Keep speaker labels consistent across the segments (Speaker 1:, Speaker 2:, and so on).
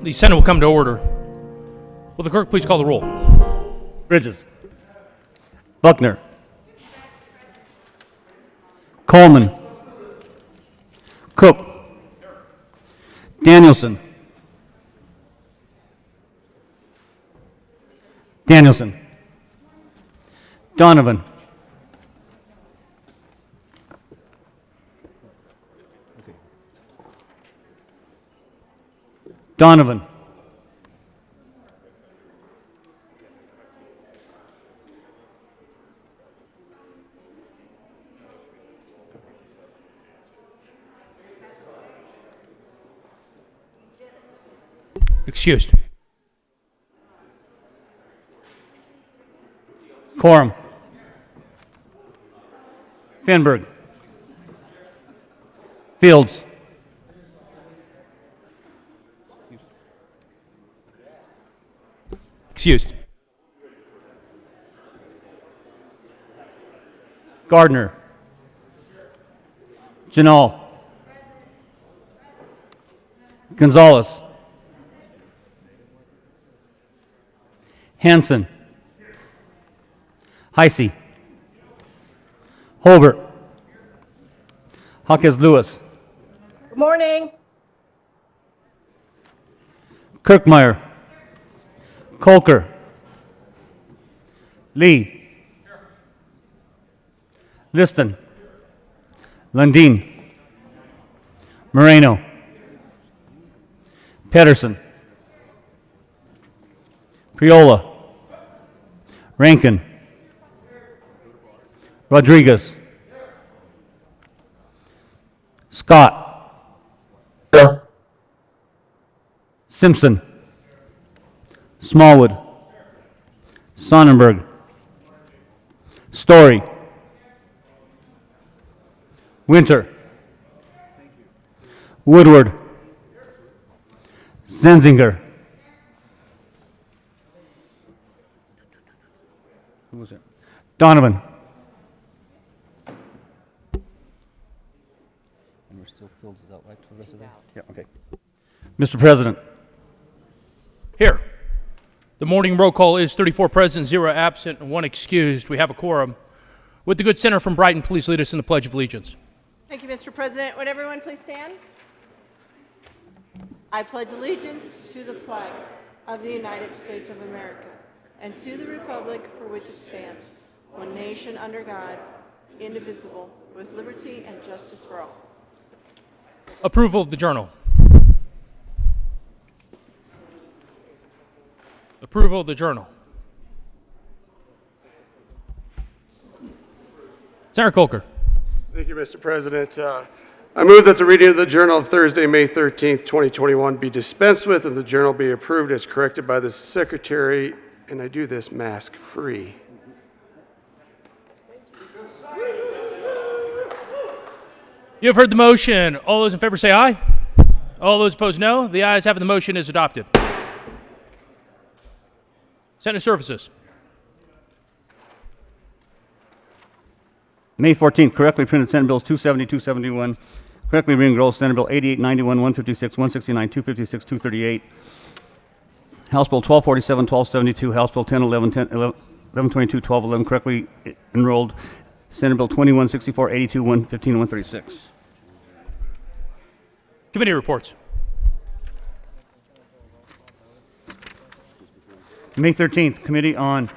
Speaker 1: The Senate will come to order. Will the clerk please call the roll?
Speaker 2: Bridges. Buckner. Coleman. Cook. Danielson. Danielson. Donovan. Donovan.
Speaker 1: Excused.
Speaker 2: Quorum. Finberg. Fields.
Speaker 1: Excused.
Speaker 2: Gardner. Janal. Gonzalez. Hanson. Heisey. Holbert. Hawkes Lewis.
Speaker 3: Good morning.
Speaker 2: Kirkmeyer. Colker. Lee. Liston. Lundin. Moreno. Pedersen. Priola. Rankin. Rodriguez. Scott. Simpson. Smallwood. Sonnenberg. Story. Winter. Woodward. Zenzinger. Who was it? Donovan. And we're still filled. Is that right for the rest of it? Yeah, okay. Mr. President.
Speaker 1: Here. The morning roll call is 34 present, 0 absent, and 1 excused. We have a quorum. Would the good senator from Brighton please lead us in the Pledge of Allegiance?
Speaker 3: Thank you, Mr. President. Would everyone please stand? I pledge allegiance to the flag of the United States of America and to the republic for which it stands, one nation under God, indivisible, with liberty and justice for all.
Speaker 1: Approval of the journal. Approval of the journal. Senator Colker.
Speaker 4: Thank you, Mr. President. I move that the reading of the Journal of Thursday, May 13th, 2021 be dispensed with and the Journal be approved as corrected by the Secretary, and I do this mask-free.
Speaker 1: You have heard the motion. All those in favor say aye. All those opposed no. The ayes have it. The motion is adopted. Senate Services.
Speaker 2: May 14th, correctly printed Senate Bills 270, 271, correctly re-engrossed Senate Bill 88, 91, 156, 169, 256, 238, House Bill 1247, 1272, House Bill 1011, 1122, 1211, correctly enrolled Senate Bill 2164, 82, 115, and 136.
Speaker 1: Committee reports.
Speaker 2: May 13th, Committee on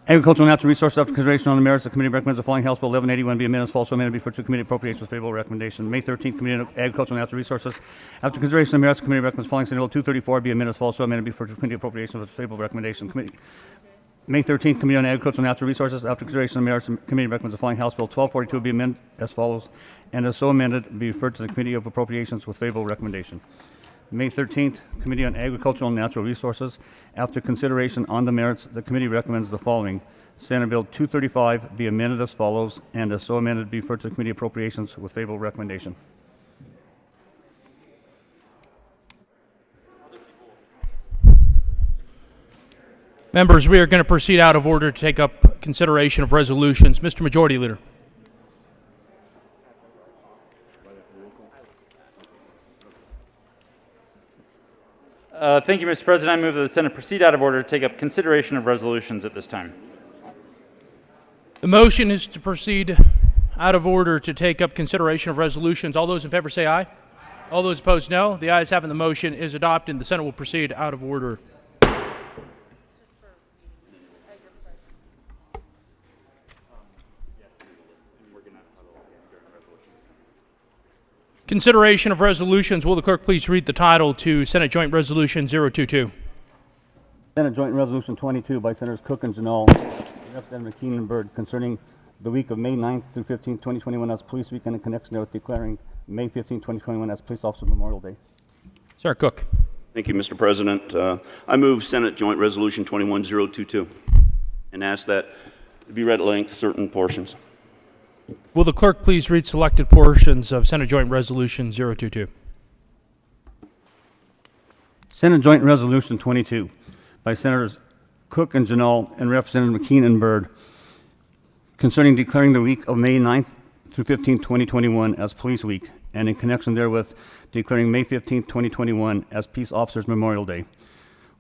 Speaker 2: Agricultural and Natural Resources. After consideration on the merits, the committee recommends the following: House Bill 1181 be amended as follows. So amended, be referred to Committee on Appropriations with favorable recommendation. May 13th, Committee on Agricultural and Natural Resources. After consideration on the merits, the committee recommends the following: Senate Bill 234 be amended as follows. So amended, be referred to Committee on Appropriations with favorable recommendation. May 13th, Committee on Agricultural and Natural Resources. After consideration on the merits, the committee recommends the following: House Bill 1242 be amended as follows, and as so amended, be referred to the Committee of Appropriations with favorable recommendation. May 13th, Committee on Agricultural and Natural Resources. After consideration on the merits, the committee recommends the following: Senate Bill 235 be amended as follows, and as so amended, be referred to the Committee on Appropriations with favorable recommendation.
Speaker 1: Members, we are going to proceed out of order to take up consideration of resolutions. Mr. Majority Leader.
Speaker 5: Thank you, Mr. President. I move that the Senate proceed out of order to take up consideration of resolutions at this time.
Speaker 1: The motion is to proceed out of order to take up consideration of resolutions. All those in favor say aye. All those opposed, no. The ayes having the motion is adopted. The Senate will proceed out of order. Consideration of resolutions. Will the clerk please read the title to Senate Joint Resolution 022?
Speaker 2: Senate Joint Resolution 22 by Senators Cook and Janal, Representative McKean and Byrd, concerning the week of May 9th through 15th, 2021 as Police Week and in connection therewith declaring May 15th, 2021 as Police Officer Memorial Day.
Speaker 1: Sir Cook.
Speaker 6: Thank you, Mr. President. I move Senate Joint Resolution 21022 and ask that it be read at length, certain portions.
Speaker 1: Will the clerk please read selected portions of Senate Joint Resolution 022?
Speaker 2: Senate Joint Resolution 22 by Senators Cook and Janal and Representative McKean and Byrd, concerning declaring the week of May 9th through 15th, 2021 as Police Week, and in connection therewith declaring May 15th, 2021 as Peace Officers Memorial Day.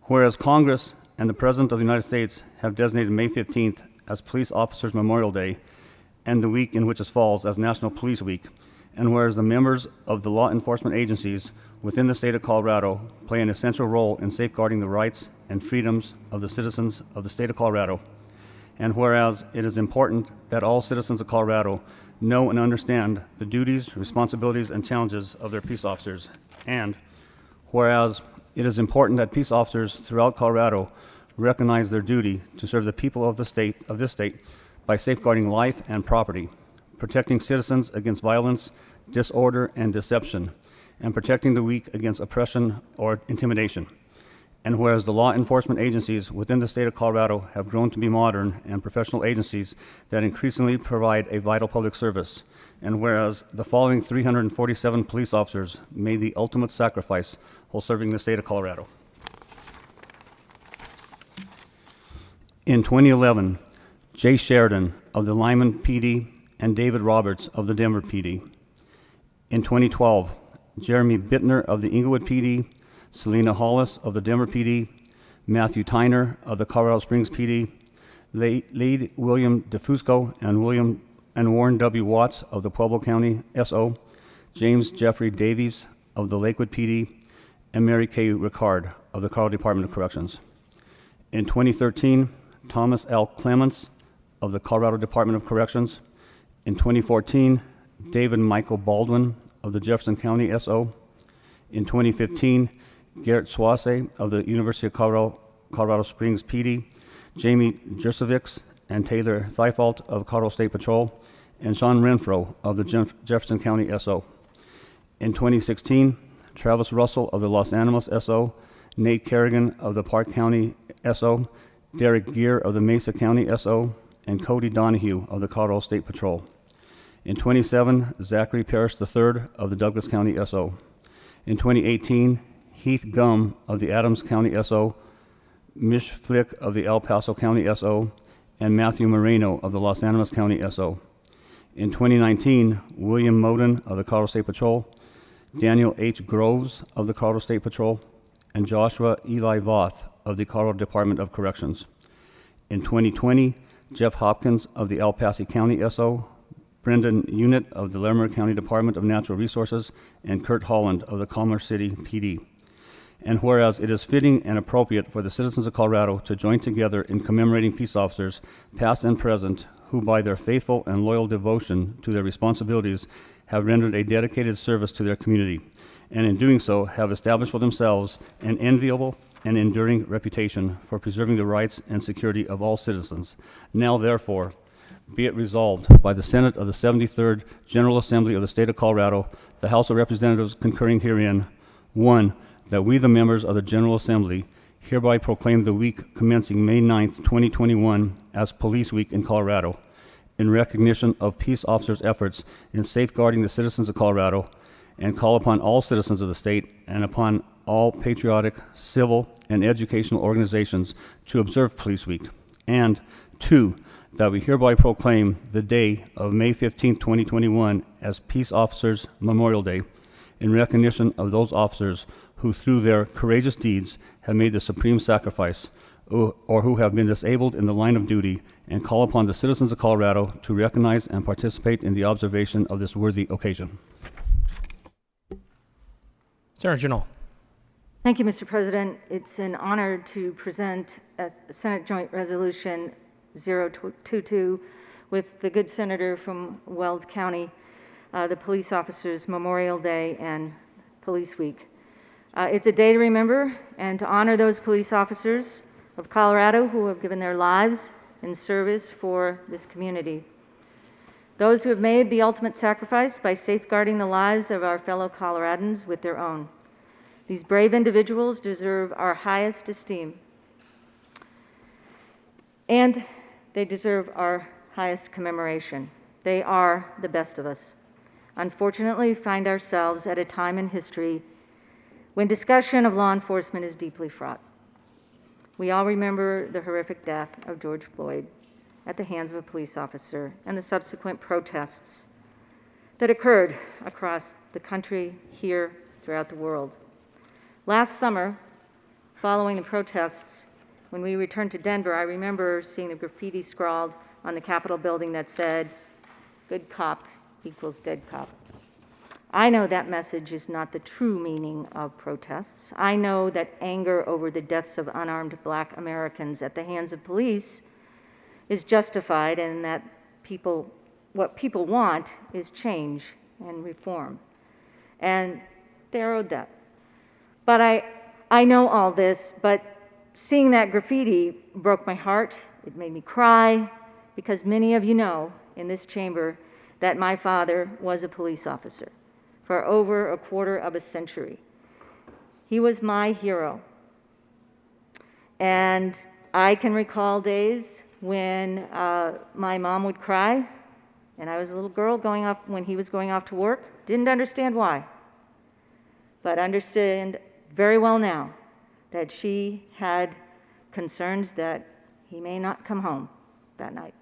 Speaker 2: Whereas Congress and the President of the United States have designated May 15th as Police Officers Memorial Day and the week in which it falls as National Police Week, and whereas the members of the law enforcement agencies within the state of Colorado play an essential role in safeguarding the rights and freedoms of the citizens of the state of Colorado, and whereas it is important that all citizens of Colorado know and understand the duties, responsibilities, and challenges of their peace officers, and whereas it is important that peace officers throughout Colorado recognize their duty to serve the people of this state by safeguarding life and property, protecting citizens against violence, disorder, and deception, and protecting the weak against oppression or intimidation. And whereas the law enforcement agencies within the state of Colorado have grown to be modern and professional agencies that increasingly provide a vital public service, and whereas the following 347 police officers made the ultimate sacrifice while serving the state of Colorado. In 2011, Jay Sheridan of the Lyman PD and David Roberts of the Denver PD. In 2012, Jeremy Bittner of the Inglewood PD, Selena Hollis of the Denver PD, Matthew Tyner of the Colorado Springs PD, Lade William DeFusco and Warren W. Watts of the Pueblo County SO, James Jeffrey Davies of the Lakewood PD, and Mary Kay Ricard of the Colorado Department of Corrections. In 2013, Thomas L. Clements of the Colorado Department of Corrections. In 2014, David Michael Baldwin of the Jefferson County SO. In 2015, Garrett Swase of the University of Colorado Springs PD, Jamie Jersevics and Taylor Thifault of Colorado State Patrol, and Sean Renfro of the Jefferson County SO. In 2016, Travis Russell of the Los Animas SO, Nate Kerrigan of the Park County SO, Derek Gear of the Mesa County SO, and Cody Donahue of the Colorado State Patrol. In 2017, Zachary Parrish III of the Douglas County SO. In 2018, Heath Gum of the Adams County SO, Mish Flick of the El Paso County SO, and Matthew Moreno of the Los Animas County SO. In 2019, William Moden of the Colorado State Patrol, Daniel H. Groves of the Colorado State Patrol, and Joshua Eli Voth of the Colorado Department of Corrections. In 2020, Jeff Hopkins of the El Paso County SO, Brendan Unit of the Larimer County Department of Natural Resources, and Kurt Holland of the Commerce City PD. And whereas it is fitting and appropriate for the citizens of Colorado to join together in commemorating peace officers, past and present, who by their faithful and loyal devotion to their responsibilities have rendered a dedicated service to their community, and in doing so have established for themselves an enviable and enduring reputation for preserving the rights and security of all citizens. Now, therefore, be it resolved by the Senate of the 73rd General Assembly of the State of Colorado, the House of Representatives concurring herein, 1, that we, the members of the General Assembly, hereby proclaim the week commencing May 9th, 2021 as Police Week in Colorado, in recognition of peace officers' efforts in safeguarding the citizens of Colorado, and call upon all citizens of the state and upon all patriotic, civil, and educational organizations to observe Police Week. And 2, that we hereby proclaim the day of May 15, 2021 as Peace Officers Memorial Day in recognition of those officers who through their courageous deeds have made the supreme sacrifice, or who have been disabled in the line of duty, and call upon the citizens of Colorado to recognize and participate in the observation of this worthy occasion.
Speaker 1: Senator Janal.
Speaker 7: Thank you, Mr. President. It's an honor to present a Senate Joint Resolution 022 with the good senator from Weld County, the Police Officers Memorial Day and Police Week. It's a day to remember and to honor those police officers of Colorado who have given their lives in service for this community. Those who have made the ultimate sacrifice by safeguarding the lives of our fellow Coloradans with their own. These brave individuals deserve our highest esteem, and they deserve our highest commemoration. They are the best of us. Unfortunately, we find ourselves at a time in history when discussion of law enforcement is deeply fraught. We all remember the horrific death of George Floyd at the hands of a police officer and the subsequent protests that occurred across the country, here, throughout the world. Last summer, following the protests, when we returned to Denver, I remember seeing the graffiti scrawled on the Capitol building that said, "Good cop equals dead cop." I know that message is not the true meaning of protests. I know that anger over the deaths of unarmed Black Americans at the hands of police is justified, and that what people want is change and reform. And they're owed that. But I know all this, but seeing that graffiti broke my heart. It made me cry, because many of you know in this chamber that my father was a police officer for over a quarter of a century. He was my hero. And I can recall days when my mom would cry, and I was a little girl when he was going off to work. Didn't understand why, but understand very well now that she had concerns that he may not come home that night.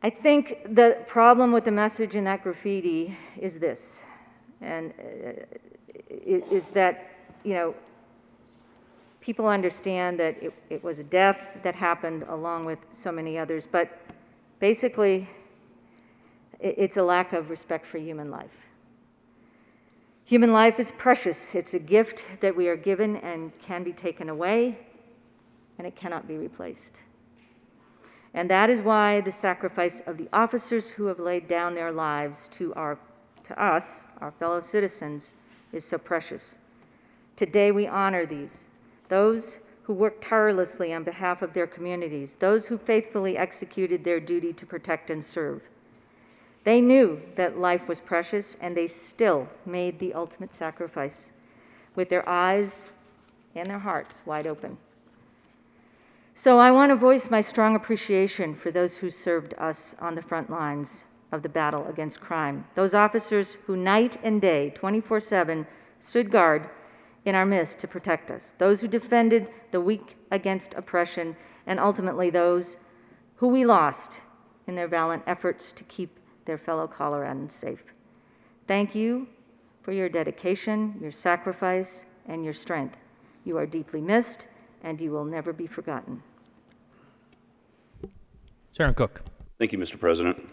Speaker 7: I think the problem with the message in that graffiti is this, and is that, people understand that it was a death that happened along with so many others, but basically it's a lack of respect for human life. Human life is precious. It's a gift that we are given and can be taken away, and it cannot be replaced. And that is why the sacrifice of the officers who have laid down their lives to us, our fellow citizens, is so precious. Today we honor those who worked tirelessly on behalf of their communities, those who faithfully executed their duty to protect and serve. They knew that life was precious, and they still made the ultimate sacrifice with their eyes and their hearts wide open. So I want to voice my strong appreciation for those who served us on the front lines of the battle against crime, those officers who night and day, 24/7, stood guard in our midst to protect us, those who defended the weak against oppression, and ultimately those who we lost in their valiant efforts to keep their fellow Coloradans safe. Thank you for your dedication, your sacrifice, and your strength. You are deeply missed, and you will never be forgotten.
Speaker 1: Senator Cook.
Speaker 6: Thank you, Mr. President.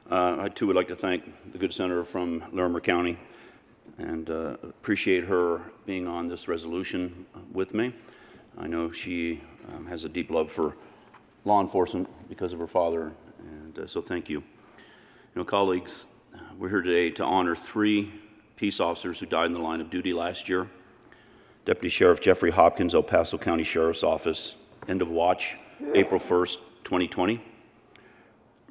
Speaker 6: I too would like to thank the good senator from Larimer County and appreciate her being on this resolution with me. I know she has a deep love for law enforcement because of her father, and so thank you. Colleagues, we're here today to honor 3 peace officers who died in the line of duty last year. Deputy Sheriff Jeffrey Hopkins, El Paso County Sheriff's Office, end of watch, April 1st, 2020.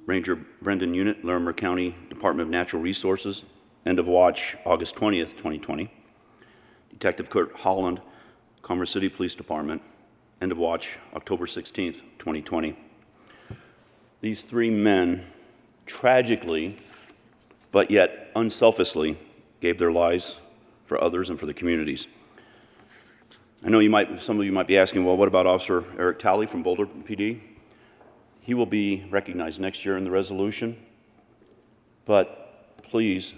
Speaker 6: Ranger Brendan Unit, Larimer County Department of Natural Resources, end of watch, August 20th, 2020. Detective Kurt Holland, Commerce City Police Department, end of watch, October 16th, 2020. These 3 men tragically, but yet unselfishly, gave their lives for others and for the communities. I know some of you might be asking, well, what about Officer Eric Talley from Boulder PD? He will be recognized next year in the resolution, but please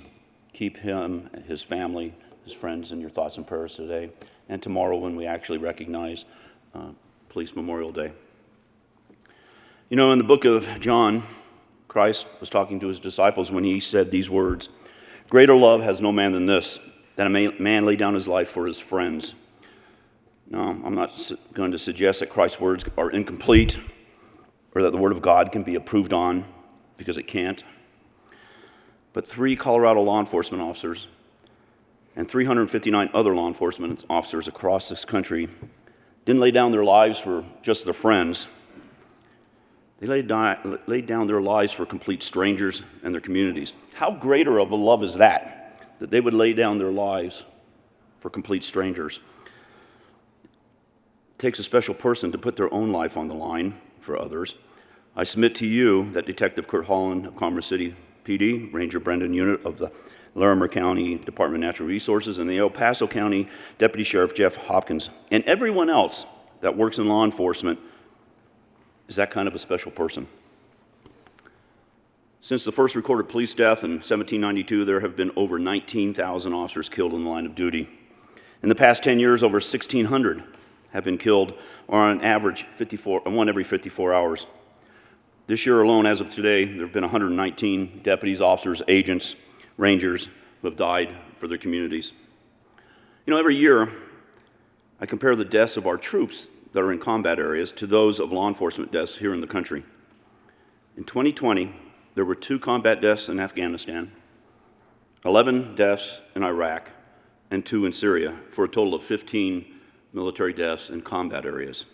Speaker 6: Keep him, his family, his friends in your thoughts and prayers today and tomorrow when we actually recognize Police Memorial Day. You know, in the book of John, Christ was talking to his disciples when he said these words, "Greater love has no man than this, that a man lay down his life for his friends." Now, I'm not going to suggest that Christ's words are incomplete or that the Word of God can be approved on, because it can't. But 3 Colorado law enforcement officers and 359 other law enforcement officers across this country didn't lay down their lives for just their friends. They laid down their lives for complete strangers and their communities. How greater of a love is that they would lay down their lives for complete strangers? It takes a special person to put their own life on the line for others. I submit to you that Detective Kurt Holland of Commerce City PD, Ranger Brendan Unit of the Larimer County Department of Natural Resources, and the El Paso County Deputy Sheriff Jeff Hopkins, and everyone else that works in law enforcement is that kind of a special person. Since the first recorded police death in 1792, there have been over 19,000 officers killed in the line of duty. In the past 10 years, over 1,600 have been killed, or on average, one every 54 hours. This year alone, as of today, there have been 119 deputies, officers, agents, rangers who have died for their communities. You know, every year, I compare the deaths of our troops that are in combat areas to those of law enforcement deaths here in the country. In 2020, there were 2 combat deaths in Afghanistan, 11 deaths in Iraq, and 2 in Syria, for a total of 15 military deaths in combat areas,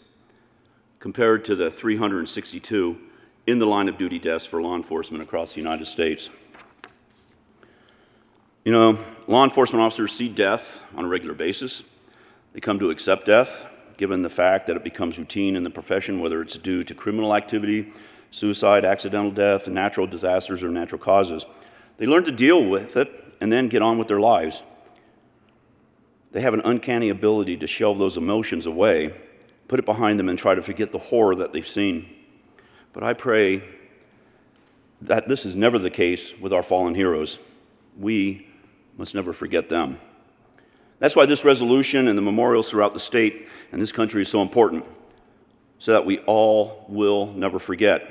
Speaker 6: compared to the 362 in the line of duty deaths for law enforcement across the United States. You know, law enforcement officers see death on a regular basis. They come to accept death, given the fact that it becomes routine in the profession, whether it's due to criminal activity, suicide, accidental death, natural disasters, or natural causes. They learn to deal with it and then get on with their lives. They have an uncanny ability to shelve those emotions away, put it behind them, and try to forget the horror that they've seen. But I pray that this is never the case with our fallen heroes. We must never forget them. That's why this resolution and the memorials throughout the state and this country is so important, so that we all will never forget.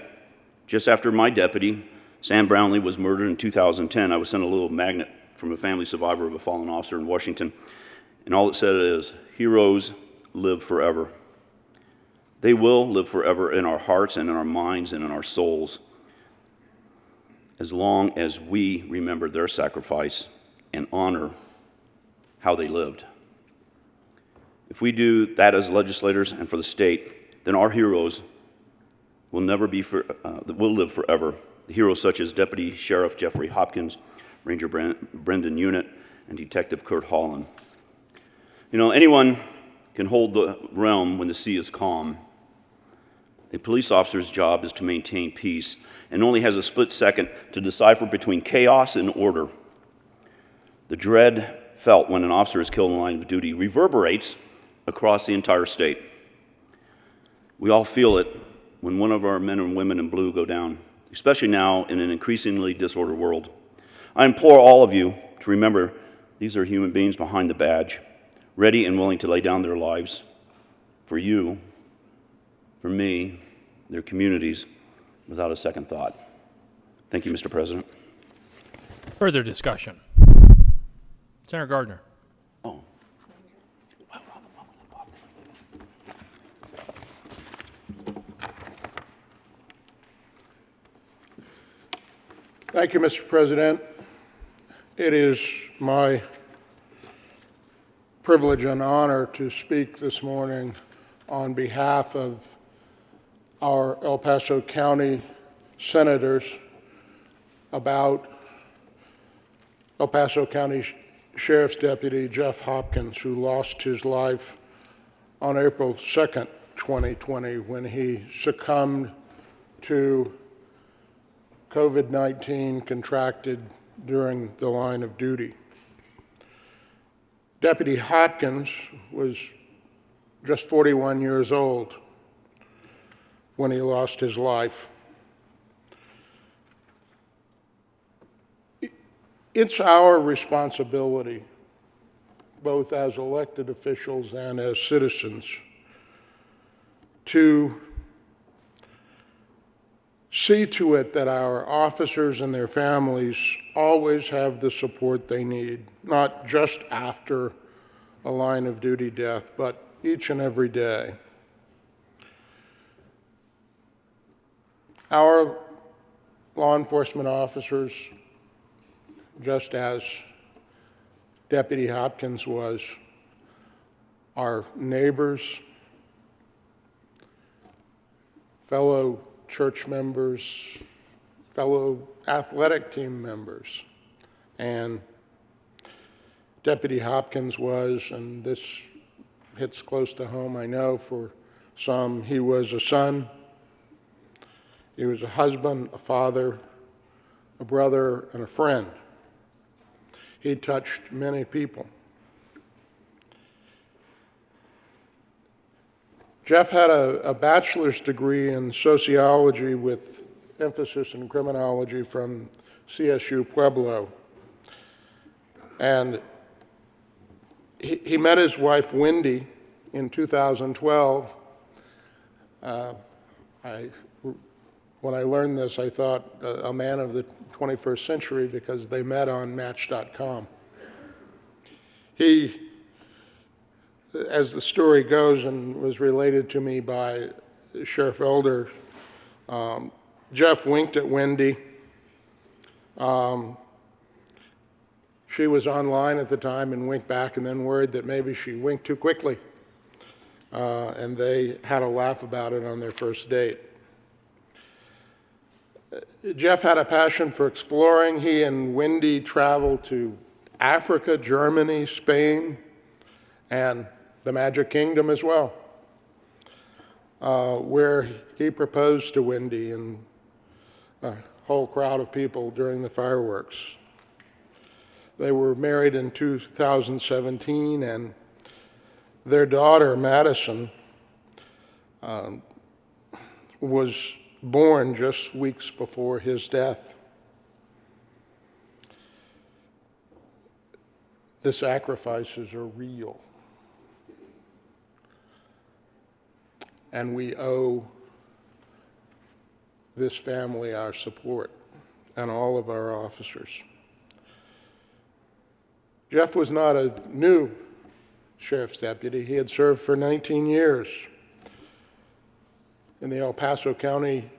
Speaker 6: Just after my deputy, Sam Brownlee, was murdered in 2010, I was sent a little magnet from a family survivor of a fallen officer in Washington, and all it said is, "Heroes live forever." They will live forever in our hearts and in our minds and in our souls, as long as we remember their sacrifice and honor how they lived. If we do that as legislators and for the state, then our heroes will will live forever. The heroes such as Deputy Sheriff Jeffrey Hopkins, Ranger Brendan Unit, and Detective Kurt Holland. You know, anyone can hold the realm when the sea is calm. A police officer's job is to maintain peace and only has a split second to decipher between chaos and order. The dread felt when an officer is killed in the line of duty reverberates across the entire state. We all feel it when one of our men and women in blue go down, especially now in an increasingly disordered world. I implore all of you to remember these are human beings behind the badge, ready and willing to lay down their lives for you, for me, their communities, without a second thought. Thank you, Mr. President.
Speaker 1: Further discussion. Senator Gardner.
Speaker 6: Oh.
Speaker 8: Thank you, Mr. President. It is my privilege and honor to speak this morning on behalf of our El Paso County senators about El Paso County Sheriff's Deputy Jeff Hopkins, who lost his life on April 2nd, 2020, when he succumbed to COVID-19 contracted during the line of duty. Deputy Hopkins was just 41 years old when he lost his life. It's our responsibility, both as elected officials and as citizens, to see to it that our officers and their families always have the support they need, not just after a line of duty death, but each and every day. Our law enforcement officers, just as Deputy Hopkins was, are neighbors, fellow church members, fellow athletic team members. And Deputy Hopkins was, and this hits close to home, I know, for some, he was a son, he was a husband, a father, a brother, and a friend. He touched many people. Jeff had a bachelor's degree in sociology with emphasis in criminology from CSU Pueblo. And he met his wife, Wendy, in 2012. When I learned this, I thought a man of the 21st century because they met on Match.com. He, as the story goes and was related to me by Sheriff Elder, Jeff winked at Wendy. She was online at the time and winked back and then worried that maybe she winked too quickly. And they had a laugh about it on their first date. Jeff had a passion for exploring. He and Wendy traveled to Africa, Germany, Spain, and the Magic Kingdom as well, where he proposed to Wendy and a whole crowd of people during the fireworks. They were married in 2017, and their daughter, Madison, was born just weeks before his death. The sacrifices are real. And we owe this family our support and all of our officers. Jeff was not a new sheriff's deputy. He had served for 19 years in the El Paso County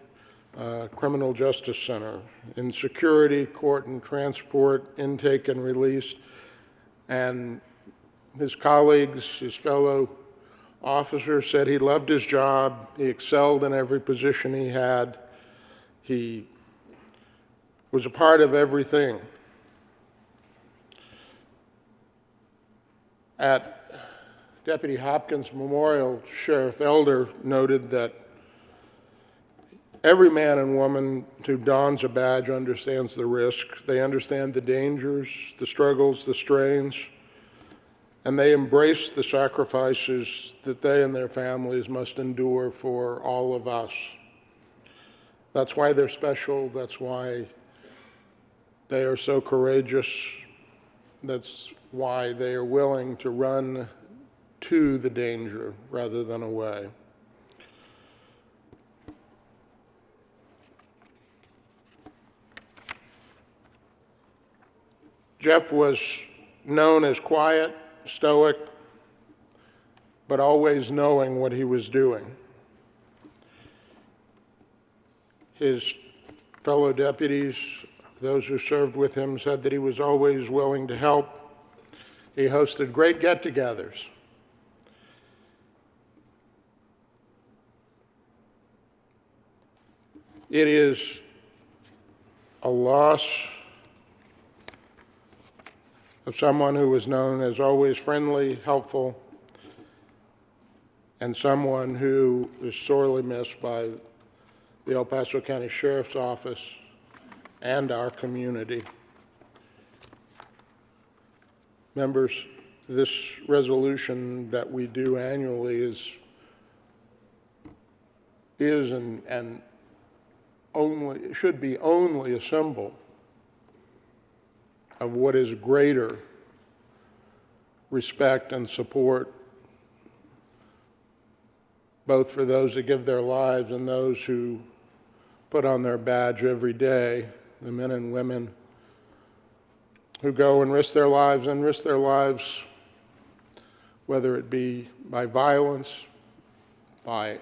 Speaker 8: Criminal Justice Center, in security, court and transport, intake and release. And his colleagues, his fellow officers said he loved his job, he excelled in every position he had, he was a part of everything. At Deputy Hopkins Memorial, Sheriff Elder noted that every man and woman who dons a badge understands the risk. They understand the dangers, the struggles, the strains, and they embrace the sacrifices that they and their families must endure for all of us. That's why they're special. That's why they are so courageous. That's why they are willing to run to the danger rather than away. Jeff was known as quiet, stoic, but always knowing what he was doing. His fellow deputies, those who served with him, said that he was always willing to help. He hosted great get-togethers. It is a loss of someone who was known as always friendly, helpful, and someone who is sorely missed by the El Paso County Sheriff's Office and our community. Members, this resolution that we do annually is and only should be only a symbol of what is greater respect and support, both for those that give their lives and those who put on their badge every day, the men and women who go and risk their lives whether it be by violence, by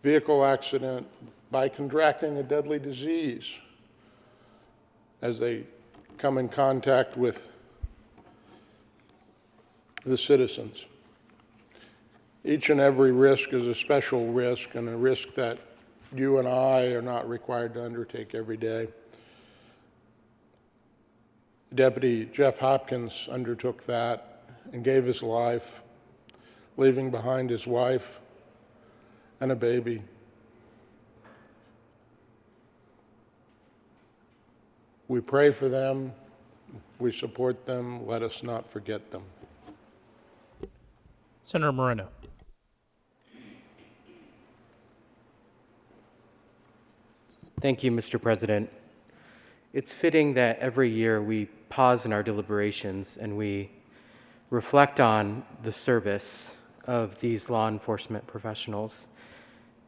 Speaker 8: vehicle accident, by contracting a deadly disease, as they come in contact with the citizens. Each and every risk is a special risk, and a risk that you and I are not required to undertake every day. Deputy Jeff Hopkins undertook that and gave his life, leaving behind his wife and a baby. We pray for them, we support them, let us not forget them.
Speaker 1: Senator Moreno.
Speaker 9: Thank you, Mr. President. It's fitting that every year we pause in our deliberations and we reflect on the service of these law enforcement professionals,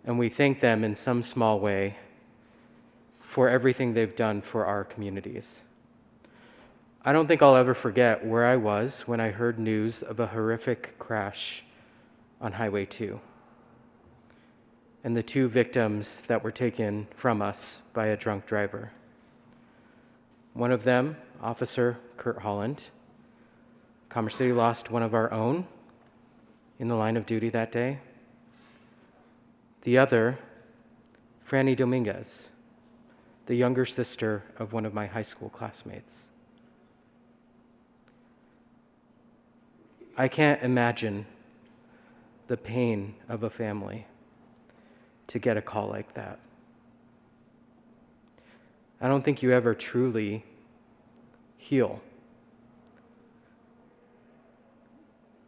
Speaker 9: and we thank them in some small way for everything they've done for our communities. I don't think I'll ever forget where I was when I heard news of a horrific crash on Highway 2 and the 2 victims that were taken from us by a drunk driver. One of them, Officer Kurt Holland. Commerce City lost one of our own in the line of duty that day. The other, Franny Dominguez, the younger sister of one of my high school classmates. I can't imagine the pain of a family to get a call like that. I don't think you ever truly heal.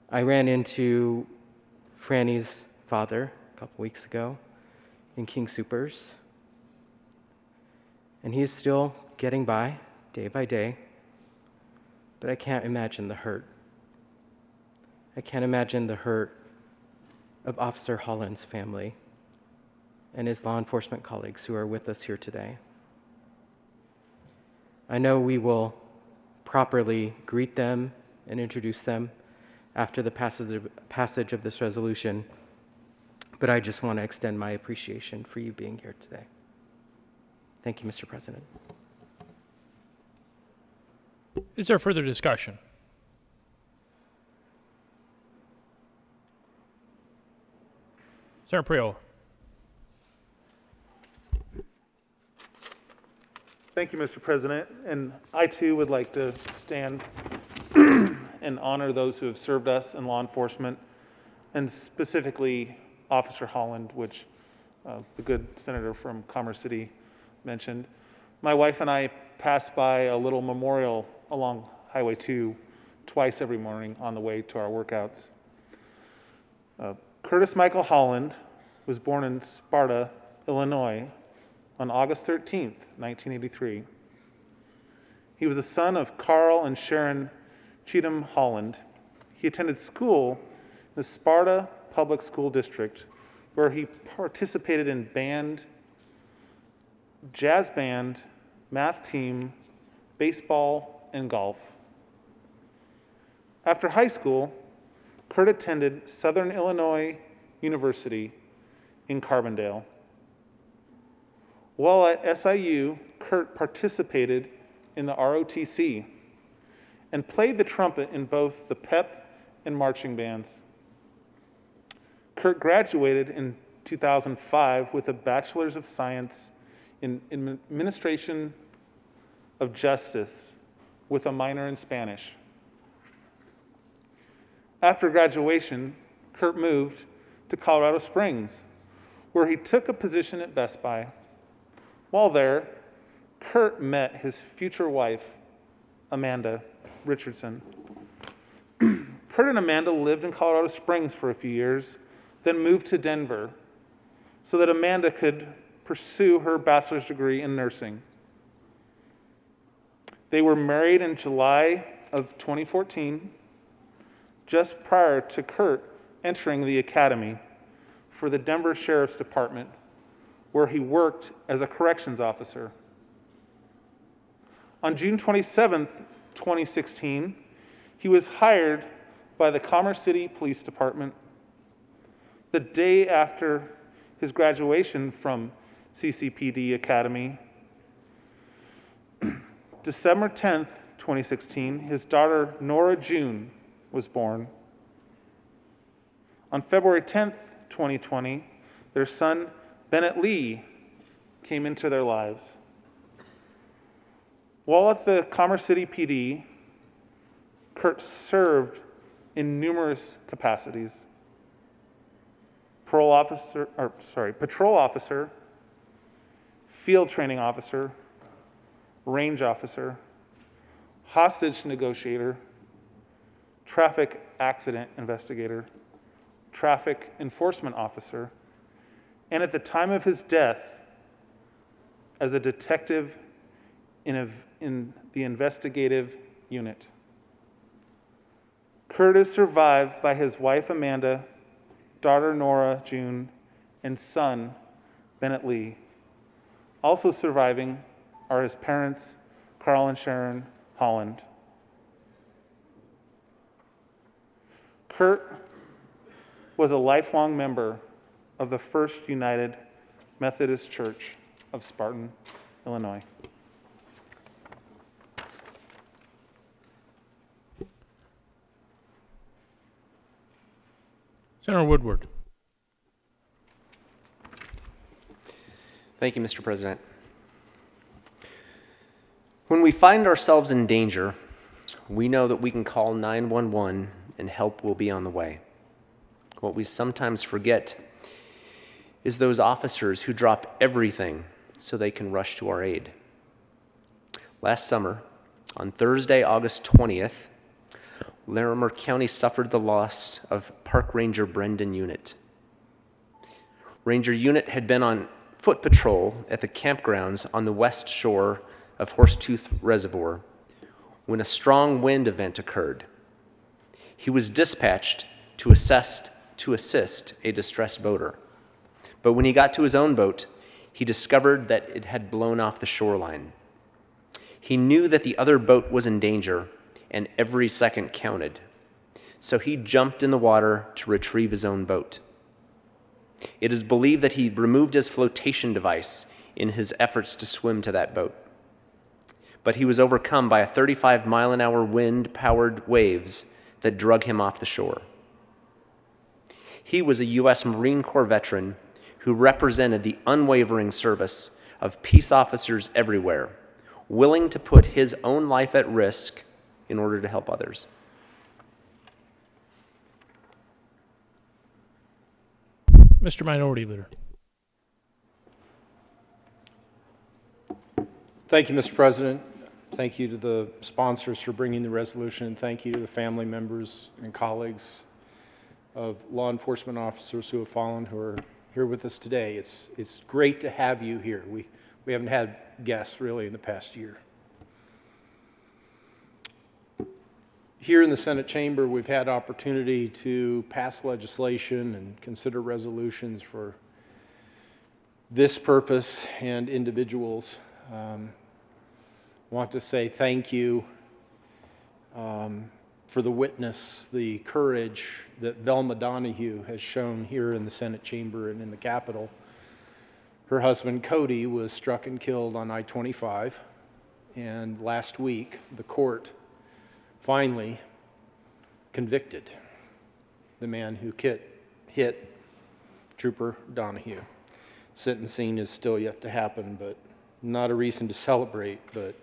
Speaker 9: I ran into Franny's father a couple weeks ago in King Soopers, and he's still getting by day by day, but I can't imagine the hurt. I can't imagine the hurt of Officer Holland's family and his law enforcement colleagues who are with us here today. I know we will properly greet them and introduce them after the passage of this resolution, but I just want to extend my appreciation for you being here today. Thank you, Mr. President.
Speaker 1: Is there further discussion? Senator Priol.
Speaker 10: Thank you, Mr. President. And I too would like to stand and honor those who have served us in law enforcement, and specifically Officer Holland, which the good senator from Commerce City mentioned. My wife and I pass by a little memorial along Highway 2 twice every morning on the way to our workouts. Curtis Michael Holland was born in Sparta, Illinois, on August 13th, 1983. He was a son of Carl and Sharon Cheatham Holland. He attended school in the Sparta Public School District, where he participated in band, jazz band, math team, baseball, and golf. After high school, Kurt attended Southern Illinois University in Carbondale. While at SIU, Kurt participated in the ROTC and played the trumpet in both the pep and marching bands. Kurt graduated in 2005 with a Bachelor's of Science in Administration of Justice with a minor in Spanish. After graduation, Kurt moved to Colorado Springs, where he took a position at Best Buy. While there, Kurt met his future wife, Amanda Richardson. Kurt and Amanda lived in Colorado Springs for a few years, then moved to Denver so that Amanda could pursue her bachelor's degree in nursing. They were married in July of 2014, just prior to Kurt entering the academy for the Denver Sheriff's Department, where he worked as a corrections officer. On June 27, 2016, he was hired by the Commerce City Police Department. The day after his graduation from CCPD Academy, December 10th, 2016, his daughter Nora June was born. On February 10th, 2020, their son Bennett Lee came into their lives. While at the Commerce City PD, Kurt served in numerous capacities. Patrol officer, field training officer, range officer, hostage negotiator, traffic accident investigator, traffic enforcement officer, and at the time of his death, as a detective in the investigative unit. Kurt is survived by his wife Amanda, daughter Nora June, and son Bennett Lee. Also surviving are his parents, Carl and Sharon Holland. Kurt was a lifelong member of the First United Methodist Church of Spartan, Illinois.
Speaker 1: Senator Woodward.
Speaker 11: Thank you, Mr. President. When we find ourselves in danger, we know that we can call 911 and help will be on the way. What we sometimes forget is those officers who drop everything so they can rush to our aid. Last summer, on Thursday, August 20th, Larimer County suffered the loss of Park Ranger Brendan Unit. Ranger Unit had been on foot patrol at the campgrounds on the west shore of Horsetooth Reservoir when a strong wind event occurred. He was dispatched to assist a distressed boater. But when he got to his own boat, he discovered that it had blown off the shoreline. He knew that the other boat was in danger, and every second counted. So he jumped in the water to retrieve his own boat. It is believed that he removed his flotation device in his efforts to swim to that boat. But he was overcome by a 35-mile-an-hour wind-powered waves that drug him off the shore. He was a U.S. Marine Corps veteran who represented the unwavering service of peace officers everywhere, willing to put his own life at risk in order to help others.
Speaker 1: Mr. Minority Leader.
Speaker 12: Thank you, Mr. President. Thank you to the sponsors for bringing the resolution. Thank you to the family members and colleagues of law enforcement officers who have fallen, who are here with us today. It's great to have you here. We haven't had guests really in the past year. Here in the Senate chamber, we've had opportunity to pass legislation and consider resolutions for this purpose and individuals. Want to say thank you for the witness, the courage that Velma Donahue has shown here in the Senate chamber and in the Capitol. Her husband, Cody, was struck and killed on I-25, and last week, the court finally convicted the man who hit Trooper Donahue. Sentencing is still yet to happen, but not a reason to celebrate, but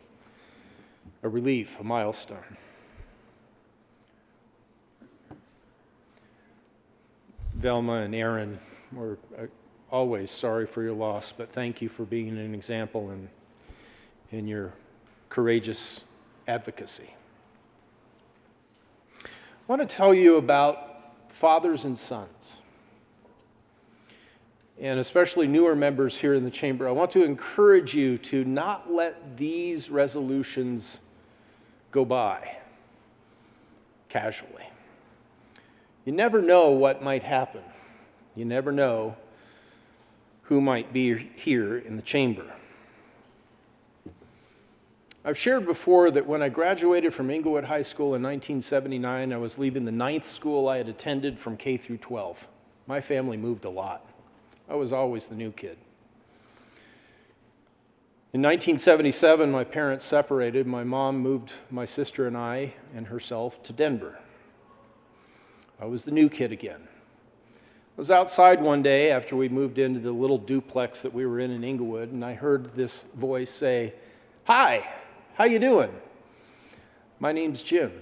Speaker 12: a relief, a milestone. Velma and Aaron, we're always sorry for your loss, but thank you for being an example in your courageous advocacy. I want to tell you about fathers and sons, and especially newer members here in the chamber. I want to encourage you to not let these resolutions go by casually. You never know what might happen. You never know who might be here in the chamber. I've shared before that when I graduated from Inglewood High School in 1979, I was leaving the 9th school I had attended from K through 12. My family moved a lot. I was always the new kid. In 1977, my parents separated. My mom moved my sister and I and herself to Denver. I was the new kid again. I was outside one day after we moved into the little duplex that we were in Inglewood, and I heard this voice say, "Hi, how you doing? My name's Jim."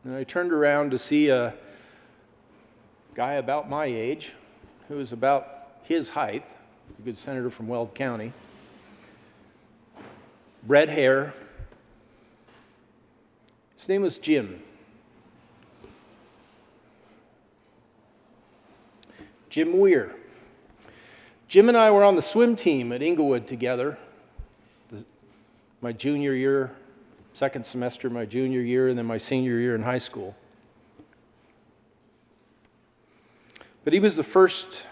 Speaker 12: And I turned around to see a guy about my age, who was about his height, a good senator from Weld County. Red hair. His name was Jim. Jim Weir. Jim and I were on the swim team at Inglewood together, my junior year, second semester my junior year, and then my senior year in high school. But he was the first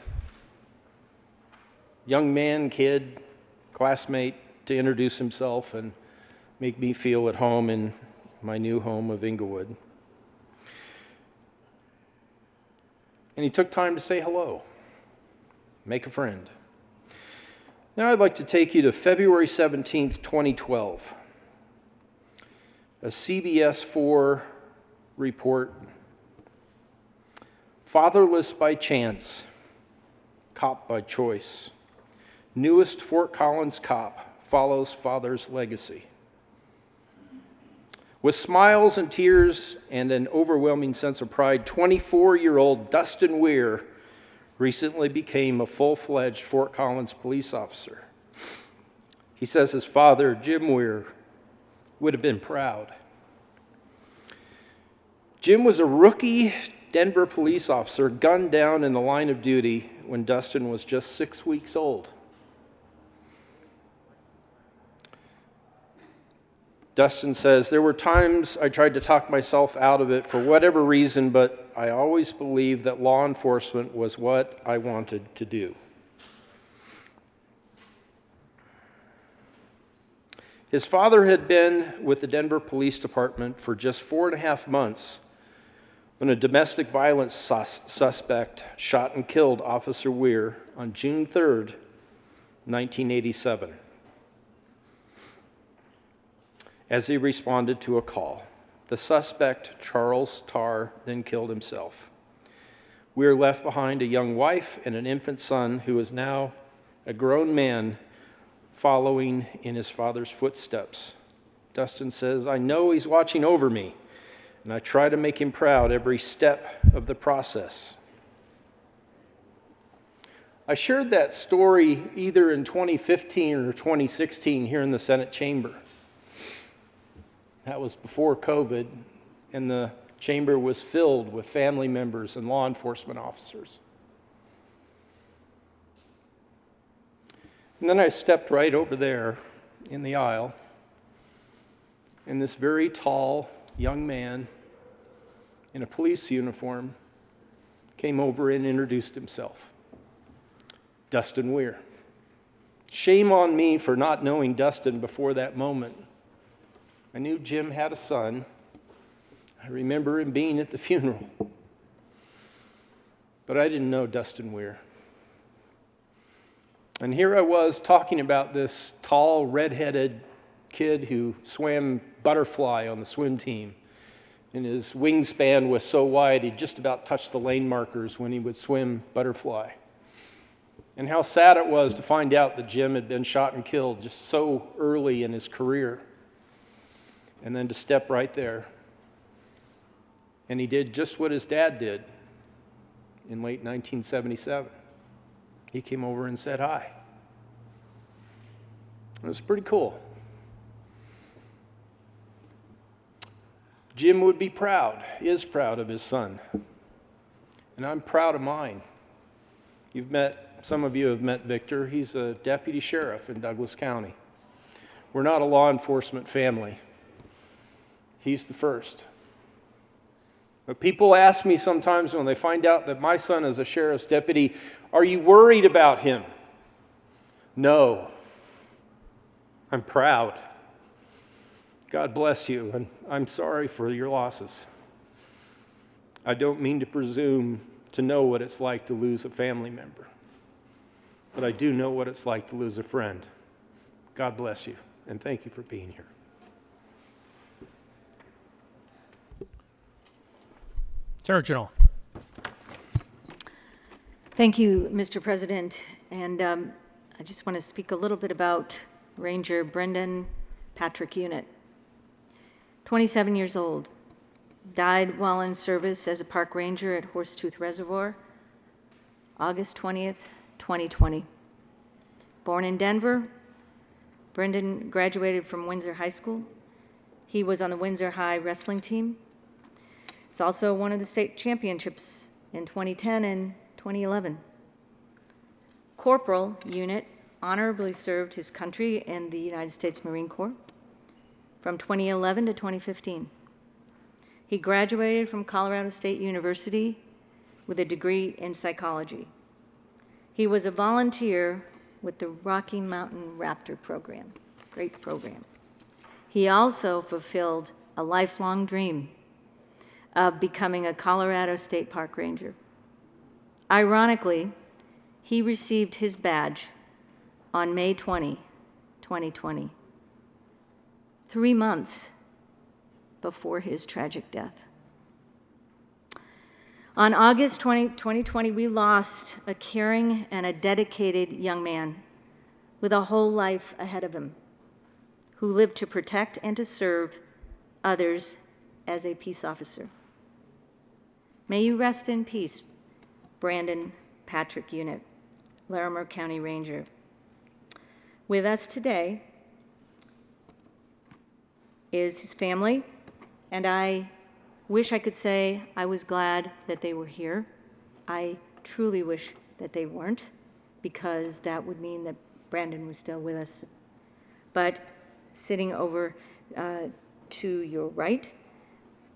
Speaker 12: young man, kid, classmate to introduce himself and make me feel at home in my new home of Inglewood. And he took time to say hello, make a friend. Now I'd like to take you to February 17th, 2012. A CBS 4 report, "Fatherless by Chance, Cop by Choice. Newest Fort Collins cop follows father's legacy." With smiles and tears and an overwhelming sense of pride, 24-year-old Dustin Weir recently became a full-fledged Fort Collins police officer. He says his father, Jim Weir, would have been proud. Jim was a rookie Denver police officer gunned down in the line of duty when Dustin was just 6 weeks old. Dustin says, "There were times I tried to talk myself out of it for whatever reason, but I always believed that law enforcement was what I wanted to do." His father had been with the Denver Police Department for just 4.5 months when a domestic violence suspect shot and killed Officer Weir on June 3rd, 1987. As he responded to a call. The suspect, Charles Tarr, then killed himself. Weir left behind a young wife and an infant son who is now a grown man following in his father's footsteps. Dustin says, "I know he's watching over me, and I try to make him proud every step of the process." I shared that story either in 2015 or 2016 here in the Senate chamber. That was before COVID, and the chamber was filled with family members and law enforcement officers. And then I stepped right over there in the aisle, and this very tall young man in a police uniform came over and introduced himself. Dustin Weir. Shame on me for not knowing Dustin before that moment. I knew Jim had a son. I remember him being at the funeral. But I didn't know Dustin Weir. And here I was talking about this tall, red-headed kid who swam butterfly on the swim team. And his wingspan was so wide, he just about touched the lane markers when he would swim butterfly. And how sad it was to find out that Jim had been shot and killed just so early in his career. And then to step right there. And he did just what his dad did in late 1977. He came over and said hi. It was pretty cool. Jim would be proud, is proud of his son. And I'm proud of mine. Some of you have met Victor. He's a deputy sheriff in Douglas County. We're not a law enforcement family. he's the first. But people ask me sometimes when they find out that my son is a sheriff's deputy, are you worried about him? No. I'm proud. God bless you, and I'm sorry for your losses. I don't mean to presume to know what it's like to lose a family member, but I do know what it's like to lose a friend. God bless you, and thank you for being here.
Speaker 1: Senator Janelle.
Speaker 7: Thank you, Mr. President. And I just want to speak a little bit about Ranger Brendan Patrick Unit. 27 years old, died while in service as a park ranger at Horsetooth Reservoir, August 20th, 2020. Born in Denver, Brendan graduated from Windsor High School. He was on the Windsor High wrestling team. He's also won the state championships in 2010 and 2011. Corporal Unit honorably served his country in the United States Marine Corps from 2011 to 2015. He graduated from Colorado State University with a degree in psychology. He was a volunteer with the Rocky Mountain Raptor program, great program. He also fulfilled a lifelong dream of becoming a Colorado State Park Ranger. Ironically, he received his badge on May 20, 2020, 3 months before his tragic death. On August 20, 2020, we lost a caring and a dedicated young man with a whole life ahead of him, who lived to protect and to serve others as a peace officer. May you rest in peace, Brandon Patrick Unit, Larimer County Ranger. With us today is his family, and I wish I could say I was glad that they were here. I truly wish that they weren't, because that would mean that Brandon was still with us. But sitting over to your right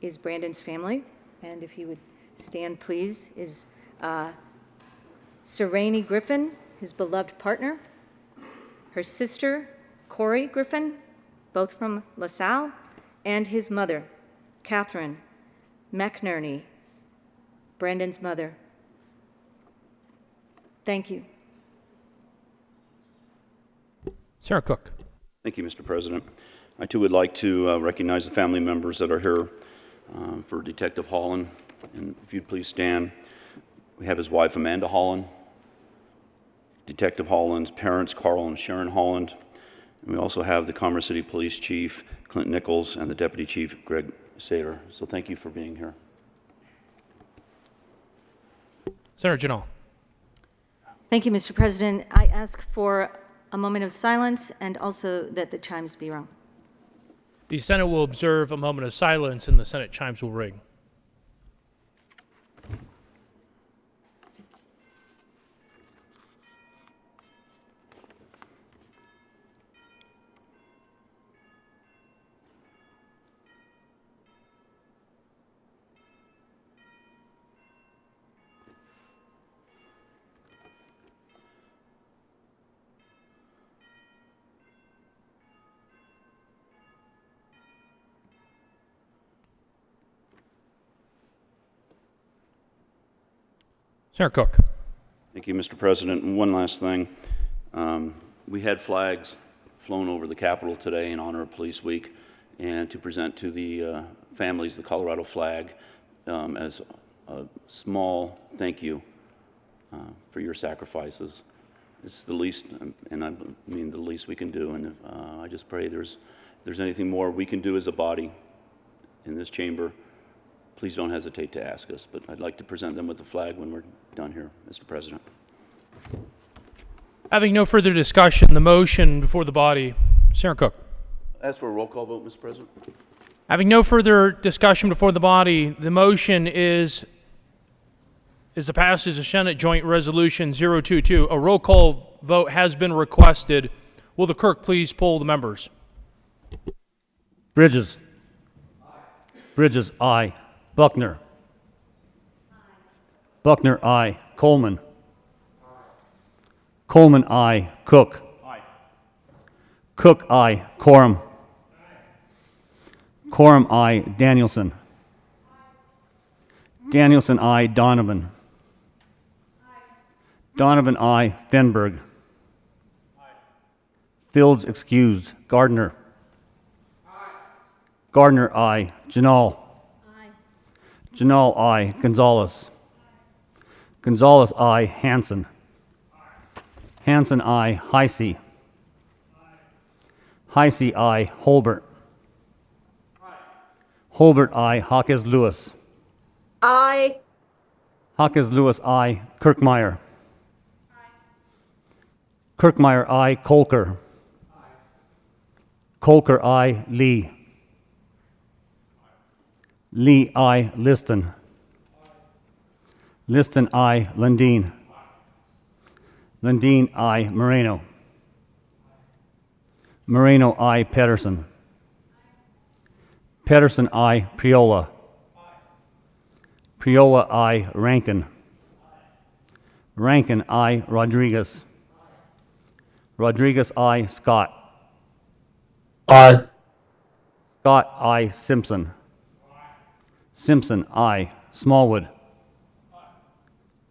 Speaker 7: is Brandon's family, and if you would stand, please, is Serene Griffin, his beloved partner, her sister, Corey Griffin, both from LaSalle, and his mother, Catherine McNerney, Brandon's mother. Thank you.
Speaker 1: Sarah Cook.
Speaker 6: Thank you, Mr. President. I too would like to recognize the family members that are here for Detective Holland. And if you'd please stand. We have his wife, Amanda Holland, Detective Holland's parents, Carl and Sharon Holland. And we also have the Commerce City Police Chief, Clint Nichols, and the Deputy Chief, Greg Sater. So thank you for being here.
Speaker 1: Senator Janelle.
Speaker 7: Thank you, Mr. President. I ask for a moment of silence and also that the chimes be rung.
Speaker 1: The Senate will observe a moment of silence and the Senate chimes will ring. Senator Cook.
Speaker 6: Thank you, Mr. President. And one last thing. We had flags flown over the Capitol today in honor of Police Week and to present to the families the Colorado flag as a small thank you for your sacrifices. It's the least, and I mean the least we can do. And I just pray there's anything more we can do as a body in this chamber, please don't hesitate to ask us. But I'd like to present them with the flag when we're done here, Mr. President.
Speaker 1: Having no further discussion, the motion before the body. Senator Cook.
Speaker 6: As for a roll call vote, Mr. President.
Speaker 1: Having no further discussion before the body, the motion is the passage of Senate Joint Resolution 022. A roll call vote has been requested. Will the clerk please poll the members?
Speaker 2: Bridges. Bridges, aye. Buckner. Buckner, aye. Coleman. Coleman, aye. Cook. Cook, aye. Coram. Coram, aye. Danielson. Danielson, aye. Donovan. Donovan, aye. Fenberg. Fields excused. Gardner. Gardner, aye. Janal. Janal, aye. Gonzalez. Gonzalez, aye. Hanson. Hanson, aye. Heisey. Heisey, aye. Holbert. Holbert, aye. Hawkes Lewis.
Speaker 13: Aye.
Speaker 2: Hawkes Lewis, aye. Kirkmeyer. Kirkmeyer, aye. Colker. Colker, aye. Lee. Lee, aye. Liston. Liston, aye. Lundin. Lundin, aye. Moreno. Moreno, aye. Pedersen. Pedersen, aye. Priola. Priola, aye. Rankin. Rankin, aye. Rodriguez. Rodriguez, aye. Scott.
Speaker 13: Aye.
Speaker 2: Scott, aye. Simpson. Simpson, aye. Smallwood.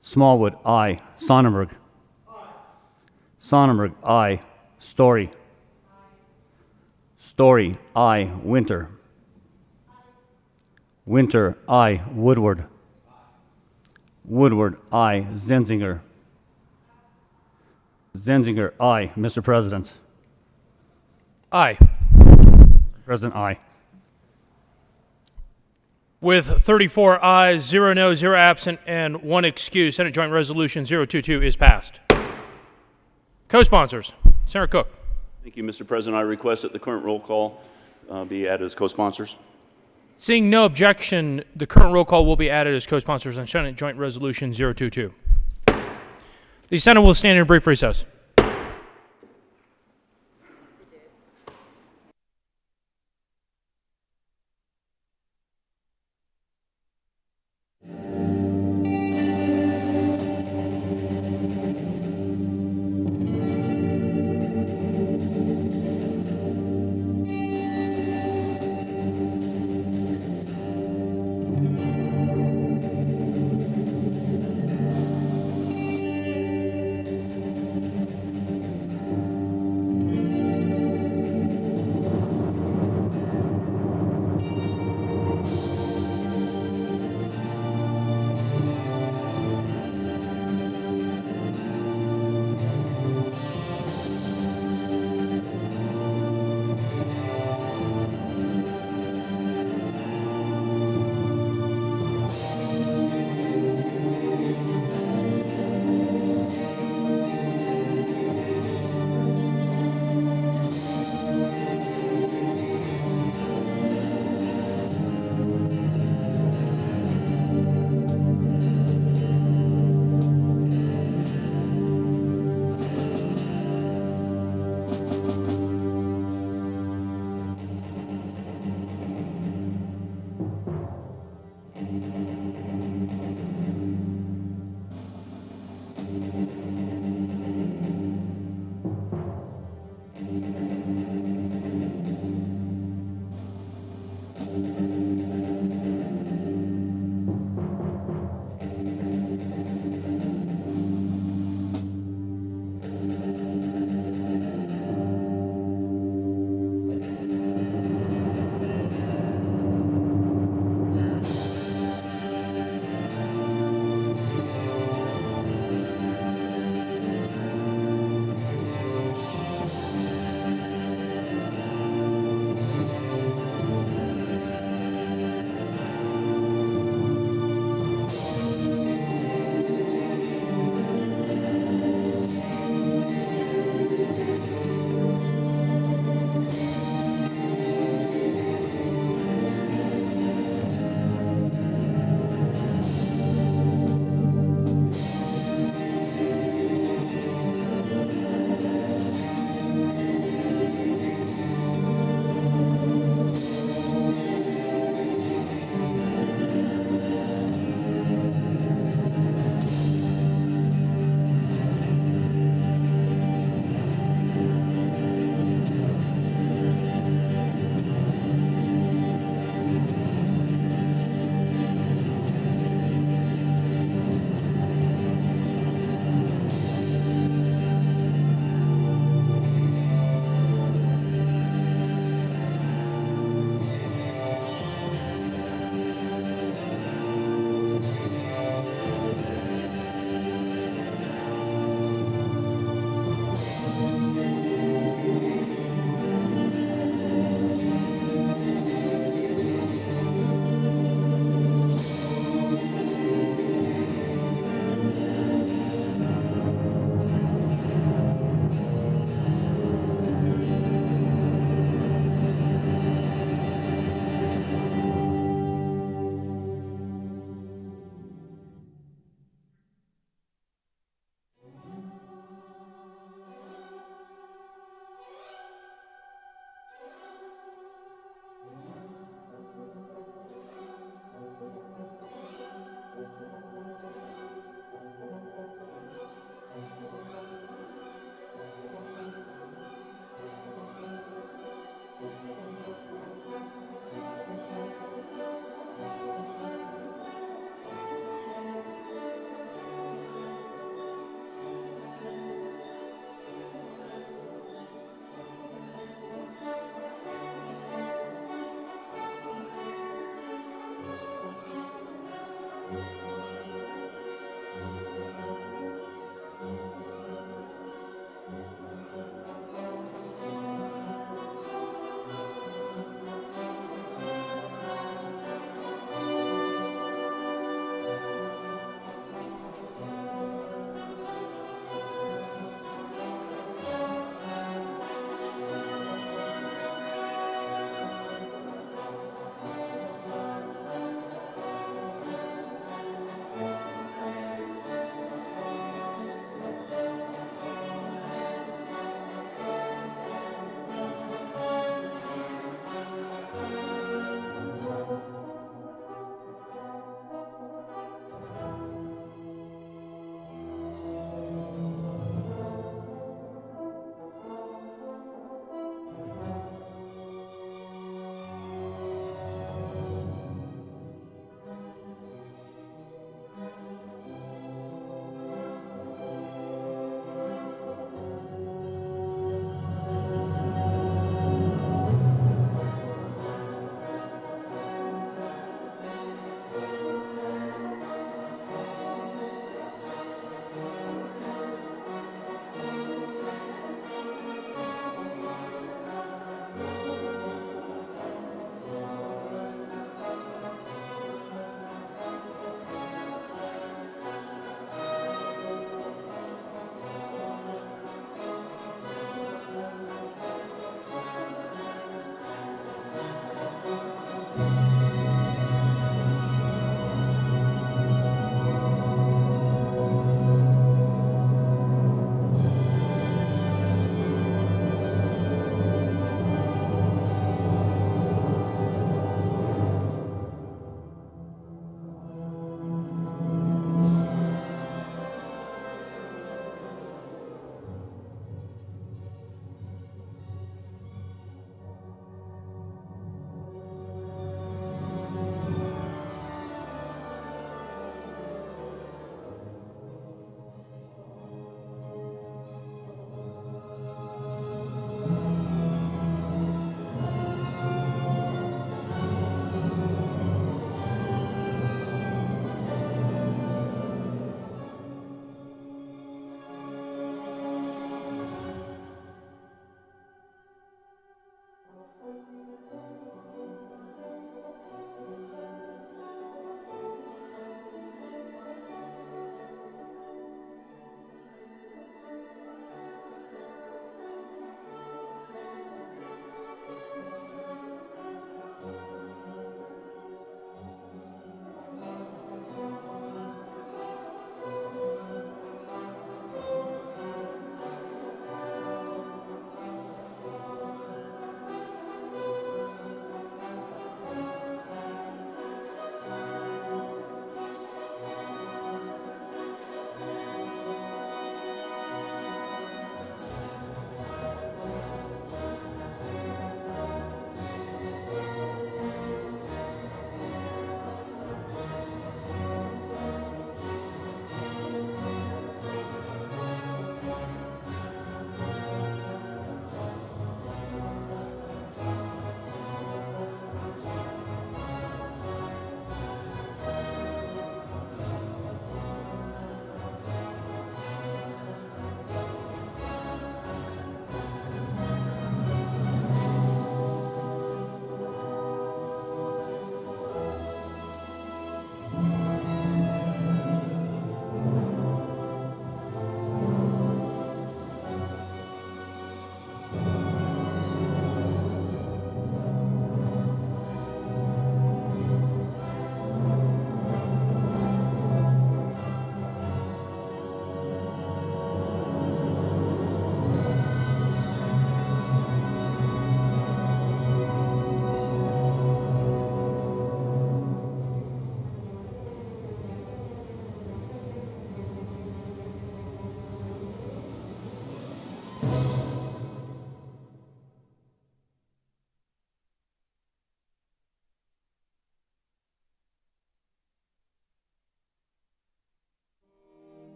Speaker 2: Smallwood, aye. Sonnenberg. Sonnenberg, aye. Story. Story, aye. Winter. Winter, aye. Woodward. Woodward, aye. Zenzinger. Zenzinger, aye. Mr. President.
Speaker 1: Aye.
Speaker 2: President, aye.
Speaker 1: With 34 ayes, 0 no, 0 absent, and 1 excuse, Senate Joint Resolution 022 is passed. Co-sponsors, Senator Cook.
Speaker 6: Thank you, Mr. President. I request that the current roll call be added as co-sponsors.
Speaker 1: Seeing no objection, the current roll call will be added as co-sponsors on Senate Joint Resolution 022. The Senate will stand in a brief recess.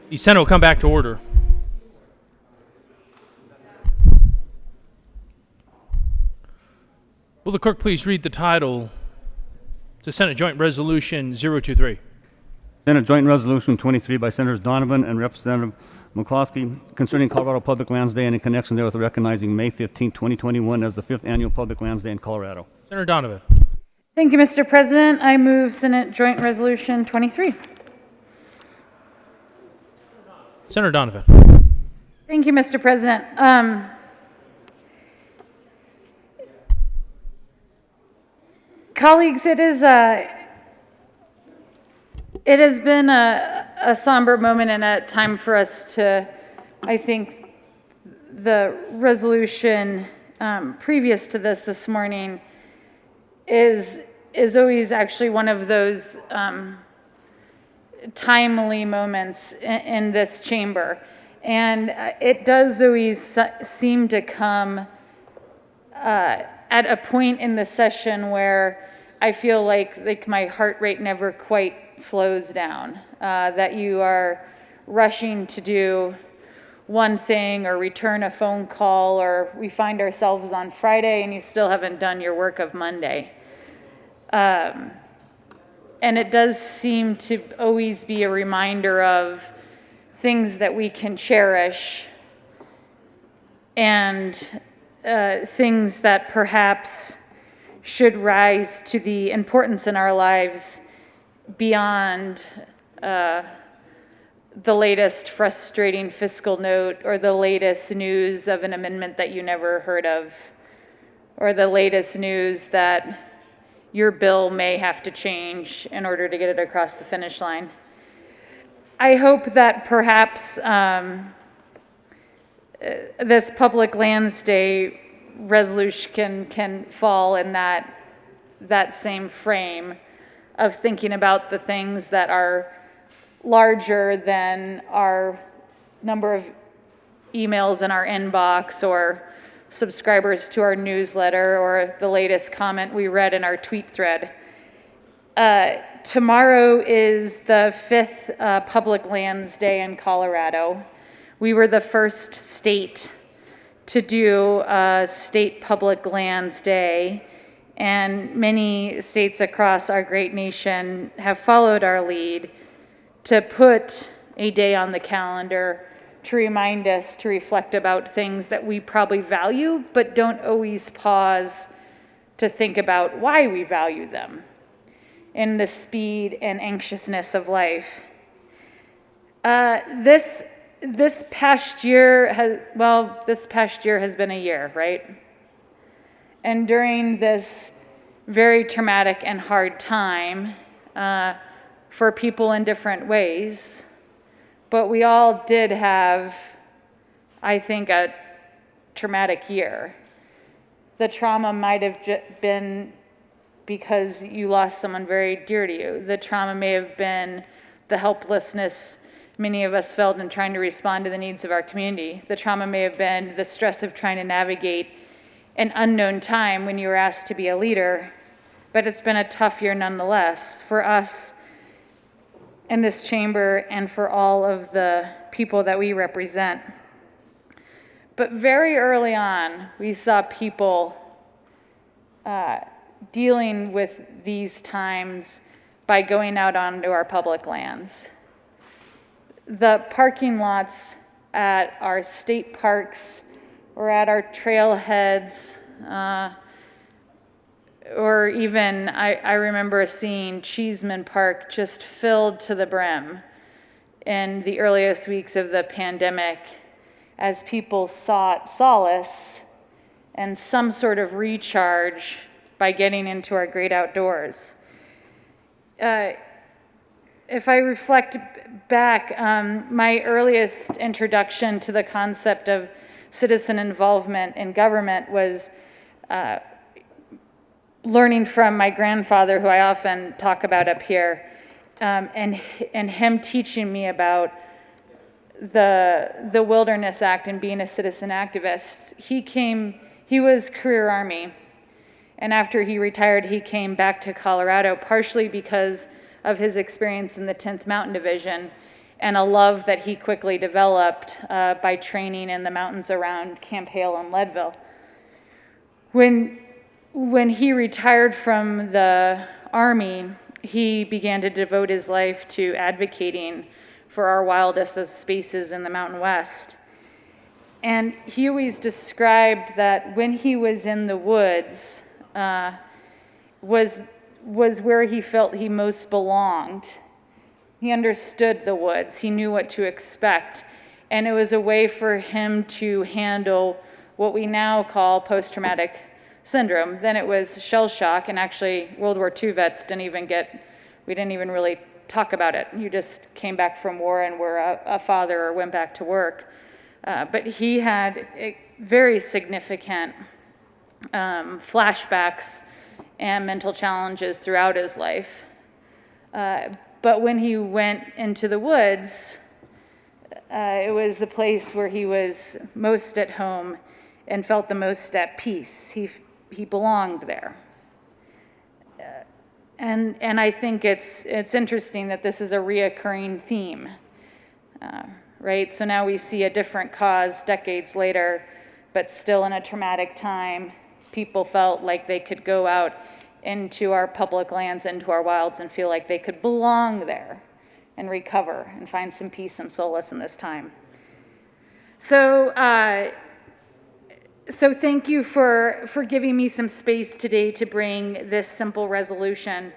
Speaker 1: The Senate will come back to order. Will the clerk please read the title to Senate Joint Resolution 023?
Speaker 2: Senate Joint Resolution 23 by Senators Donovan and Representative McCloskey concerning Colorado Public Lands Day and in connection therewith recognizing May 15, 2021 as the 5th Annual Public Lands Day in Colorado.
Speaker 1: Senator Donovan.
Speaker 14: Thank you, Mr. President. I move Senate Joint Resolution 23.
Speaker 1: Senator Donovan.
Speaker 14: Thank you, Mr. President. Colleagues, it has been a somber moment and a time for us to, I think, the resolution previous to this morning is always actually one of those timely moments in this chamber. And it does always seem to come at a point in the session where I feel like my heart rate never quite slows down, that you are rushing to do one thing or return a phone call, or we find ourselves on Friday and you still haven't done your work of Monday. And it does seem to always be a reminder of things that we can cherish and things that perhaps should rise to the importance in our lives beyond the latest frustrating fiscal note or the latest news of an amendment that you never heard of, or the latest news that your bill may have to change in order to get it across the finish line. I hope that perhaps this Public Lands Day resolution can fall in that same frame of thinking about the things that are larger than our number of emails in our inbox or subscribers to our newsletter or the latest comment we read in our tweet thread. Tomorrow is the 5th Public Lands Day in Colorado. We were the first state to do a state Public Lands Day, and many states across our great nation have followed our lead to put a day on the calendar to remind us to reflect about things that we probably value, but don't always pause to think about why we value them in the speed and anxiousness of life. This past year has been a year, right? And during this very traumatic and hard time for people in different ways, but we all did have, I think, a traumatic year. The trauma might have been because you lost someone very dear to you. The trauma may have been the helplessness many of us felt in trying to respond to the needs of our community. The trauma may have been the stress of trying to navigate an unknown time when you were asked to be a leader, but it's been a tough year nonetheless for us in this chamber and for all of the people that we represent. But very early on, we saw people dealing with these times by going out onto our public lands. The parking lots at our state parks or at our trailheads, or even I remember seeing Cheeseman Park just filled to the brim in the earliest weeks of the pandemic as people sought solace and some sort of recharge by getting into our great outdoors. If I reflect back, my earliest introduction to the concept of citizen involvement in government was learning from my grandfather, who I often talk about up here, and him teaching me about the Wilderness Act and being a citizen activist. He was career Army, and after he retired, he came back to Colorado, partially because of his experience in the 10th Mountain Division, and a love that he quickly developed by training in the mountains around Camp Hale and Leadville. When he retired from the Army, he began to devote his life to advocating for our wildest of spaces in the Mountain West. And he always described that when he was in the woods was where he felt he most belonged. He understood the woods. He knew what to expect. And it was a way for him to handle what we now call post-traumatic syndrome. Then it was shell shock, and actually World War II vets we didn't even really talk about it. You just came back from war and were a father or went back to work. But he had very significant flashbacks and mental challenges throughout his life. But when he went into the woods, it was the place where he was most at home and felt the most at peace. He belonged there. And I think it's interesting that this is a reoccurring theme, right? So now we see a different cause decades later, but still in a traumatic time, people felt like they could go out into our public lands, into our wilds, and feel like they could belong there and recover and find some peace and solace in this time. So thank you for giving me some space today to bring this simple resolution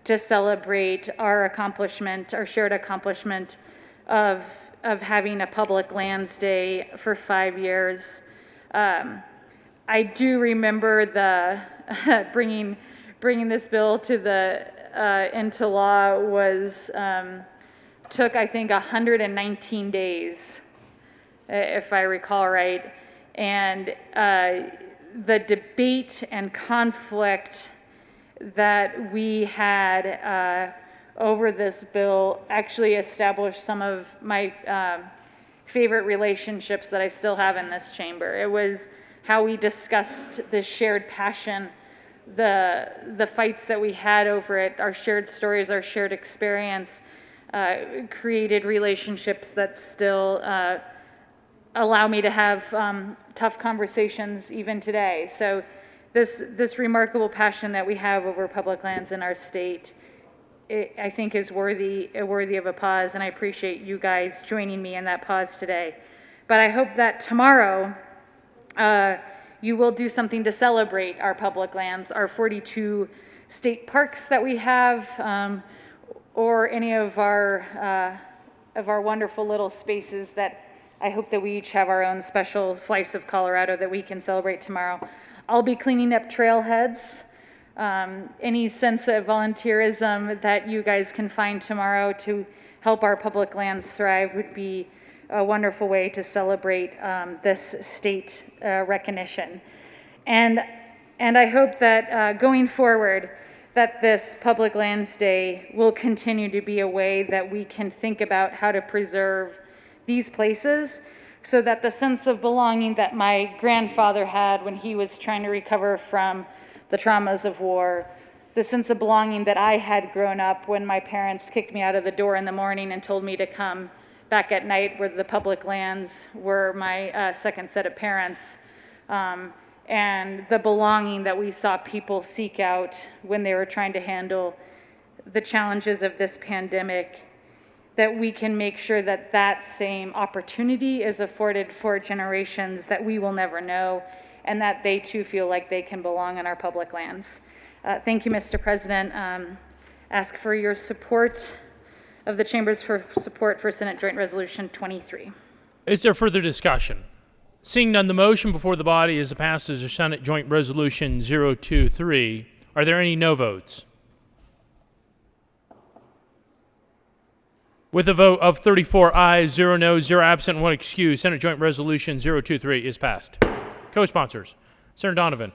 Speaker 14: to celebrate our accomplishment, our shared accomplishment of having a Public Lands Day for 5 years. I do remember the bringing this bill to into law took I think 119 days, if I recall right. And the debate and conflict that we had over this bill actually established some of my favorite relationships that I still have in this chamber. It was how we discussed the shared passion, the fights that we had over it, our shared stories, our shared experience, created relationships that still allow me to have tough conversations even today. So this remarkable passion that we have over public lands in our state, I think is worthy of a pause, and I appreciate you guys joining me in that pause today. But I hope that tomorrow you will do something to celebrate our public lands, our 42 state parks that we have, or any of our wonderful little spaces that I hope that we each have our own special slice of Colorado that we can celebrate tomorrow. I'll be cleaning up trailheads. Any sense of volunteerism that you guys can find tomorrow to help our public lands thrive would be a wonderful way to celebrate this state recognition. And I hope that going forward, that this Public Lands Day will continue to be a way that we can think about how to preserve these places so that the sense of belonging that my grandfather had when he was trying to recover from the traumas of war, the sense of belonging that I had grown up when my parents kicked me out of the door in the morning and told me to come back at night where the public lands were my second set of parents, and the belonging that we saw people seek out when they were trying to handle the challenges of this pandemic, that we can make sure that that same opportunity is afforded for generations that we will never know, and that they too feel like they can belong in our public lands. Thank you, Mr. President. Ask for your support of the Chamber's support for Senate Joint Resolution 23.
Speaker 1: Is there further discussion? Seeing none, the motion before the body is the passage of Senate Joint Resolution 023. Are there any no votes? With a vote of 34 ayes, 0 noes, 0 absent, and 1 excused, Senate Joint Resolution 023 is passed. Co-sponsors, Senator Donovan.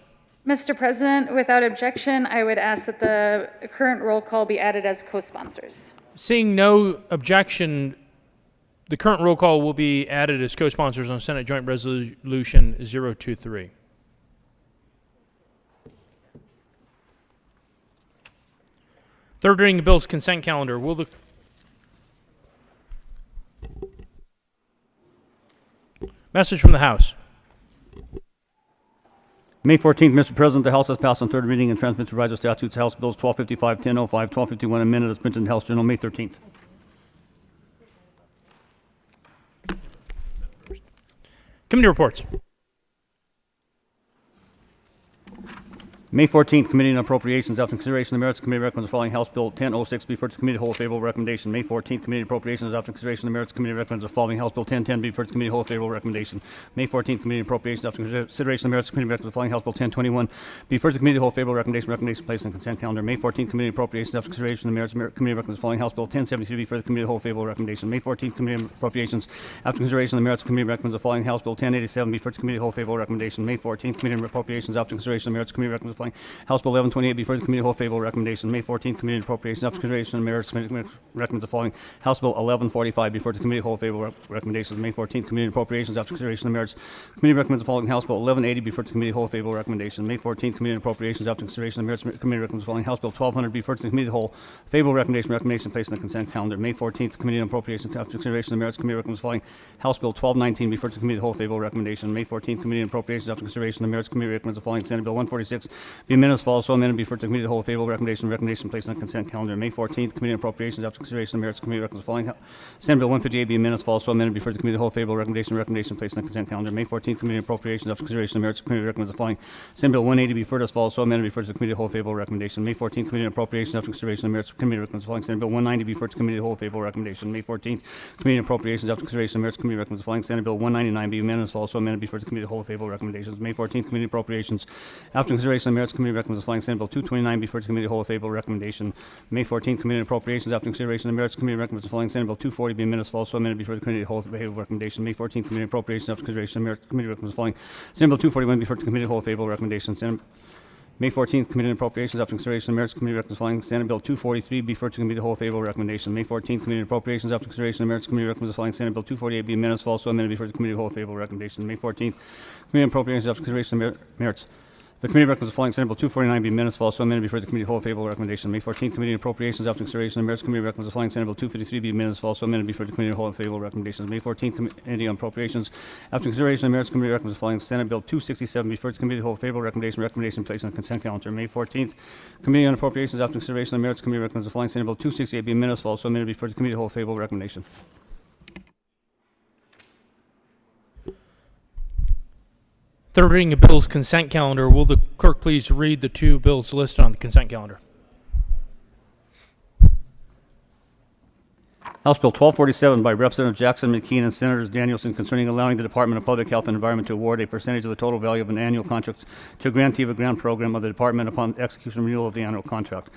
Speaker 14: Mr. President, without objection, I would ask that the current roll call be added as co-sponsors.
Speaker 1: Seeing no objection, the current roll call will be added as co-sponsors on Senate Joint Resolution 023. Third reading of bills consent calendar. Will the Message from the House.
Speaker 2: May 14th, Mr. President, the House has passed on third reading and transmits revised statutes House Bills 1255, 1005, 1251, amended as printed in House Journal, May 13th.
Speaker 1: Committee reports.
Speaker 2: May 14th, Committee on Appropriations. After consideration of the merits, the committee recommends the following House Bill 1006 be referred to committee whole favorable recommendation. May 14th, Committee on Appropriations. After consideration of the merits, the committee recommends the following House Bill 1010 be referred to committee whole favorable recommendation. May 14th, Committee on Appropriations. After consideration of the merits, the committee recommends the following House Bill 1021 be referred to committee whole favorable recommendation. Recommendation placed on consent calendar. May 14th, Committee on Appropriations. After consideration of the merits, the committee recommends the following House Bill 1073 be referred to committee whole favorable recommendation. May 14th, Committee on Appropriations. After consideration of the merits, the committee recommends the following House Bill 1087 be referred to committee whole favorable recommendation. May 14th, Committee on Appropriations. After consideration of the merits, the committee recommends the following House Bill 1128 be referred to committee whole favorable recommendation. May 14th, Committee on Appropriations. After consideration of the merits, the committee recommends the following House Bill 1145 be referred to committee whole favorable recommendations. May 14th, Committee on Appropriations. After consideration of the merits, the committee recommends the following House Bill 1180 be referred to committee whole favorable recommendation. May 14th, Committee on Appropriations. After consideration of the merits, the committee recommends the following House Bill 1200 be referred to committee whole favorable recommendation. Recommendation placed on the consent calendar. May 14th, Committee on Appropriations. After consideration of the merits, the committee recommends the following House Bill 1219 be referred to committee whole favorable recommendation. May 14th, Committee on Appropriations. After consideration of the merits, the committee recommends the following Senate Bill 146 be amended as follows. So amended be referred to committee whole favorable recommendation. Recommendation placed on the consent calendar. May 14th, Committee on Appropriations. After consideration of the merits, the committee recommends the following Senate Bill 158 be amended as follows. So amended be referred to committee whole favorable recommendation. Recommendation placed on the consent calendar. May 14th, Committee on Appropriations. After consideration of the merits, the committee recommends the following Senate Bill 180 be referred as follows. So amended be referred to the committee whole favorable recommendation. May 14th, Committee on Appropriations. After consideration of the merits, the committee recommends the following Senate Bill 190 be referred to committee whole favorable recommendation. May 14th, Committee on Appropriations. After consideration of the merits, the committee recommends the following Senate Bill 199 be amended as follows. So amended be referred to committee whole favorable recommendations. May 14th, Committee on Appropriations. After consideration of the merits, the committee recommends the following Senate Bill 229 be referred to committee whole favorable recommendation. May 14th, Committee on Appropriations. After consideration of the merits, the committee recommends the following Senate Bill 240 be amended as follows. So amended be referred to committee whole favorable recommendation. May 14th, Committee on Appropriations. After consideration of the merits, the committee recommends the following Senate Bill 241 be referred to committee whole favorable recommendation. May 14th, Committee on Appropriations. After consideration of the merits, the committee recommends the following Senate Bill 243 be referred to committee whole favorable recommendation. May 14th, Committee on Appropriations. After consideration of the merits, the committee recommends the following Senate Bill 248 be amended as follows. So amended be referred to committee whole favorable recommendation. May 14th, Committee on Appropriations. After consideration of the merits, the committee recommends the following Senate Bill 249 be amended as follows. So amended be referred to committee whole favorable recommendation. May 14th, Committee on Appropriations. After consideration of the merits, the committee recommends the following Senate Bill 253 be amended as follows. So amended be referred to committee whole favorable recommendations. May 14th, Committee on Appropriations. After consideration of the merits, the committee recommends the following Senate Bill 267 be referred to committee whole favorable recommendation. Recommendation placed on the consent calendar. May 14th, Committee on Appropriations. After consideration of the merits, the committee recommends the following Senate Bill 268 be amended as follows. So amended be referred to committee whole favorable recommendation.
Speaker 1: Third reading of bills consent calendar. Will the clerk please read the two bills listed on the consent calendar?
Speaker 2: House Bill 1247 by Representative Jackson McKean and Senators Danielson concerning allowing the Department of Public Health and Environment to award a percentage of the total value of an annual contract to a grantee of a grant program of the department upon execution and renewal of the annual contract.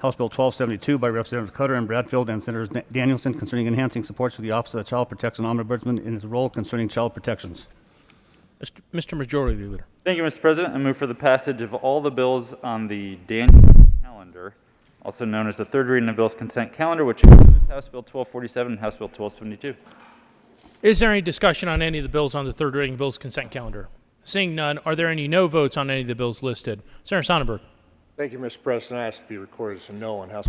Speaker 2: House Bill 1272 by Representatives Cutter and Bradfield and Senators Danielson concerning enhancing supports for the Office of the Child Protection Ombudsman in its role concerning child protections.
Speaker 1: Mr. Majority Leader.
Speaker 5: Thank you, Mr. President. I move for the passage of all the bills on the Danielson calendar, also known as the third reading of bills consent calendar, which includes House Bill 1247 and House Bill 1272.
Speaker 1: Is there any discussion on any of the bills on the third reading of bills consent calendar? Seeing none, are there any no votes on any of the bills listed? Senator Sonnenberg.
Speaker 8: Thank you, Mr. President. I ask to be recorded as a no on House.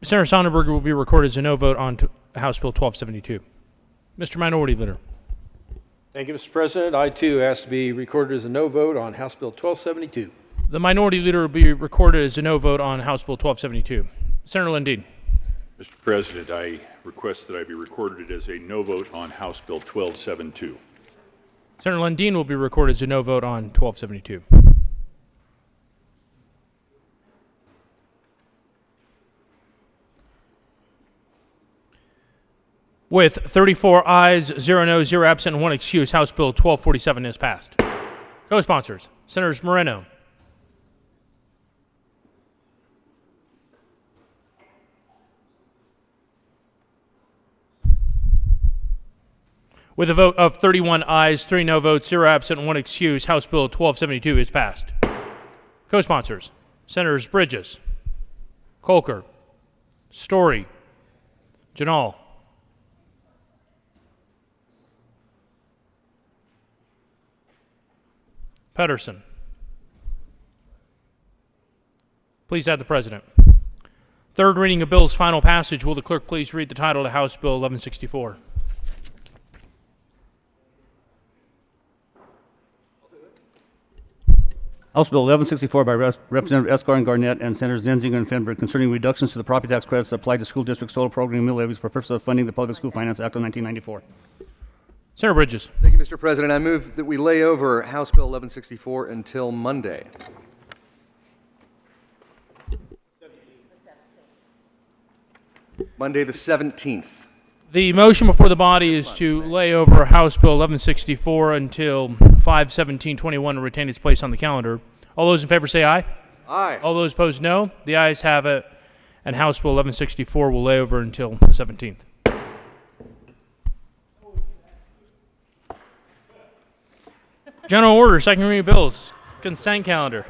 Speaker 1: Senator Sonnenberg will be recorded as a no vote on House Bill 1272. Mr. Minority Leader.
Speaker 12: Thank you, Mr. President. I, too, ask to be recorded as a no vote on House Bill 1272.
Speaker 1: The Minority Leader will be recorded as a no vote on House Bill 1272. Senator Lundin.
Speaker 15: Mr. President, I request that I be recorded as a no vote on House Bill 1272.
Speaker 1: Senator Lundin will be recorded as a no vote on 1272. With 34 ayes, 0 noes, 0 absent, and 1 excuse, House Bill 1247 is passed. Co-sponsors, Senators Moreno, with a vote of 31 ayes, 3 no votes, 0 absent, and 1 excuse, House Bill 1272 is passed. Co-sponsors, Senators Bridges, Kolker, Story, Janal, Pedersen. Please add the President. Third reading of bills, final passage. Will the clerk please read the title to House Bill 1164?
Speaker 2: House Bill 1164 by Representative Escar and Garnett and Senators Zenzinger and Fenberg concerning reductions to the property tax credits applied to school districts' total programming mill levies for purposes of funding the Public School Finance Act of 1994.
Speaker 1: Senator Bridges.
Speaker 16: Thank you, Mr. President. I move that we lay over House Bill 1164 until Monday. Monday the 17th.
Speaker 1: The motion before the body is to lay over House Bill 1164 until 5/17/21 and retain its place on the calendar. All those in favor say aye.
Speaker 16: Aye.
Speaker 1: All those opposed, no. The ayes have it, and House Bill 1164 will lay over until the 17th. General order, second reading of bills, consent calendar.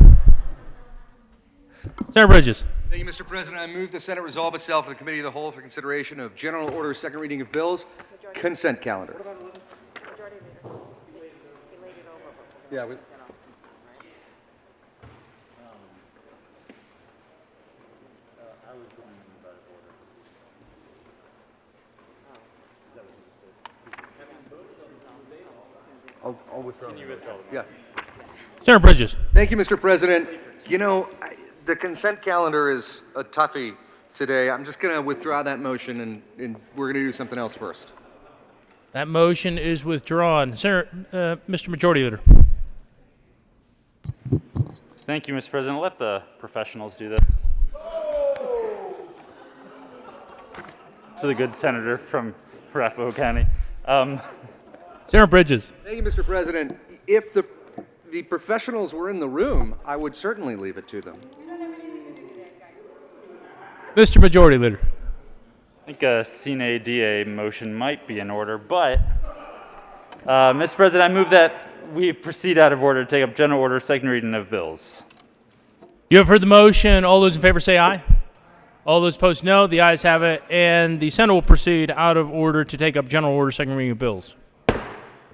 Speaker 1: Senator Bridges.
Speaker 16: Thank you, Mr. President. I move the Senate resolve itself in the Committee of the Whole for consideration of General Order, second reading of bills, consent calendar. Yeah, I'll withdraw. Can you withdraw? Yeah.
Speaker 1: Senator Bridges.
Speaker 16: Thank you, Mr. President. You know, the consent calendar is a toughie today. I'm just going to withdraw that motion, and we're going to do something else first.
Speaker 1: That motion is withdrawn. Senator, Mr. Majority Leader.
Speaker 5: Thank you, Mr. President. Let the professionals do this. To the good senator from Arapahoe County.
Speaker 1: Senator Bridges.
Speaker 16: Thank you, Mr. President. If the professionals were in the room, I would certainly leave it to them.
Speaker 1: Mr. Majority Leader.
Speaker 5: I think a sine die motion might be in order, but Mr. President, I move that we proceed out of order to take up general order, second reading of bills.
Speaker 1: You have heard the motion. All those in favor say aye. All those opposed, no. The ayes have it, and the Senate will proceed out of order to take up general order, second reading of bills.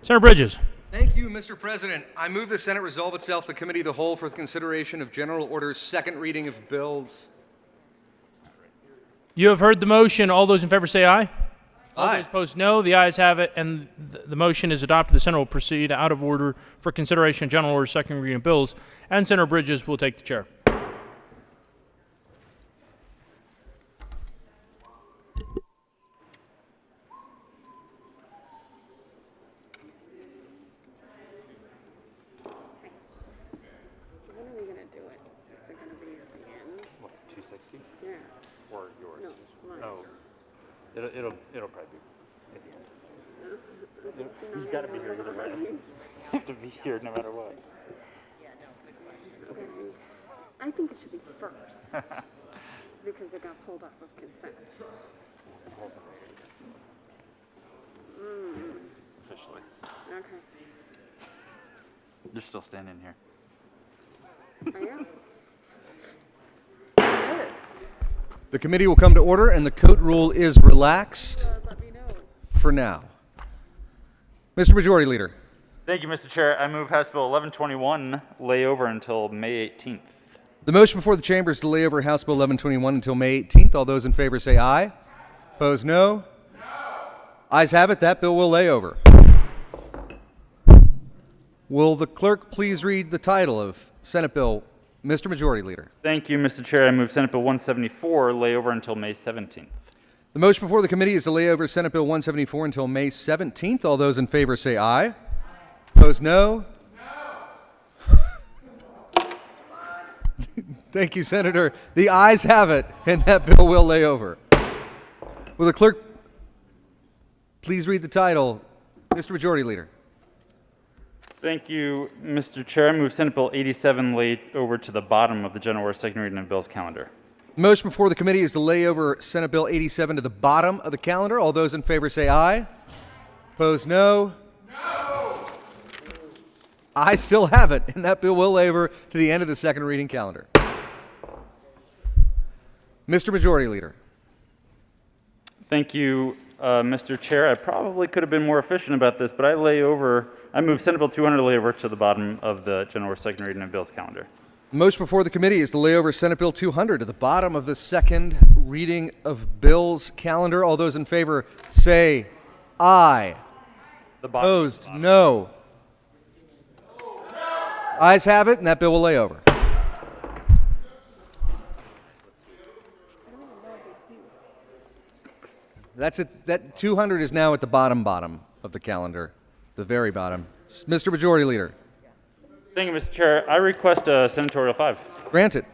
Speaker 1: Senator Bridges.
Speaker 16: Thank you, Mr. President. I move the Senate resolve itself the Committee of the Whole for the consideration of General Order's second reading of bills.
Speaker 1: You have heard the motion. All those in favor say aye. All
Speaker 16: Aye.
Speaker 1: those opposed, no. The ayes have it, and the motion is adopted. The Senate will proceed out of order for consideration of general order, second reading of bills, and Senator Bridges will take the chair.
Speaker 5: It'll probably be at the end. You've got to be here either way. You have to be here no matter what.
Speaker 17: I think it should be first because it got pulled off of consent.
Speaker 5: Officially.
Speaker 17: Okay.
Speaker 5: You're still standing here.
Speaker 17: I am.
Speaker 16: The committee will come to order, and the coat rule is relaxed for now. Mr. Majority Leader.
Speaker 5: Thank you, Mr. Chair. I move House Bill 1121 lay over until May 18th.
Speaker 16: The motion before the chamber is to lay over House Bill 1121 until May 18th. All those in favor say aye. Opposed, no. Ayes have it. That bill will lay over. Will the clerk please read the title of Senate Bill, Mr. Majority Leader?
Speaker 5: Thank you, Mr. Chair. I move Senate Bill 174 lay over until May 17th.
Speaker 16: The motion before the committee is to lay over Senate Bill 174 until May 17th. All those in favor say aye. Opposed, no. Thank you, Senator. The ayes have it, and that bill will lay over. Will the clerk please read the title, Mr. Majority Leader?
Speaker 5: Thank you, Mr. Chair. I move Senate Bill 87 lay over to the bottom of the general order, second reading of bills calendar.
Speaker 16: The motion before the committee is to lay over Senate Bill 87 to the bottom of the calendar. All those in favor say aye. Opposed, no. I still have it, and that bill will lay over to the end of the second reading calendar. Mr. Majority Leader.
Speaker 5: Thank you, Mr. Chair. I probably could have been more efficient about this, but I move Senate Bill 200 lay over to the bottom of the general order, second reading of bills calendar.
Speaker 16: The motion before the committee is to lay over Senate Bill 200 to the bottom of the second reading of bills calendar. All those in favor say aye. Opposed, no. Ayes have it, and that bill will lay over. That's it. That 200 is now at the bottom of the calendar, the very bottom. Mr. Majority Leader.
Speaker 5: Thank you, Mr. Chair. I request a senatorial 5.
Speaker 16: Granted.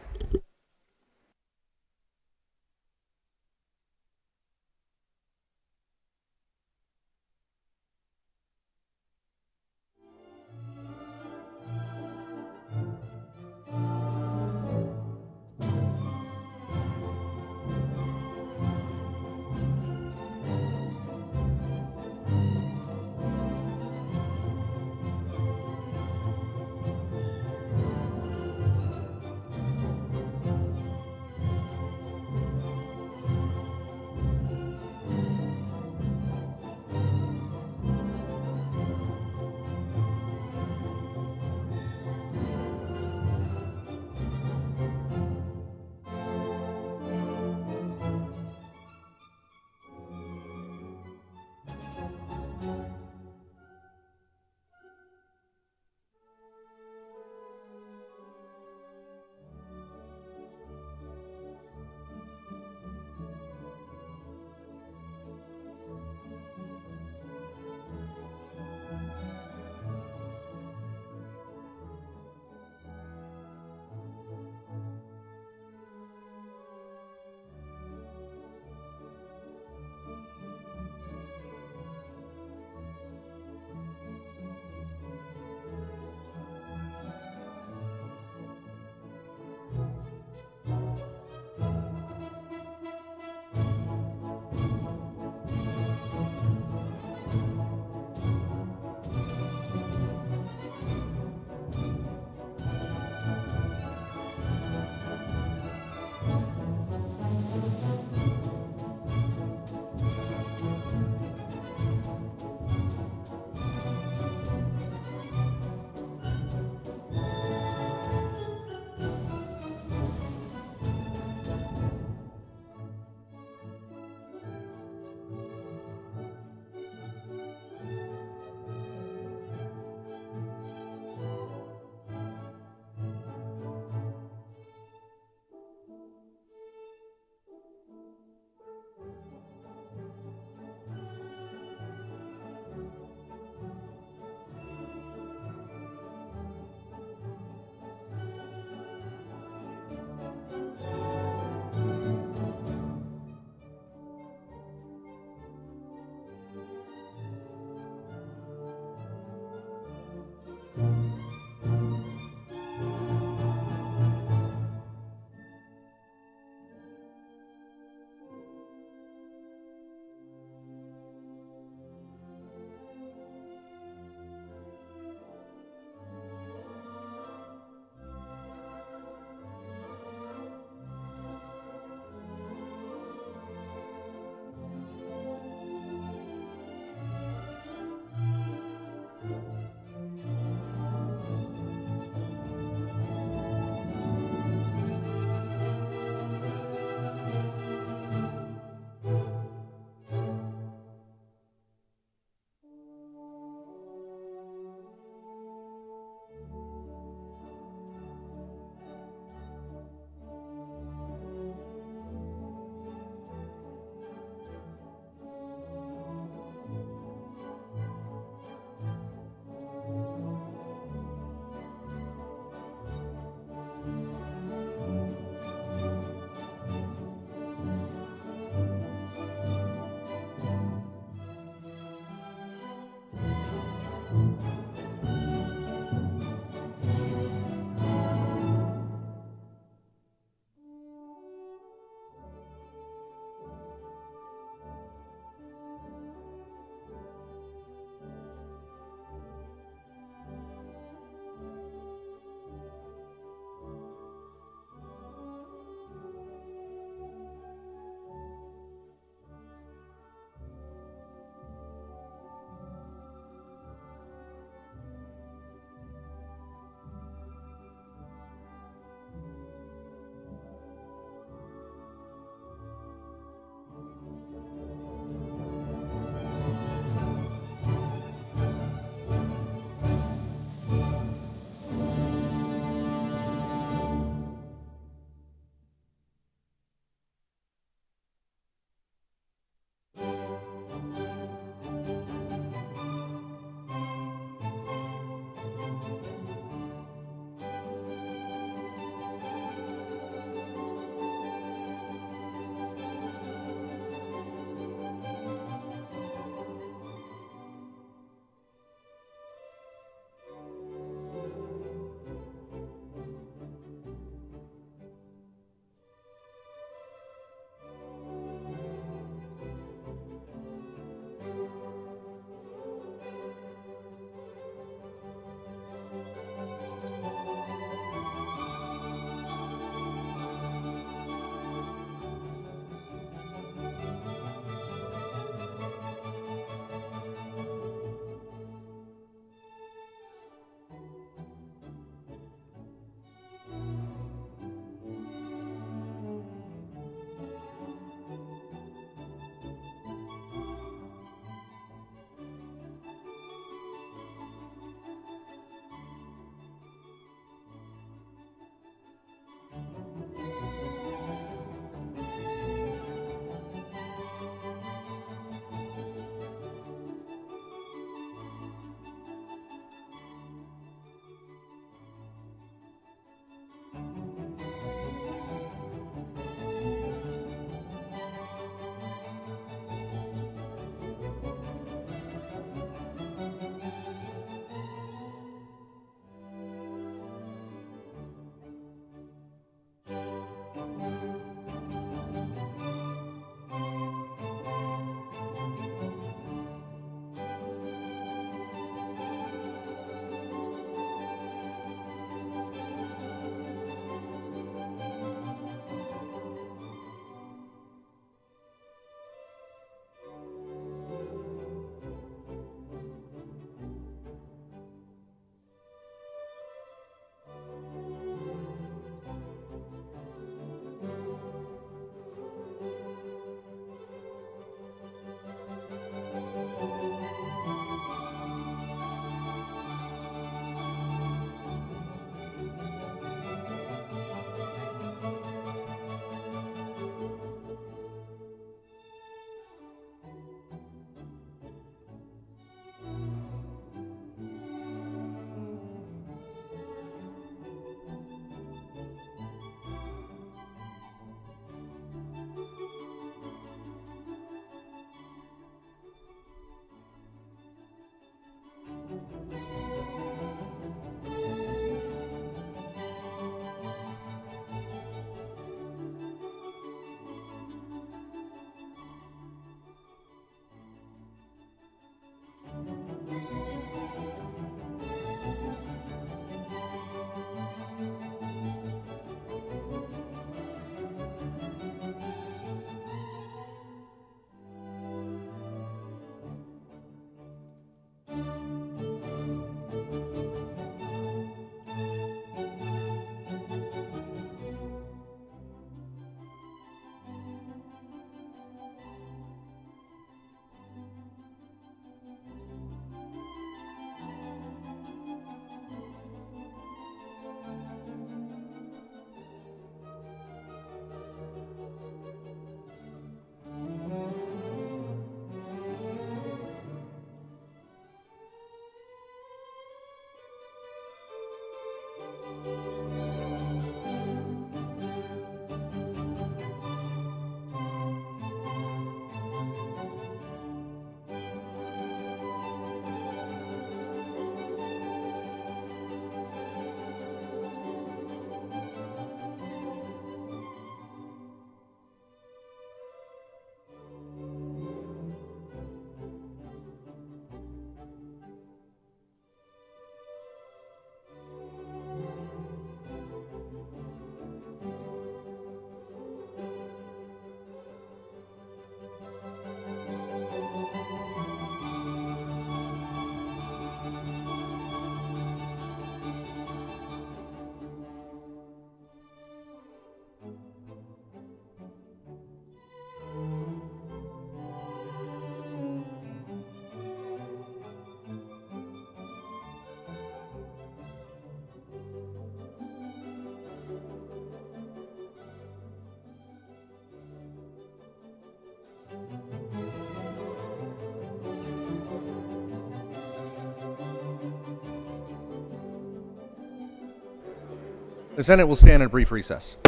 Speaker 16: The Senate will stand in a brief recess.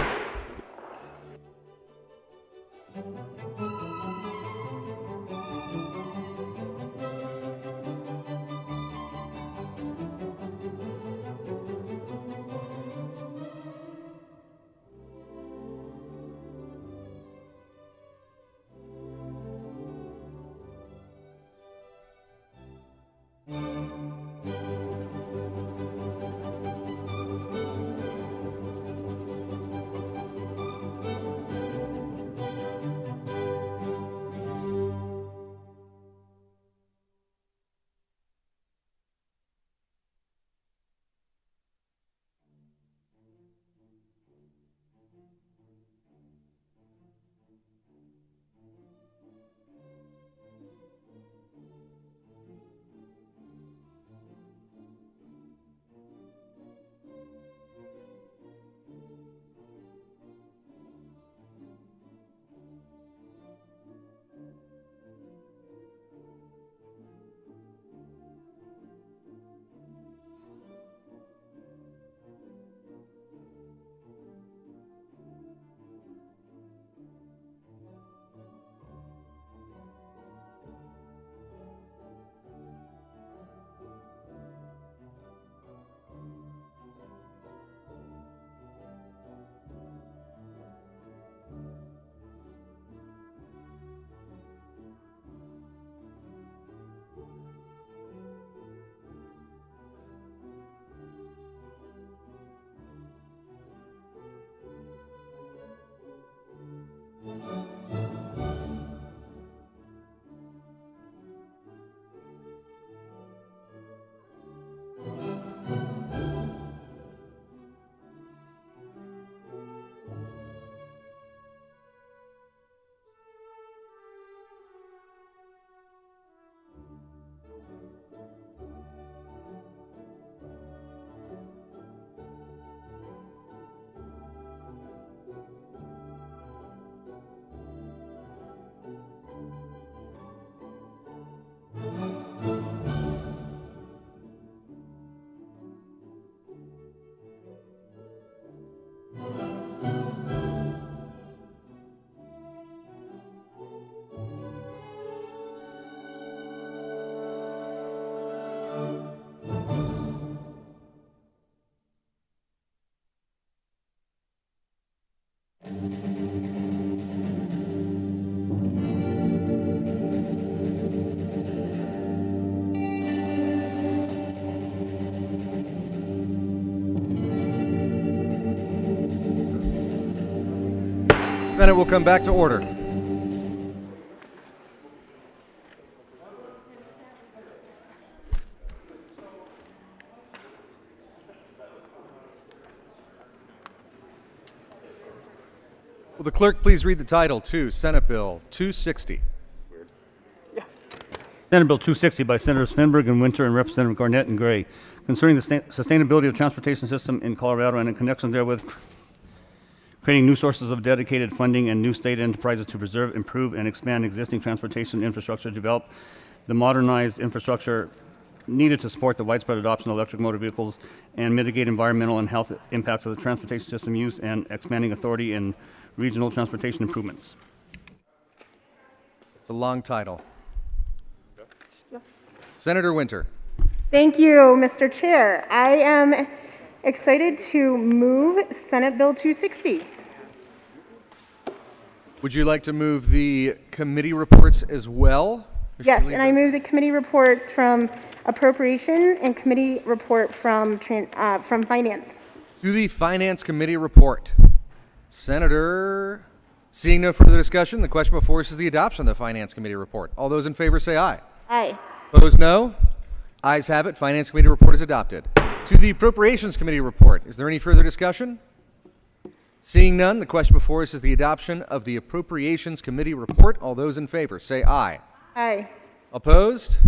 Speaker 16: Senate will come back to order. Will the clerk please read the title to Senate Bill 260?
Speaker 2: Senate Bill 260 by Senators Finberg and Winter and Representative Garnett and Gray concerning the sustainability of transportation system in Colorado and in connection therewith creating new sources of dedicated funding and new state enterprises to preserve, improve, and expand existing transportation infrastructure, develop the modernized infrastructure needed to support the widespread adoption of electric motor vehicles and mitigate environmental and health impacts of the transportation system use and expanding authority in regional transportation improvements.
Speaker 16: It's a long title. Senator Winter.
Speaker 18: Thank you, Mr. Chair. I am excited to move Senate Bill 260.
Speaker 16: Would you like to move the committee reports as well?
Speaker 18: Yes, and I move the committee reports from appropriation and committee report from finance.
Speaker 16: To the Finance Committee report. Senator, seeing no further discussion, the question before us is the adoption of the Finance Committee report. All those in favor say aye.
Speaker 18: Aye.
Speaker 16: Opposed, no. Ayes have it. Finance Committee report is adopted. To the Appropriations Committee report. Is there any further discussion? Seeing none, the question before us is the adoption of the Appropriations Committee report. All those in favor say aye.
Speaker 18: Aye.
Speaker 16: Opposed?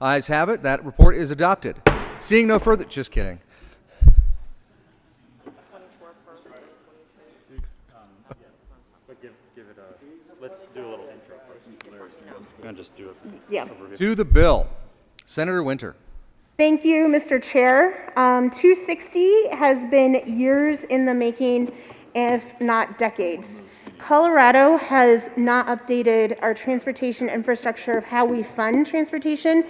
Speaker 16: Ayes have it. That report is adopted. Seeing no further, just kidding.
Speaker 5: Let's do a little intro first. We're going to just do it.
Speaker 18: Yeah.
Speaker 16: To the bill. Senator Winter.
Speaker 18: Thank you, Mr. Chair. 260 has been years in the making, if not decades. Colorado has not updated our transportation infrastructure of how we fund transportation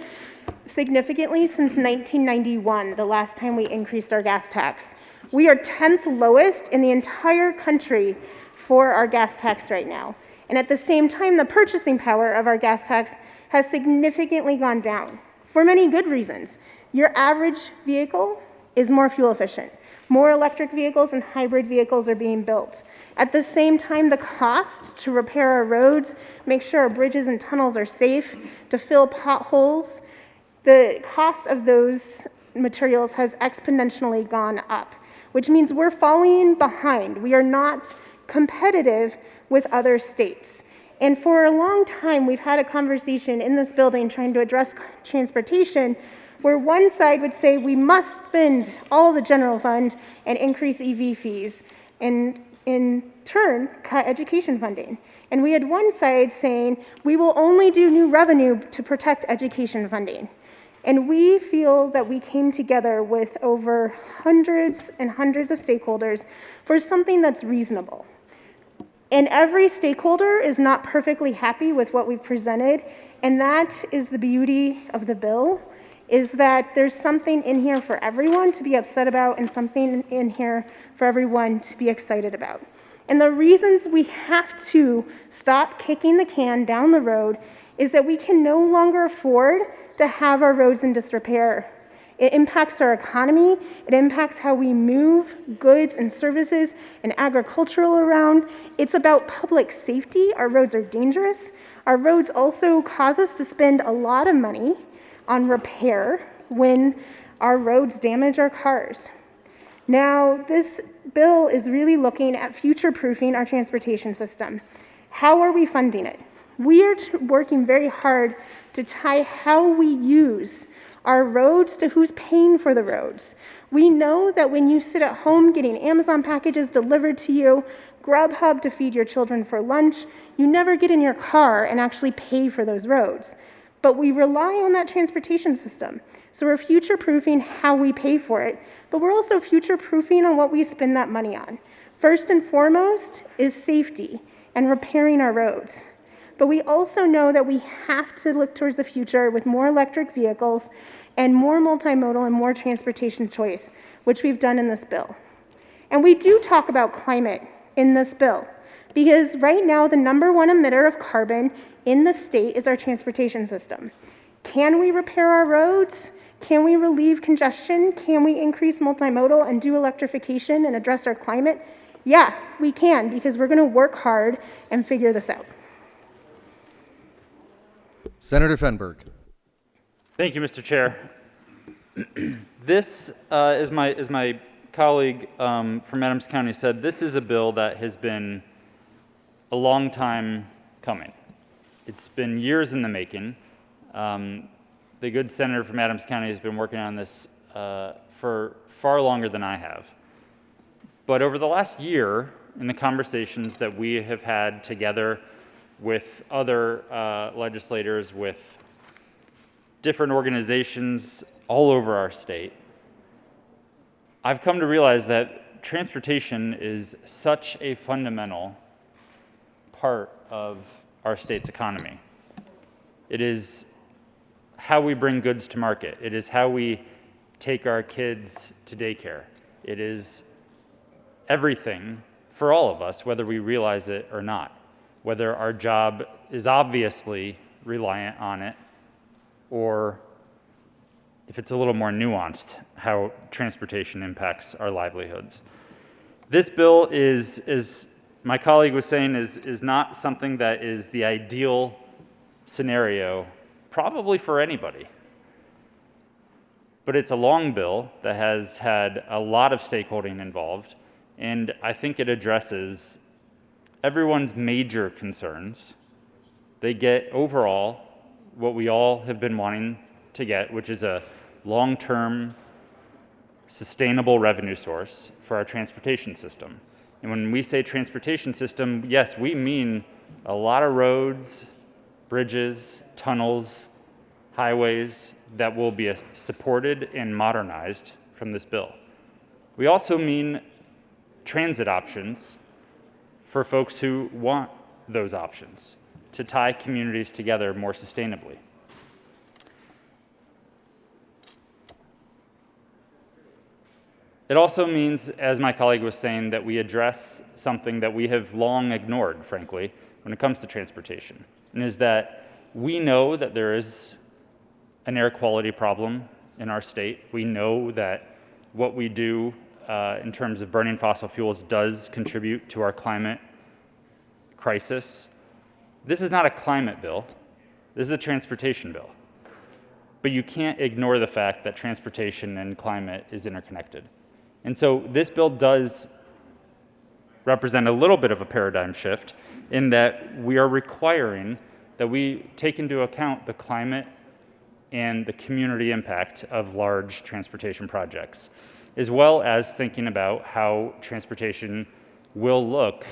Speaker 18: significantly since 1991, the last time we increased our gas tax. We are 10th lowest in the entire country for our gas tax right now. And at the same time, the purchasing power of our gas tax has significantly gone down for many good reasons. Your average vehicle is more fuel efficient. More electric vehicles and hybrid vehicles are being built. At the same time, the cost to repair our roads, make sure our bridges and tunnels are safe, to fill potholes, the cost of those materials has exponentially gone up, which means we're falling behind. We are not competitive with other states. And for a long time, we've had a conversation in this building trying to address transportation where one side would say we must spend all the general fund and increase EV fees, and in turn, cut education funding. And we had one side saying we will only do new revenue to protect education funding. And we feel that we came together with over hundreds and hundreds of stakeholders for something that's reasonable. And every stakeholder is not perfectly happy with what we've presented, and that is the beauty of the bill, is that there's something in here for everyone to be upset about and something in here for everyone to be excited about. And the reasons we have to stop kicking the can down the road is that we can no longer afford to have our roads in disrepair. It impacts our economy, it impacts how we move goods and services and agricultural around. It's about public safety. Our roads are dangerous. Our roads also cause us to spend a lot of money on repair when our roads damage our cars. Now, this bill is really looking at future-proofing our transportation system. How are we funding it? We are working very hard to tie how we use our roads to who's paying for the roads. We know that when you sit at home getting Amazon packages delivered to you, Grubhub to feed your children for lunch, you never get in your car and actually pay for those roads. But we rely on that transportation system. So we're future-proofing how we pay for it, but we're also future-proofing on what we spend that money on. First and foremost is safety and repairing our roads. But we also know that we have to look towards the future with more electric vehicles and more multimodal and more transportation choice, which we've done in this bill. And we do talk about climate in this bill, because right now the #1 emitter of carbon in the state is our transportation system. Can we repair our roads? Can we relieve congestion? Can we increase multimodal and do electrification and address our climate? Yeah, we can, because we're going to work hard and figure this out.
Speaker 16: Senator Fenberg.
Speaker 5: Thank you, Mr. Chair. This, as my colleague from Adams County said, this is a bill that has been a long time coming. It's been years in the making. The good senator from Adams County has been working on this for far longer than I have. But over the last year, in the conversations that we have had together with other legislators, with different organizations all over our state, I've come to realize that transportation is such a fundamental part of our state's economy. It is how we bring goods to market. It is how we take our kids to daycare. It is everything for all of us, whether we realize it or not, whether our job is obviously reliant on it, or if it's a little more nuanced, how transportation impacts our livelihoods. This bill is, as my colleague was saying, is not something that is the ideal scenario, probably for anybody. But it's a long bill that has had a lot of stakeholding involved, and I think it addresses everyone's major concerns. They get overall what we all have been wanting to get, which is a long-term, sustainable revenue source for our transportation system. And when we say transportation system, yes, we mean a lot of roads, bridges, tunnels, highways that will be supported and modernized from this bill. We also mean transit options for folks who want those options to tie communities together more sustainably. It also means, as my colleague was saying, that we address something that we have long ignored, frankly, when it comes to transportation, and is that we know that there is an air quality problem in our state. We know that what we do in terms of burning fossil fuels does contribute to our climate crisis. This is not a climate bill. This is a transportation bill. But you can't ignore the fact that transportation and climate is interconnected. And so this bill does represent a little bit of a paradigm shift in that we are requiring that we take into account the climate and the community impact of large transportation projects, as well as thinking about how transportation will look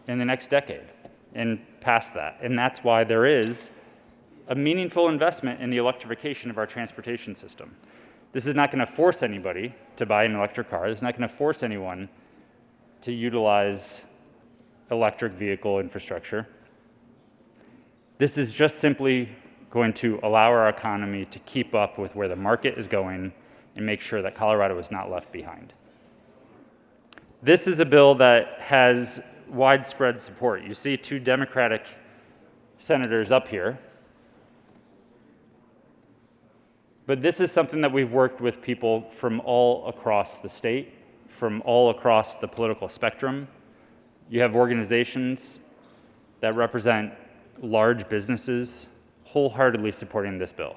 Speaker 5: in the next decade and past that. And that's why there is a meaningful investment in the electrification of our transportation system. This is not going to force anybody to buy an electric car. This is not going to force anyone to utilize electric vehicle infrastructure. This is just simply going to allow our economy to keep up with where the market is going and make sure that Colorado is not left behind. This is a bill that has widespread support. You see two Democratic senators up here. But this is something that we've worked with people from all across the state, from all across the political spectrum. You have organizations that represent large businesses wholeheartedly supporting this bill.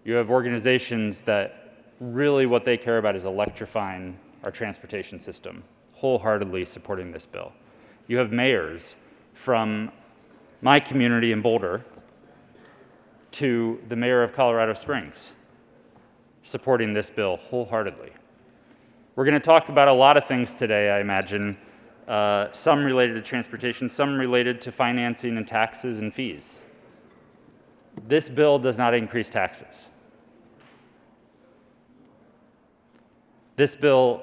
Speaker 5: You have organizations that really what they care about is electrifying our transportation system, wholeheartedly supporting this bill. You have mayors from my community in Boulder to the mayor of Colorado Springs supporting this bill wholeheartedly. We're going to talk about a lot of things today, I imagine, some related to transportation, some related to financing and taxes and fees. This bill does not increase taxes. This bill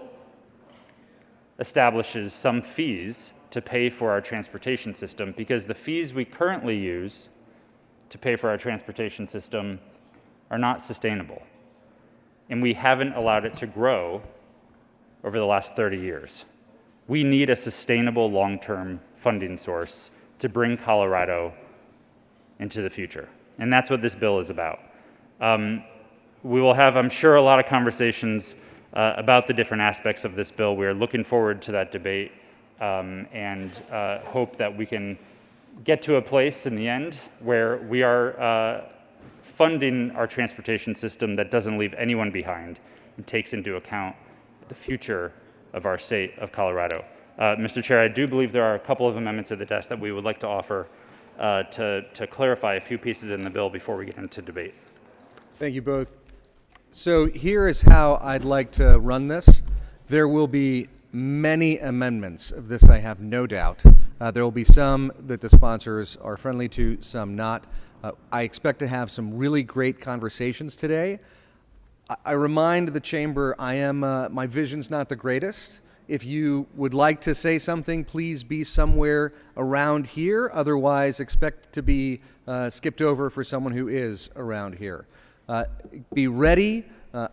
Speaker 5: establishes some fees to pay for our transportation system because the fees we currently use to pay for our transportation system are not sustainable. And we haven't allowed it to grow over the last 30 years. We need a sustainable long-term funding source to bring Colorado into the future. And that's what this bill is about. We will have, I'm sure, a lot of conversations about the different aspects of this bill. We are looking forward to that debate and hope that we can get to a place in the end where we are funding our transportation system that doesn't leave anyone behind and takes into account the future of our state of Colorado. Mr. Chair, I do believe there are a couple of amendments at the desk that we would like to offer to clarify a few pieces in the bill before we get into debate.
Speaker 16: Thank you both. So here is how I'd like to run this. There will be many amendments of this, I have no doubt. There will be some that the sponsors are friendly to, some not. I expect to have some really great conversations today. I remind the chamber my vision's not the greatest. If you would like to say something, please be somewhere around here. Otherwise, expect to be skipped over for someone who is around here. Be ready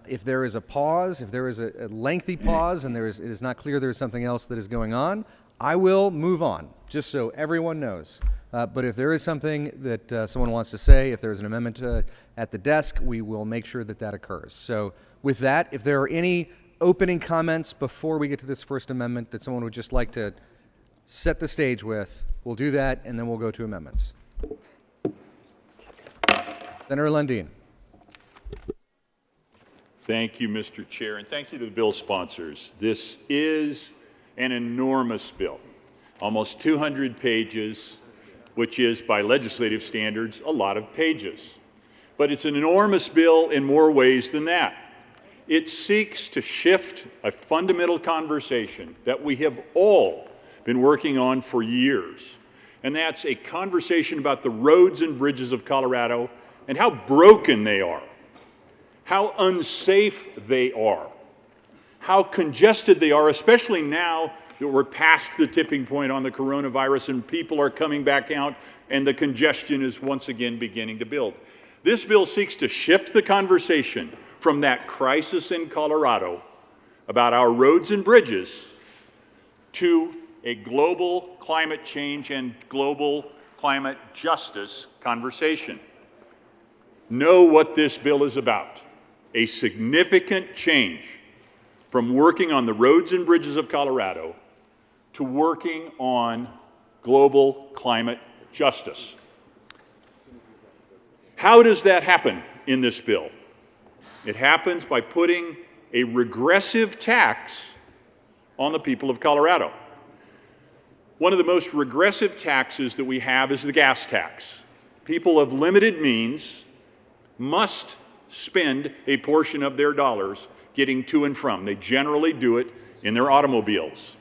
Speaker 16: if there is a pause, if there is a lengthy pause and it is not clear there is something else that is going on, I will move on, just so everyone knows. But if there is something that someone wants to say, if there's an amendment at the desk, we will make sure that that occurs. So with that, if there are any opening comments before we get to this first amendment that someone would just like to set the stage with, we'll do that, and then we'll go to amendments. Senator Lundin.
Speaker 15: Thank you, Mr. Chair, and thank you to the bill sponsors. This is an enormous bill, almost 200 pages, which is, by legislative standards, a lot of pages. But it's an enormous bill in more ways than that. It seeks to shift a fundamental conversation that we have all been working on for years, and that's a conversation about the roads and bridges of Colorado and how broken they are, how unsafe they are, how congested they are, especially now that we're past the tipping point on the coronavirus and people are coming back out and the congestion is once again beginning to build. This bill seeks to shift the conversation from that crisis in Colorado about our roads and bridges to a global climate change and global climate justice conversation. Know what this bill is about: a significant change from working on the roads and bridges of Colorado to working on global climate justice. How does that happen in this bill? It happens by putting a regressive tax on the people of Colorado. One of the most regressive taxes that we have is the gas tax. People of limited means must spend a portion of their dollars getting to and from. They generally do it in their automobiles.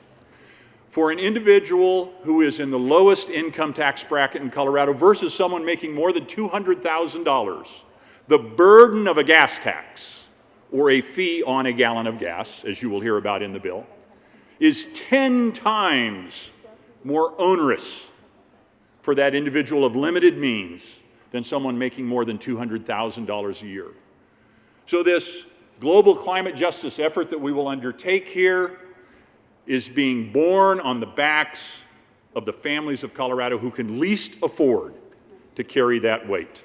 Speaker 15: For an individual who is in the lowest income tax bracket in Colorado versus someone making more than $200,000, the burden of a gas tax or a fee on a gallon of gas, as you will hear about in the bill, is 10 times more onerous for that individual of limited means than someone making more than $200,000 a year. So this global climate justice effort that we will undertake here is being borne on the backs of the families of Colorado who can least afford to carry that weight.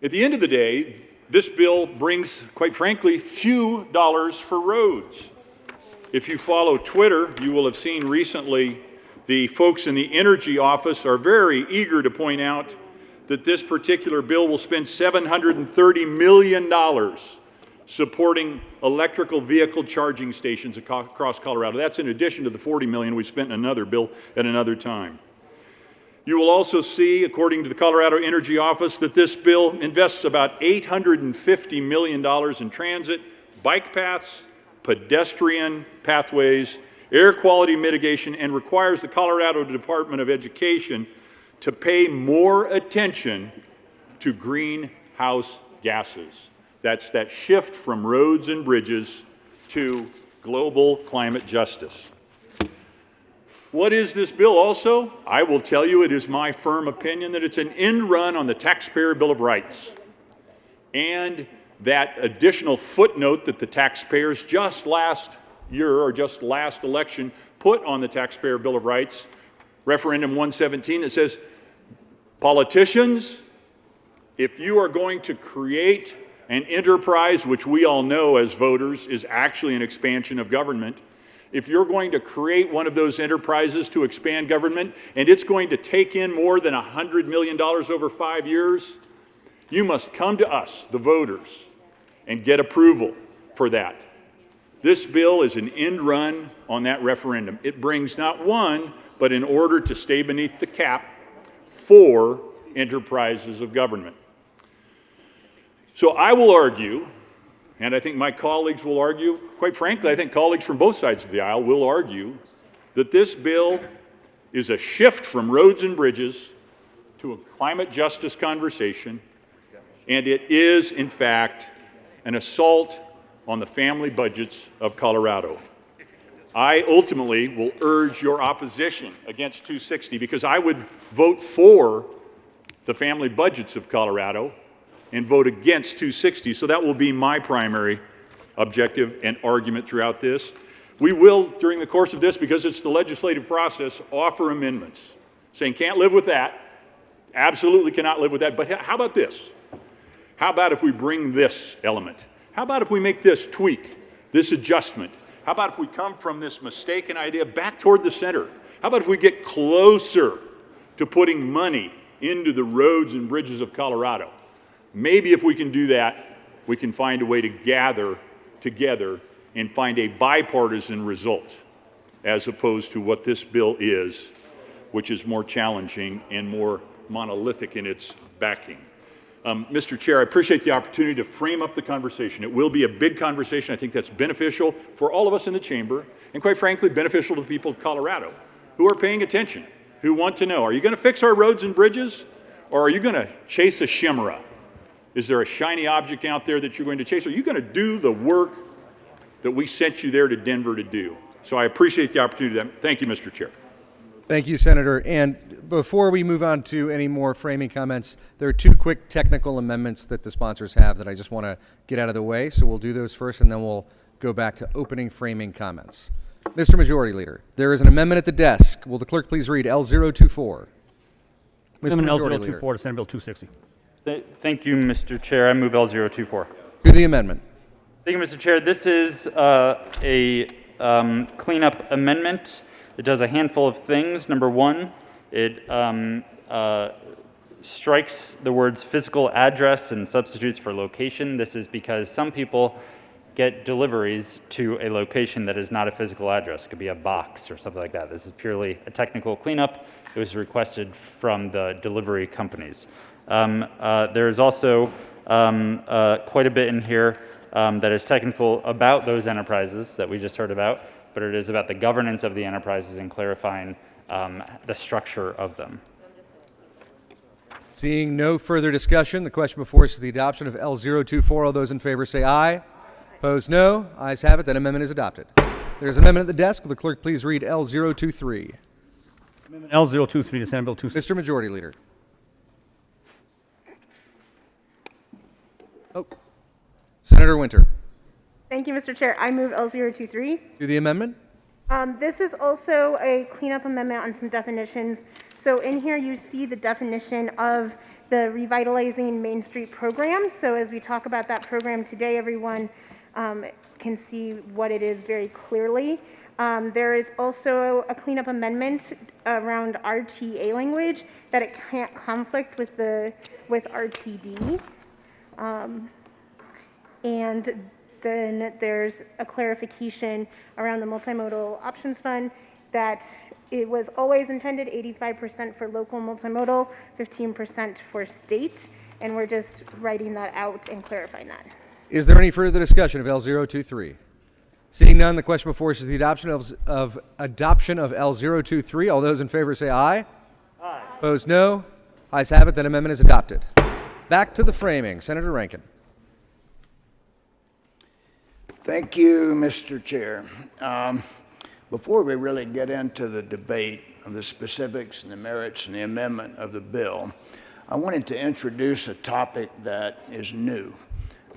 Speaker 15: At the end of the day, this bill brings, quite frankly, few dollars for roads. If you follow Twitter, you will have seen recently the folks in the Energy Office are very eager to point out that this particular bill will spend $730 million supporting electrical vehicle charging stations across Colorado. That's in addition to the $40 million we spent in another bill at another time. You will also see, according to the Colorado Energy Office, that this bill invests about $850 million in transit, bike paths, pedestrian pathways, air quality mitigation, and requires the Colorado Department of Education to pay more attention to greenhouse gases. That's that shift from roads and bridges to global climate justice. What is this bill also? I will tell you it is my firm opinion that it's an end run on the Taxpayer Bill of Rights. And that additional footnote that the taxpayers just last year or just last election put on the Taxpayer Bill of Rights, Referendum 117, that says, politicians, if you are going to create an enterprise, which we all know as voters is actually an expansion of government, if you're going to create one of those enterprises to expand government and it's going to take in more than $100 million over 5 years, you must come to us, the voters, and get approval for that. This bill is an end run on that referendum. It brings not one, but in order to stay beneath the cap, 4 enterprises of government. So I will argue, and I think my colleagues will argue, quite frankly, I think colleagues from both sides of the aisle will argue that this bill is a shift from roads and bridges to a climate justice conversation, and it is, in fact, an assault on the family budgets of Colorado. I ultimately will urge your opposition against 260 because I would vote for the family budgets of Colorado and vote against 260. So that will be my primary objective and argument throughout this. We will, during the course of this, because it's the legislative process, offer amendments saying can't live with that, absolutely cannot live with that, but how about this? How about if we bring this element? How about if we make this tweak, this adjustment? How about if we come from this mistaken idea back toward the center? How about if we get closer to putting money into the roads and bridges of Colorado? Maybe if we can do that, we can find a way to gather together and find a bipartisan result as opposed to what this bill is, which is more challenging and more monolithic in its backing. Mr. Chair, I appreciate the opportunity to frame up the conversation. It will be a big conversation. I think that's beneficial for all of us in the chamber and, quite frankly, beneficial to the people of Colorado who are paying attention, who want to know, are you going to fix our roads and bridges, Or are you going to chase a chimera? Is there a shiny object out there that you're going to chase? Are you going to do the work that we sent you there to Denver to do? So I appreciate the opportunity. Thank you, Mr. Chair.
Speaker 16: Thank you, Senator. And before we move on to any more framing comments, there are two quick technical amendments that the sponsors have that I just want to get out of the way. So we'll do those first, and then we'll go back to opening framing comments. Mr. Majority Leader, there is an amendment at the desk. Will the clerk please read L024?
Speaker 2: Amendment
Speaker 16: Majority
Speaker 2: L024
Speaker 16: Leader.
Speaker 2: to Senate Bill 260.
Speaker 5: Thank you, Mr. Chair. I move L024.
Speaker 16: To the amendment.
Speaker 5: Thank you, Mr. Chair. This is a cleanup amendment. It does a handful of things. Number one, it strikes the words physical address and substitutes for location. This is because some people get deliveries to a location that is not a physical address. It could be a box or something like that. This is purely a technical cleanup. It was requested from the delivery companies. There is also quite a bit in here that is technical about those enterprises that we just heard about, but it is about the governance of the enterprises and clarifying the structure of them.
Speaker 16: Seeing no further discussion, the question before us is the adoption of L024. All those in favor say aye. Opposed, no. Ayes have it. That amendment is adopted. There's an amendment at the desk. Will the clerk please read L023?
Speaker 2: Amendment L023 to Senate Bill 260.
Speaker 16: Mr. Majority Leader. Oh. Senator Winter.
Speaker 18: Thank you, Mr. Chair. I move L023.
Speaker 16: To the amendment?
Speaker 18: This is also a cleanup amendment on some definitions. So in here you see the definition of the Revitalizing Main Street program. So as we talk about that program today, everyone can see what it is very clearly. There is also a cleanup amendment around RTA language that it can't conflict with RTD. And then there's a clarification around the multimodal options fund that it was always intended 85% for local multimodal, 15% for state, and we're just writing that out and clarifying that.
Speaker 16: Is there any further discussion of L023? Seeing none, the question before us is the adoption of L023. All those in favor say aye. Aye. Opposed, no. Ayes have it. That amendment is adopted. Back to the framing. Senator Rankin.
Speaker 19: Thank you, Mr. Chair. Before we really get into the debate of the specifics and the merits and the amendment of the bill, I wanted to introduce a topic that is new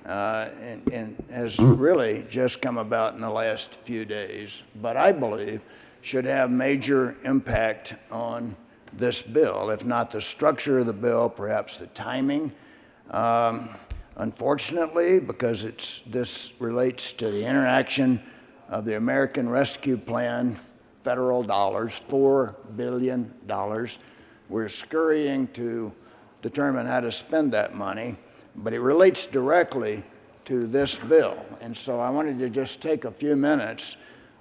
Speaker 19: and has really just come about in the last few days, but I believe should have major impact on this bill, if not the structure of the bill, perhaps the timing. Unfortunately, because this relates to the interaction of the American Rescue Plan, federal dollars, $4 billion. We're scurrying to determine how to spend that money, but it relates directly to this bill. And so I wanted to just take a few minutes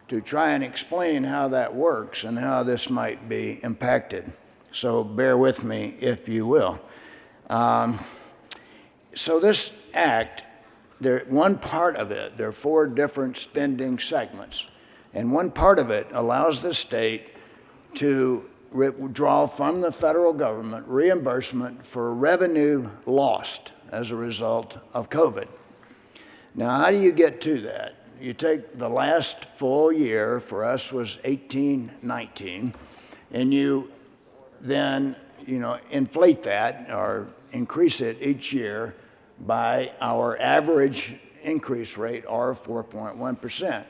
Speaker 19: to try and explain how that works and how this might be impacted. So bear with me, if you will. So this act, one part of it, there are 4 different spending segments, and one part of it allows the state to withdraw from the federal government reimbursement for revenue lost as a result of COVID. Now, how do you get to that? You take the last full year, for us was 18-19, and you then inflate that or increase it each year by our average increase rate, or 4.1%.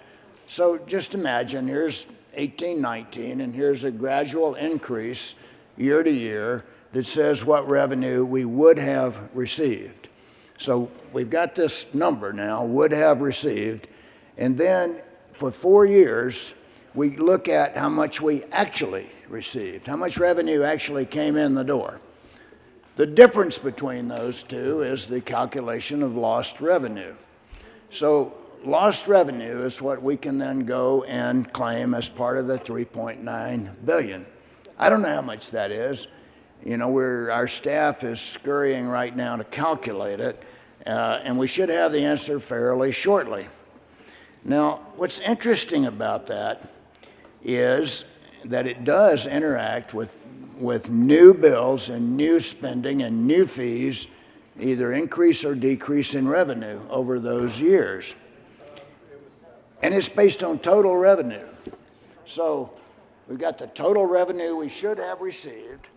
Speaker 19: So just imagine, here's 18-19, and here's a gradual increase year to year that says what revenue we would have received. So we've got this number now, would have received, and then for 4 years, we look at how much we actually received, how much revenue actually came in the door. The difference between those two is the calculation of lost revenue. So lost revenue is what we can then go and claim as part of the $3.9 billion. I don't know how much that is. Our staff is scurrying right now to calculate it, and we should have the answer fairly shortly. Now, what's interesting about that is that it does interact with with new bills and new spending and new fees, either increase or decrease in revenue over those years. And it's based on total revenue. So we've got the total revenue we should have received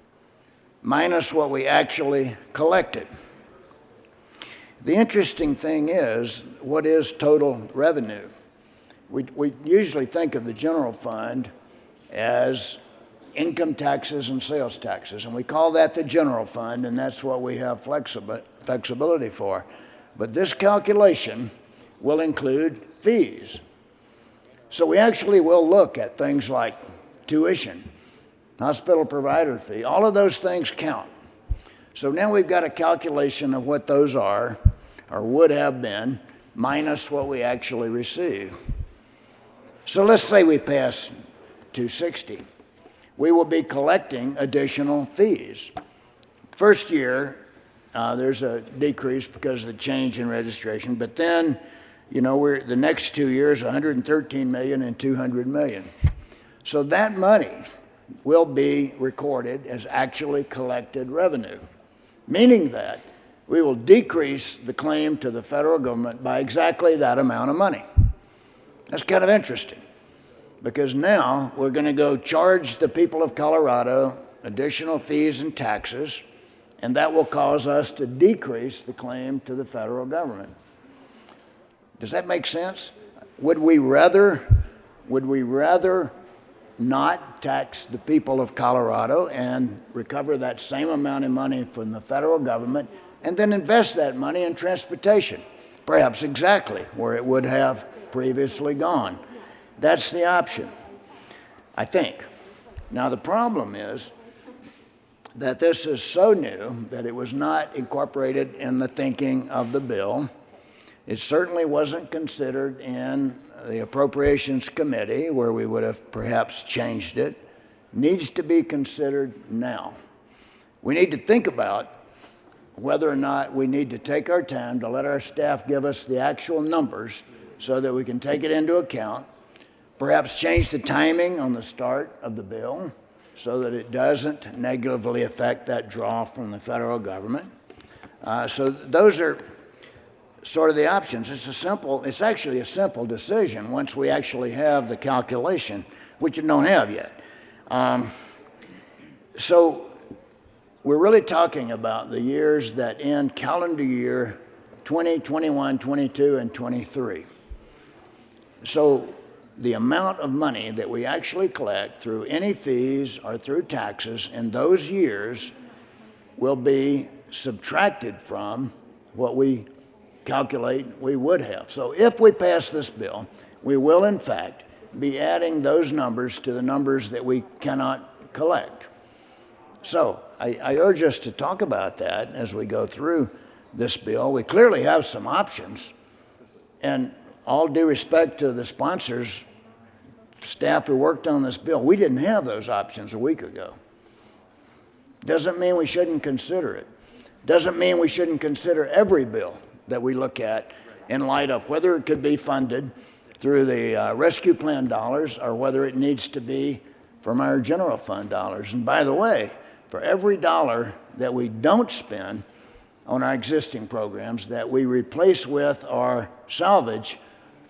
Speaker 19: minus what we actually collected. The interesting thing is, what is total revenue? We usually think of the general fund as income taxes and sales taxes, and we call that the general fund, and that's what we have flexibility for. But this calculation will include fees. So we actually will look at things like tuition, hospital provider fee, all of those things count. So now we've got a calculation of what those are, or would have been, minus what we actually receive. So let's say we pass 260. We will be collecting additional fees. First year, there's a decrease because of the change in registration, but then, you know, the next 2 years, 113 million and 200 million. So that money will be recorded as actually collected revenue, meaning that we will decrease the claim to the federal government by exactly that amount of money. That's kind of interesting, because now we're going to go charge the people of Colorado additional fees and taxes, and that will cause us to decrease the claim to the federal government. Does that make sense? Would we rather not tax the people of Colorado and recover that same amount of money from the federal government and then invest that money in transportation, perhaps exactly where it would have previously gone? That's the option, I think. Now, the problem is that this is so new that it was not incorporated in the thinking of the bill. It certainly wasn't considered in the Appropriations Committee, where we would have perhaps changed it. Needs to be considered now. We need to think about whether or not we need to take our time to let our staff give us the actual numbers so that we can take it into account, perhaps change the timing on the start of the bill so that it doesn't negatively affect that draw from the federal government. So those are sort of the options. It's actually a simple decision once we actually have the calculation, which you don't have yet. So we're really talking about the years that end calendar year 20, 21, 22, and 23. So the amount of money that we actually collect through any fees or through taxes in those years will be subtracted from what we calculate we would have. So if we pass this bill, we will in fact be adding those numbers to the numbers that we cannot collect. So I urge us to talk about that as we go through this bill. We clearly have some options, and all due respect to the sponsors, staff who worked on this bill, we didn't have those options a week ago. Doesn't mean we shouldn't consider it. Doesn't mean we shouldn't consider every bill that we look at in light of whether it could be funded through the rescue plan dollars or whether it needs to be from our general fund dollars. And by the way, for every dollar that we don't spend on our existing programs that we replace with or salvage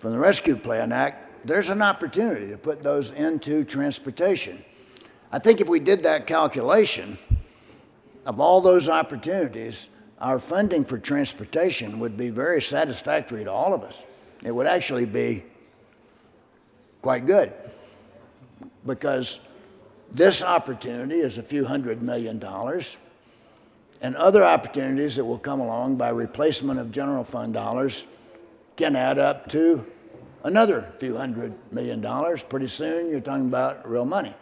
Speaker 19: from the Rescue Plan Act, there's an opportunity to put those into transportation. I think if we did that calculation of all those opportunities, our funding for transportation would be very satisfactory to all of us. It would actually be quite good, because this opportunity is a few $100 million, and other opportunities that will come along by replacement of general fund dollars can add up to another few $100 million. Pretty soon you're talking about real money.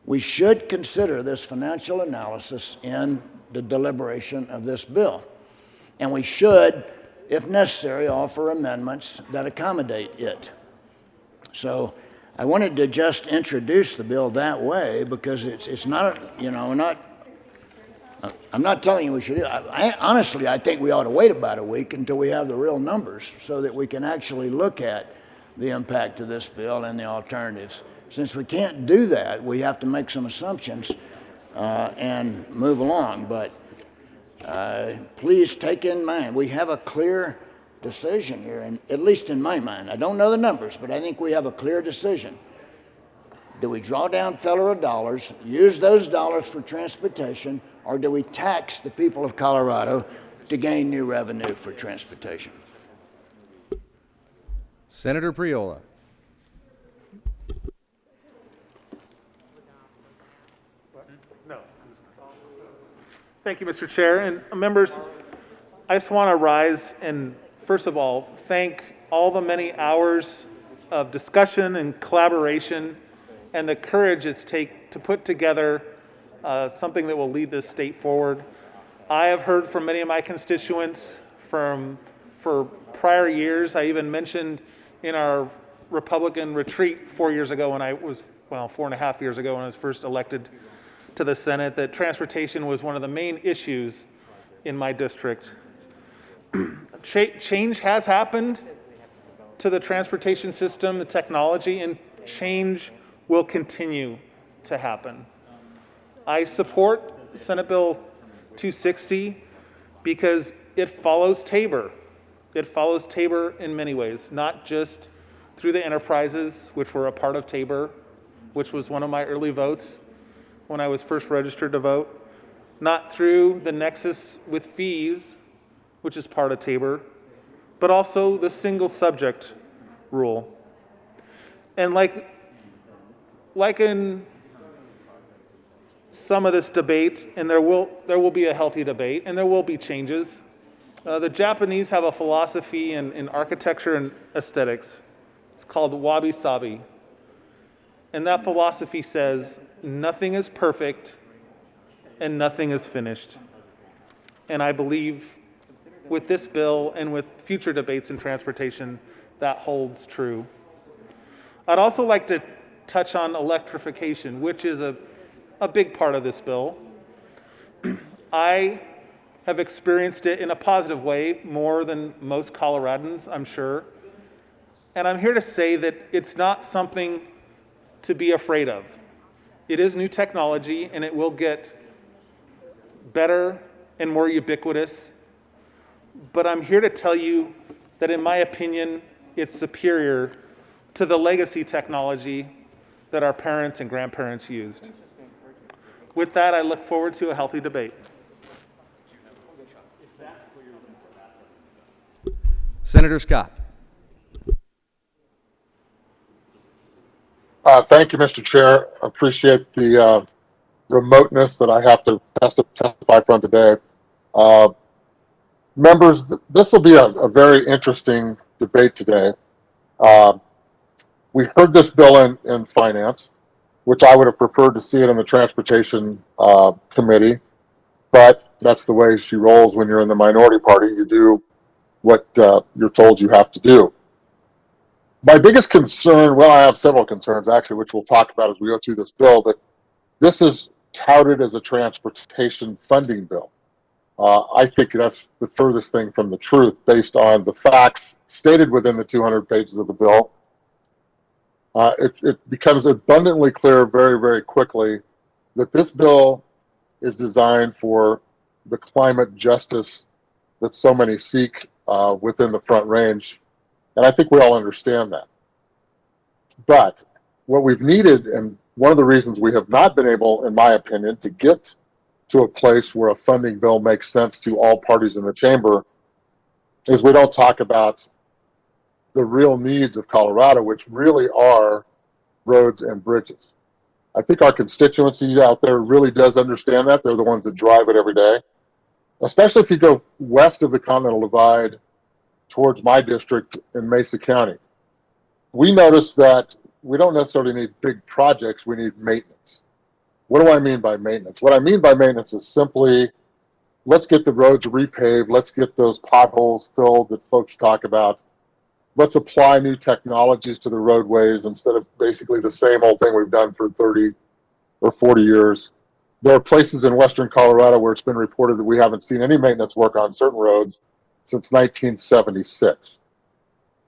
Speaker 19: We should consider this financial analysis in the deliberation of this bill. And we should, if necessary, offer amendments that accommodate it. So I wanted to just introduce the bill that way, because it's not, you know, I'm not telling you we should. Honestly, I think we ought to wait about a week until we have the real numbers so that we can actually look at the impact of this bill and the alternatives. Since we can't do that, we have to make some assumptions and move along. But please take in mind, we have a clear decision here, and at least in my mind. I don't know the numbers, but I think we have a clear decision. Do we draw down federal dollars, use those dollars for transportation, or do we tax the people of Colorado to gain new revenue for transportation?
Speaker 16: Senator Priola.
Speaker 10: No. Thank you, Mr. Chair. And members, I just want to rise and, first of all, thank all the many hours of discussion and collaboration and the courage it's take to put together something that will lead this state forward. I have heard from many of my constituents for prior years. I even mentioned in our Republican retreat 4 years ago when I was, well, 4.5 years ago when I was first elected to the Senate, that transportation was one of the main issues in my district. Change has happened to the transportation system, the technology, and change will continue to happen. I support Senate Bill 260 because it follows Tabor. It follows Tabor in many ways, not just through the enterprises, which were a part of Tabor, which was one of my early votes when I was first registered to vote, not through the nexus with fees, which is part of Tabor, but also the single subject rule. And like in some of this debate, and there will be a healthy debate, and there will be changes. The Japanese have a philosophy in architecture and aesthetics. It's called wabi-sabi. And that philosophy says, nothing is perfect and nothing is finished. And I believe with this bill and with future debates in transportation, that holds true. I'd also like to touch on electrification, which is a big part of this bill. I have experienced it in a positive way more than most Coloradans, I'm sure. And I'm here to say that it's not something to be afraid of. It is new technology and it will get better and more ubiquitous. But I'm here to tell you that in my opinion, it's superior to the legacy technology that our parents and grandparents used. With that, I look forward to a healthy debate.
Speaker 16: Senator Scott.
Speaker 20: Thank you, Mr. Chair. I appreciate the remoteness that I have to testify from today. Members, this will be a very interesting debate today. We heard this bill in finance, which I would have preferred to see it in the transportation committee, but that's the way she rolls when you're in the minority party. You do what you're told you have to do. My biggest concern, well, I have several concerns actually, which we'll talk about as we go through this bill, but this is touted as a transportation funding bill. I think that's the furthest thing from the truth based on the facts stated within the 200 pages of the bill. It becomes abundantly clear very, very quickly that this bill is designed for the climate justice that so many seek within the Front Range. And I think we all understand that. But what we've needed, and one of the reasons we have not been able, in my opinion, to get to a place where a funding bill makes sense to all parties in the chamber, is we don't talk about the real needs of Colorado, which really are roads and bridges. I think our constituency out there really does understand that. They're the ones that drive it every day, especially if you go west of the Continental Divide towards my district in Mesa County. We notice that we don't necessarily need big projects, we need maintenance. What do I mean by maintenance? What I mean by maintenance is simply, let's get the roads repaved, let's get those potholes filled that folks talk about. Let's apply new technologies to the roadways instead of basically the same old thing we've done for 30 or 40 years. There are places in western Colorado where it's been reported that we haven't seen any maintenance work on certain roads since 1976.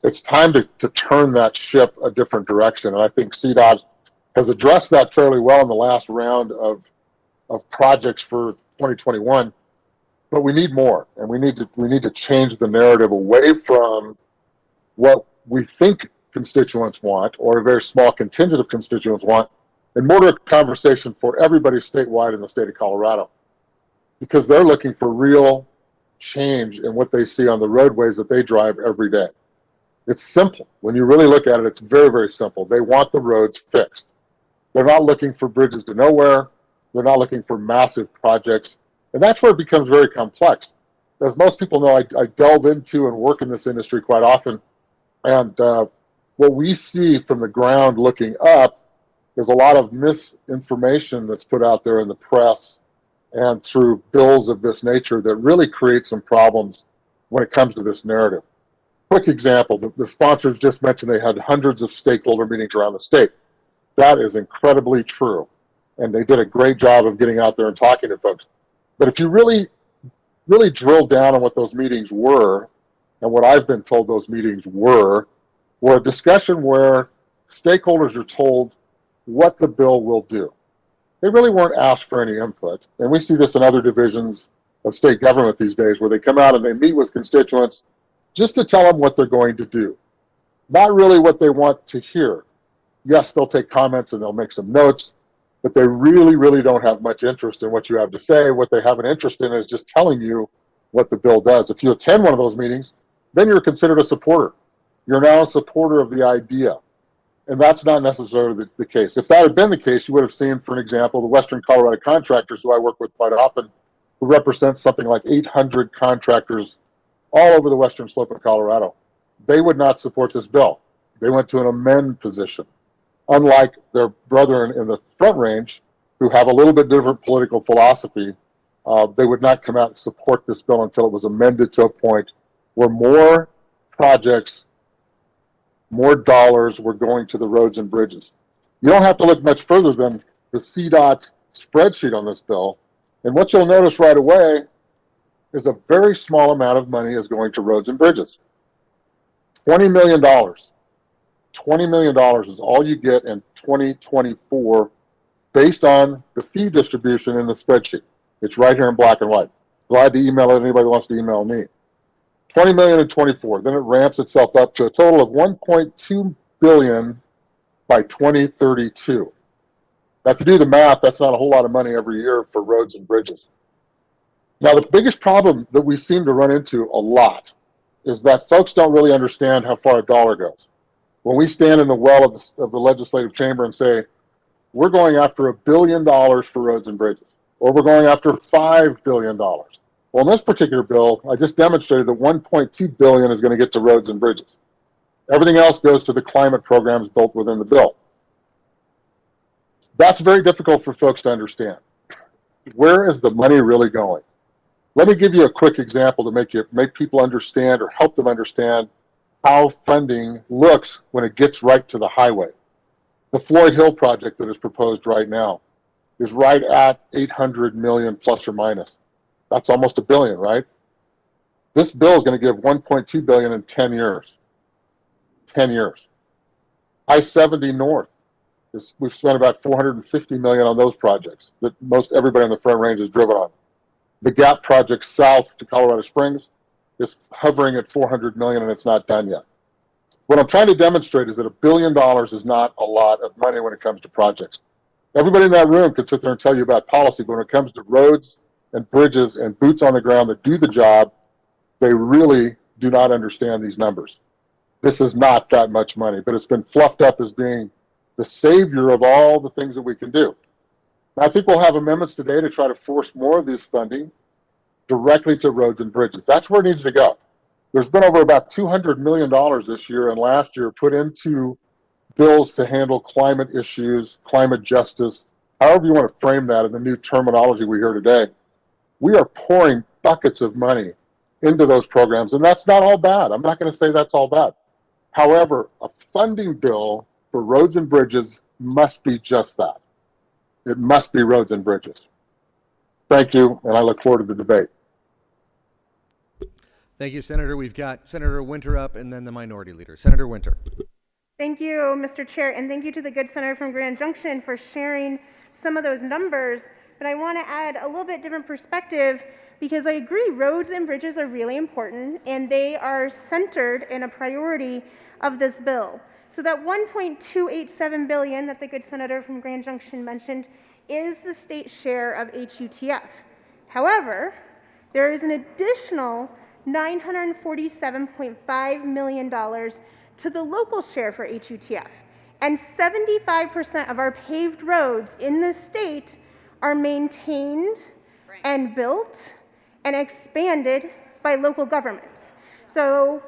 Speaker 20: It's time to turn that ship a different direction, and I think CDOT has addressed that fairly well in the last round of projects for 2021. But we need more, and we need to change the narrative away from what we think constituents want, or a very small contingent of constituents want, and more to a conversation for everybody statewide in the state of Colorado, because they're looking for real change in what they see on the roadways that they drive every day. It's simple. When you really look at it, it's very, very simple. They want the roads fixed. They're not looking for bridges to nowhere. They're not looking for massive projects. And that's where it becomes very complex. As most people know, I delve into and work in this industry quite often. And what we see from the ground looking up is a lot of misinformation that's put out there in the press and through bills of this nature that really create some problems when it comes to this narrative. Quick example, the sponsors just mentioned they had hundreds of stakeholder meetings around the state. That is incredibly true. And they did a great job of getting out there and talking to folks. But if you really drill down on what those meetings were, and what I've been told those meetings were a discussion where stakeholders are told what the bill will do. They really weren't asked for any input. And we see this in other divisions of state government these days, where they come out and they meet with constituents just to tell them what they're going to do. Not really what they want to hear. Yes, they'll take comments and they'll make some notes, but they really, really don't have much interest in what you have to say. What they have an interest in is just telling you what the bill does. If you attend one of those meetings, then you're considered a supporter. You're now a supporter of the idea. And that's not necessarily the case. If that had been the case, you would have seen, for an example, the Western Colorado contractors, who I work with quite often, who represent something like 800 contractors all over the western slope of Colorado. They would not support this bill. They went to an amend position. Unlike their brethren in the Front Range, who have a little bit different political philosophy, they would not come out and support this bill until it was amended to a point where more projects, more dollars were going to the roads and bridges. You don't have to look much further than the CDOT spreadsheet on this bill. And what you'll notice right away is a very small amount of money is going to roads and bridges. $20 million. $20 million is all you get in 2024 based on the fee distribution in the spreadsheet. It's right here in black and white. Glad to email it. Anybody wants to email me. 20 million in 24. Then it ramps itself up to a total of 1.2 billion by 2032. Now, if you do the math, that's not a whole lot of money every year for roads and bridges. Now, the biggest problem that we seem to run into a lot is that folks don't really understand how far a dollar goes. When we stand in the well of the legislative chamber and say, we're going after $1 billion for roads and bridges, or we're going after $5 billion. Well, in this particular bill, I just demonstrated that $1.2 billion is going to get to roads and bridges. Everything else goes to the climate programs built within the bill. That's very difficult for folks to understand. Where is the money really going? Let me give you a quick example to make people understand, or help them understand, how funding looks when it gets right to the highway. The Floyd Hill project that is proposed right now is right at 800 million plus or minus. That's almost $1 billion, right? This bill is going to give 1.2 billion in 10 years. 10 years. I-70 North, we've spent about 450 million on those projects that most everybody on the Front Range is driven on. The GAP project south to Colorado Springs is hovering at 400 million, and it's not done yet. What I'm trying to demonstrate is that $1 billion is not a lot of money when it comes to projects. Everybody in that room could sit there and tell you about policy, but when it comes to roads and bridges and boots on the ground that do the job, they really do not understand these numbers. This is not that much money, but it's been fluffed up as being the savior of all the things that we can do. Now, I think we'll have amendments today to try to force more of this funding directly to roads and bridges. That's where it needs to go. There's been over about $200 million this year and last year put into bills to handle climate issues, climate justice, however you want to frame that in the new terminology we hear today. We are pouring buckets of money into those programs, and that's not all bad. I'm not going to say that's all bad. However, a funding bill for roads and bridges must be just that. It must be roads and bridges. Thank you, and I look forward to the debate.
Speaker 16: Thank you, Senator. We've got Senator Winter up and then the minority leader. Senator Winter.
Speaker 18: Thank you, Mr. Chair, and thank you to the good senator from Grand Junction for sharing some of those numbers. But I want to add a little bit different perspective because I agree roads and bridges are really important and they are centered in a priority of this bill. So that $1.287 billion that the good senator from Grand Junction mentioned is the state share of HUTF. However, there is an additional $947.5 million to the local share for HUTF. And 75% of our paved roads in the state are maintained and built and expanded by local governments. So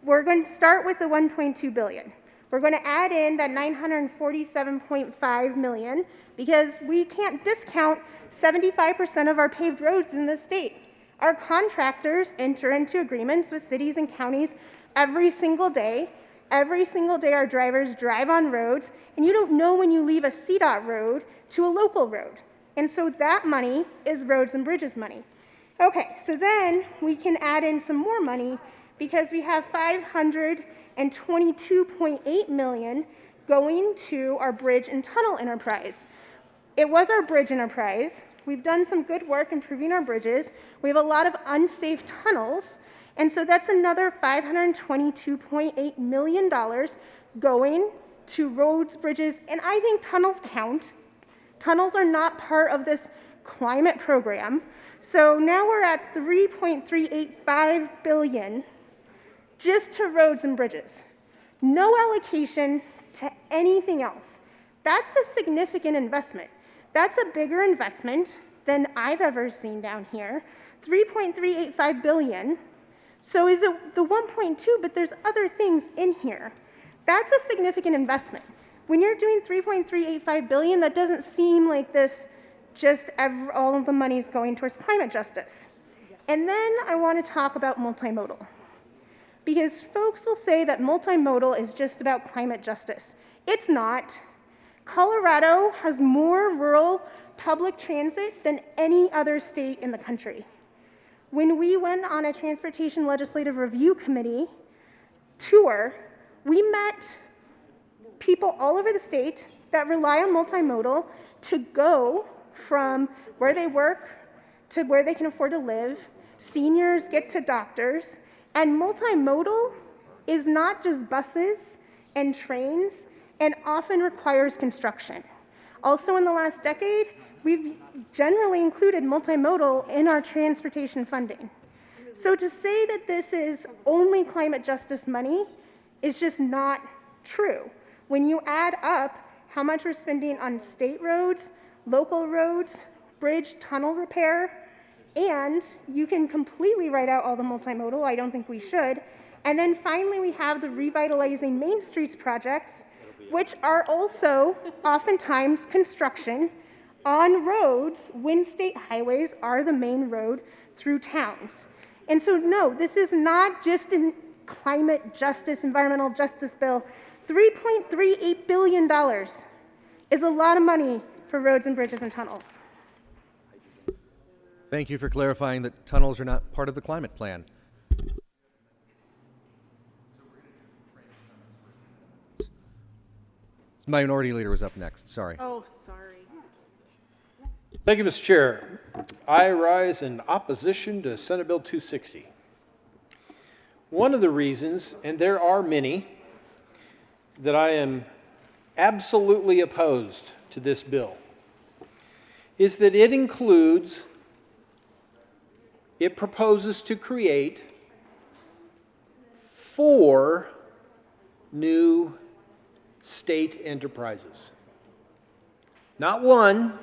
Speaker 18: we're going to start with the $1.2 billion. We're going to add in that $947.5 million because we can't discount 75% of our paved roads in the state. Our contractors enter into agreements with cities and counties every single day. Every single day our drivers drive on roads, and you don't know when you leave a CDOT road to a local road. And so that money is roads and bridges money. Okay, so then we can add in some more money because we have $522.8 million going to our bridge and tunnel enterprise. It was our bridge enterprise. We've done some good work improving our bridges. We have a lot of unsafe tunnels, and so that's another $522.8 million going to roads, bridges, and I think tunnels count. Tunnels are not part of this climate program. So now we're at $3.385 billion just to roads and bridges. No allocation to anything else. That's a significant investment. That's a bigger investment than I've ever seen down here. $3.385 billion. So is it the 1.2, but there's other things in here. That's a significant investment. When you're doing $3.385 billion, that doesn't seem like this just all of the money is going towards climate justice. And then I want to talk about multimodal. Because folks will say that multimodal is just about climate justice. It's not. Colorado has more rural public transit than any other state in the country. When we went on a Transportation Legislative Review Committee tour, we met people all over the state that rely on multimodal to go from where they work to where they can afford to live. Seniors get to doctors. And multimodal is not just buses and trains, and often requires construction. Also in the last decade, we've generally included multimodal in our transportation funding. So to say that this is only climate justice money is just not true. When you add up how much we're spending on state roads, local roads, bridge, tunnel repair, and you can completely write out all the multimodal, I don't think we should. And then finally we have the Revitalizing Main Streets projects, which are also oftentimes construction on roads when state highways are the main road through towns. And so no, this is not just a climate justice, environmental justice bill. $3.38 billion is a lot of money for roads and bridges and tunnels.
Speaker 16: Thank you for clarifying that tunnels are not part of the climate plan. Minority Leader was up next. Sorry.
Speaker 3: Oh, sorry.
Speaker 12: Thank you, Mr. Chair. I rise in opposition to Senate Bill 260. One of the reasons, and there are many, that I am absolutely opposed to this bill is that it proposes to create 4 new state enterprises. Not 1,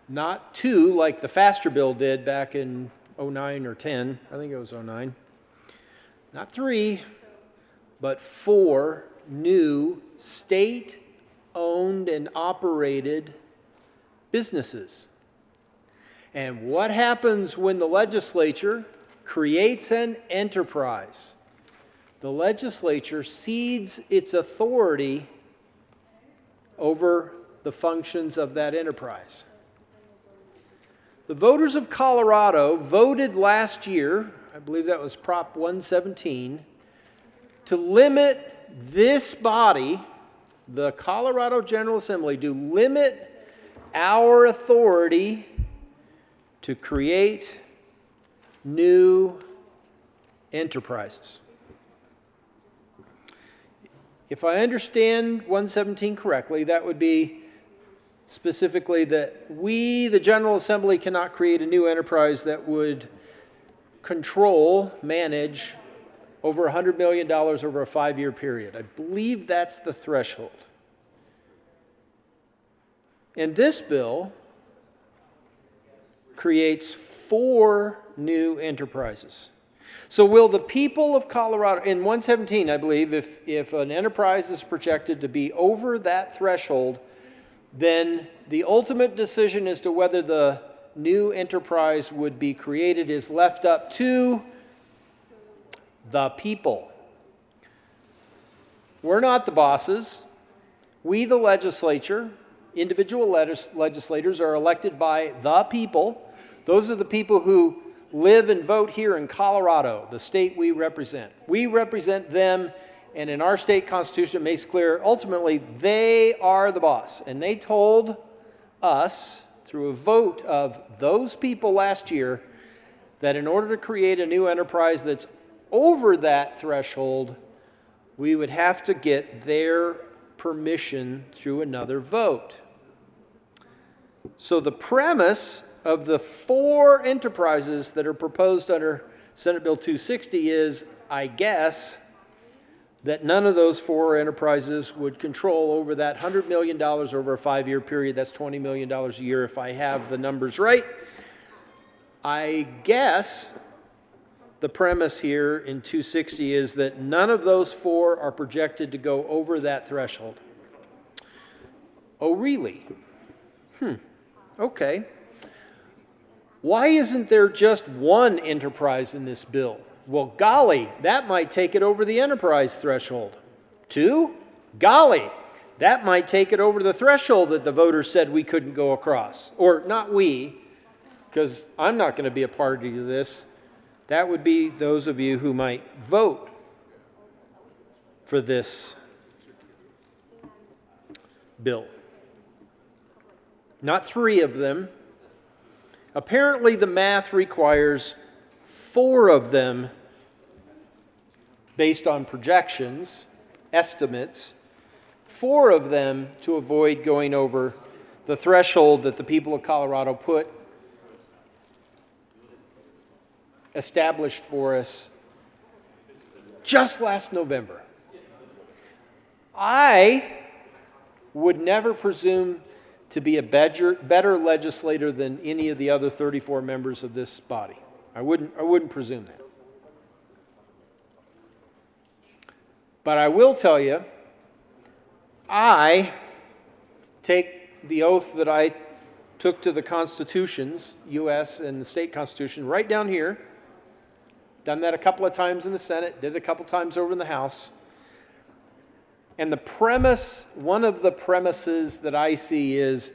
Speaker 12: not 2, like the Faster bill did back in 09 or 10. I think it was 09. Not 3, but 4 new state-owned and operated businesses. And what happens when the legislature creates an enterprise? The legislature cedes its authority over the functions of that enterprise. The voters of Colorado voted last year, I believe that was Prop 117, to limit this body, the Colorado General Assembly, to limit our authority to create new enterprises. If I understand 117 correctly, that would be specifically that we, the General Assembly, cannot create a new enterprise that would control, manage over $100 million over a 5-year period. I believe that's the threshold. And this bill creates 4 new enterprises. So will the people of Colorado, in 117, I believe, if an enterprise is projected to be over that threshold, then the ultimate decision as to whether the new enterprise would be created is left up to the people. We're not the bosses. We, the legislature, individual legislators, are elected by the people. Those are the people who live and vote here in Colorado, the state we represent. We represent them, and in our state constitution it makes clear ultimately they are the boss. And they told us through a vote of those people last year that in order to create a new enterprise that's over that threshold, we would have to get their permission through another vote. So the premise of the 4 enterprises that are proposed under Senate Bill 260 is, I guess, that none of those 4 enterprises would control over that $100 million over a 5-year period. That's $20 million a year if I have the numbers right. I guess the premise here in 260 is that none of those 4 are projected to go over that threshold. Oh, really? Okay. Why isn't there just one enterprise in this bill? Well, golly, that might take it over the enterprise threshold. 2? Golly, that might take it over the threshold that the voters said we couldn't go across. Or not we, because I'm not going to be a party to this. That would be those of you who might vote for this bill. Not 3 of them. Apparently the math requires 4 of them based on projections, estimates, 4 of them to avoid going over the threshold that the people of Colorado established for us just last November. I would never presume to be a better legislator than any of the other 34 members of this body. I wouldn't presume that. But I will tell you, I take the oath that I took to the constitutions, U.S. and the state constitution, right down here. Done that a couple of times in the Senate, did it a couple times over in the House. And the premise, one of the premises that I see is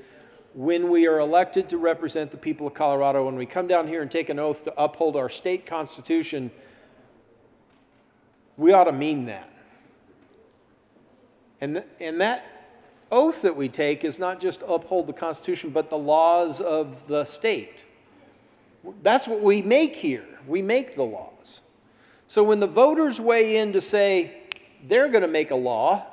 Speaker 12: when we are elected to represent the people of Colorado, when we come down here and take an oath to uphold our state constitution, we ought to mean that. And that oath that we take is not just to uphold the Constitution, but the laws of the state. That's what we make here. We make the laws. So when the voters weigh in to say they're going to make a law,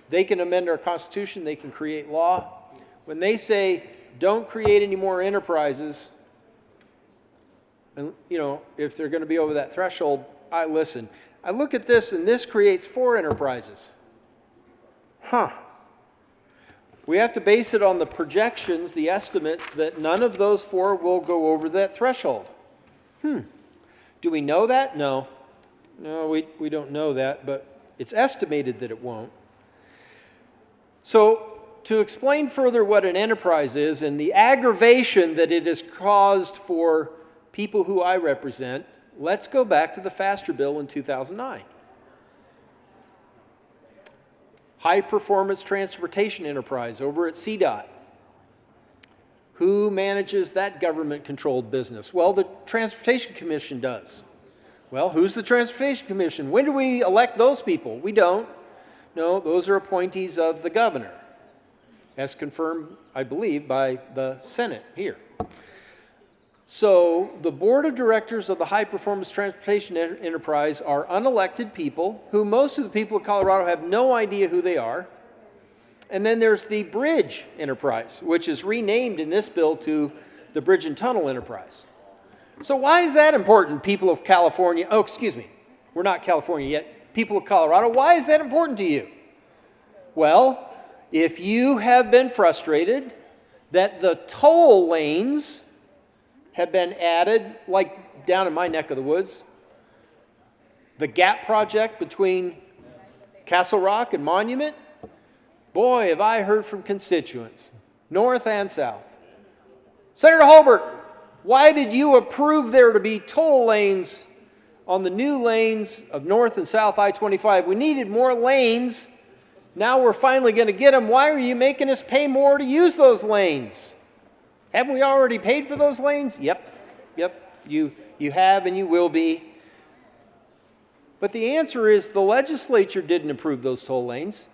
Speaker 12: they can amend our Constitution, they can create law. When they say don't create any more enterprises, and if they're going to be over that threshold, I listen. I look at this, and this creates 4 enterprises. We have to base it on the projections, the estimates, that none of those 4 will go over that threshold. Do we know that? No. No, we don't know that, but it's estimated that it won't. So, to explain further what an enterprise is and the aggravation that it has caused for people who I represent, let's go back to the FASTER bill in 2009. High Performance Transportation Enterprise over at CDOT. Who manages that government-controlled business? Well, the Transportation Commission does. Well, who's the Transportation Commission? When do we elect those people? We don't. No, those are appointees of the governor, as confirmed, I believe, by the Senate here. So the board of directors of the High Performance Transportation Enterprise are unelected people who most of the people of Colorado have no idea who they are. And then there's the Bridge Enterprise, which is renamed in this bill to the Bridge and Tunnel Enterprise. So why is that important, people of California? Oh, excuse me, we're not California yet. People of Colorado, why is that important to you? Well, if you have been frustrated that the toll lanes have been added, like down in my neck of the woods, the GAP project between Castle Rock and Monument, boy, have I heard from constituents, north and south. Senator Holbert, why did you approve there to be toll lanes on the new lanes of North and South I-25? We needed more lanes. Now we're finally going to get them. Why are you making us pay more to use those lanes? Haven't we already paid for those lanes? Yep. You have and you will be. But the answer is the legislature didn't approve those toll lanes.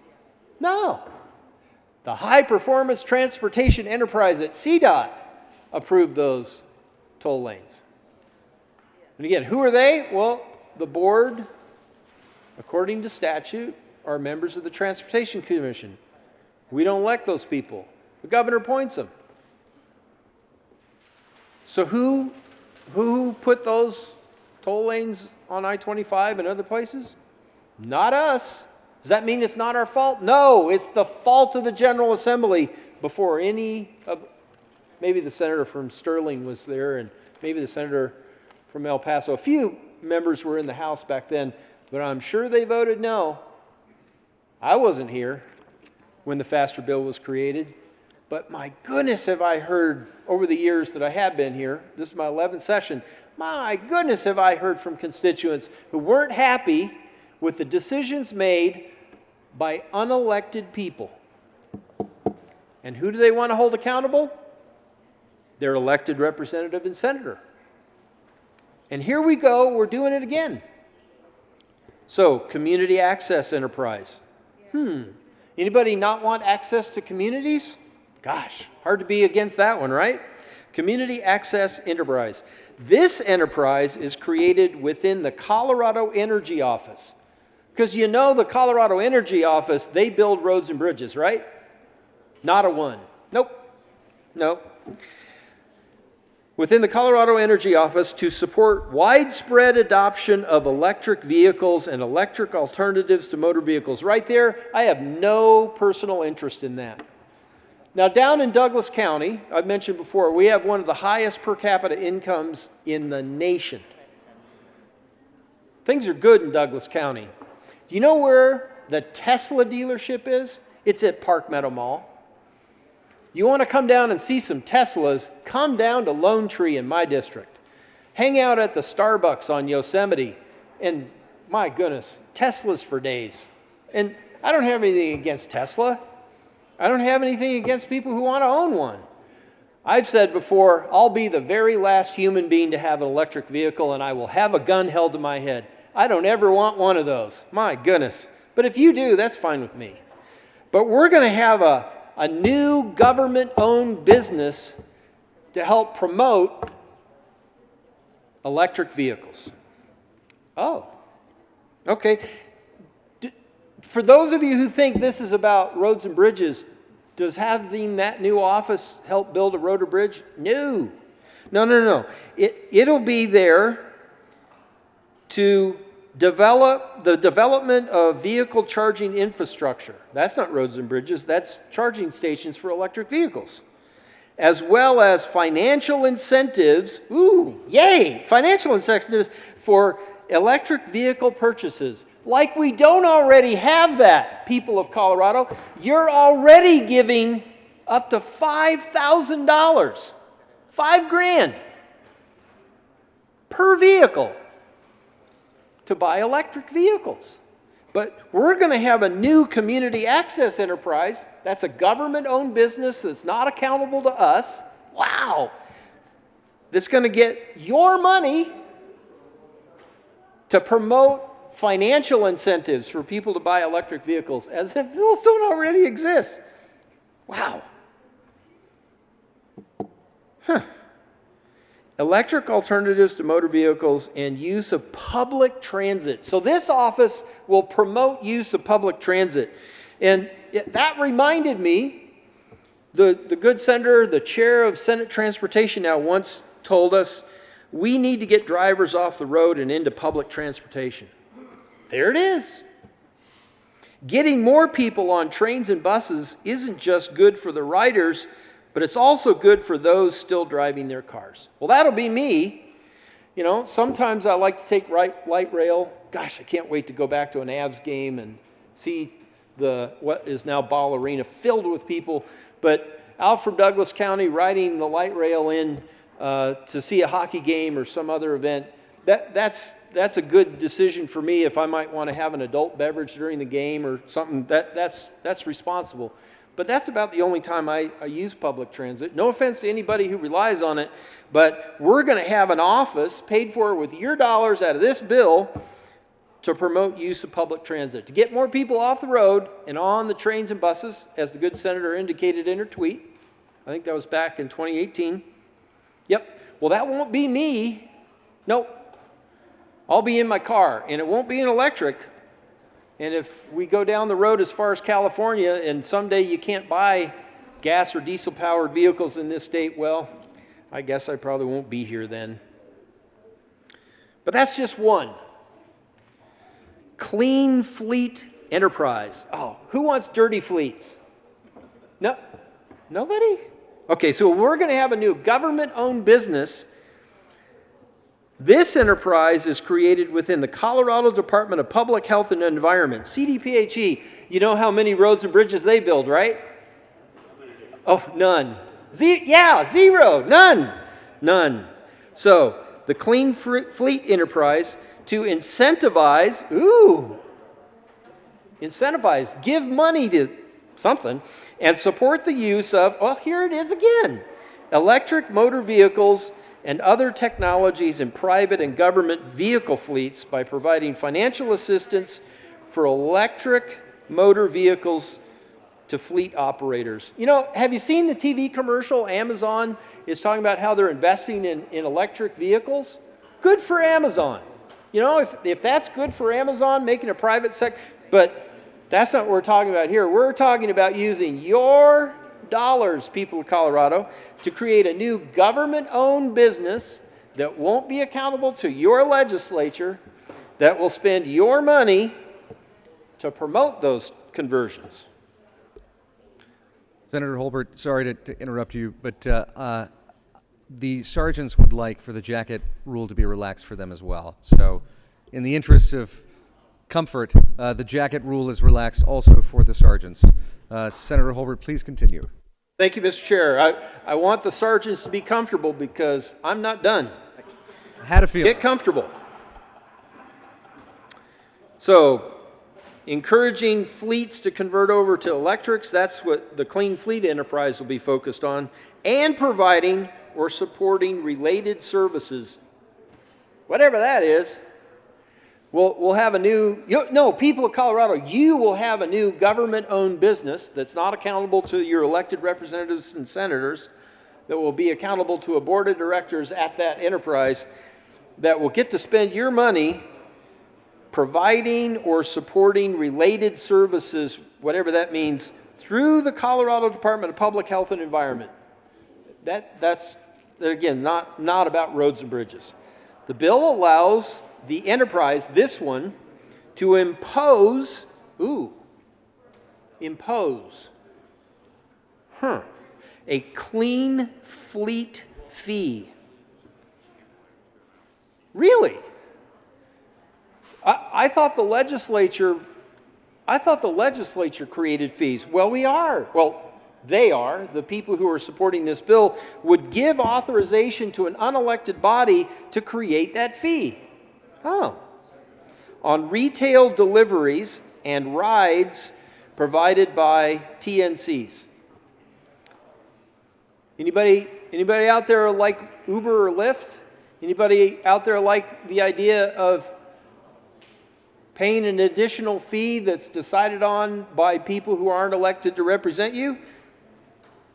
Speaker 12: No. The High Performance Transportation Enterprise at CDOT approved those toll lanes. And again, who are they? Well, the board, according to statute, are members of the Transportation Commission. We don't elect those people. The governor appoints them. So who put those toll lanes on I-25 and other places? Not us. Does that mean it's not our fault? No, it's the fault of the General Assembly before any of, maybe the senator from Sterling was there and maybe the senator from El Paso. A few members were in the House back then, but I'm sure they voted no. I wasn't here when the FASTER bill was created, but my goodness have I heard over the years that I have been here, this is my 11th session, my goodness have I heard from constituents who weren't happy with the decisions made by unelected people. And who do they want to hold accountable? Their elected representative and senator. And here we go, we're doing it again. So, community access enterprise. Anybody not want access to communities? Gosh, hard to be against that one, right? Community access enterprise. This enterprise is created within the Colorado Energy Office. Because you know the Colorado Energy Office, they build roads and bridges, right? Not a one. Nope. Within the Colorado Energy Office to support widespread adoption of electric vehicles and electric alternatives to motor vehicles. Right there, I have no personal interest in that. Now, down in Douglas County, I've mentioned before, we have one of the highest per capita incomes in the nation. Things are good in Douglas County. Do you know where the Tesla dealership is? It's at Park Meadow Mall. You want to come down and see some Teslas, come down to Lone Tree in my district. Hang out at the Starbucks on Yosemite. And my goodness, Teslas for days. And I don't have anything against Tesla. I don't have anything against people who want to own one. I've said before, I'll be the very last human being to have an electric vehicle and I will have a gun held to my head. I don't ever want one of those. My goodness. But if you do, that's fine with me. But we're going to have a new government-owned business to help promote electric vehicles. Oh, okay. For those of you who think this is about roads and bridges, does having that new office help build a road or bridge? No. It'll be there to develop the development of vehicle charging infrastructure. That's not roads and bridges, that's charging stations for electric vehicles. As well as financial incentives, financial incentives for electric vehicle purchases. Like we don't already have that, people of Colorado. You're already giving up to $5,000, $5,000 per vehicle to buy electric vehicles. But we're going to have a new community access enterprise. That's a government-owned business that's not accountable to us. Wow! That's going to get your money to promote financial incentives for people to buy electric vehicles, as if those don't already exist. Wow. Huh. Electric alternatives to motor vehicles and use of public transit. So this office will promote use of public transit. And that reminded me, the good senator, the chair of Senate Transportation now once told us, we need to get drivers off the road and into public transportation. There it is. Getting more people on trains and buses isn't just good for the riders, but it's also good for those still driving their cars. Well, that'll be me. You know, sometimes I like to take light rail. Gosh, I can't wait to go back to an Avs game and see what is now Ball Arena filled with people. But out from Douglas County, riding the light rail in to see a hockey game or some other event, that's a good decision for me if I might want to have an adult beverage during the game or something. That's responsible. But that's about the only time I use public transit. No offense to anybody who relies on it, but we're going to have an office paid for with your dollars out of this bill to promote use of public transit, to get more people off the road and on the trains and buses, as the good senator indicated in her tweet. I think that was back in 2018. Yep. Well, that won't be me. Nope. I'll be in my car, and it won't be an electric. And if we go down the road as far as California and someday you can't buy gas or diesel powered vehicles in this state, well, I guess I probably won't be here then. But that's just one. Clean Fleet Enterprise. Oh, who wants dirty fleets? No, nobody? Okay, so we're going to have a new government-owned business. This enterprise is created within the Colorado Department of Public Health and Environment, CDPHE. You know how many roads and bridges they build, right? Oh, none. Zero. None. So, the Clean Fleet Enterprise to incentivize, give money to something, and support the use of, well, here it is again, electric motor vehicles and other technologies in private and government vehicle fleets by providing financial assistance for electric motor vehicles to fleet operators. You know, have you seen the TV commercial? Amazon is talking about how they're investing in electric vehicles. Good for Amazon. You know, if that's good for Amazon, making a private sector, but that's not what we're talking about here. We're talking about using your dollars, people of Colorado, to create a new government-owned business that won't be accountable to your legislature, that will spend your money to promote those conversions.
Speaker 16: Senator Holbert, sorry to interrupt you, but the sergeants would like for the jacket rule to be relaxed for them as well. So in the interest of comfort, the jacket rule is relaxed also for the sergeants. Senator Holbert, please continue.
Speaker 12: Thank you, Mr. Chair. I want the sergeants to be comfortable because I'm not done.
Speaker 16: I had a feeling.
Speaker 12: Get comfortable. So, encouraging fleets to convert over to electrics, that's what the Clean Fleet Enterprise will be focused on, and providing or supporting related services, whatever that is. We'll have a new, people of Colorado, you will have a new government-owned business that's not accountable to your elected representatives and senators, that will be accountable to a board of directors at that enterprise, that will get to spend your money providing or supporting related services, whatever that means, through the Colorado Department of Public Health and Environment. That's again, not about roads and bridges. The bill allows the enterprise, this one, to impose a clean fleet fee. Really? I thought the legislature created fees. Well, they are. The people who are supporting this bill would give authorization to an unelected body to create that fee. Oh. On retail deliveries and rides provided by TNCs. Anybody out there like Uber or Lyft? Anybody out there like the idea of paying an additional fee that's decided on by people who aren't elected to represent you?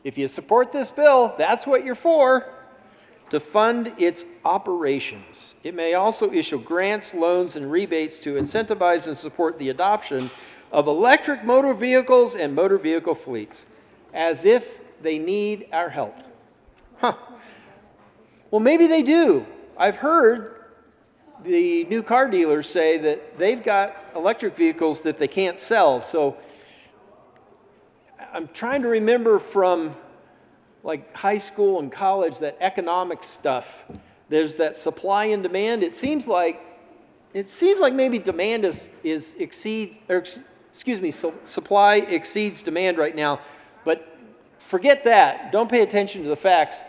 Speaker 12: If you support this bill, that's what you're for, to fund its operations. It may also issue grants, loans, and rebates to incentivize and support the adoption of electric motor vehicles and motor vehicle fleets, as if they need our help. Huh. Well, maybe they do. I've heard the new car dealers say that they've got electric vehicles that they can't sell. So I'm trying to remember from like high school and college, that economic stuff. There's that supply and demand. It seems like maybe demand supply exceeds demand right now. But forget that. Don't pay attention to the facts.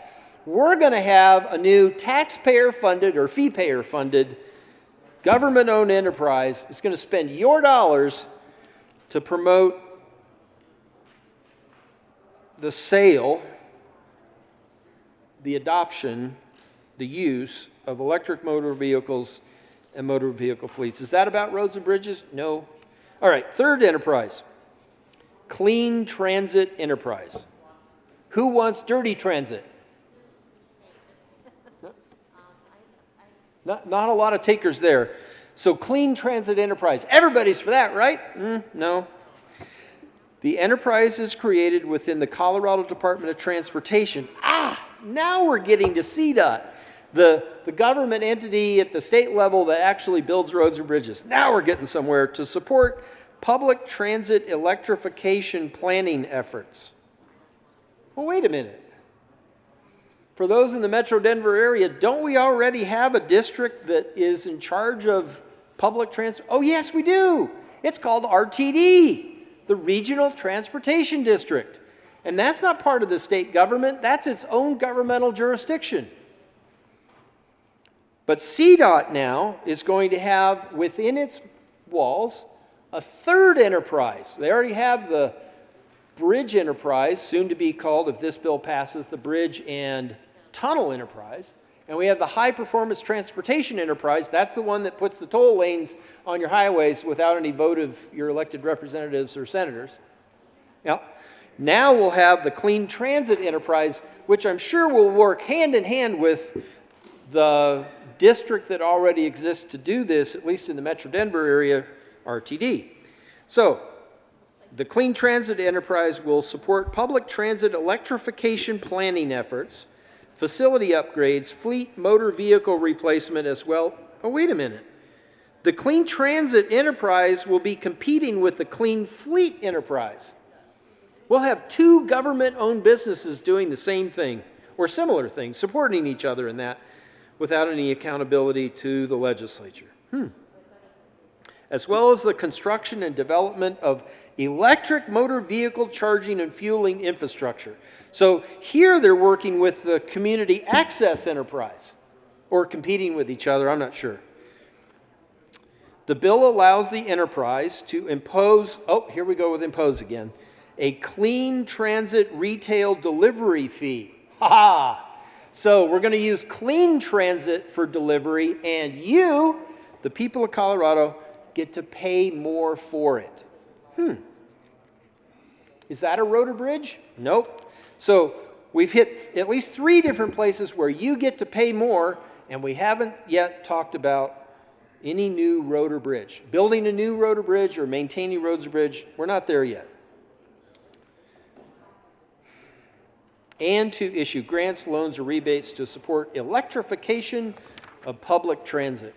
Speaker 12: We're going to have a new taxpayer-funded or fee-payer-funded government-owned enterprise. It's going to spend your dollars to promote the sale, the adoption, the use of electric motor vehicles and motor vehicle fleets. Is that about roads and bridges? No. All right, third enterprise, clean transit enterprise. Who wants dirty transit? Not a lot of takers there. So clean transit enterprise. Everybody's for that, right? No. The enterprise is created within the Colorado Department of Transportation. Now we're getting to CDOT, the government entity at the state level that actually builds roads and bridges. Now we're getting somewhere to support public transit electrification planning efforts. Well, wait a minute. For those in the Metro Denver area, don't we already have a district that is in charge of public transit? Oh, yes, we do. It's called RTD, the Regional Transportation District. And that's not part of the state government. That's its own governmental jurisdiction. But CDOT now is going to have within its walls a third enterprise. They already have the bridge enterprise, soon to be called, if this bill passes, the bridge and tunnel enterprise. And we have the high performance transportation enterprise. That's the one that puts the toll lanes on your highways without any vote of your elected representatives or senators. Now we'll have the clean transit enterprise, which I'm sure will work hand in hand with the district that already exists to do this, at least in the Metro Denver area, RTD. So the clean transit enterprise will support public transit electrification planning efforts, facility upgrades, fleet motor vehicle replacement as well. Oh, wait a minute. The clean transit enterprise will be competing with the clean fleet enterprise. We'll have two government-owned businesses doing the same thing or similar things, supporting each other in that without any accountability to the legislature. As well as the construction and development of electric motor vehicle charging and fueling infrastructure. So here they're working with the community access enterprise, or competing with each other, I'm not sure. The bill allows the enterprise to impose, oh, here we go with impose again, a clean transit retail delivery fee. So we're going to use clean transit for delivery, and you, the people of Colorado, get to pay more for it. Is that a road or bridge? Nope. So we've hit at least 3 different places where you get to pay more, and we haven't yet talked about any new road or bridge. Building a new road or bridge or maintaining roads or bridge, we're not there yet. And to issue grants, loans, or rebates to support electrification of public transit.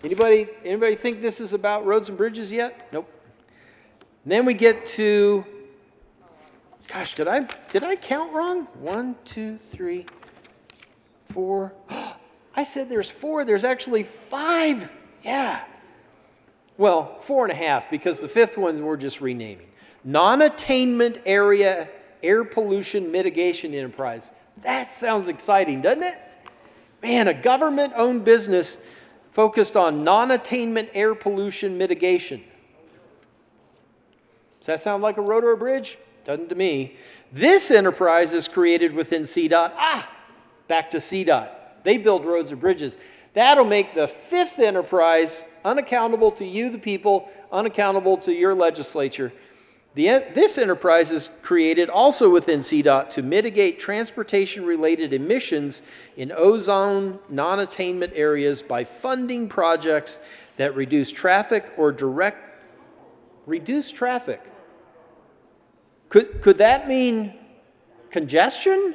Speaker 12: Anybody think this is about roads and bridges yet? Nope. And then we get to, gosh, did I count wrong? 1, 2, 3, 4. I said there's 4. There's actually 5. Yeah. Well, 4.5, because the 5th one we're just renaming. Non-attainment area air pollution mitigation enterprise. That sounds exciting, doesn't it? Man, a government-owned business focused on non-attainment air pollution mitigation. Does that sound like a road or a bridge? Doesn't to me. This enterprise is created within CDOT. Back to CDOT. They build roads and bridges. That'll make the fifth enterprise unaccountable to you, the people, unaccountable to your legislature. This enterprise is created also within CDOT to mitigate transportation-related emissions in ozone non-attainment areas by funding projects that reduce traffic or reduce traffic. Could that mean congestion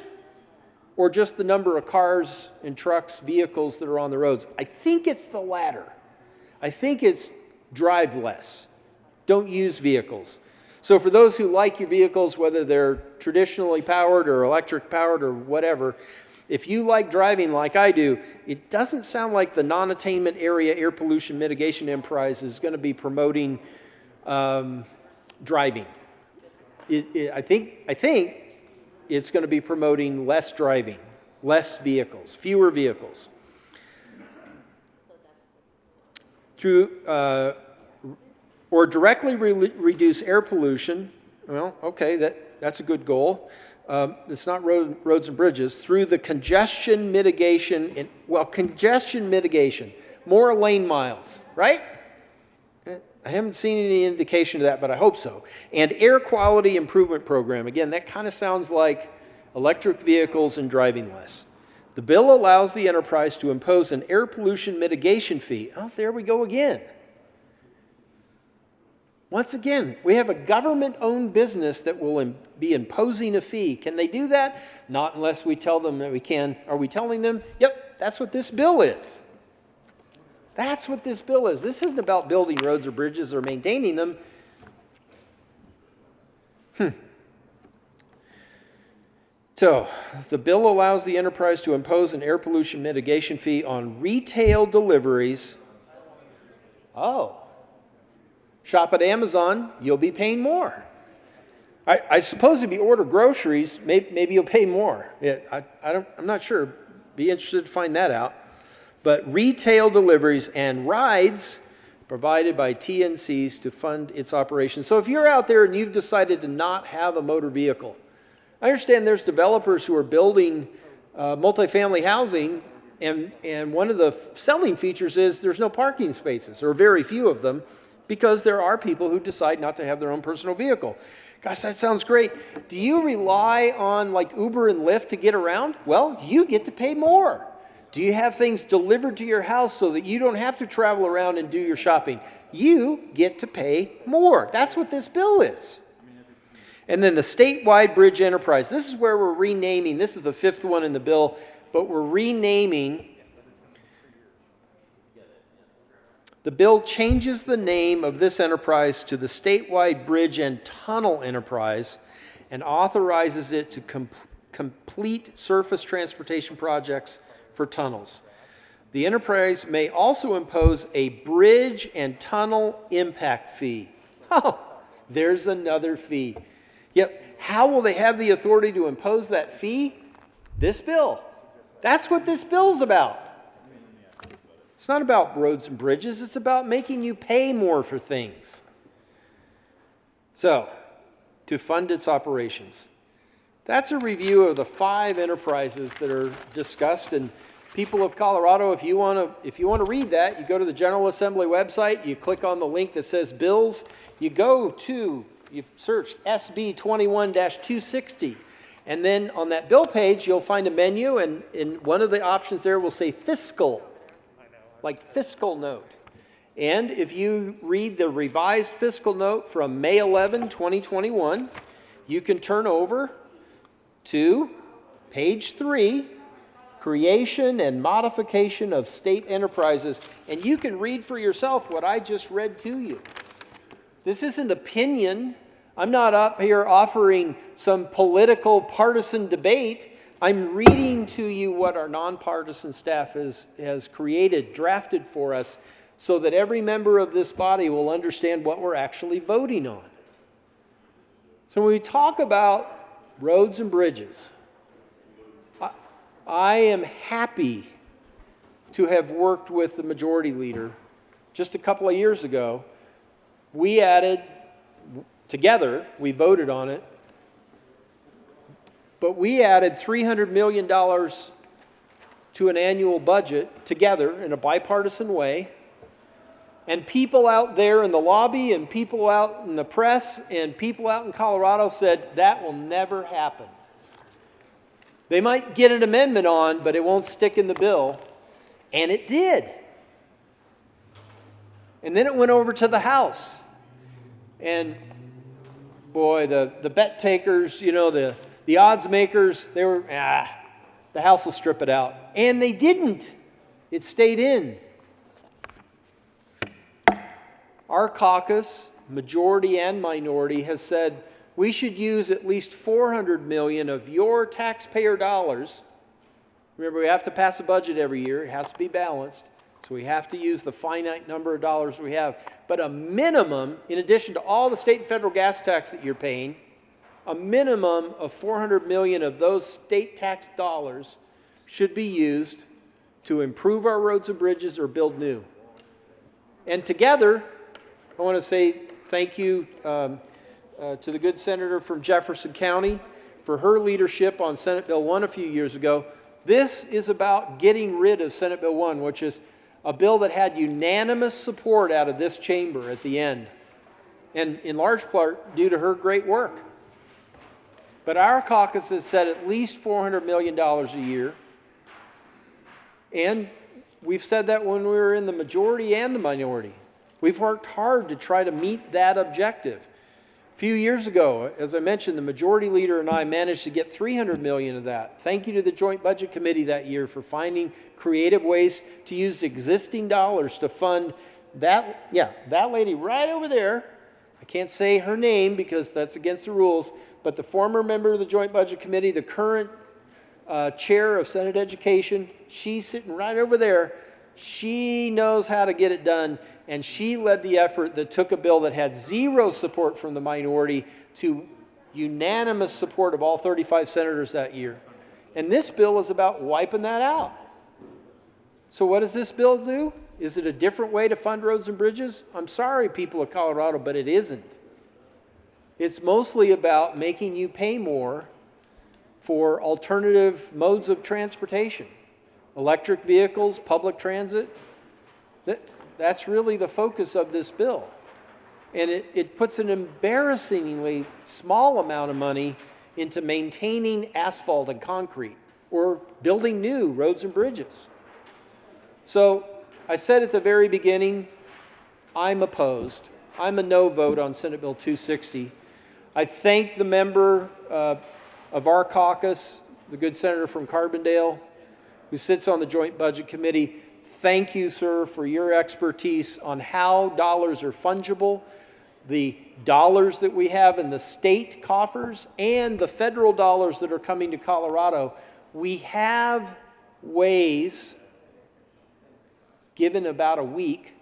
Speaker 12: or just the number of cars and trucks, vehicles that are on the roads? I think it's the latter. I think it's drive less. Don't use vehicles. So for those who like your vehicles, whether they're traditionally powered or electric powered or whatever, if you like driving like I do, it doesn't sound like the non-attainment area air pollution mitigation enterprise is going to be promoting driving. I think it's going to be promoting less driving, less vehicles, fewer vehicles. Through or directly reduce air pollution. Well, okay, that's a good goal. It's not roads and bridges. Through the congestion mitigation, congestion mitigation, more lane miles, right? I haven't seen any indication of that, but I hope so. And air quality improvement program. Again, that kind of sounds like electric vehicles and driving less. The bill allows the enterprise to impose an air pollution mitigation fee. Oh, there we go again. Once again, we have a government-owned business that will be imposing a fee. Can they do that? Not unless we tell them that we can. Are we telling them? Yep, that's what this bill is. That's what this bill is. This isn't about building roads or bridges or maintaining them. So, the bill allows the enterprise to impose an air pollution mitigation fee on retail deliveries. Oh. Shop at Amazon, you'll be paying more. I suppose if you order groceries, maybe you'll pay more. I'm not sure. Be interested to find that out. But retail deliveries and rides provided by TNCs to fund its operations. So if you're out there and you've decided to not have a motor vehicle, I understand there's developers who are building multifamily housing, and one of the selling features is there's no parking spaces, or very few of them, because there are people who decide not to have their own personal vehicle. Gosh, that sounds great. Do you rely on like Uber and Lyft to get around? Well, you get to pay more. Do you have things delivered to your house so that you don't have to travel around and do your shopping? You get to pay more. That's what this bill is. And then the statewide bridge enterprise. This is where we're renaming. This is the fifth one in the bill, but we're renaming. The bill changes the name of this enterprise to the statewide bridge and tunnel enterprise and authorizes it to complete surface transportation projects for tunnels. The enterprise may also impose a bridge and tunnel impact fee. Oh, there's another fee. Yep. How will they have the authority to impose that fee? This bill. That's what this bill's about. It's not about roads and bridges. It's about making you pay more for things. So, to fund its operations. That's a review of the 5 enterprises that are discussed. And people of Colorado, if you want to read that, you go to the General Assembly website, you click on the link that says bills, you search SB 21-260. And then on that bill page, you'll find a menu, and one of the options there will say fiscal, like fiscal note. And if you read the revised fiscal note from May 11, 2021, you can turn over to page 3, creation and modification of state enterprises, and you can read for yourself what I just read to you. This isn't opinion. I'm not up here offering some political partisan debate. I'm reading to you what our nonpartisan staff has created, drafted for us, so that every member of this body will understand what we're actually voting on. So when we talk about roads and bridges, I am happy to have worked with the majority leader. Just a couple of years ago, we added, together, we voted on it, but we added $300 million
Speaker 21: to an annual budget together in a bipartisan way. And people out there in the lobby and people out in the press and people out in Colorado said, that will never happen. They might get an amendment on, but it won't stick in the bill. And it did. And then it went over to the House. And boy, the bet takers, you know, the odds makers, they were, the House will strip it out. And they didn't. It stayed in. Our caucus, majority and minority, has said we should use at least $400 million of your taxpayer dollars. Remember, we have to pass a budget every year. It has to be balanced. So we have to use the finite number of dollars we have. But a minimum, in addition to all the state and federal gas tax that you're paying, a minimum of $400 million of those state tax dollars should be used to improve our roads and bridges or build new. And together, I want to say thank you to the good senator from Jefferson County for her leadership on Senate Bill 1 a few years ago. This is about getting rid of Senate Bill 1, which is a bill that had unanimous support out of this chamber at the end, and in large part due to her great work. But our caucus has said at least $400 million a year, and we've said that when we were in the majority and the minority. We've worked hard to try to meet that objective. A few years ago, as I mentioned, the majority leader and I managed to get $300 million of that. Thank you to the Joint Budget Committee that year for finding creative ways to use existing dollars to fund that, that lady right over there. I can't say her name because that's against the rules, but the former member of the Joint Budget Committee, the current chair of Senate Education, she's sitting right over there. She knows how to get it done, and she led the effort that took a bill that had zero support from the minority to unanimous support of all 35 senators that year. And this bill is about wiping that out. So what does this bill do? Is it a different way to fund roads and bridges? I'm sorry, people of Colorado, but it isn't. It's mostly about making you pay more for alternative modes of transportation. Electric vehicles, public transit. That's really the focus of this bill. And it puts an embarrassingly small amount of money into maintaining asphalt and concrete or building new roads and bridges. So I said at the very beginning, I'm opposed. I'm a no vote on Senate Bill 260. I thank the member of our caucus, the good senator from Carbondale, who sits on the Joint Budget Committee. Thank you, sir, for your expertise on how dollars are fungible, the dollars that we have in the state coffers and the federal dollars that are coming to Colorado. We have ways, given about a week,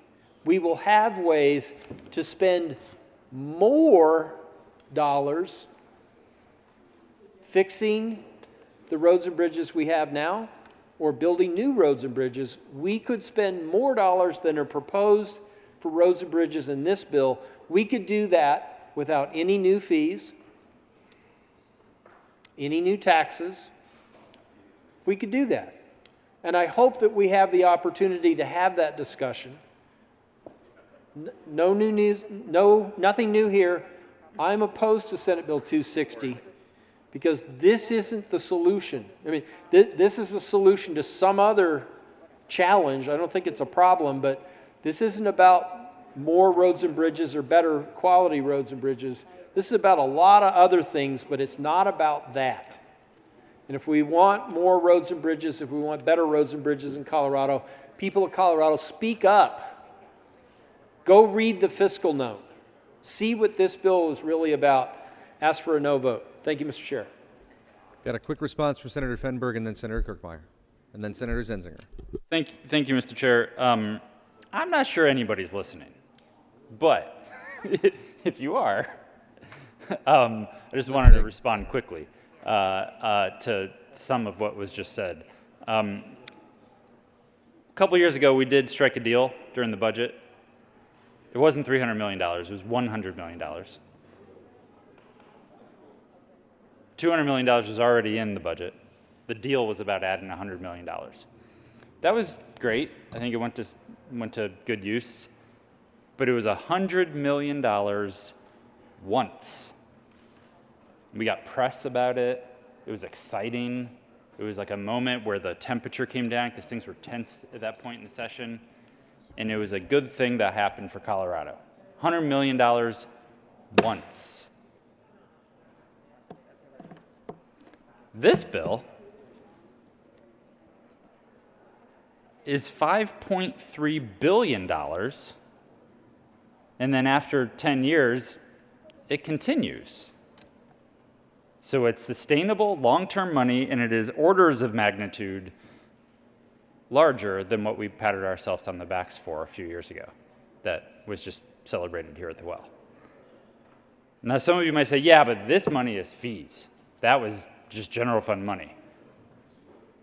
Speaker 21: we will have ways to spend more dollars fixing the roads and bridges we have now, or building new roads and bridges. We could spend more dollars than are proposed for roads and bridges in this bill. We could do that without any new fees, any new taxes. We could do that. And I hope that we have the opportunity to have that discussion. No new news, nothing new here. I'm opposed to Senate Bill 260. Because this isn't the solution. I mean, this is a solution to some other challenge. I don't think it's a problem, but this isn't about more roads and bridges or better quality roads and bridges. This is about a lot of other things, but it's not about that. And if we want more roads and bridges, if we want better roads and bridges in Colorado, people of Colorado, speak up. Go read the fiscal note. See what this bill is really about. Ask for a no vote. Thank you, Mr. Chair.
Speaker 16: Got a quick response from Senator Fenberg and then Senator Kirkmeyer, and then Senator Zenzinger.
Speaker 5: Thank you, Mr. Chair. I'm not sure anybody's listening, but if you are, I just wanted to respond quickly to some of what was just said. A couple years ago, we did strike a deal during the budget. It wasn't $300 million, it was $100 million. $200 million was already in the budget. The deal was about adding $100 million. That was great. I think it went to good use. But it was $100 million once. We got press about it. It was exciting. It was like a moment where the temperature came down because things were tense at that point in the session. And it was a good thing that happened for Colorado. $100 million once. This bill is $5.3 billion, and then after 10 years, it continues. So it's sustainable, long-term money, and it is orders of magnitude larger than what we patted ourselves on the backs for a few years ago that was just celebrated here at the well. Now, some of you might say, yeah, but this money is fees. That was just general fund money.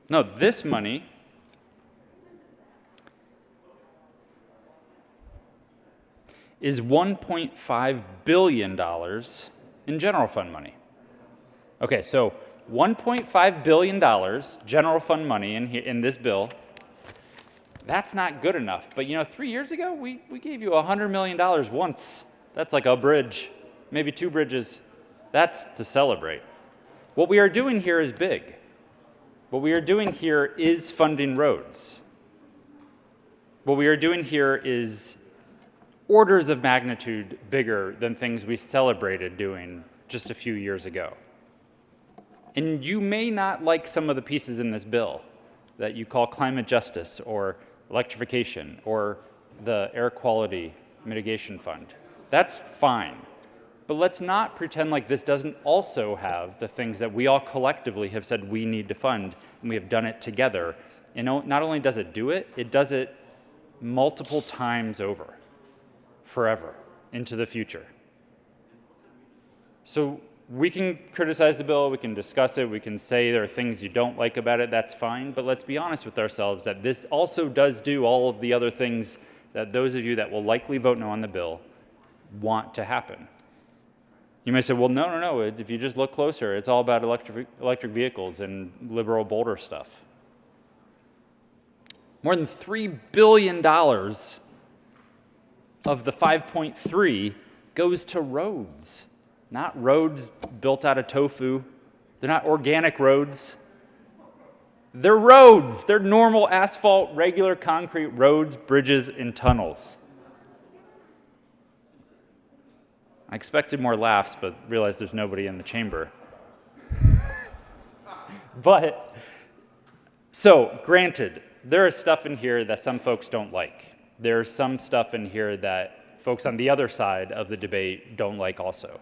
Speaker 5: No, this money is $1.5 billion in general fund money. Okay, so $1.5 billion general fund money in this bill, that's not good enough. But 3 years ago, we gave you $100 million once. That's like a bridge, maybe 2 bridges. That's to celebrate. What we are doing here is big. What we are doing here is funding roads. What we are doing here is orders of magnitude bigger than things we celebrated doing just a few years ago. And you may not like some of the pieces in this bill that you call climate justice or electrification or the air quality mitigation fund. That's fine. But let's not pretend like this doesn't also have the things that we all collectively have said we need to fund, and we have done it together. And not only does it do it, it does it multiple times over, forever, into the future. So we can criticize the bill, we can discuss it, we can say there are things you don't like about it, that's fine, but let's be honest with ourselves that this also does do all of the other things that those of you that will likely vote no on the bill want to happen. You may say, well, no, if you just look closer, it's all about electric vehicles and liberal Boulder stuff. More than $3 billion of the 5.3 goes to roads, not roads built out of tofu. They're not organic roads. They're roads. They're normal asphalt, regular concrete roads, bridges, and tunnels. I expected more laughs, but realized there's nobody in the chamber. So granted, there is stuff in here that some folks don't like. There's some stuff in here that folks on the other side of the debate don't like also.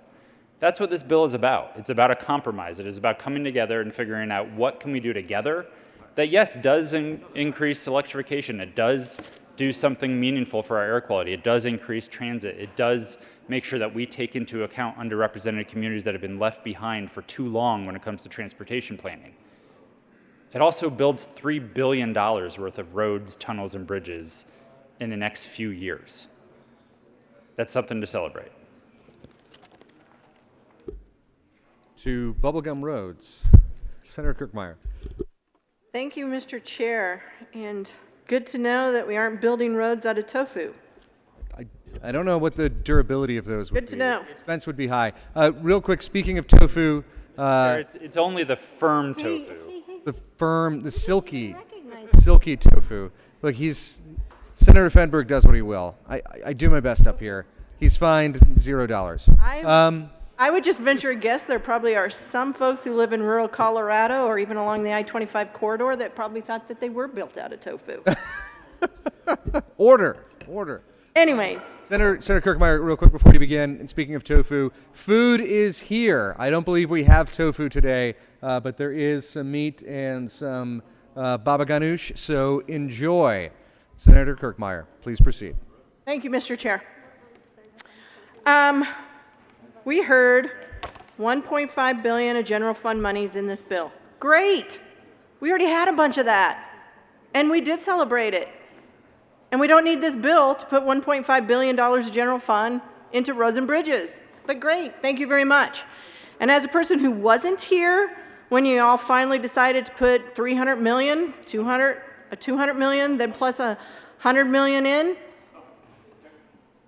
Speaker 5: That's what this bill is about. It's about a compromise. It is about coming together and figuring out what can we do together that, yes, does increase electrification. It does do something meaningful for our air quality. It does increase transit. It does make sure that we take into account underrepresented communities that have been left behind for too long when it comes to transportation planning. It also builds $3 billion worth of roads, tunnels, and bridges in the next few years. That's something to celebrate.
Speaker 16: To Bubblegum Roads, Senator Kirkmeyer.
Speaker 3: Thank you, Mr. Chair, and good to know that we aren't building roads out of tofu.
Speaker 16: I don't know what the durability of those would be.
Speaker 3: Good to know.
Speaker 16: Expense would be high. Real quick, speaking of tofu.
Speaker 5: It's only the firm tofu.
Speaker 16: The silky tofu. Look, Senator Fenberg does what he will. I do my best up here. He's fined $0.
Speaker 3: I would just venture a guess there probably are some folks who live in rural Colorado or even along the I-25 corridor that probably thought that they were built out of tofu.
Speaker 16: Order.
Speaker 3: Anyways.
Speaker 16: Senator Kirkmeyer, real quick before you begin, and speaking of tofu, food is here. I don't believe we have tofu today, but there is some meat and some baba ganoush, so enjoy. Senator Kirkmeyer, please proceed.
Speaker 3: Thank you, Mr. Chair. We heard $1.5 billion of general fund monies in this bill. Great. We already had a bunch of that, and we did celebrate it. And we don't need this bill to put $1.5 billion of general fund into roads and bridges. But great, thank you very much. And as a person who wasn't here when you all finally decided to put $300 million, $200 a 200 million, then plus 100 million in.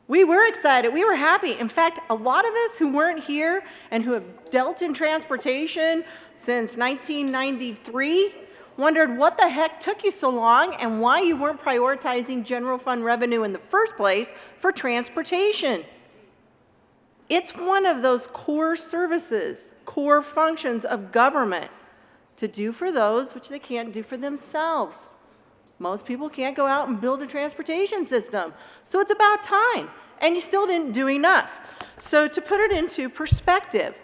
Speaker 3: We were excited. We were happy. In fact, a lot of us who weren't here and who have dealt in transportation since 1993 wondered what the heck took you so long and why you weren't prioritizing general fund revenue in the first place for transportation. It's one of those core services, core functions of government to do for those which they can't do for themselves. Most people can't go out and build a transportation system. So it's about time. And you still didn't do enough. So to put it into perspective,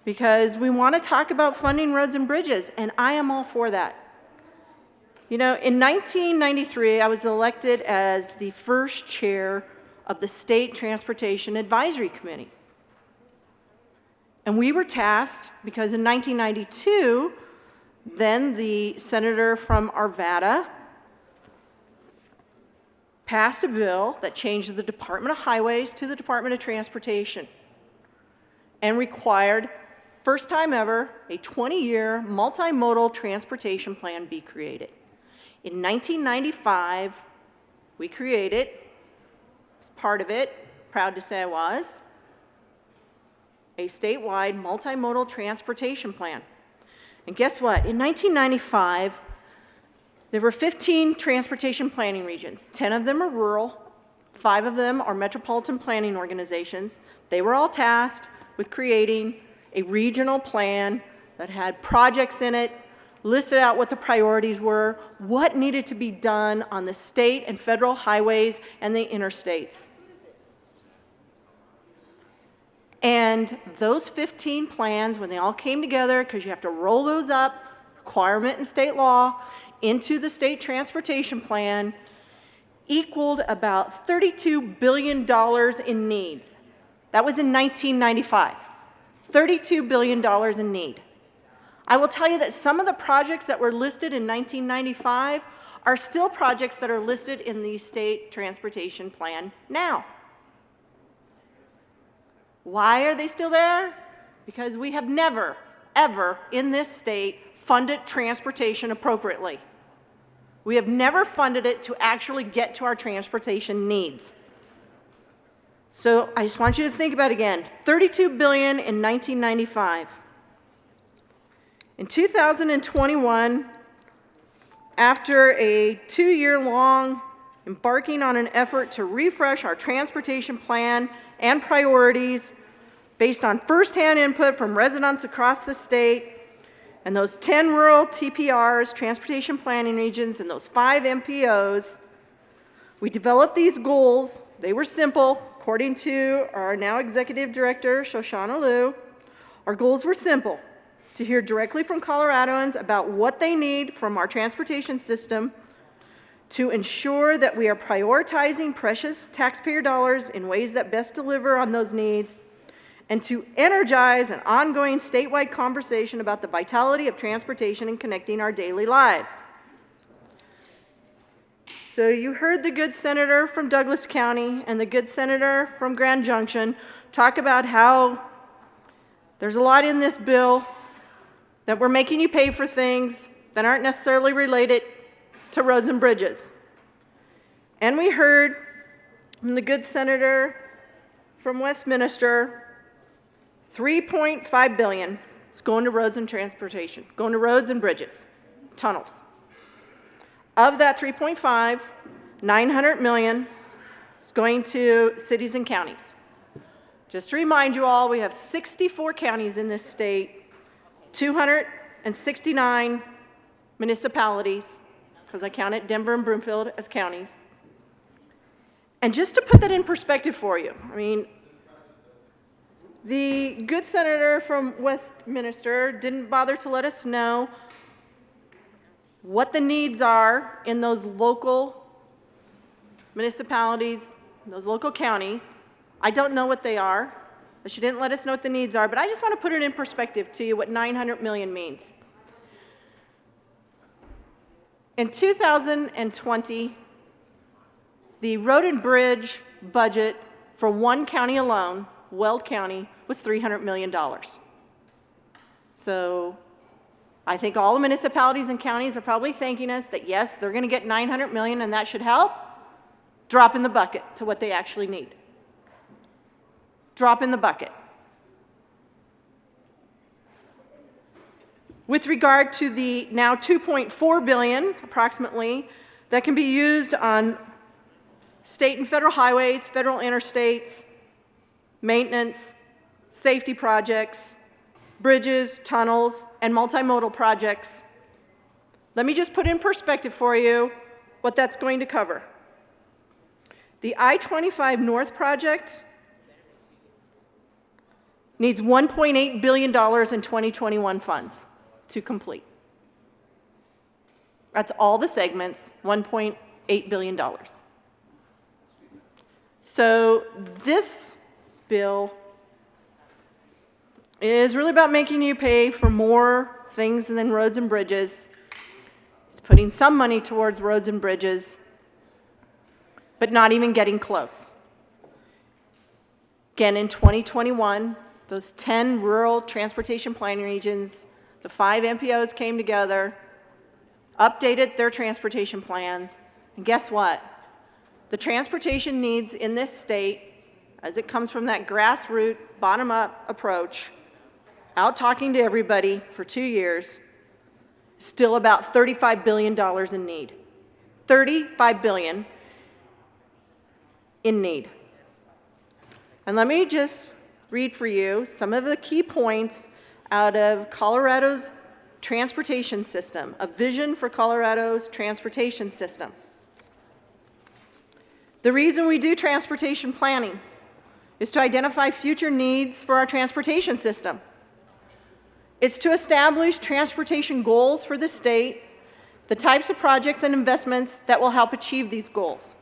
Speaker 3: because we want to talk about funding roads and bridges, and I am all for that. You know, in 1993, I was elected as the first chair of the State Transportation Advisory Committee. And we were tasked, because in 1992, then the senator from Arvada passed a bill that changed the Department of Highways to the Department of Transportation and required, first time ever, a 20-year multimodal transportation plan be created. In 1995, we created, as part of it, proud to say I was, a statewide multimodal transportation plan. And guess what? In 1995, there were 15 transportation planning regions. 10 of them are rural, 5 of them are metropolitan planning organizations. They were all tasked with creating a regional plan that had projects in it, listed out what the priorities were, what needed to be done on the state and federal highways and the interstates. And those 15 plans, when they all came together, because you have to roll those up, requirement in state law, into the state transportation plan, equaled about $32 billion in needs. That was in 1995. $32 billion in need. I will tell you that some of the projects that were listed in 1995 are still projects that are listed in the state transportation plan now. Why are they still there? Because we have never, ever in this state funded transportation appropriately. We have never funded it to actually get to our transportation needs. So I just want you to think about it again, $32 billion in 1995. In 2021, after a 2-year-long embarking on an effort to refresh our transportation plan and priorities based on firsthand input from residents across the state, and those 10 rural TPRs, transportation planning regions, and those 5 MPOs, we developed these goals. They were simple. According to our now executive director, Shoshana Liu, our goals were simple: to hear directly from Coloradoans about what they need from our transportation system, to ensure that we are prioritizing precious taxpayer dollars in ways that best deliver on those needs, and to energize an ongoing statewide conversation about the vitality of transportation and connecting our daily lives. So you heard the good senator from Douglas County and the good senator from Grand Junction talk about how there's a lot in this bill that we're making you pay for things that aren't necessarily related to roads and bridges. And we heard from the good senator from Westminster, $3.5 billion is going to roads and transportation, going to roads and bridges, tunnels. Of that 3.5, 900 million is going to cities and counties. Just to remind you all, we have 64 counties in this state, 269 municipalities, because I counted Denver and Broomfield as counties. And just to put that in perspective for you, I mean, the good senator from Westminster didn't bother to let us know what the needs are in those local municipalities, those local counties. I don't know what they are. She didn't let us know what the needs are, but I just want to put it in perspective to you what 900 million means. In 2020, the road and bridge budget for one county alone, Weld County, was $300 million. So I think all the municipalities and counties are probably thanking us that yes, they're going to get 900 million and that should help. Drop in the bucket to what they actually need. Drop in the bucket. With regard to the now 2.4 billion approximately that can be used on state and federal highways, federal interstates, maintenance, safety projects, bridges, tunnels, and multimodal projects. Let me just put in perspective for you what that's going to cover. The I-25 North project needs $1.8 billion in 2021 funds to complete. That's all the segments, $1.8 billion. So this bill is really about making you pay for more things than roads and bridges. It's putting some money towards roads and bridges, but not even getting close. Again, in 2021, those 10 rural transportation planning regions, the 5 MPOs came together, updated their transportation plans, and guess what? The transportation needs in this state, as it comes from that grassroots, bottom-up approach, out talking to everybody for 2 years, still about $35 billion in need. $35 billion in need. And let me just read for you some of the key points out of Colorado's transportation system, a vision for Colorado's transportation system. The reason we do transportation planning is to identify future needs for our transportation system. It's to establish transportation goals for the state, the types of projects and investments that will help achieve these goals.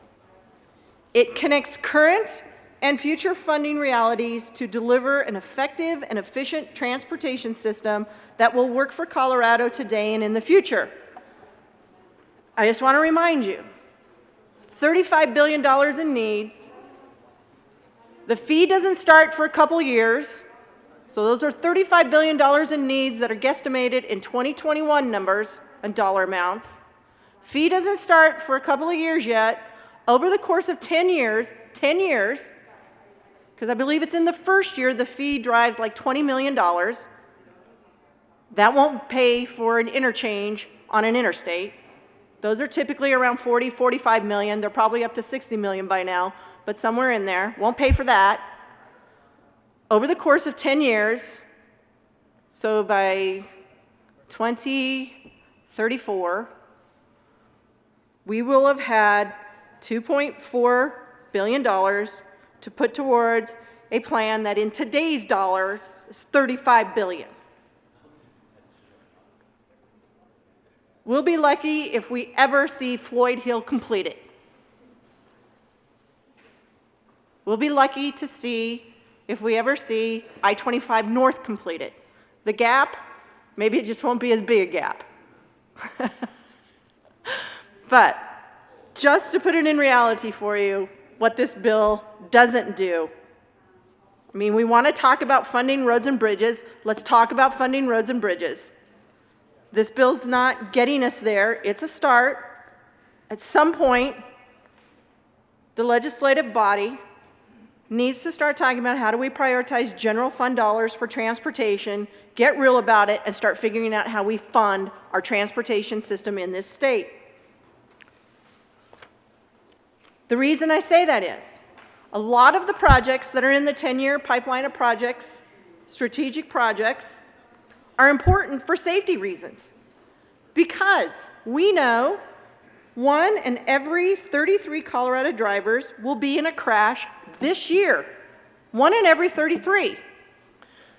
Speaker 3: It connects current and future funding realities to deliver an effective and efficient transportation system that will work for Colorado today and in the future. I just want to remind you, $35 billion in needs. The fee doesn't start for a couple years. So those are $35 billion in needs that are guesstimated in 2021 numbers and dollar amounts. Fee doesn't start for a couple of years yet. Over the course of 10 years, because I believe it's in the first year, the fee drives like $20 million. That won't pay for an interchange on an interstate. Those are typically around 40, 45 million. They're probably up to 60 million by now, but somewhere in there. Won't pay for that. Over the course of 10 years, so by 2034, we will have had $2.4 billion to put towards a plan that in today's dollars is $35 billion. We'll be lucky if we ever see Floyd Hill completed. We'll be lucky to see if we ever see I-25 North completed. The gap, maybe it just won't be as big a gap. But just to put it in reality for you, what this bill doesn't do. I mean, we want to talk about funding roads and bridges. Let's talk about funding roads and bridges. This bill's not getting us there. It's a start. At some point, the legislative body needs to start talking about how do we prioritize general fund dollars for transportation, get real about it, and start figuring out how we fund our transportation system in this state. The reason I say that is, a lot of the projects that are in the 10-year pipeline of projects, strategic projects, are important for safety reasons. Because we know 1 in every 33 Colorado drivers will be in a crash this year. 1 in every 33.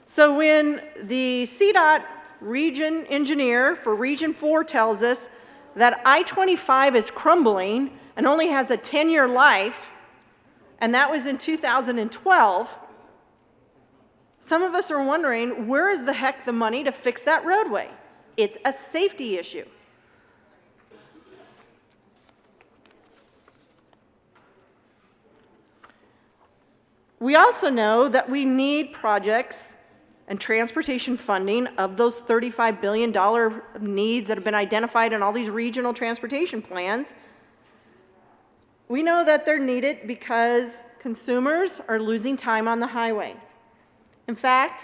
Speaker 3: So when the CDOT region engineer for Region 4 tells us that I-25 is crumbling and only has a 10-year life, and that was in 2012, some of us are wondering, where is the heck the money to fix that roadway? It's a safety issue. We also know that we need projects and transportation funding of those $35 billion needs that have been identified in all these regional transportation plans, we know that they're needed because consumers are losing time on the highways. In fact,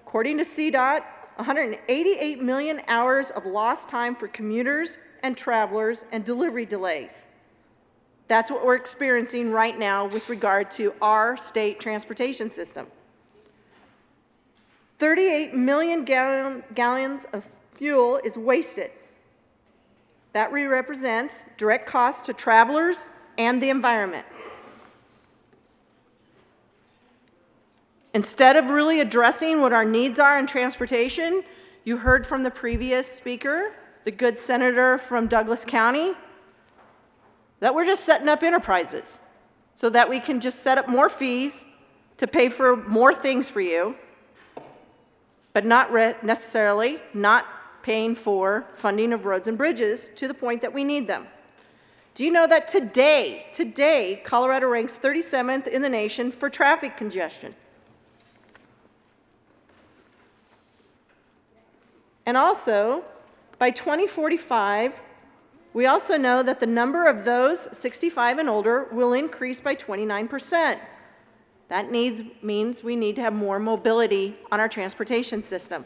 Speaker 3: according to CDOT, 188 million hours of lost time for commuters and travelers and delivery delays. That's what we're experiencing right now with regard to our state transportation system. 38 million gallons of fuel is wasted. That represents direct costs to travelers and the environment. Instead of really addressing what our needs are in transportation, you heard from the previous speaker, the good senator from Douglas County, that we're just setting up enterprises so that we can just set up more fees to pay for more things for you, but not necessarily not paying for funding of roads and bridges to the point that we need them. Do you know that today, Colorado ranks 37th in the nation for traffic congestion? And also, by 2045, we also know that the number of those 65 and older will increase by 29%. That means we need to have more mobility on our transportation system.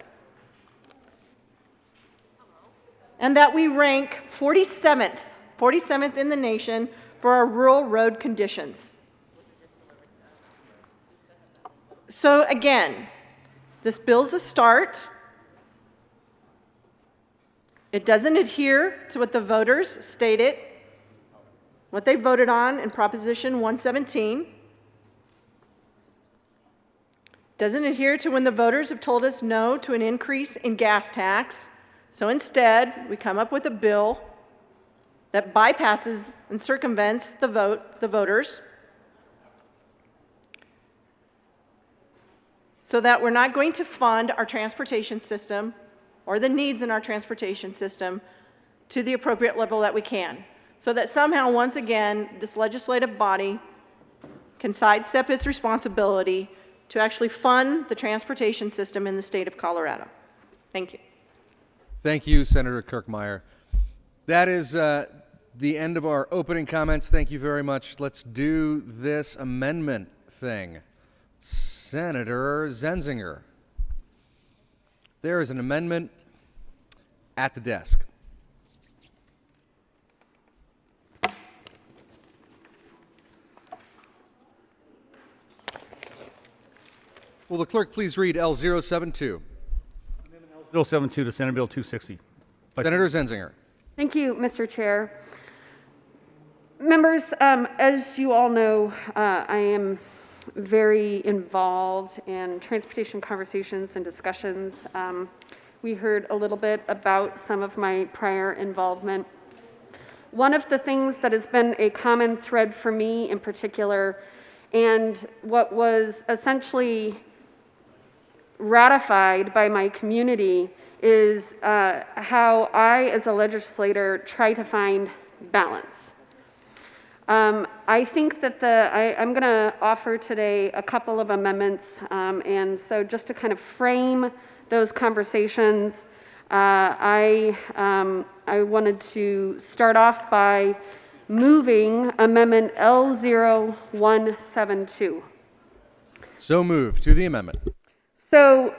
Speaker 3: And that we rank 47th in the nation for our rural road conditions. So again, this bill's a start. It doesn't adhere to what the voters stated, what they voted on in Proposition 117. Doesn't adhere to when the voters have told us no to an increase in gas tax. So instead, we come up with a bill that bypasses and circumvents the voters, so that we're not going to fund our transportation system or the needs in our transportation system to the appropriate level that we can. So that somehow, once again, this legislative body can sidestep its responsibility to actually fund the transportation system in the state of Colorado. Thank you.
Speaker 16: Thank you, Senator Kirkmeyer. That is the end of our opening comments. Thank you very much. Let's do this amendment thing. Senator Zenzinger. There is an amendment at the desk. Will the clerk please read L072?
Speaker 2: 072 to Senate Bill 260.
Speaker 16: Senator Zenzinger.
Speaker 17: Thank you, Mr. Chair. Members, as you all know, I am very involved in transportation conversations and discussions. We heard a little bit about some of my prior involvement. One of the things that has been a common thread for me in particular, and what was essentially ratified by my community, is how I, as a legislator, try to find balance. I think that I'm going to offer today a couple of amendments, and so just to kind of frame those conversations, I wanted to start off by moving Amendment L0172.
Speaker 16: So moved. To the amendment.
Speaker 17: So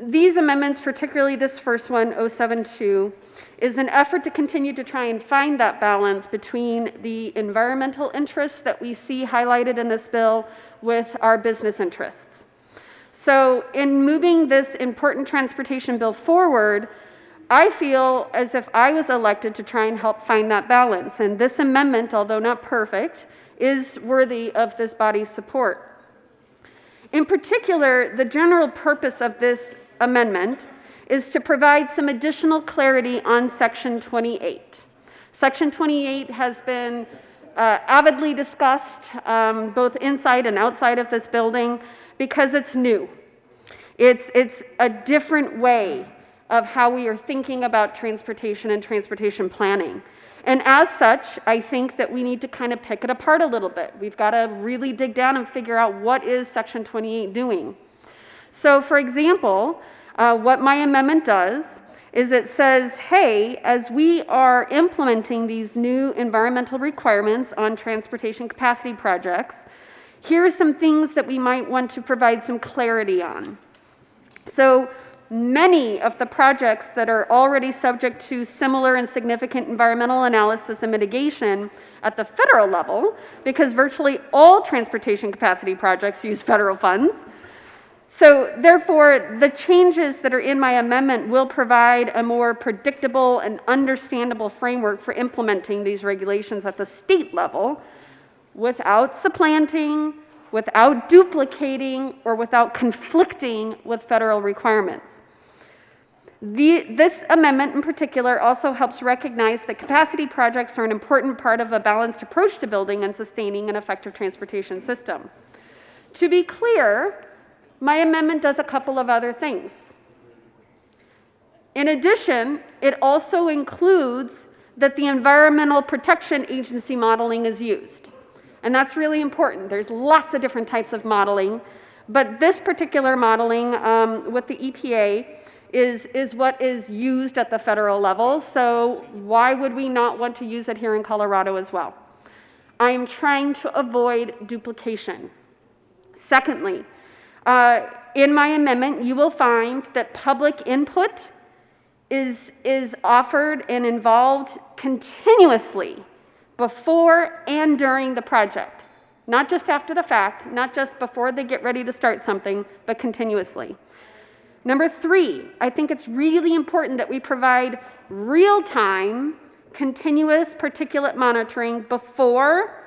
Speaker 17: these amendments, particularly this first one, 072, is an effort to continue to try and find that balance between the environmental interests that we see highlighted in this bill with our business interests. So in moving this important transportation bill forward, I feel as if I was elected to try and help find that balance. And this amendment, although not perfect, is worthy of this body's support. In particular, the general purpose of this amendment is to provide some additional clarity on Section 28. Section 28 has been avidly discussed both inside and outside of this building because it's new. It's a different way of how we are thinking about transportation and transportation planning. And as such, I think that we need to kind of pick it apart a little bit. We've got to really dig down and figure out what is Section 28 doing. So for example, what my amendment does is it says, hey, as we are implementing these new environmental requirements on transportation capacity projects, here are some things that we might want to provide some clarity on. So many of the projects that are already subject to similar and significant environmental analysis and mitigation at the federal level, because virtually all transportation capacity projects use federal funds. So therefore, the changes that are in my amendment will provide a more predictable and understandable framework for implementing these regulations at the state level without supplanting, without duplicating, or without conflicting with federal requirements. This amendment in particular also helps recognize that capacity projects are an important part of a balanced approach to building and sustaining an effective transportation system. To be clear, my amendment does a couple of other things. In addition, it also includes that the Environmental Protection Agency modeling is used. And that's really important. There's lots of different types of modeling, but this particular modeling with the EPA is what is used at the federal level. So why would we not want to use it here in Colorado as well? I am trying to avoid duplication. Secondly, in my amendment, you will find that public input is offered and involved continuously before and during the project. Not just after the fact, not just before they get ready to start something, but continuously. Number 3, I think it's really important that we provide real-time, continuous particulate monitoring before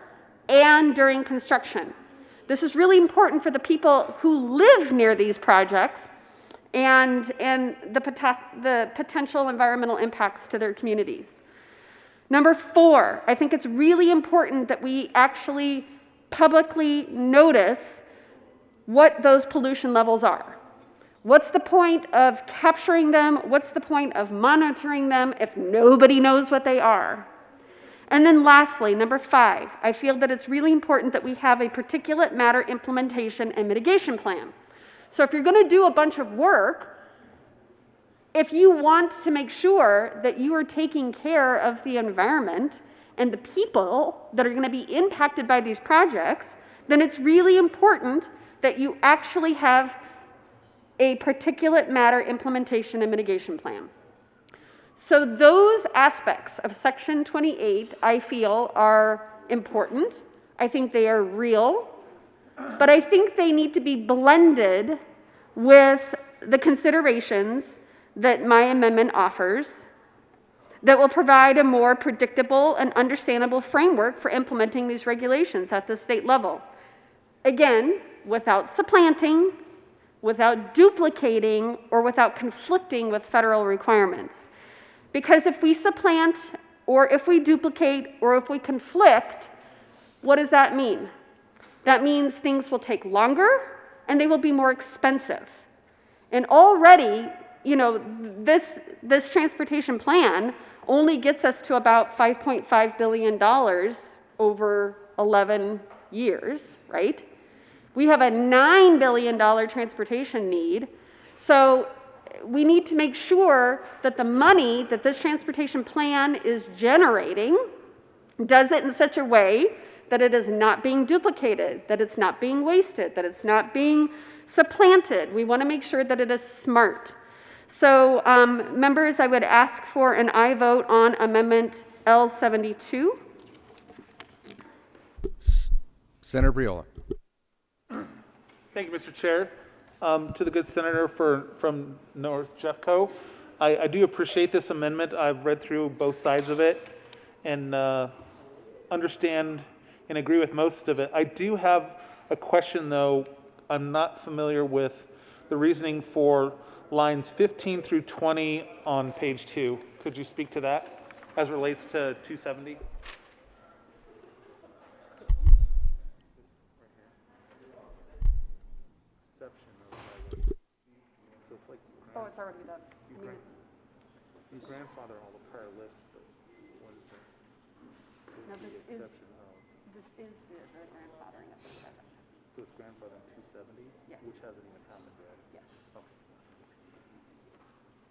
Speaker 17: and during construction. This is really important for the people who live near these projects and the potential environmental impacts to their communities. Number 4, I think it's really important that we actually publicly notice what those pollution levels are. What's the point of capturing them? What's the point of monitoring them if nobody knows what they are? And then lastly, number 5, I feel that it's really important that we have a particulate matter implementation and mitigation plan. So if you're going to do a bunch of work, if you want to make sure that you are taking care of the environment and the people that are going to be impacted by these projects, then it's really important that you actually have a particulate matter implementation and mitigation plan. So those aspects of Section 28, I feel, are important. I think they are real, but I think they need to be blended with the considerations that my amendment offers that will provide a more predictable and understandable framework for implementing these regulations at the state level. Again, without supplanting, without duplicating, or without conflicting with federal requirements. Because if we supplant, or if we duplicate, or if we conflict, what does that mean? That means things will take longer and they will be more expensive. And already, you know, this transportation plan only gets us to about $5.5 billion over 11 years, right? We have a $9 billion transportation need. So we need to make sure that the money that this transportation plan is generating does it in such a way that it is not being duplicated, that it's not being wasted, that it's not being supplanted. We want to make sure that it is smart. So members, I would ask for an aye vote on Amendment L72.
Speaker 16: Senator Briola.
Speaker 10: Thank you, Mr. Chair. To the good senator from North Jeffco, I do appreciate this amendment. I've read through both sides of it and understand and agree with most of it. I do have a question, though. I'm not familiar with the reasoning for lines 15 through 20 on page 2. Could you speak to that as relates to 270?
Speaker 17: Oh, it's already done.
Speaker 10: You grandfather all the prior lists, but what is the
Speaker 17: No, this is the grandfathering of the present.
Speaker 10: So it's grandfathered in 270?
Speaker 7: Yes.
Speaker 10: Which hasn't even happened yet?
Speaker 7: Yes.
Speaker 10: Okay.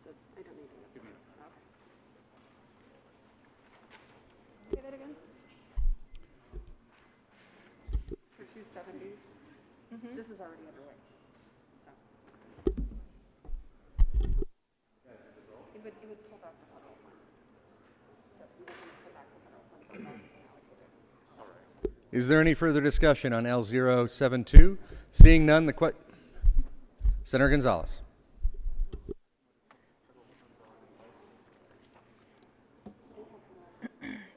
Speaker 17: So I don't need to answer.
Speaker 10: Give me-
Speaker 17: Say that again? For 270s? This is already underway, so. It would pull back the federal fund. So we would pull back the federal fund from that and allocate it.
Speaker 16: Is there any further discussion on L072? Seeing none, Senator Gonzalez.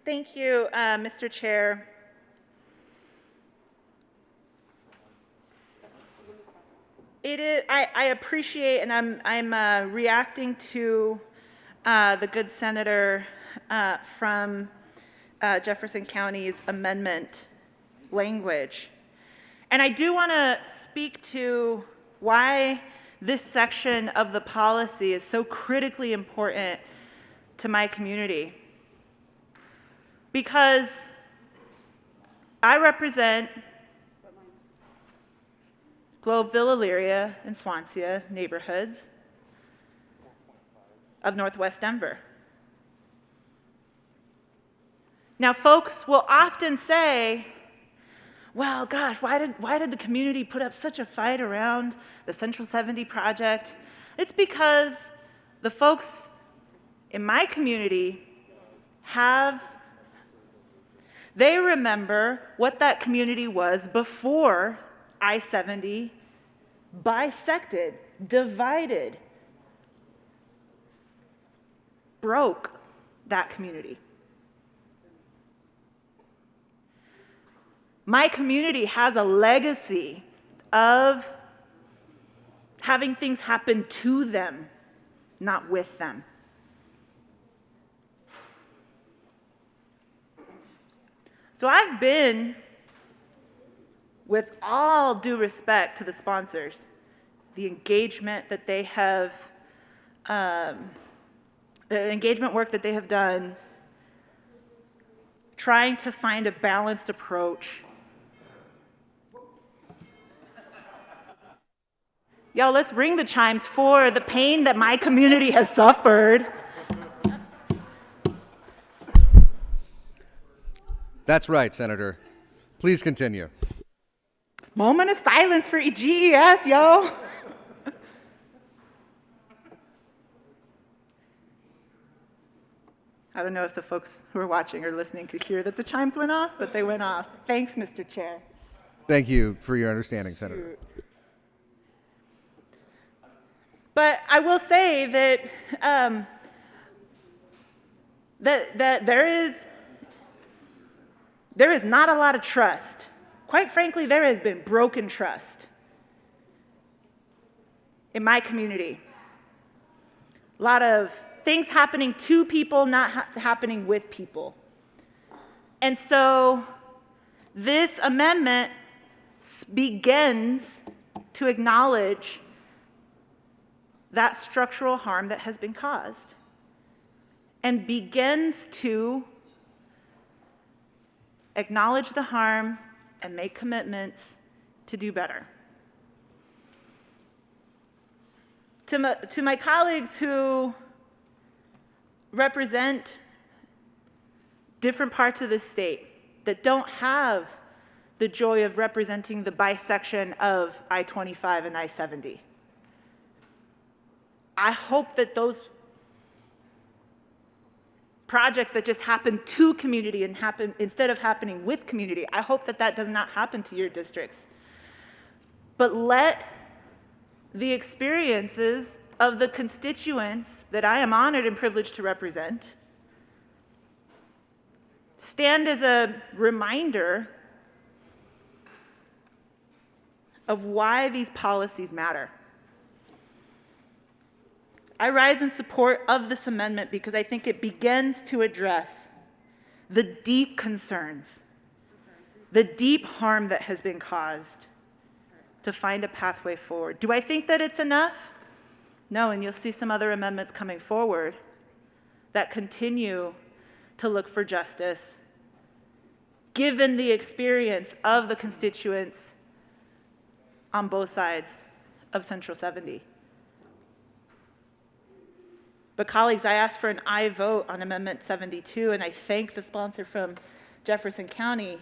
Speaker 3: Thank you, Mr. Chair. It is, I appreciate, and I'm reacting to the good senator from Jefferson County's amendment language. And I do want to speak to why this section of the policy is so critically important to my community. Because I represent Globeville, Elyria, and Swansea neighborhoods of Northwest Denver. Now, folks will often say, well, gosh, why did the community put up such a fight around the Central 70 project? It's because the folks in my community they remember what that community was before I-70 bisected, divided, broke that community. My community has a legacy of having things happen to them, not with them. So I've been, with all due respect to the sponsors, the engagement that they have, the engagement work that they have done, trying to find a balanced approach. Yo, let's ring the chimes for the pain that my community has suffered.
Speaker 16: That's right, Senator. Please continue.
Speaker 3: Moment of silence for GES, yo. I don't know if the folks who are watching or listening could hear that the chimes went off, but they went off. Thanks, Mr. Chair.
Speaker 16: Thank you for your understanding, Senator.
Speaker 3: But I will say that that there is not a lot of trust. Quite frankly, there has been broken trust in my community. A lot of things happening to people, not happening with people. And so this amendment begins to acknowledge that structural harm that has been caused and begins to acknowledge the harm and make commitments to do better. To my colleagues who represent different parts of the state that don't have the joy of representing the bisection of I-25 and I-70, I hope that those projects that just happen to community and happen instead of happening with community, I hope that that does not happen to your districts. But let the experiences of the constituents that I am honored and privileged to represent stand as a reminder of why these policies matter. I rise in support of this amendment because I think it begins to address the deep concerns, the deep harm that has been caused, to find a pathway forward. Do I think that it's enough? No, and you'll see some other amendments coming forward that continue to look for justice, given the experience of the constituents on both sides of Central 70. But colleagues, I asked for an aye vote on Amendment 72, and I thank the sponsor from Jefferson County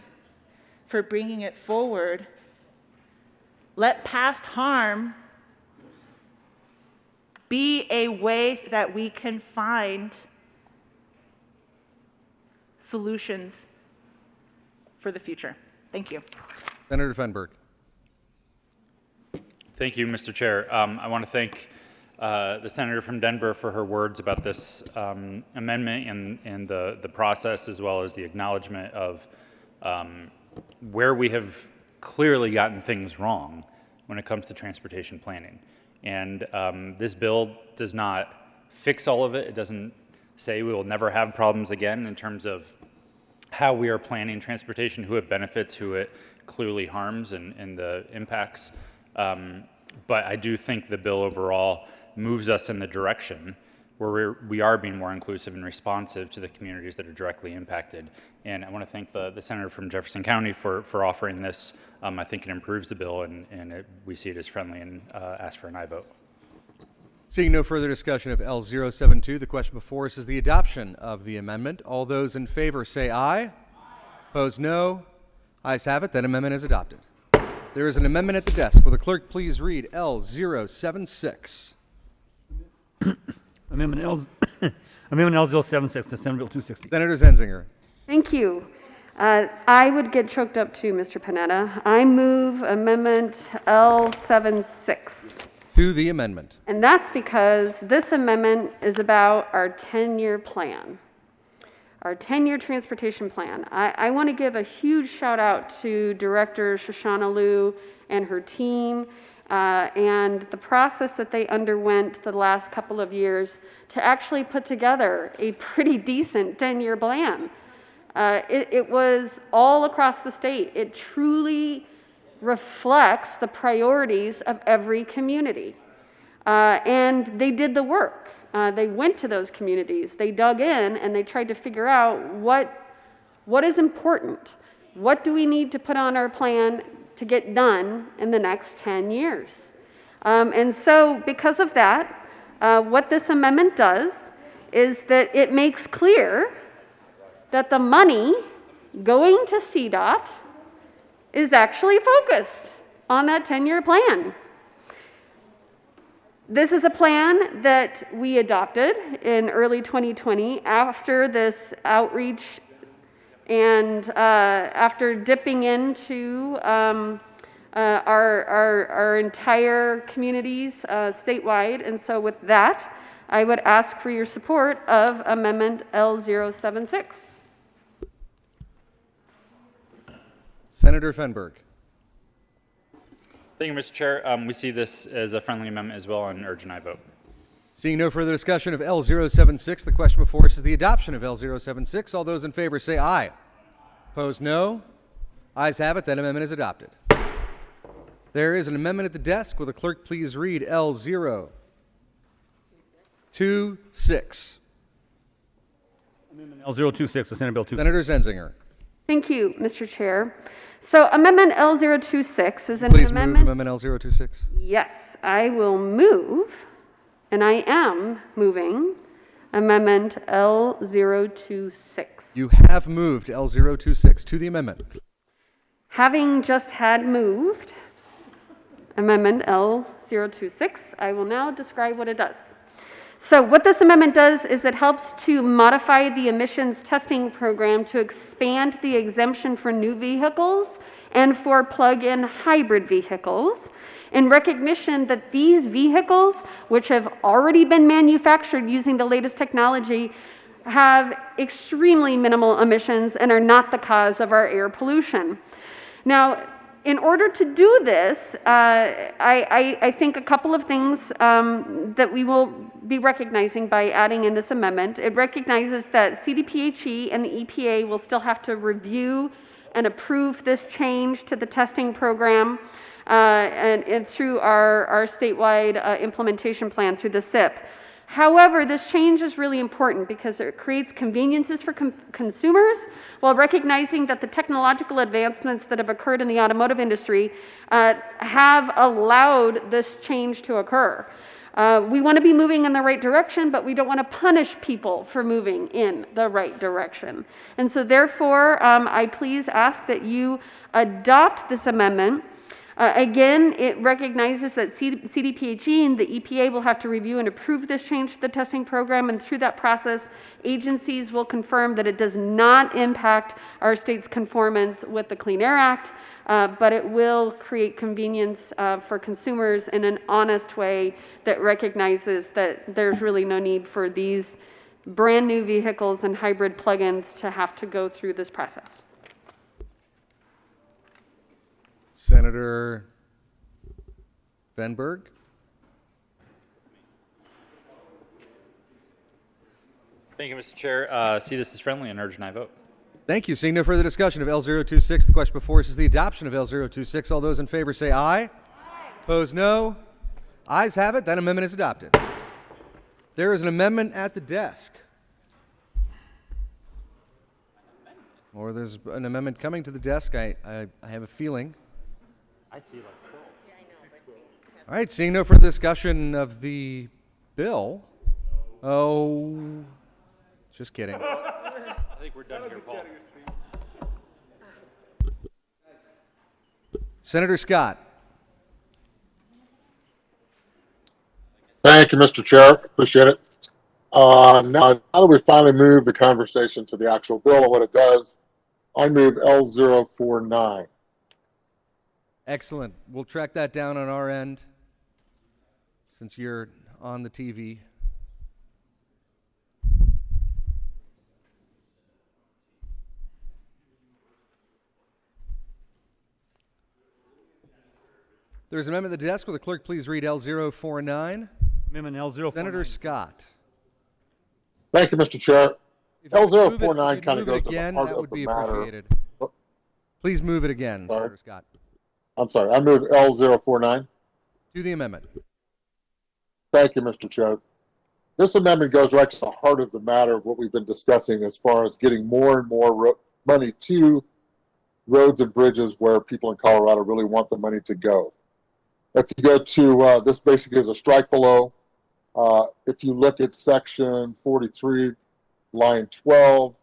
Speaker 3: for bringing it forward. Let past harm be a way that we can find solutions for the future. Thank you.
Speaker 16: Senator Fenberg.
Speaker 5: Thank you, Mr. Chair. I want to thank the senator from Denver for her words about this amendment and the process, as well as the acknowledgement of where we have clearly gotten things wrong when it comes to transportation planning. And this bill does not fix all of it. It doesn't say we will never have problems again in terms of how we are planning transportation, who it benefits, who it clearly harms, and the impacts. But I do think the bill overall moves us in the direction where we are being more inclusive and responsive to the communities that are directly impacted. And I want to thank the senator from Jefferson County for offering this. I think it improves the bill, and we see it as friendly, and ask for an aye vote.
Speaker 16: Seeing no further discussion of L072, the question before us is the adoption of the amendment. All those in favor say aye. Opposed, no. Ayes have it. That amendment is adopted. There is an amendment at the desk. Will the clerk please read L076?
Speaker 2: Amendment L076 to Senate Bill 260.
Speaker 16: Senator Zenzinger.
Speaker 17: Thank you. I would get choked up too, Mr. Panetta. I move Amendment L76.
Speaker 16: To the amendment.
Speaker 17: And that's because this amendment is about our 10-year plan, our 10-year transportation plan. I want to give a huge shout out to Director Shoshana Liu and her team and the process that they underwent the last couple of years to actually put together a pretty decent 10-year plan. It was all across the state. It truly reflects the priorities of every community. And they did the work. They went to those communities, they dug in, and they tried to figure out what is important. What do we need to put on our plan to get done in the next 10 years? And so because of that, what this amendment does is that it makes clear that the money going to CDOT is actually focused on that 10-year plan. This is a plan that we adopted in early 2020 after this outreach and after dipping into our entire communities statewide. And so with that, I would ask for your support of Amendment L076.
Speaker 16: Senator Fenberg.
Speaker 5: Thank you, Mr. Chair. We see this as a friendly amendment as well, and urge an aye vote.
Speaker 16: Seeing no further discussion of L076, the question before us is the adoption of L076. All those in favor say aye. Opposed, no. Ayes have it. That amendment is adopted. There is an amendment at the desk. Will the clerk please read L026?
Speaker 2: Amendment L026 to Senate Bill 260.
Speaker 16: Senator Zenzinger.
Speaker 17: Thank you, Mr. Chair. So Amendment L026 is an
Speaker 16: Please
Speaker 17: amendment.
Speaker 16: move Amendment L026.
Speaker 17: Yes, I will move, and I am moving Amendment L026.
Speaker 16: You have moved L026 to the amendment.
Speaker 17: Having just had moved Amendment L026, I will now describe what it does. So what this amendment does is it helps to modify the emissions testing program to expand the exemption for new vehicles and for plug-in hybrid vehicles in recognition that these vehicles, which have already been manufactured using the latest technology, have extremely minimal emissions and are not the cause of our air pollution. Now, in order to do this, I think a couple of things that we will be recognizing by adding in this amendment. It recognizes that CDPHE and the EPA will still have to review and approve this change to the testing program and through our statewide implementation plan through the SIP. However, this change is really important because it creates conveniences for consumers while recognizing that the technological advancements that have occurred in the automotive industry have allowed this change to occur. We want to be moving in the right direction, but we don't want to punish people for moving in the right direction. And so therefore, I please ask that you adopt this amendment. Again, it recognizes that CDPHE and the EPA will have to review and approve this change to the testing program, and through that process, agencies will confirm that it does not impact our state's conformance with the Clean Air Act, but it will create convenience for consumers in an honest way that recognizes that there's really no need for these brand new vehicles and hybrid plug-ins to have to go through this process.
Speaker 16: Senator Venberg.
Speaker 5: Thank you, Mr. Chair. See this as friendly and urge an aye vote.
Speaker 16: Thank you. Seeing no further discussion of L026, the question before us is the adoption of L026. All those in favor say aye. Aye. Opposed, no. Ayes have it. That amendment is adopted. There is an amendment at the desk. Or there's an amendment coming to the desk. I have a feeling.
Speaker 5: I see like 12. Yeah, I know.
Speaker 16: All right, seeing no further discussion of the bill. Oh, just kidding.
Speaker 5: I think we're done here, Paul.
Speaker 16: Senator Scott.
Speaker 20: Thank you, Mr. Chair. Appreciate it. Now that we finally moved the conversation to the actual bill and what it does, I move L049.
Speaker 16: Excellent. We'll track that down on our end since you're on the TV. There's an amendment at the desk. Will the clerk please read L049?
Speaker 2: Amendment L049.
Speaker 16: Senator Scott.
Speaker 20: Thank you, Mr. Chair.
Speaker 16: If you
Speaker 20: L049 kind of
Speaker 16: move it
Speaker 20: goes to the
Speaker 16: again,
Speaker 20: heart
Speaker 16: that
Speaker 20: of
Speaker 16: would
Speaker 20: the
Speaker 16: be
Speaker 20: matter.
Speaker 16: appreciated. Please move it again,
Speaker 20: Sorry.
Speaker 16: Senator Scott.
Speaker 20: I'm sorry. I move L049.
Speaker 16: To the amendment.
Speaker 20: Thank you, Mr. Chair. This amendment goes right to the heart of the matter of what we've been discussing as far as getting more and more money to roads and bridges where people in Colorado really want the money to go. If you go to, this basically is a strike below. If you look at section 43, line 12,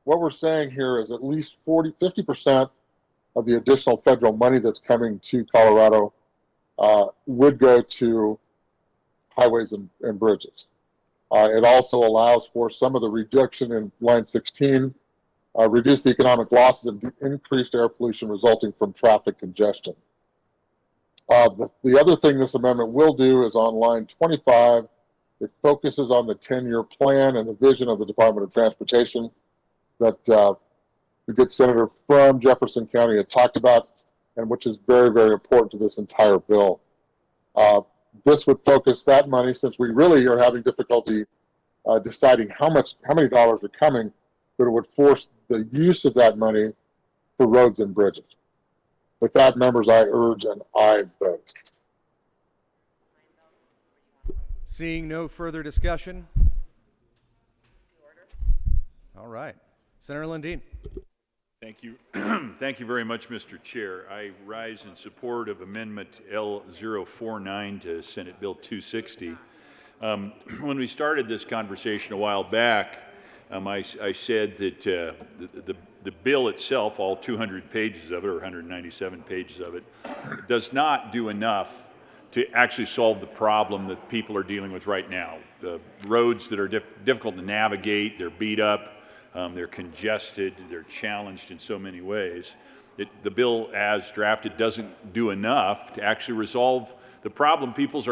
Speaker 20: what we're saying here is at least 50% of the additional federal money that's coming to Colorado would go to highways and bridges. It also allows for some of the reduction in line 16, reduce the economic losses and increased air pollution resulting from traffic congestion. The other thing this amendment will do is on line 25, it focuses on the 10-year plan and the vision of the Department of Transportation that the good senator from Jefferson County had talked about, and which is very, very important to this entire bill. This would focus that money, since we really are having difficulty deciding how many dollars are coming, but it would force the use of that money for roads and bridges. With that, members, I urge an aye vote.
Speaker 16: Seeing no further discussion. All right. Senator Lundin.
Speaker 15: Thank you. Thank you very much, Mr. Chair. I rise in support of Amendment L049 to Senate Bill 260. When we started this conversation a while back, I said that the bill itself, all 200 pages of it, or 197 pages of it, does not do enough to actually solve the problem that people are dealing with right now. The roads that are difficult to navigate, they're beat up, they're congested, they're challenged in so many ways. The bill as drafted doesn't do enough to actually resolve the problem people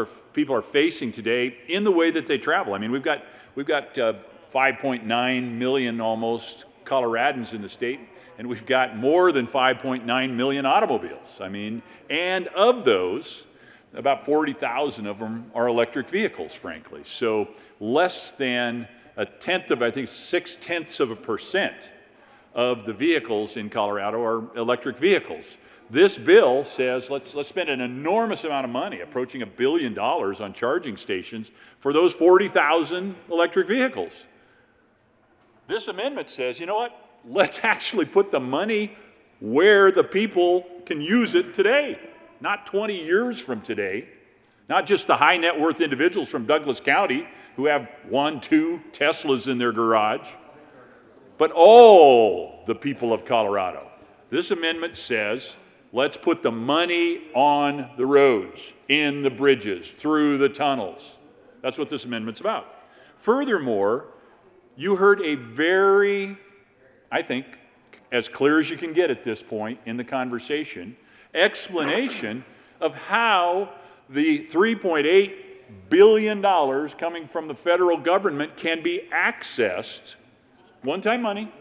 Speaker 15: are facing today in the way that they travel. I mean, we've got 5.9 million almost Coloradans in the state, and we've got more than 5.9 million automobiles. I mean, and of those, about 40,000 of them are electric vehicles, frankly. So less than a tenth of, I think 0.6% of the vehicles in Colorado are electric vehicles. This bill says let's spend an enormous amount of money, approaching $1 billion on charging stations for those 40,000 electric vehicles. This amendment says, you know what? Let's actually put the money where the people can use it today, not 20 years from today, not just the high net worth individuals from Douglas County who have 1, 2 Teslas in their garage, but all the people of Colorado. This amendment says, let's put the money on the roads, in the bridges, through the tunnels. That's what this amendment's about. Furthermore, you heard a very, I think, as clear as you can get at this point in the conversation, explanation of how the $3.8 billion coming from the federal government can be accessed. One-time money.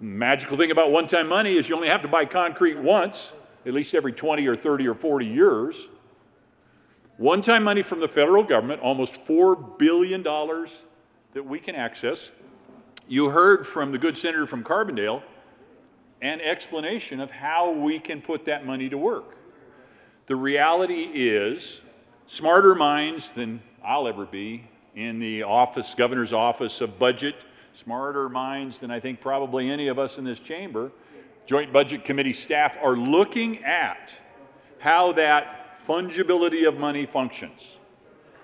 Speaker 15: Magical thing about one-time money is you only have to buy concrete once, at least every 20 or 30 or 40 years. One-time money from the federal government, almost $4 billion that we can access. You heard from the good senator from Carbondale an explanation of how we can put that money to work. The reality is, smarter minds than I'll ever be in the office, governor's office of budget, smarter minds than I think probably any of us in this chamber, Joint Budget Committee staff are looking at how that fungibility of money functions.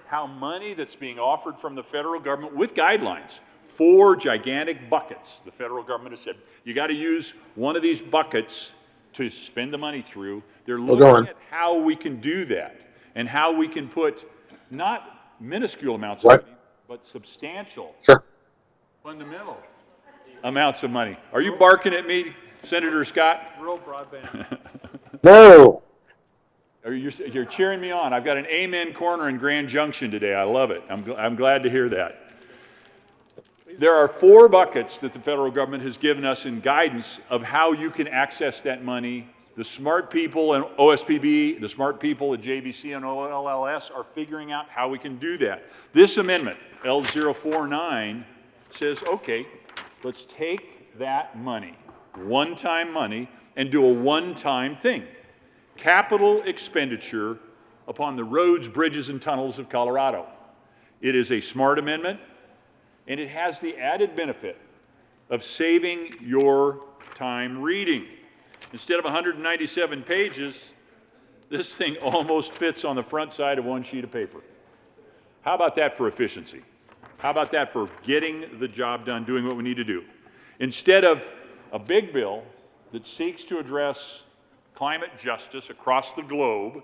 Speaker 15: How money that's being offered from the federal government with guidelines, 4 gigantic buckets. The federal government has said, you got to use one of these buckets to spend the money through. They're looking at how we can do that and how we can put not minuscule amounts of money, but substantial, fundamental amounts of money. Are you barking at me, Senator Scott?
Speaker 10: Rural broadband.
Speaker 20: No.
Speaker 15: You're cheering me on. I've got an amen corner in Grand Junction today. I love it. I'm glad to hear that. There are 4 buckets that the federal government has given us in guidance of how you can access that money. The smart people in OSPB, the smart people at JBC and OLLS are figuring out how we can do that. This amendment, L049, says, okay, let's take that money, one-time money, and do a one-time thing. Capital expenditure upon the roads, bridges, and tunnels of Colorado. It is a smart amendment, and it has the added benefit of saving your time reading. Instead of 197 pages, this thing almost fits on the front side of one sheet of paper. How about that for efficiency? How about that for getting the job done, doing what we need to do? Instead of a big bill that seeks to address climate justice across the globe,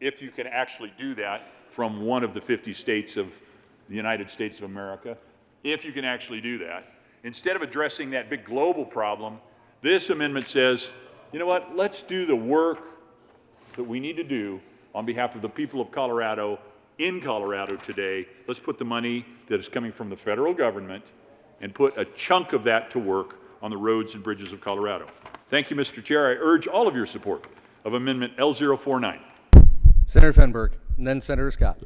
Speaker 15: if you can actually do that from one of the 50 states of the United States of America, if you can actually do that, instead of addressing that big global problem, this amendment says, you know what, let's do the work that we need to do on behalf of the people of Colorado in Colorado today. Let's put the money that is coming from the federal government and put a chunk of that to work on the roads and bridges of Colorado. Thank you, Mr. Chair. I urge all of your support of Amendment L049.
Speaker 16: Senator Fenberg, and then Senator Scott.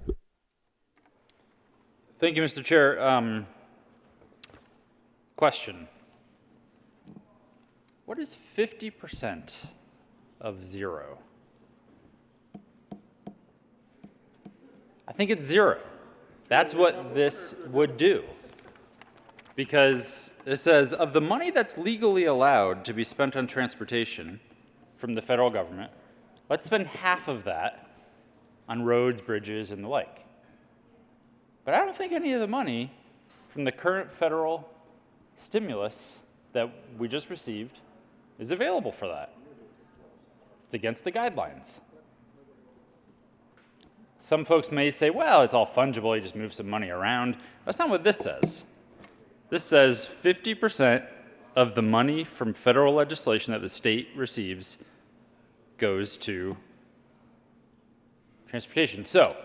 Speaker 5: Thank you, Mr. Chair. Question. What is 50% of 0? I think it's 0. That's what this would do. Because it says, of the money that's legally allowed to be spent on transportation from the federal government, let's spend half of that on roads, bridges, and the like. But I don't think any of the money from the current federal stimulus that we just received is available for that. It's against the guidelines. Some folks may say, well, it's all fungible, you just move some money around. That's not what this says. This says 50% of the money from federal legislation that the state receives goes to transportation. So,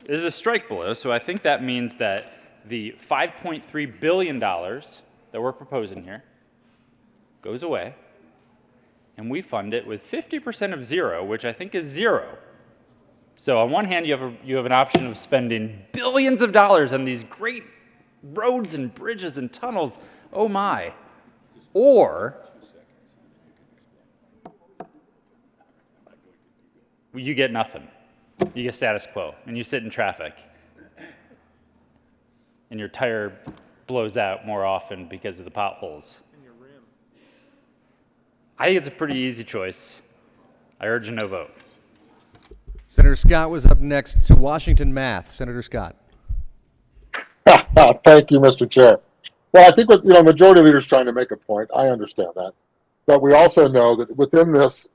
Speaker 5: this is a strike blow, so I think that means that the $5.3 billion that we're proposing here goes away, and we fund it with 50% of 0, which I think is 0. So on one hand, you have an option of spending billions of dollars on these great roads and bridges and tunnels, oh my. Or you get nothing. You get status quo, and you sit in traffic, and your tire blows out more often because of the potholes. I think it's a pretty easy choice. I urge a no vote.
Speaker 16: Senator Scott was up next to Washington Math. Senator Scott.
Speaker 20: Thank you, Mr. Chair. Well, I think what, Majority Leader's trying to make a point. I understand that. But we also know that within this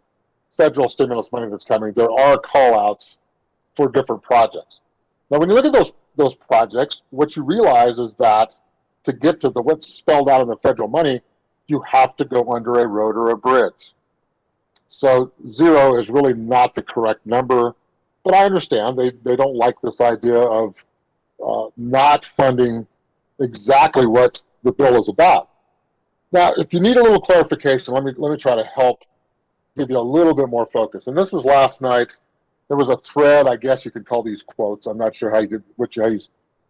Speaker 20: federal stimulus money that's coming, there are call-outs for different projects. Now, when you look at those projects, what you realize is that to get to what's spelled out in the federal money, you have to go under a road or a bridge. So 0 is really not the correct number, but I understand they don't like this idea of not funding exactly what the bill is about. Now, if you need a little clarification, let me try to help give you a little bit more focus. And this was last night. There was a thread. I guess you could call these quotes. I'm not sure how you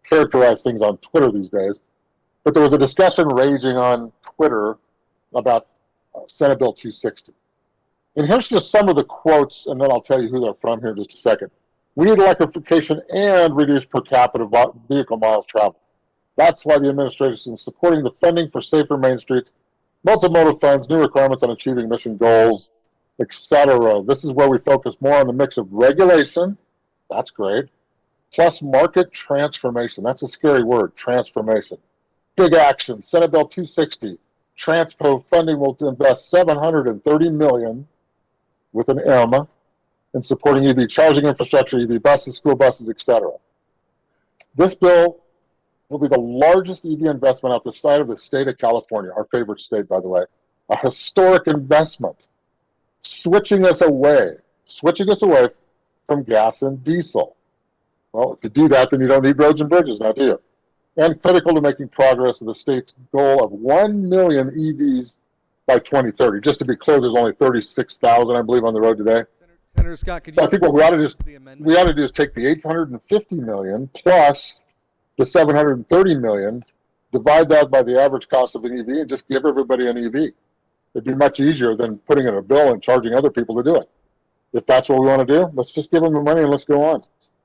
Speaker 20: characterize things on Twitter these days. But there was a discussion raging on Twitter about Senate Bill 260. And here's just some of the quotes, and then I'll tell you who they're from here in just a second. We need electrification and reduce per capita vehicle miles traveled. That's why the administration is supporting the funding for safer main streets, multimodal funds, new requirements on achieving mission goals, etc. This is where we focus more on the mix of regulation, that's great, plus market transformation. That's a scary word, transformation. Big action, Senate Bill 260. Transpo funding will invest $730 million with an M in supporting EV charging infrastructure, EV buses, school buses, etc. This bill will be the largest EV investment outside of the state of California, our favorite state, by the way. A historic investment, switching us away from gas and diesel. Well, if you do that, then you don't need roads and bridges now, do you? And critical to making progress of the state's goal of 1 million EVs by 2030. Just to be clear, there's only 36,000, I believe, on the road today.
Speaker 16: Senator Scott, could you...
Speaker 20: So I think what we ought to do is take the 850 million plus the 730 million, divide that by the average cost of an EV, and just give everybody an EV. It'd be much easier than putting in a bill and charging other people to do it. If that's what we want to do, let's just give them the money and let's go on.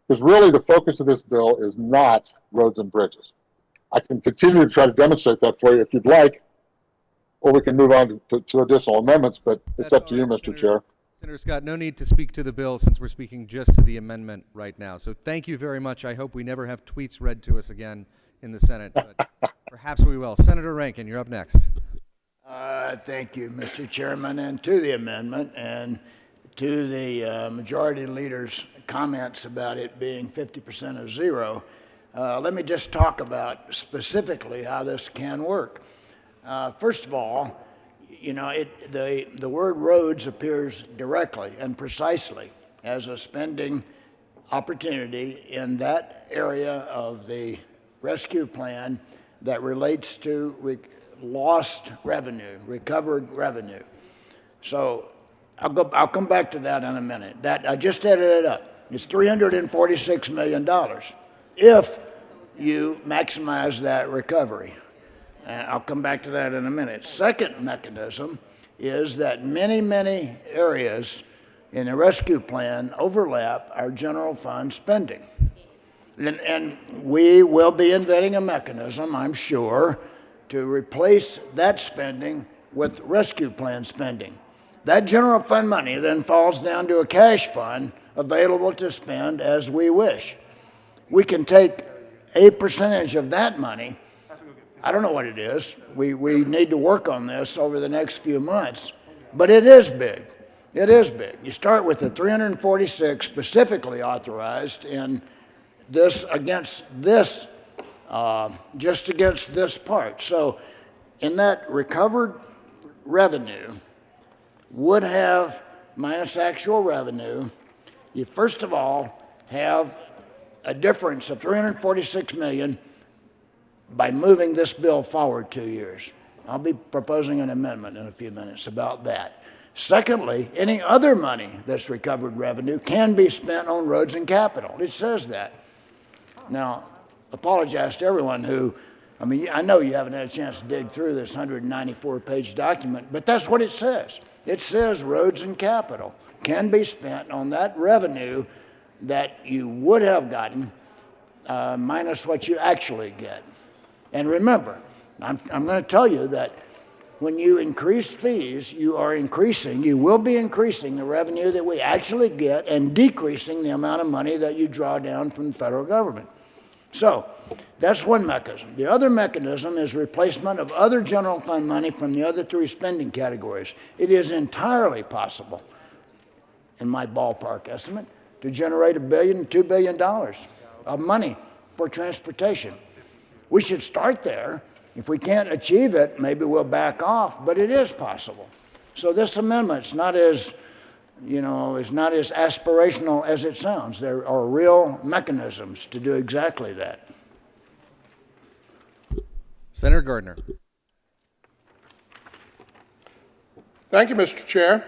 Speaker 20: Because really the focus of this bill is not roads and bridges. I can continue to try to demonstrate that for you if you'd like, or we can move on to additional amendments, but it's up to you, Mr. Chair.
Speaker 16: Senator Scott, no need to speak to the bill since we're speaking just to the amendment right now. So thank you very much. I hope we never have tweets read to us again in the Senate, but perhaps we will. Senator Rankin, you're up next.
Speaker 19: Thank you, Mr. Chairman, and to the amendment and to the majority leader's comments about it being 50% of 0. Let me just talk about specifically how this can work. First of all, the word roads appears directly and precisely as a spending opportunity in that area of the rescue plan that relates to lost revenue, recovered revenue. So I'll come back to that in a minute. That I just added it up. It's $346 million if you maximize that recovery. And I'll come back to that in a minute. Second mechanism is that many areas in the rescue plan overlap our general fund spending. And we will be inventing a mechanism, I'm sure, to replace that spending with rescue plan spending. That general fund money then falls down to a cash fund available to spend as we wish. We can take a percentage of that money. I don't know what it is. We need to work on this over the next few months, but it is big. It is big. You start with the 346 specifically authorized in this against this, just against this part. So in that recovered revenue would have minus actual revenue, you first of all have a difference of 346 million by moving this bill forward 2 years. I'll be proposing an amendment in a few minutes about that. Secondly, any other money that's recovered revenue can be spent on roads and capital. It says that. Now, apologize to everyone who, I know you haven't had a chance to dig through this 194-page document, but that's what it says. It says roads and capital can be spent on that revenue that you would have gotten minus what you actually get. And remember, I'm going to tell you that when you increase fees, you will be increasing the revenue that we actually get and decreasing the amount of money that you draw down from the federal government. So that's one mechanism. The other mechanism is replacement of other general fund money from the other three spending categories. It is entirely possible, in my ballpark estimate, to generate $1 billion, $2 billion of money for transportation. We should start there. If we can't achieve it, maybe we'll back off, but it is possible. So this amendment is not as aspirational as it sounds. There are real mechanisms to do exactly that.
Speaker 16: Senator Gardner.
Speaker 8: Thank you, Mr. Chair.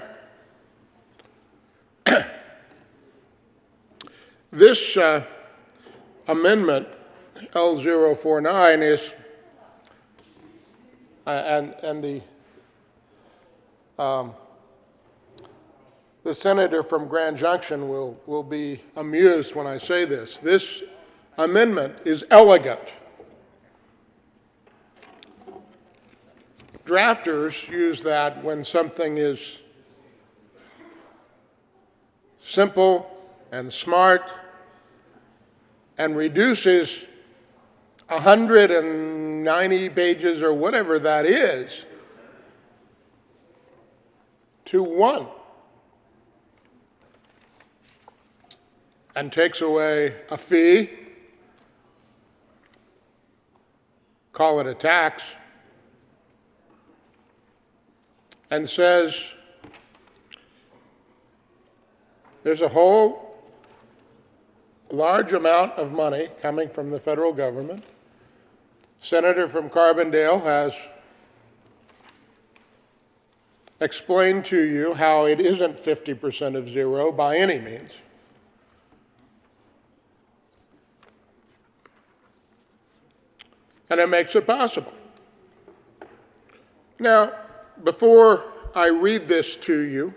Speaker 8: This amendment, L049, is, the senator from Grand Junction will be amused when I say this. This amendment is elegant. Drafters use that when something is simple and smart and reduces 190 pages or whatever that is to one, and takes away a fee, call it a tax, and says there's a whole large amount of money coming from the federal government. Senator from Carbondale has explained to you how it isn't 50% of zero by any means. And it makes it possible. Now, before I read this to you,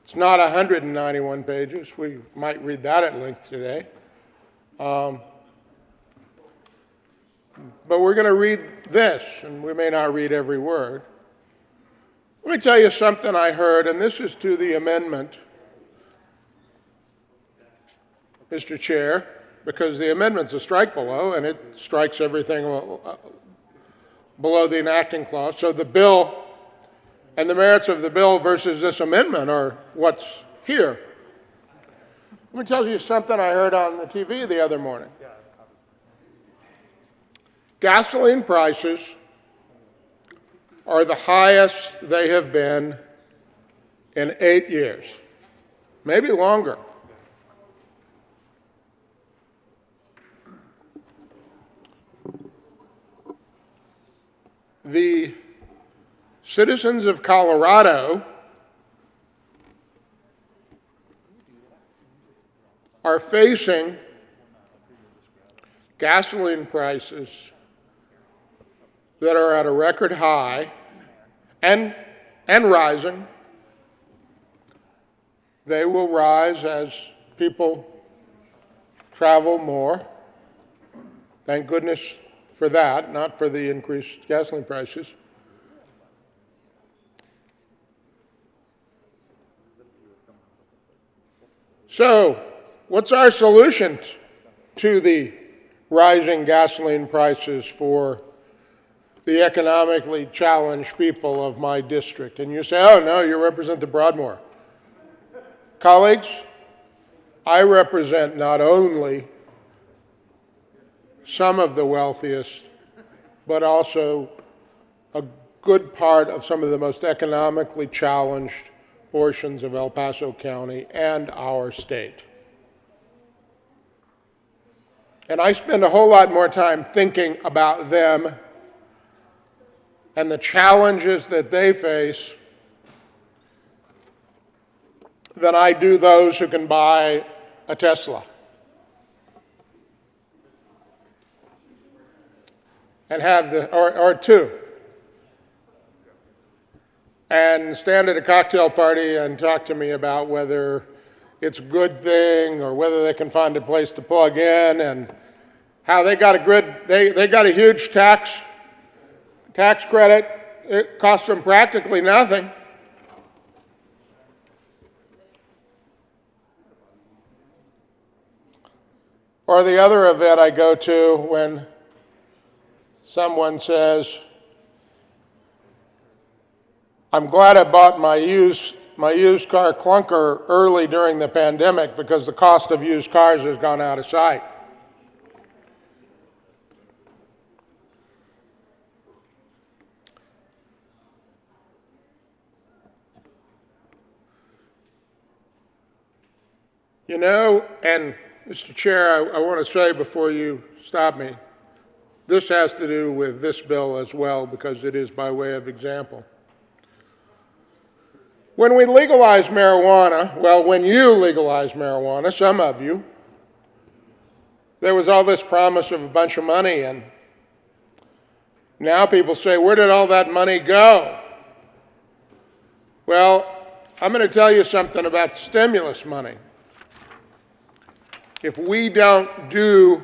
Speaker 8: it's not 191 pages. We might read that at length today. But we're going to read this, and we may not read every word. Let me tell you something I heard, and this is to the amendment, Mr. Chair, because the amendment's a strike below, and it strikes everything below the enacting clause. So the bill and the merits of the bill versus this amendment are what's here. Let me tell you something I heard on the TV the other morning. Gasoline prices are the highest they have been in 8 years, maybe longer. The citizens of Colorado are facing gasoline prices that are at a record high and rising. They will rise as people travel more. Thank goodness for that, not for the increased gasoline prices. So, what's our solution to the rising gasoline prices for the economically challenged people of my district? And you say, oh no, you represent the Broadmoor. Colleagues, I represent not only some of the wealthiest, but also a good part of some of the most economically challenged portions of El Paso County and our state. And I spend a whole lot more time thinking about them and the challenges that they face than I do those who can buy a Tesla and have or two and stand at a cocktail party and talk to me about whether it's a good thing or whether they can find a place to plug in and how they got a huge tax credit. It costs them practically nothing. Or the other event I go to when someone says, I'm glad I bought my used car clunker early during the pandemic because the cost of used cars has gone out of sight. You know, and Mr. Chair, I want to say before you stop me, this has to do with this bill as well because it is by way of example. When we legalize marijuana, well, when you legalize marijuana, some of you, there was all this promise of a bunch of money, and now people say, where did all that money go? Well, I'm going to tell you something about the stimulus money. If we don't do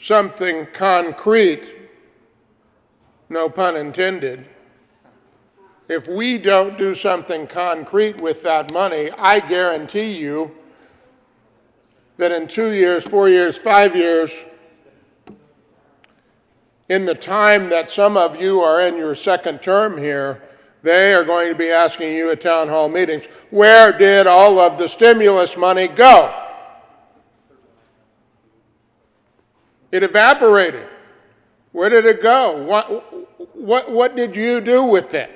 Speaker 8: something concrete, no pun intended, if we don't do something concrete with that money, I guarantee you that in 2 years, 4 years, 5 years, in the time that some of you are in your second term here, they are going to be asking you at town hall meetings, where did all of the stimulus money go? It evaporated. Where did it go? What did you do with it?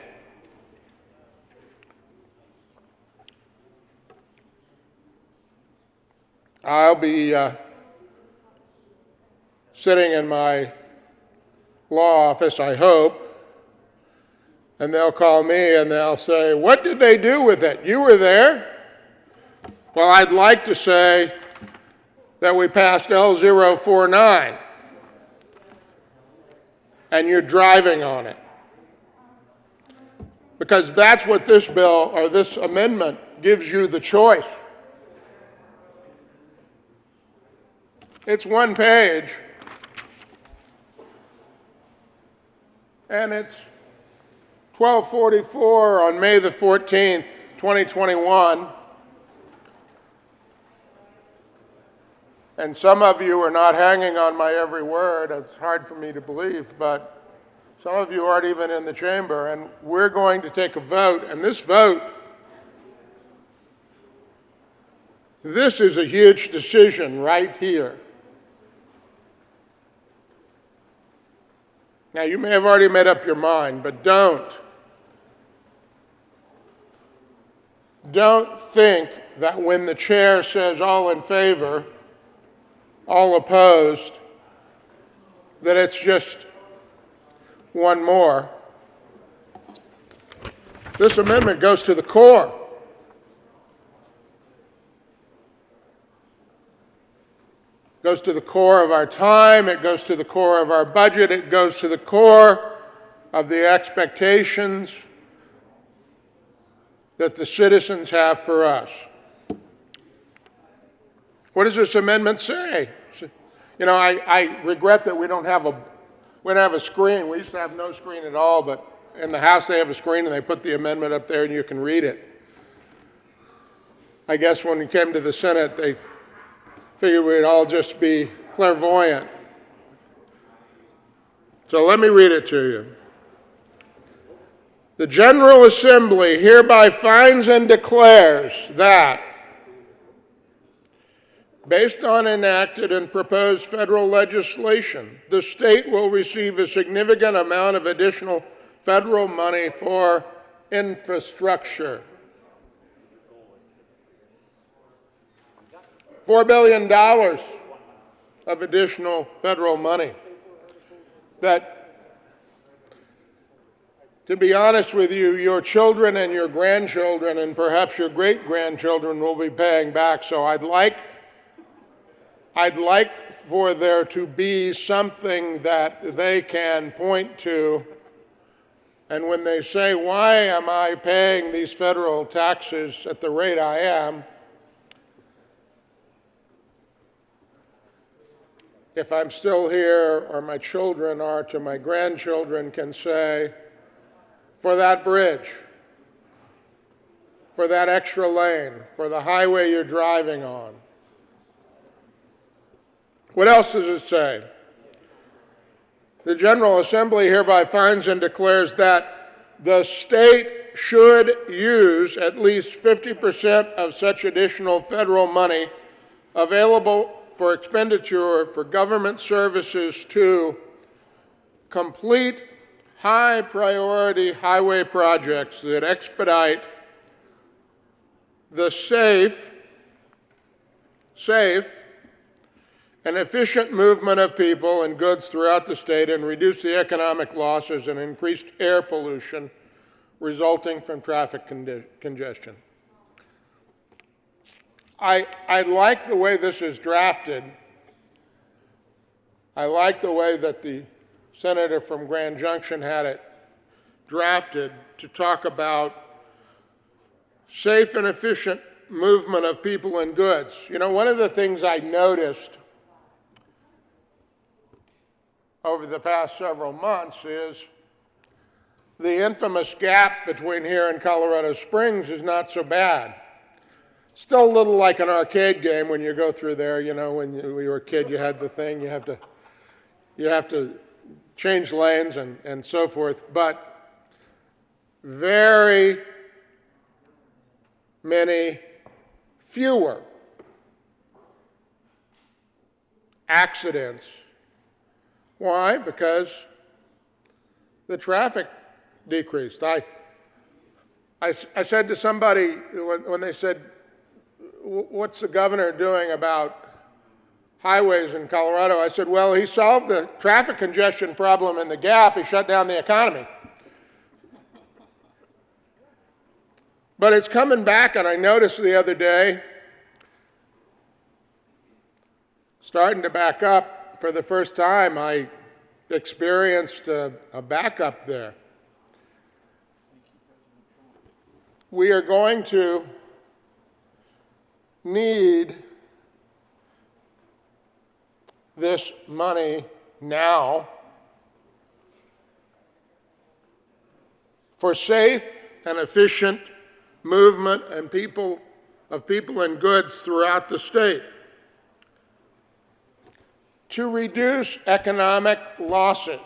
Speaker 8: I'll be sitting in my law office, I hope, and they'll call me and they'll say, what did they do with it? You were there? Well, I'd like to say that we passed L049 and you're driving on it. Because that's what this bill or this amendment gives you the choice. It's one page, and it's 12:44 on May the 14th, 2021. And some of you are not hanging on my every word. It's hard for me to believe, but some of you aren't even in the chamber, and we're going to take a vote, and this vote, this is a huge decision right here. Now, you may have already made up your mind, but don't think that when the chair says all in favor, all opposed, that it's just one more. This amendment goes to the core. It goes to the core of our time, it goes to the core of our budget, it goes to the core of the expectations that the citizens have for us. What does this amendment say? You know, I regret that we don't have a screen. We used to have no screen at all, but in the House they have a screen and they put the amendment up there and you can read it. I guess when it came to the Senate, they figured we'd all just be clairvoyant. So let me read it to you. The General Assembly hereby finds and declares that, based on enacted and proposed federal legislation, the state will receive a significant amount of additional federal money for infrastructure. $4 billion of additional federal money that, to be honest with you, your children and your grandchildren and perhaps your great-grandchildren will be paying back. So I'd like for there to be something that they can point to And when they say, why am I paying these federal taxes at the rate I am, if I'm still here or my children are, to my grandchildren can say, for that bridge, for that extra lane, for the highway you're driving on. What else does it say? The General Assembly hereby finds and declares that the state should use at least 50% of such additional federal money available for expenditure for government services to complete high-priority highway projects that expedite the safe and efficient movement of people and goods throughout the state and reduce the economic losses and increased air pollution resulting from traffic congestion. I like the way this is drafted. I like the way that the senator from Grand Junction had it drafted to talk about safe and efficient movement of people and goods. You know, one of the things I noticed over the past several months is the infamous gap between here and Colorado Springs is not so bad. Still a little like an arcade game when you go through there. You know, when you were a kid, you had the thing, you have to change lanes and so forth, but very many fewer accidents. Why? Because the traffic decreased. I said to somebody when they said, what's the governor doing about highways in Colorado? I said, well, he solved the traffic congestion problem in the Gap. He shut down the economy. But it's coming back, and I noticed the other day, starting to back up. For the first time, I experienced a backup there. We are going to need this money now for safe and efficient movement and people and goods throughout the state, to reduce economic losses.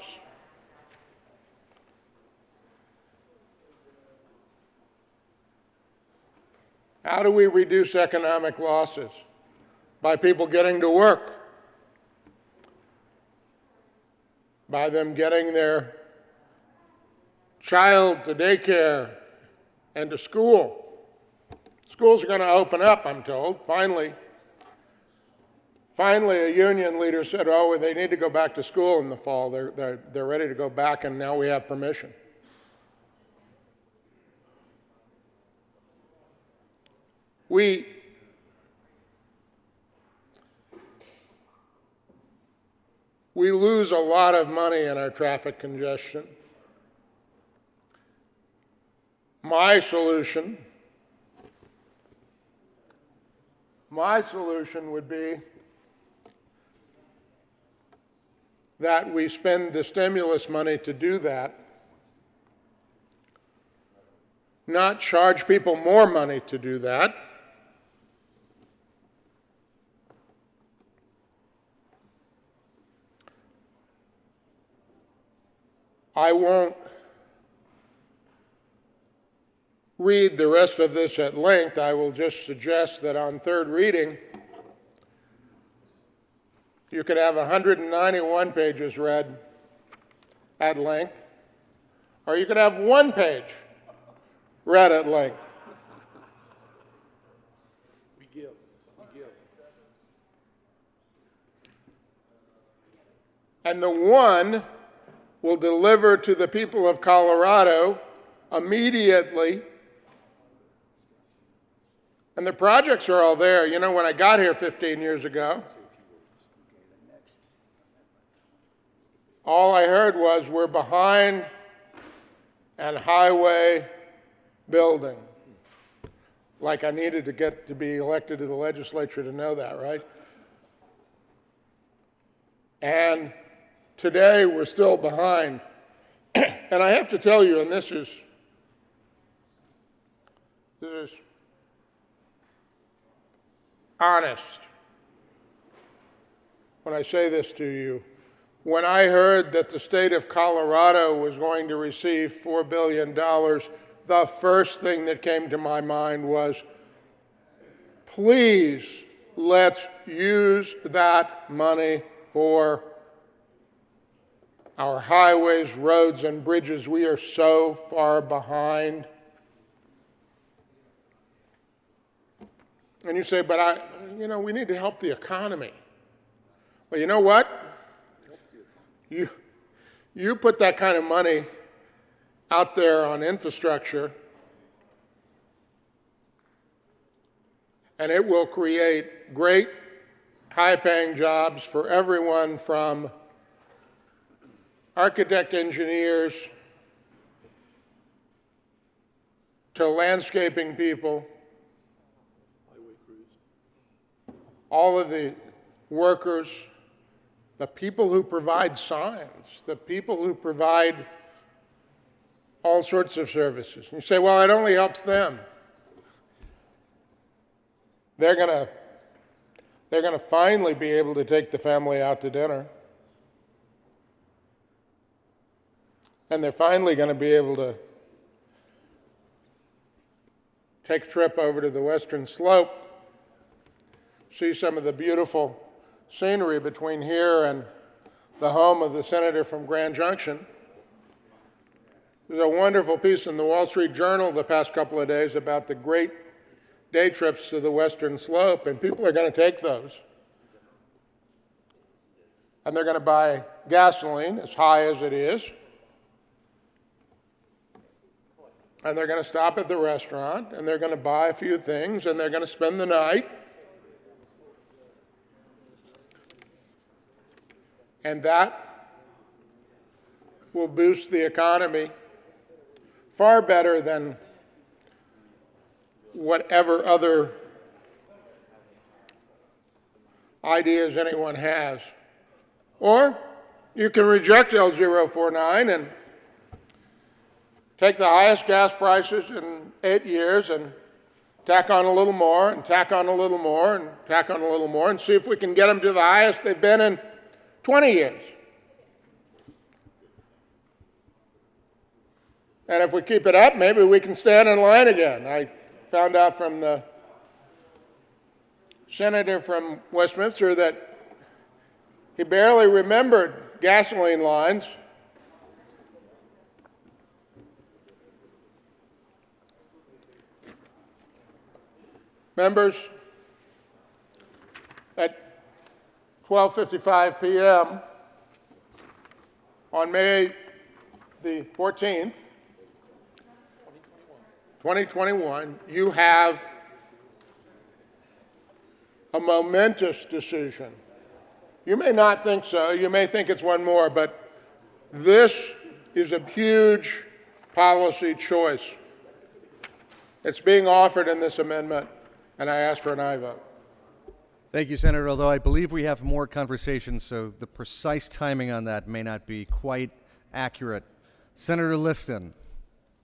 Speaker 8: How do we reduce economic losses? By people getting to work, by them getting their child to daycare and to school. Schools are going to open up, I'm told, finally. Finally, a union leader said, oh, they need to go back to school in the fall. They're ready to go back, and now we have permission. We lose a lot of money in our traffic congestion. My solution would be that we spend the stimulus money to do that, not charge people more money to do that. I won't read the rest of this at length. I will just suggest that on third reading, you could have 191 pages read at length, or you could have 1 page read at length. We give. And the one will deliver to the people of Colorado immediately. And the projects are all there. You know, when I got here 15 years ago, all I heard was we're behind and highway building. Like I needed to get to be elected to the legislature to know that, right? And today we're still behind. And I have to tell you, and this is honest when I say this to you. When I heard that the state of Colorado was going to receive $4 billion, the first thing that came to my mind was, please, let's use that money for our highways, roads, and bridges. We are so far behind. And you say, but we need to help the economy. Well, you know what? You put that kind of money out there on infrastructure, and it will create great, high-paying jobs for everyone from architect engineers to landscaping people, all of the workers, the people who provide signs, the people who provide all sorts of services. You say, well, it only helps them. They're going to finally be able to take the family out to dinner. And they're finally going to be able to take a trip over to the Western Slope, see some of the beautiful scenery between here and the home of the senator from Grand Junction. There's a wonderful piece in the Wall Street Journal the past couple of days about the great day trips to the Western Slope, and people are going to take those. And they're going to buy gasoline, as high as it is, and they're going to stop at the restaurant, and they're going to buy a few things, and they're going to spend the night. And that will boost the economy far better than whatever other ideas anyone has. Or you can reject L049 and take the highest gas prices in 8 years and tack on a little more and tack on a little more and tack on a little more and see if we can get them to the highest they've been in 20 years. And if we keep it up, maybe we can stand in line again. I found out from the senator from Westminster that he barely remembered gasoline lines. Members, at 12:55 p.m. on May the 14th, 2021, you have a momentous decision. You may not think so. You may think it's one more, but this is a huge policy choice. It's being offered in this amendment, and I ask for an aye vote.
Speaker 16: Thank you, Senator, although I believe we have more conversations, so the precise timing on that may not be quite accurate. Senator Liston,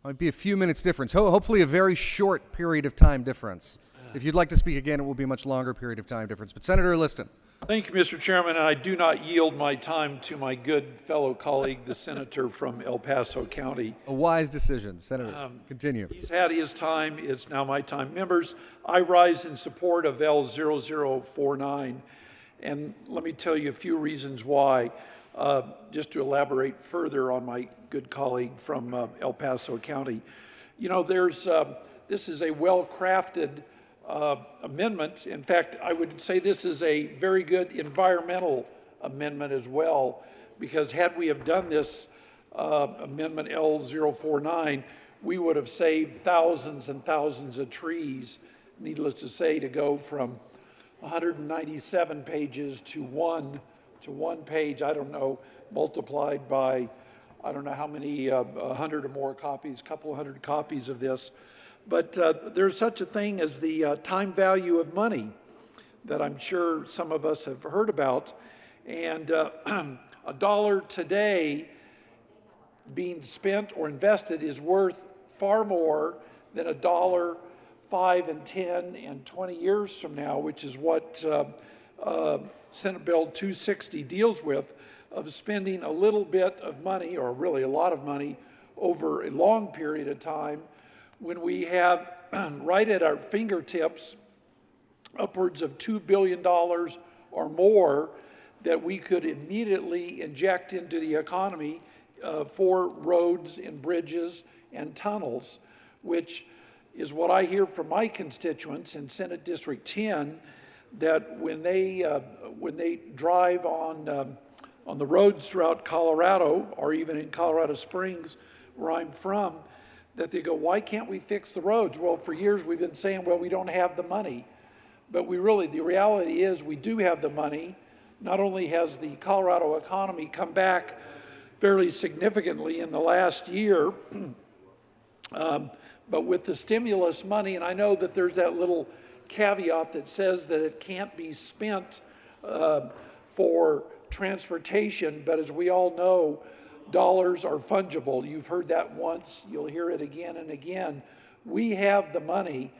Speaker 16: might be a few minutes difference, hopefully a very short period of time difference. If you'd like to speak again, it will be a much longer period of time difference. But Senator Liston.
Speaker 4: Thank you, Mr. Chairman, and I do not yield my time to my good fellow colleague, the senator from El Paso County.
Speaker 16: A wise decision. Senator, continue.
Speaker 4: He's had his time. It's now my time. Members, I rise in support of L0049, and let me tell you a few reasons why, just to elaborate further on my good colleague from El Paso County. You know, this is a well-crafted amendment. In fact, I would say this is a very good environmental amendment as well, because had we have done this amendment L049, we would have saved thousands and thousands of trees, needless to say, to go from 197 pages to one page, I don't know, multiplied by I don't know how many, 100 or more copies, couple hundred copies of this. But there's such a thing as the time value of money that I'm sure some of us have heard about. And a dollar today being spent or invested is worth far more than a dollar 5 and 10 and 20 years from now, which is what Senate Bill 260 deals with, of spending a little bit of money, or really a lot of money, over a long period of time, when we have right at our fingertips upwards of $2 billion or more that we could immediately inject into the economy for roads and bridges and tunnels, which is what I hear from my constituents in Senate District 10, that when they drive on the roads throughout Colorado, or even in Colorado Springs, where I'm from, that they go, why can't we fix the roads? Well, for years we've been saying, well, we don't have the money. But the reality is we do have the money. Not only has the Colorado economy come back fairly significantly in the last year, but with the stimulus money, and I know that there's that little caveat that says that it can't be spent for transportation, but as we all know, dollars are fungible. You've heard that once, you'll hear it again and again. We have the money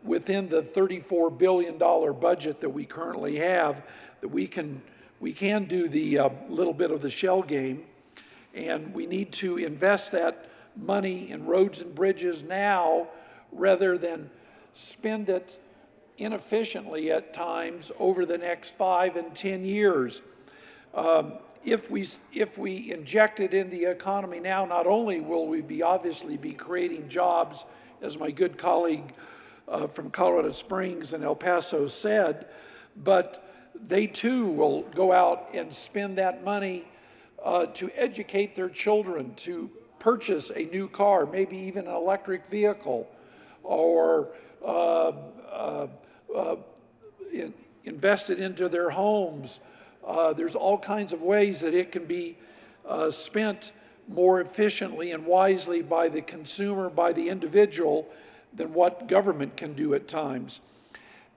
Speaker 4: within the $34 billion budget that we currently have, that we can do the little bit of the shell game, and we need to invest that money in roads and bridges now rather than spend it inefficiently at times over the next 5 and 10 years. If we inject it in the economy now, not only will we obviously be creating jobs, as my good colleague from Colorado Springs and El Paso said, but they too will go out and spend that money to educate their children, to purchase a new car, maybe even an electric vehicle, or invest it into their homes. There's all kinds of ways that it can be spent more efficiently and wisely by the consumer, by the individual, than what government can do at times.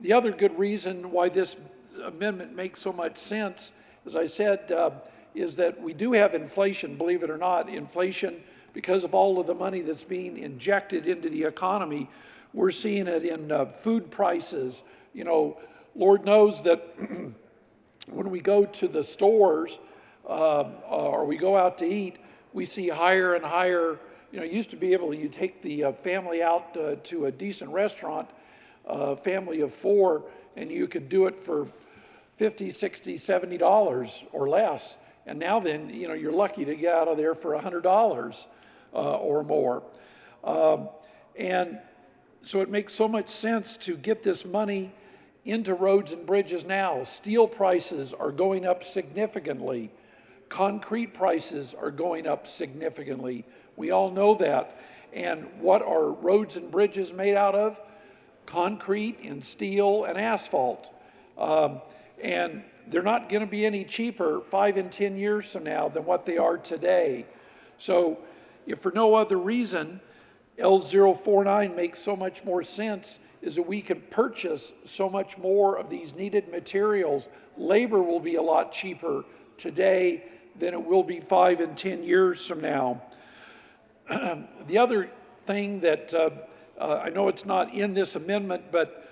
Speaker 4: The other good reason why this amendment makes so much sense, as I said, is that we do have inflation, believe it or not. Inflation, because of all of the money that's being injected into the economy, we're seeing it in food prices. You know, Lord knows that when we go to the stores or we go out to eat, we see higher and higher. You know, used to be able, you take the family out to a decent restaurant, family of 4, and you could do it for $50, $60, $70 or less. And now then, you know, you're lucky to get out of there for $100 or more. And so it makes so much sense to get this money into roads and bridges now. Steel prices are going up significantly. Concrete prices are going up significantly. We all know that. And what are roads and bridges made out of? Concrete and steel and asphalt. And they're not going to be any cheaper 5 and 10 years from now than what they are today. So if for no other reason, L049 makes so much more sense, is that we can purchase so much more of these needed materials. Labor will be a lot cheaper today than it will be 5 and 10 years from now. The other thing that I know it's not in this amendment, but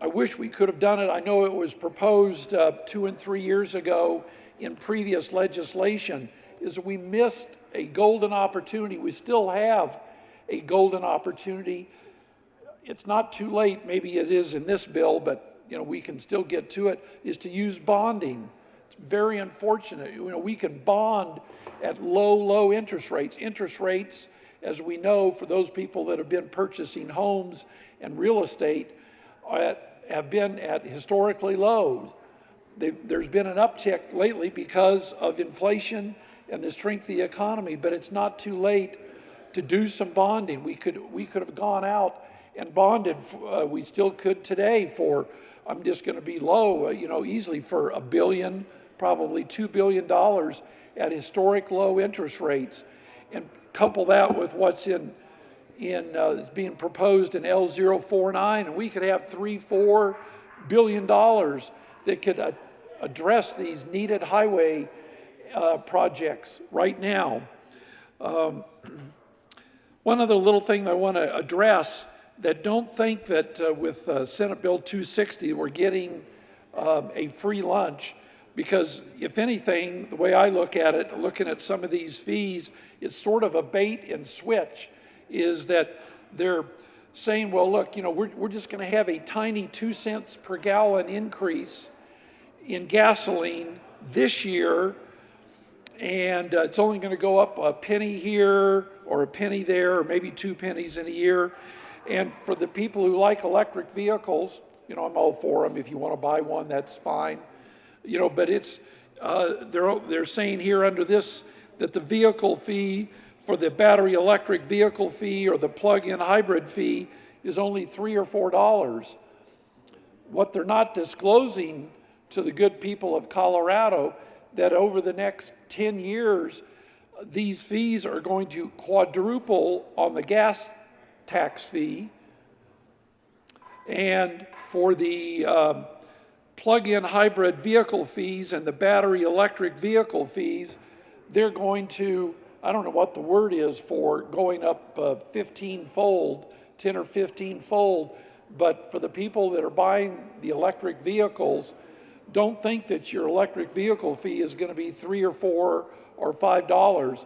Speaker 4: I wish we could have done it. I know it was proposed 2 and 3 years ago in previous legislation, is we missed a golden opportunity. We still have a golden opportunity. It's not too late, maybe it is in this bill, but you know, we can still get to it, is to use bonding. It's very unfortunate. You know, we can bond at low interest rates. Interest rates, as we know, for those people that have been purchasing homes and real estate, have been at historically low. There's been an uptick lately because of inflation and the strength of the economy, but it's not too late to do some bonding. We could have gone out and bonded. We still could today for, I'm just going to be low, you know, easily for $1 billion probably $2 billion at historic low interest rates, and couple that with what's being proposed in L049, and we could have $3-4 billion that could address these needed highway projects right now. One other little thing I want to address, that don't think that with Senate Bill 260 we're getting a free lunch, because if anything, the way I look at it, looking at some of these fees, it's sort of a bait and switch, is that they're saying, well, look, you know, we're just going to have a tiny 2 cents per gallon increase in gasoline this year, and it's only going to go up a penny here or a penny there, or maybe 2 pennies in a year. And for the people who like electric vehicles, you know, I'm all for them. If you want to buy one, that's fine. You know, but it's they're saying here under this that the vehicle fee for the battery electric vehicle fee or the plug-in hybrid fee is only $3 or $4. What they're not disclosing to the good people of Colorado, that over the next 10 years, these fees are going to quadruple on the gas tax fee, and for the plug-in hybrid vehicle fees and the battery electric vehicle fees, they're going to, I don't know what the word is for going up 15-fold, 10 or 15-fold, but for the people that are buying the electric vehicles, don't think that your electric vehicle fee is going to be $3 or $4 or $5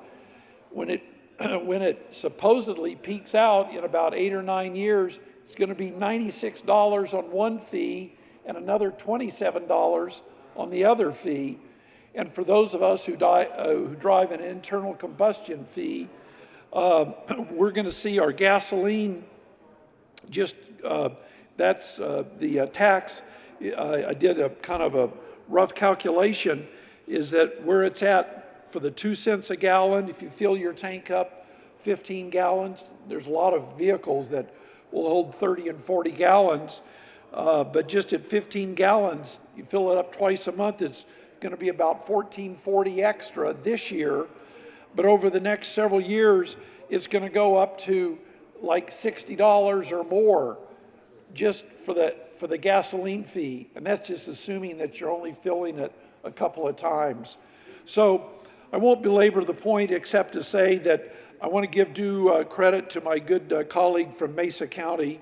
Speaker 4: when it supposedly peaks out in about 8 or 9 years. It's going to be $96 on one fee and another $27 on the other fee. And for those of us who drive an internal combustion fee, we're going to see our gasoline just that's the tax. I did a kind of a rough calculation, is that where it's at for the 2 cents a gallon, if you fill your tank up 15 gallons, there's a lot of vehicles that will hold 30 and 40 gallons, but just at 15 gallons, you fill it up twice a month, it's going to be about $14.40 extra this year, but over the next several years, it's going to go up to like $60 or more just for the gasoline fee, and that's just assuming that you're only filling it a couple of times. So I won't belabor the point except to say that I want to give due credit to my good colleague from Mesa County,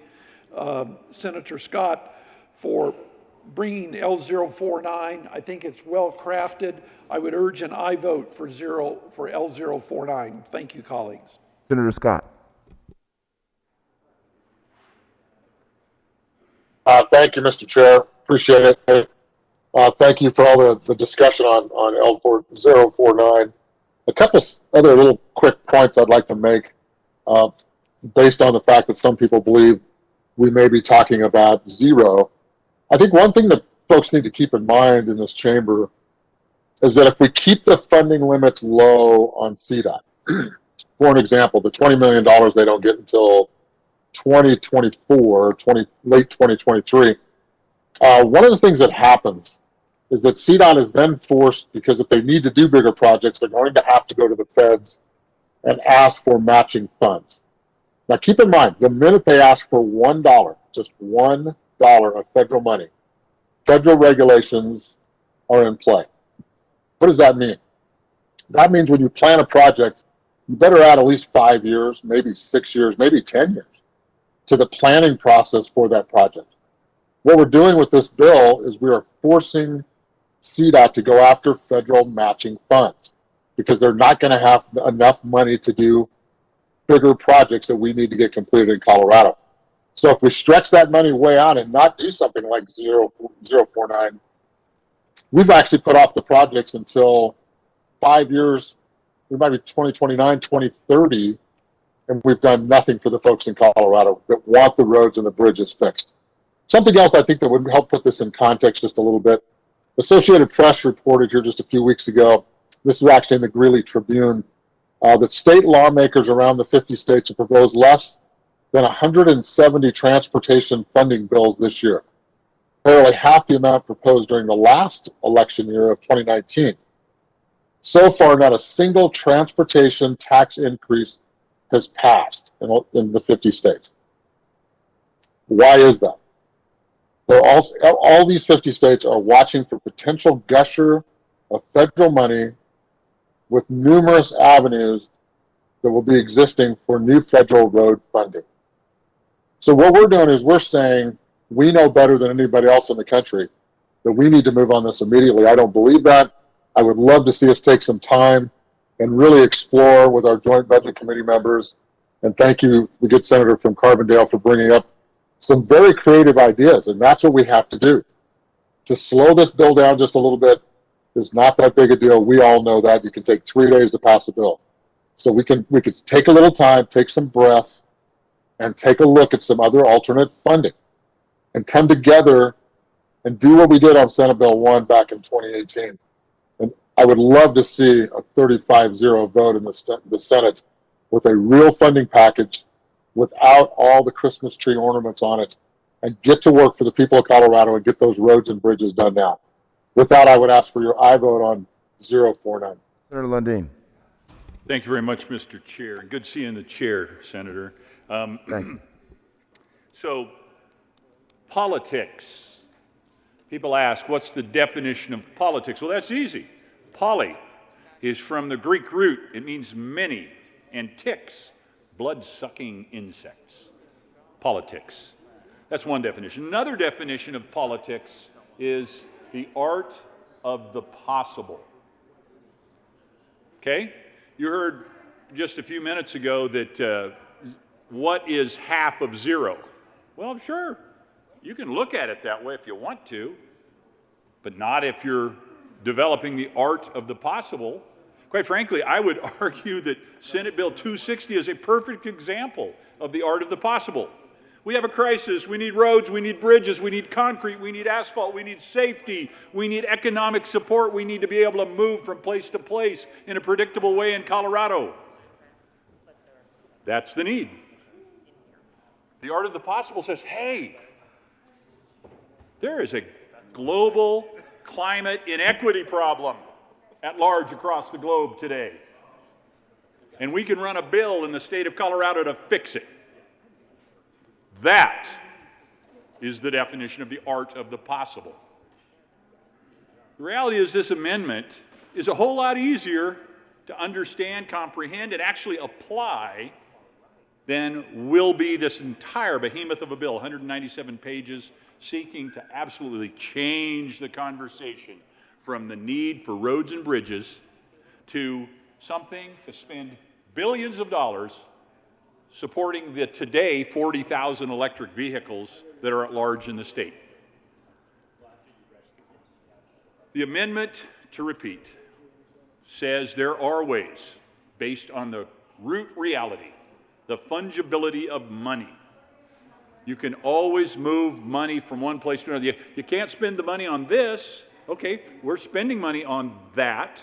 Speaker 4: Senator Scott, for bringing L049. I think it's well crafted. I would urge an aye vote for L049. Thank you, colleagues.
Speaker 9: Senator Scott.
Speaker 20: Thank you, Mr. Chair. Appreciate it. Thank you for all the discussion on L049. A couple other little quick points I'd like to make based on the fact that some people believe we may be talking about zero. I think one thing that folks need to keep in mind in this chamber is that if we keep the funding limits low on CDOT, for an example, the $20 million they don't get until 2024, late 2023, one of the things that happens is that CDOT is then forced, because if they need to do bigger projects, they're going to have to go to the feds and ask for matching funds. Now keep in mind, the minute they ask for $1, just $1 of federal money, federal regulations are in play. What does that mean? That means when you plan a project, you better add at least 5 years, maybe 6 years, maybe 10 years to the planning process for that project. What we're doing with this bill is we are forcing CDOT to go after federal matching funds because they're not going to have enough money to do bigger projects that we need to get completed in Colorado. So if we stretch that money way out and not do something like 049, we've actually put off the projects until 5 years, we might be 2029, 2030, and we've done nothing for the folks in Colorado that want the roads and the bridges fixed. Something else I think that would help put this in context just a little bit. Associated Press reported here just a few weeks ago, this was actually in the Greeley Tribune, that state lawmakers around the 50 states have proposed less than 170 transportation funding bills this year. barely half the amount proposed during the last election year of 2019. So far, not a single transportation tax increase has passed in the 50 states. Why is that? All these 50 states are watching for potential gusher of federal money with numerous avenues that will be existing for new federal road funding. So what we're doing is we're saying we know better than anybody else in the country that we need to move on this immediately. I don't believe that. I would love to see us take some time and really explore with our joint budget committee members. And thank you, the good senator from Carbondale, for bringing up some very creative ideas. And that's what we have to do. To slow this bill down just a little bit is not that big a deal. We all know that. You can take 3 days to pass a bill. So we could take a little time, take some breaths, and take a look at some other alternate funding and come together and do what we did on Senate Bill 1 back in 2018. And I would love to see a 35-0 vote in the Senate with a real funding package without all the Christmas tree ornaments on it, and get to work for the people of Colorado and get those roads and bridges done now. With that, I would ask for your aye vote on 049.
Speaker 9: Senator Lundin.
Speaker 15: Thank you very much, Mr. Chair. Good seeing the chair, Senator.
Speaker 9: Thank you.
Speaker 15: So, politics. People ask, what's the definition of politics? Well, that's easy. Poly is from the Greek root. It means many, and ticks, blood-sucking insects. Politics. That's one definition. Another definition of politics is the art of the possible. Okay? You heard just a few minutes ago that what is half of zero? Well, sure, you can look at it that way if you want to, but not if you're developing the art of the possible. Quite frankly, I would argue that Senate Bill 260 is a perfect example of the art of the possible. We have a crisis. We need roads, we need bridges, we need concrete, we need asphalt, we need safety, we need economic support, we need to be able to move from place to place in a predictable way in Colorado. That's the need. The art of the possible says, hey, there is a global climate inequity problem at large across the globe today. And we can run a bill in the state of Colorado to fix it. That is the definition of the art of the possible. The reality is this amendment is a whole lot easier to understand, comprehend, and actually apply than will be this entire behemoth of a bill, 197 pages, seeking to absolutely change the conversation from the need for roads and bridges to something to spend billions of dollars supporting the today 40,000 electric vehicles that are at large in the state. The amendment, to repeat, says there are ways, based on the root reality, the fungibility of money. You can always move money from one place to another. You can't spend the money on this. Okay, we're spending money on that.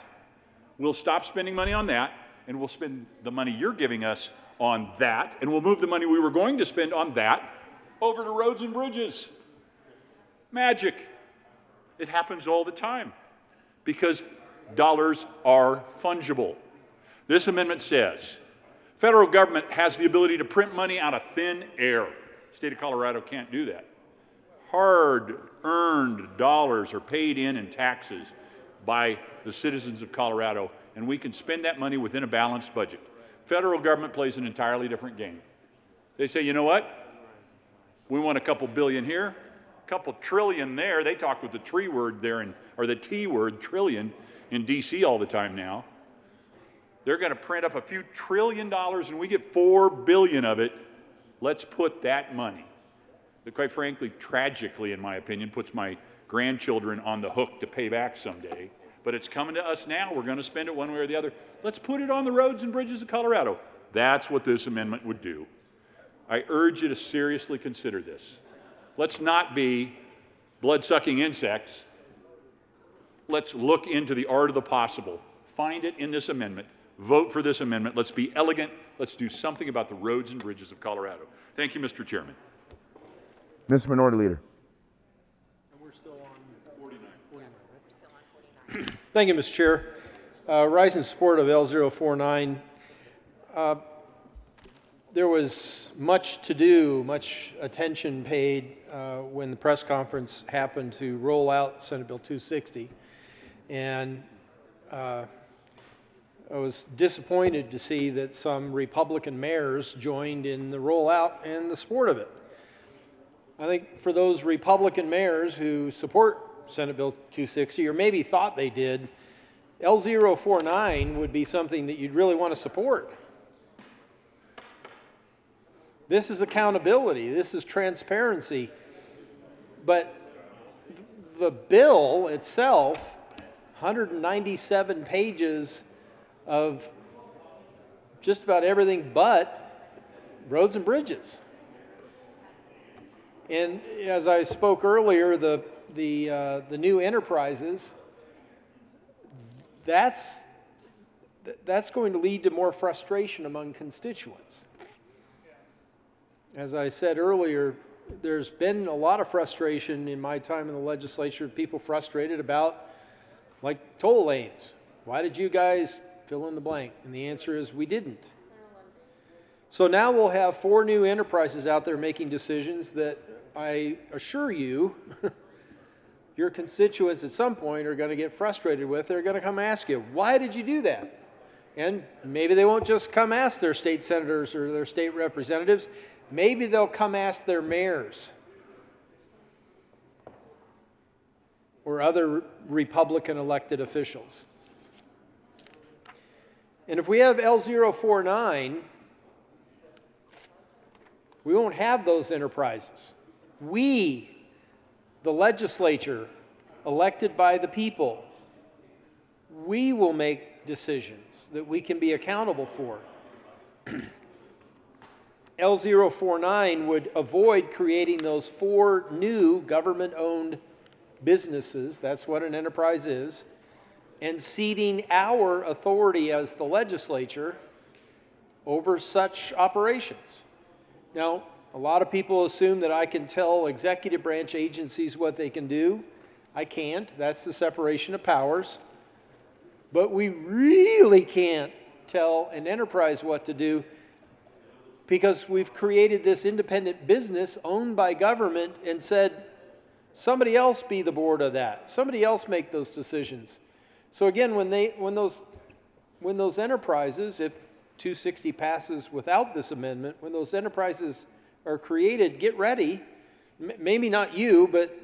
Speaker 15: We'll stop spending money on that, and we'll spend the money you're giving us on that, and we'll move the money we were going to spend on that over to roads and bridges. Magic. It happens all the time because dollars are fungible. This amendment says federal government has the ability to print money out of thin air. State of Colorado can't do that. Hard-earned dollars are paid in taxes by the citizens of Colorado, and we can spend that money within a balanced budget. Federal government plays an entirely different game. They say, you know what? We want a couple billion here, a couple trillion there. They talk with the T word there, or the T word, trillion, in D.C. all the time now. They're going to print up a few $1 trillion, and we get $4 billion of it. Let's put that money, that quite frankly, tragically, in my opinion, puts my grandchildren on the hook to pay back someday. But it's coming to us now. We're going to spend it one way or the other. Let's put it on the roads and bridges of Colorado. That's what this amendment would do. I urge you to seriously consider this. Let's not be blood-sucking insects. Let's look into the art of the possible. Find it in this amendment. Vote for this amendment. Let's be elegant. Let's do something about the roads and bridges of Colorado. Thank you, Mr. Chairman.
Speaker 9: Mr. Minority Leader.
Speaker 21: Thank you, Mr. Chair. Rise in support of L049. There was much to do, much attention paid when the press conference happened to roll out Senate Bill 260. And I was disappointed to see that some Republican mayors joined in the rollout and the support of it. I think for those Republican mayors who support Senate Bill 260, or maybe thought they did, L049 would be something that you'd really want to support. This is accountability, this is transparency, but the bill itself, 197 pages of just about everything but roads and bridges. And as I spoke earlier, the new enterprises, that's going to lead to more frustration among constituents. As I said earlier, there's been a lot of frustration in my time in the legislature, people frustrated about, like, toll lanes. Why did you guys fill in the blank? And the answer is we didn't. So now we'll have 4 new enterprises out there making decisions that I assure you, your constituents at some point are going to get frustrated with. They're going to come ask you, why did you do that? And maybe they won't just come ask their state senators or their state representatives. Maybe they'll come ask their mayors or other Republican elected officials. And if we have L049, we won't have those enterprises. We, the legislature, elected by the people, we will make decisions that we can be accountable for. L049 would avoid creating those 4 new government-owned businesses, that's what an enterprise is, and ceding our authority as the legislature over such operations. Now, a lot of people assume that I can tell executive branch agencies what they can do. I can't. That's the separation of powers. But we really can't tell an enterprise what to do because we've created this independent business owned by government and said, somebody else be the board of that. Somebody else make those decisions. So again, when those enterprises, if 260 passes without this amendment, when those enterprises are created, get ready. Maybe not you, but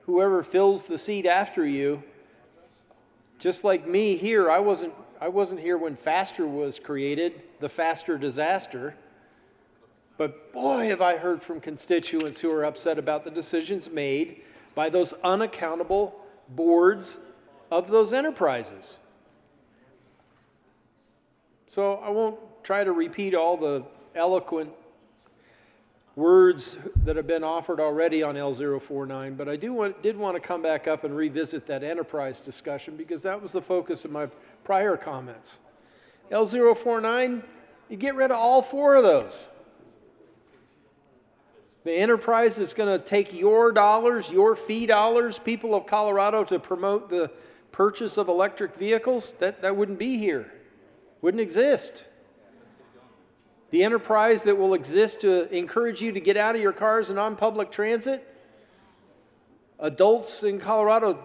Speaker 21: whoever fills the seat after you. Just like me here, I wasn't here when Faster was created, the Faster disaster. But boy, have I heard from constituents who are upset about the decisions made by those unaccountable boards of those enterprises. So I won't try to repeat all the eloquent words that have been offered already on L049, but I did want to come back up and revisit that enterprise discussion because that was the focus of my prior comments. L049, you get rid of all 4 of those. The enterprise is going to take your dollars, your fee dollars, people of Colorado, to promote the purchase of electric vehicles. That wouldn't be here. Wouldn't exist. The enterprise that will exist to encourage you to get out of your cars and on public transit. Adults in Colorado,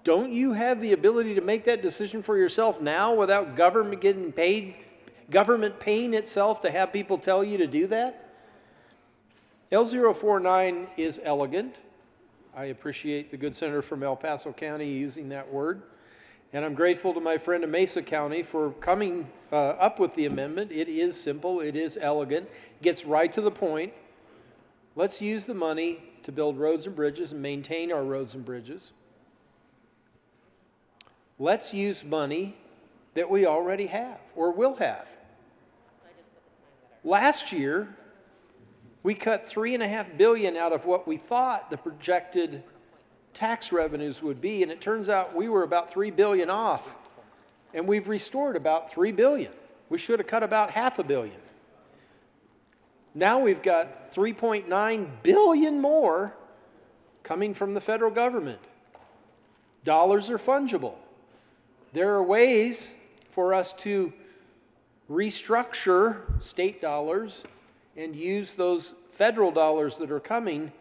Speaker 21: don't you have the ability to make that decision for yourself now without government getting paid, government paying itself to have people tell you to do that? L049 is elegant. I appreciate the good senator from El Paso County using that word. And I'm grateful to my friend in Mesa County for coming up with the amendment. It is simple, it is elegant, gets right to the point. Let's use the money to build roads and bridges and maintain our roads and bridges. Let's use money that we already have or will have. Last year, we cut $3.5 billion out of what we thought the projected tax revenues would be, and it turns out we were about $3 billion off, and we've restored about $3 billion. We should have cut about $500 million. Now we've got $3.9 billion more coming from the federal government. Dollars are fungible. There are ways for us to restructure state dollars and use those federal dollars that are coming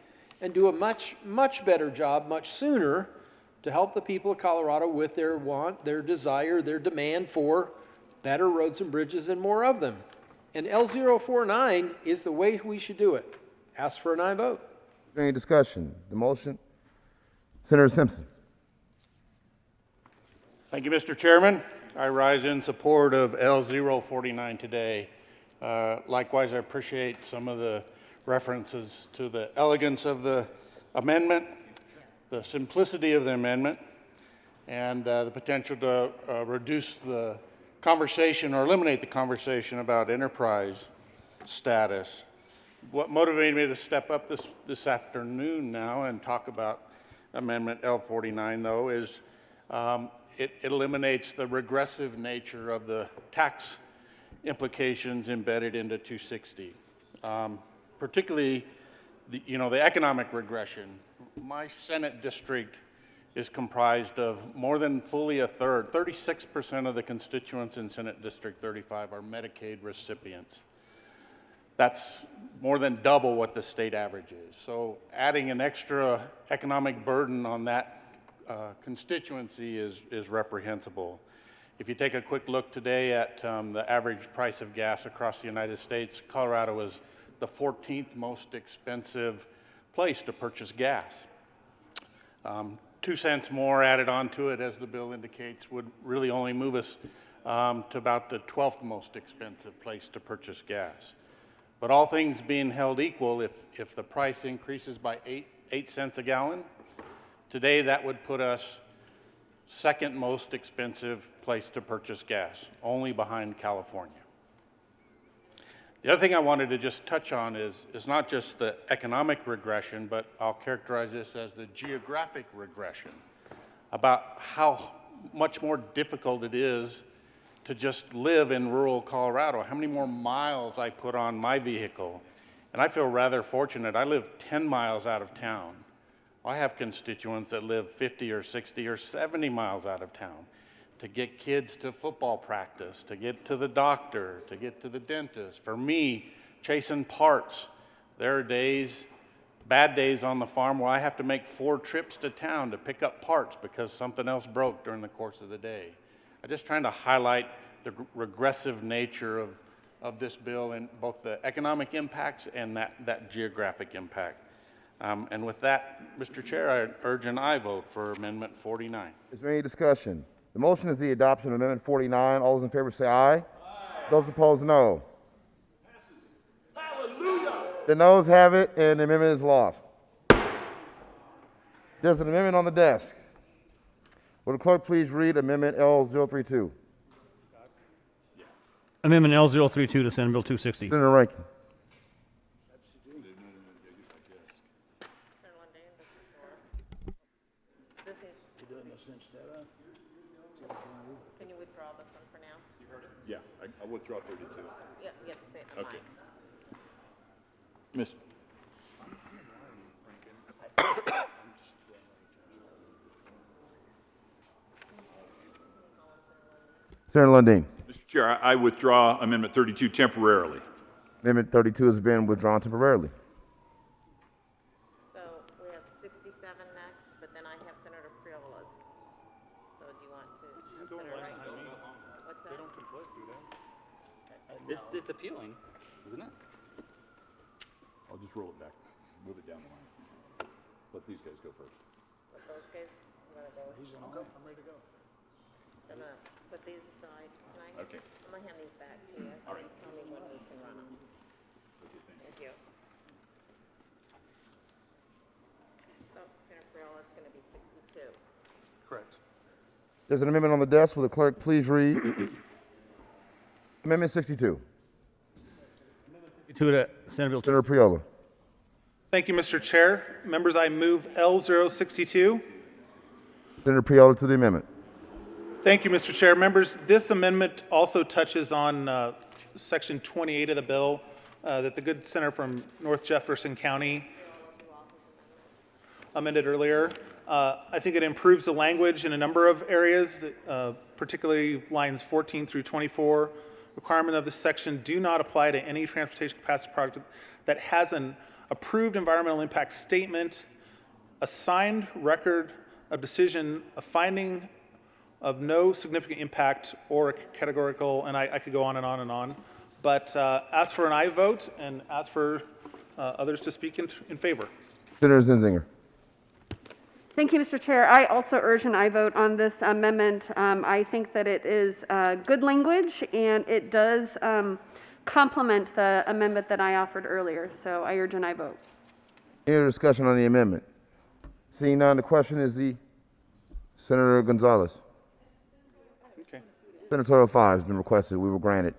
Speaker 21: and do a much, much better job much sooner to help the people of Colorado with their want, their desire, their demand for better roads and bridges and more of them. And L049 is the way we should do it. Ask for an aye vote.
Speaker 9: Is there any discussion? The motion? Senator Simpson.
Speaker 22: Thank you, Mr. Chairman. I rise in support of L049 today. Likewise, I appreciate some of the references to the elegance of the amendment, the simplicity of the amendment, and the potential to reduce the conversation or eliminate the conversation about enterprise status. What motivated me to step up this afternoon now and talk about Amendment L49, though, is it eliminates the regressive nature of the tax implications embedded into 260, particularly the economic regression. My Senate district is comprised of more than fully a third, 36% of the constituents in Senate District 35 are Medicaid recipients. That's more than double what the state average is. So adding an extra economic burden on that constituency is reprehensible. If you take a quick look today at the average price of gas across the United States, Colorado is the 14th most expensive place to purchase gas. 2 cents more added onto it, as the bill indicates, would really only move us to about the 12th most expensive place to purchase gas. But all things being held equal, if the price increases by 8 cents a gallon, today that would put us second most expensive place to purchase gas, only behind California. The other thing I wanted to just touch on is not just the economic regression, but I'll characterize this as the geographic regression, about how much more difficult it is to just live in rural Colorado, how many more miles I put on my vehicle. And I feel rather fortunate. I live 10 miles out of town. I have constituents that live 50 or 60 or 70 miles out of town to get kids to football practice, to get to the doctor, to get to the dentist. For me, chasing parts, there are days, bad days on the farm where I have to make 4 trips to town to pick up parts because something else broke during the course of the day. I'm just trying to highlight the regressive nature of this bill and both the economic impacts and that geographic impact. And with that, Mr. Chair, I urge an aye vote for Amendment 49.
Speaker 9: Is there any discussion? The motion is the adoption of Amendment 49. All those in favor say aye. Aye. Those opposed, no. Hallelujah. The noes have it, and the amendment is lost. There's an amendment on the desk. Will the clerk please read Amendment L032?
Speaker 2: Amendment L032 to Senate Bill 260.
Speaker 9: Senator Rankin.
Speaker 3: Can you withdraw this one for now?
Speaker 15: You heard it? Yeah, I'll withdraw 32.
Speaker 3: Yeah, you have to say it in the
Speaker 15: Okay.
Speaker 3: mic.
Speaker 15: Miss.
Speaker 9: Senator Lundin.
Speaker 15: Mr. Chair, I withdraw Amendment 32 temporarily.
Speaker 9: Amendment 32 has been withdrawn temporarily.
Speaker 3: So we have 67 next, but then I have Senator Friola's. So do you want to? Senator Rankin? What's that? They don't conflict, do they?
Speaker 5: It's appealing, isn't it?
Speaker 15: I'll just roll it back, move it down the line. Let these guys go first.
Speaker 3: Let those guys, you wanna go?
Speaker 15: I'll go. I'm ready to go.
Speaker 3: I'm gonna put these aside. Can I?
Speaker 15: Okay.
Speaker 3: I'm gonna hand these back to you.
Speaker 15: All right.
Speaker 3: Tell me when we can run them.
Speaker 15: Okay, thanks.
Speaker 3: Thank you. So, Senator Friola, it's gonna be 62.
Speaker 21: Correct.
Speaker 9: There's an amendment on the desk. Will the clerk please read Amendment 62?
Speaker 2: To the Senate Bill 260.
Speaker 9: Senator Priola.
Speaker 10: Thank you, Mr. Chair. Members, I move L062.
Speaker 9: Senator Priola to the amendment.
Speaker 10: Thank you, Mr. Chair. Members, this amendment also touches on Section 28 of the bill that the good senator from North Jefferson County amended earlier. I think it improves the language in a number of areas, particularly lines 14 through 24. Requirement of this section do not apply to any transportation capacity project that has an approved environmental impact statement, a signed record of decision, a finding of no significant impact, or a categorical, and I could go on and on and on. But ask for an aye vote and ask for others to speak in favor.
Speaker 9: Senator Zinzinger.
Speaker 17: Thank you, Mr. Chair. I also urge an aye vote on this amendment. I think that it is good language and it does complement the amendment that I offered earlier. So I urge an aye vote.
Speaker 9: Any other discussion on the amendment? Seeing none, the question is Senator Gonzalez.
Speaker 10: Okay.
Speaker 9: Senatorial 5 has been requested. We will grant it.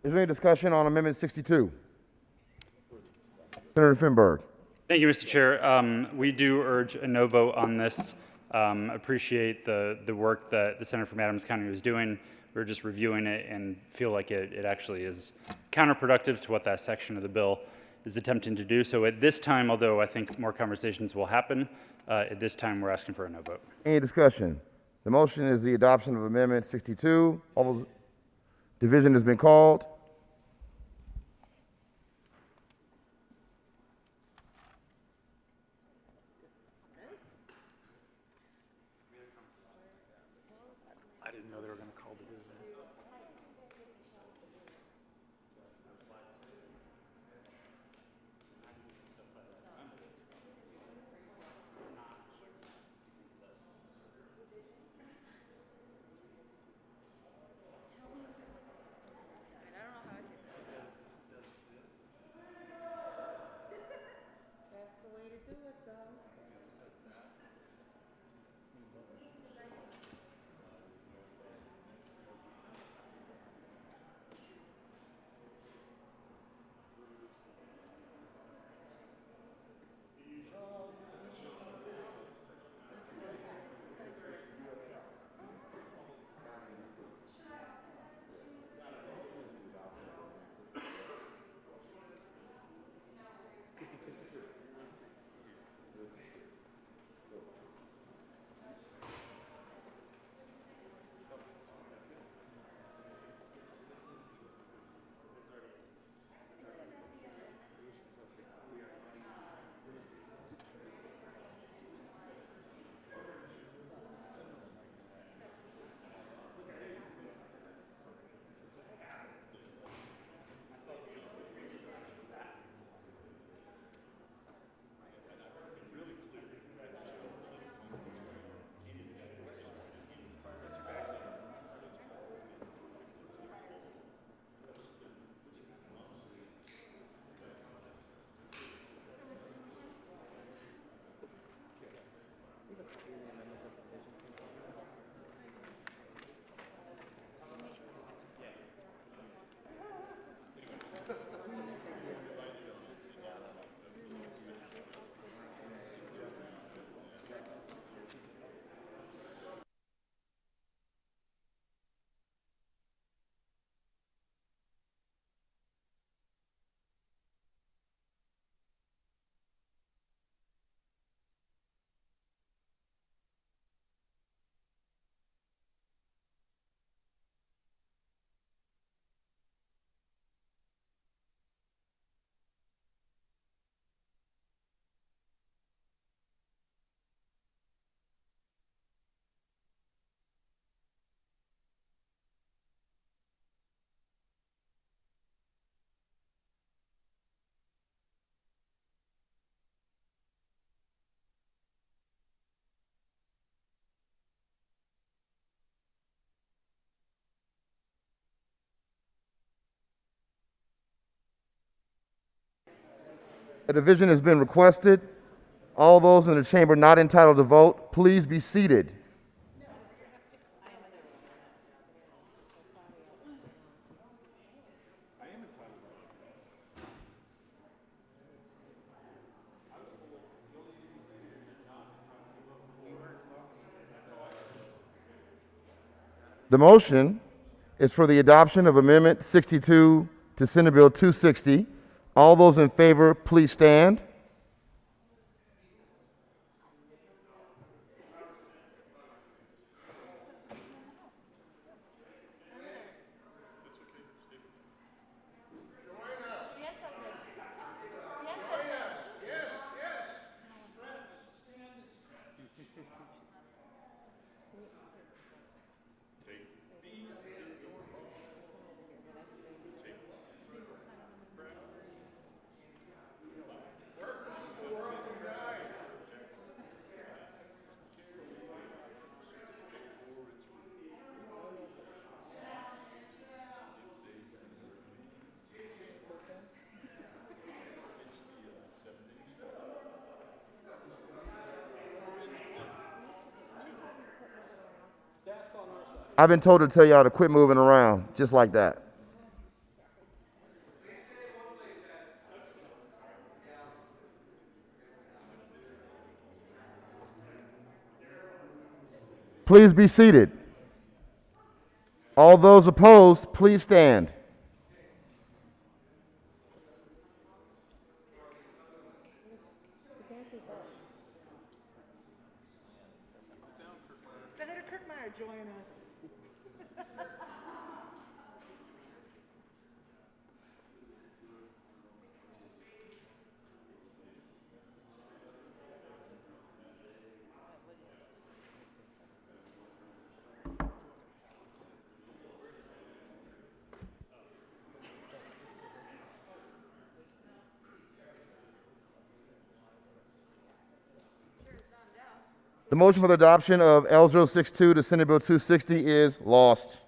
Speaker 9: Is there any discussion on Amendment 62? Senator Finberg.
Speaker 5: Thank you, Mr. Chair. We do urge a no vote on this. Appreciate the work that the Senator from Adams County was doing. We're just reviewing it and feel like it actually is counterproductive to what that section of the bill is attempting to do. So at this time, although I think more conversations will happen, at this time we're asking for a no vote.
Speaker 9: Any discussion? The motion is the adoption of Amendment 62. All those, division has been called.
Speaker 10: I didn't know they were going to call division.
Speaker 9: A division has been requested. All those in the chamber not entitled to vote, please be seated. The motion is for the adoption of Amendment 62 to Senate Bill 260. All those in favor, please stand. I've been told to tell y'all to quit moving around, just like that. Please be seated. All those opposed, please stand.
Speaker 3: Senator Kirkmeyer, join us.
Speaker 9: The motion for the adoption of L062 to Senate Bill 260 is lost.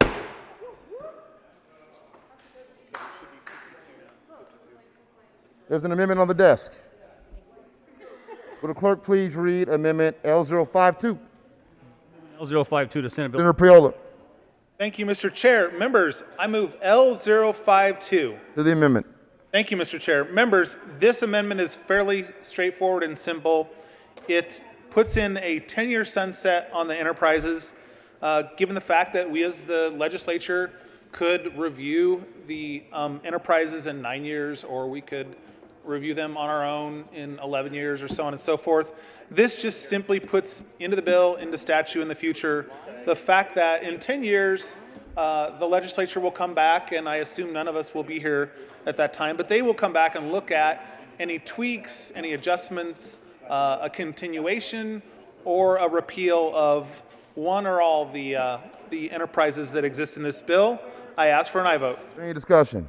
Speaker 9: There's an amendment on the desk. Will the clerk please read Amendment L052?
Speaker 2: L052 to Senate Bill.
Speaker 9: Senator Priola.
Speaker 10: Thank you, Mr. Chair. Members, I move L052.
Speaker 9: To the amendment.
Speaker 10: Thank you, Mr. Chair. Members, this amendment is fairly straightforward and simple. It puts in a 10-year sunset on the enterprises, given the fact that we as the legislature could review the enterprises in 9 years, or we could review them on our own in 11 years, or so on and so forth. This just simply puts into the bill, into statute in the future, the fact that in 10 years, the legislature will come back, and I assume none of us will be here at that time, but they will come back and look at any tweaks, any adjustments, a continuation, or a repeal of one or all of the enterprises that exist in this bill. I ask for an aye vote.
Speaker 9: Any discussion?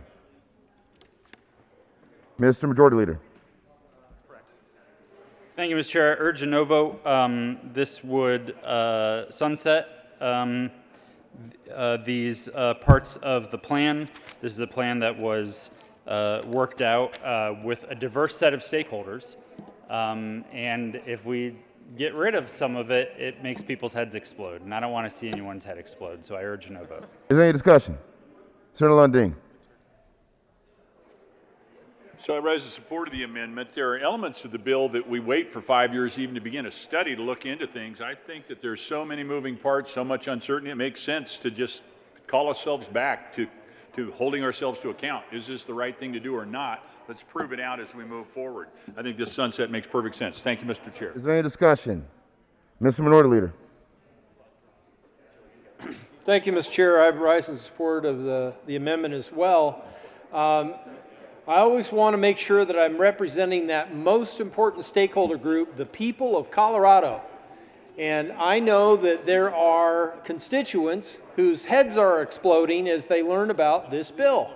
Speaker 9: Mr. Majority Leader.
Speaker 5: Thank you, Mr. Chair. I urge a no vote. This would sunset these parts of the plan. This is a plan that was worked out with a diverse set of stakeholders. And if we get rid of some of it, it makes people's heads explode. And I don't want to see anyone's head explode, so I urge a no vote.
Speaker 9: Is there any discussion? Senator Lundin.
Speaker 15: So I rise in support of the amendment. There are elements of the bill that we wait for 5 years even to begin a study to look into things. I think that there's so many moving parts, so much uncertainty, it makes sense to just call ourselves back to holding ourselves to account. Is this the right thing to do or not? Let's prove it out as we move forward. I think this sunset makes perfect sense. Thank you, Mr. Chair.
Speaker 9: Is there any discussion? Mr. Minority Leader.
Speaker 21: Thank you, Mr. Chair. I rise in support of the amendment as well. I always want to make sure that I'm representing that most important stakeholder group, the people of Colorado. And I know that there are constituents whose heads are exploding as they learn about this bill.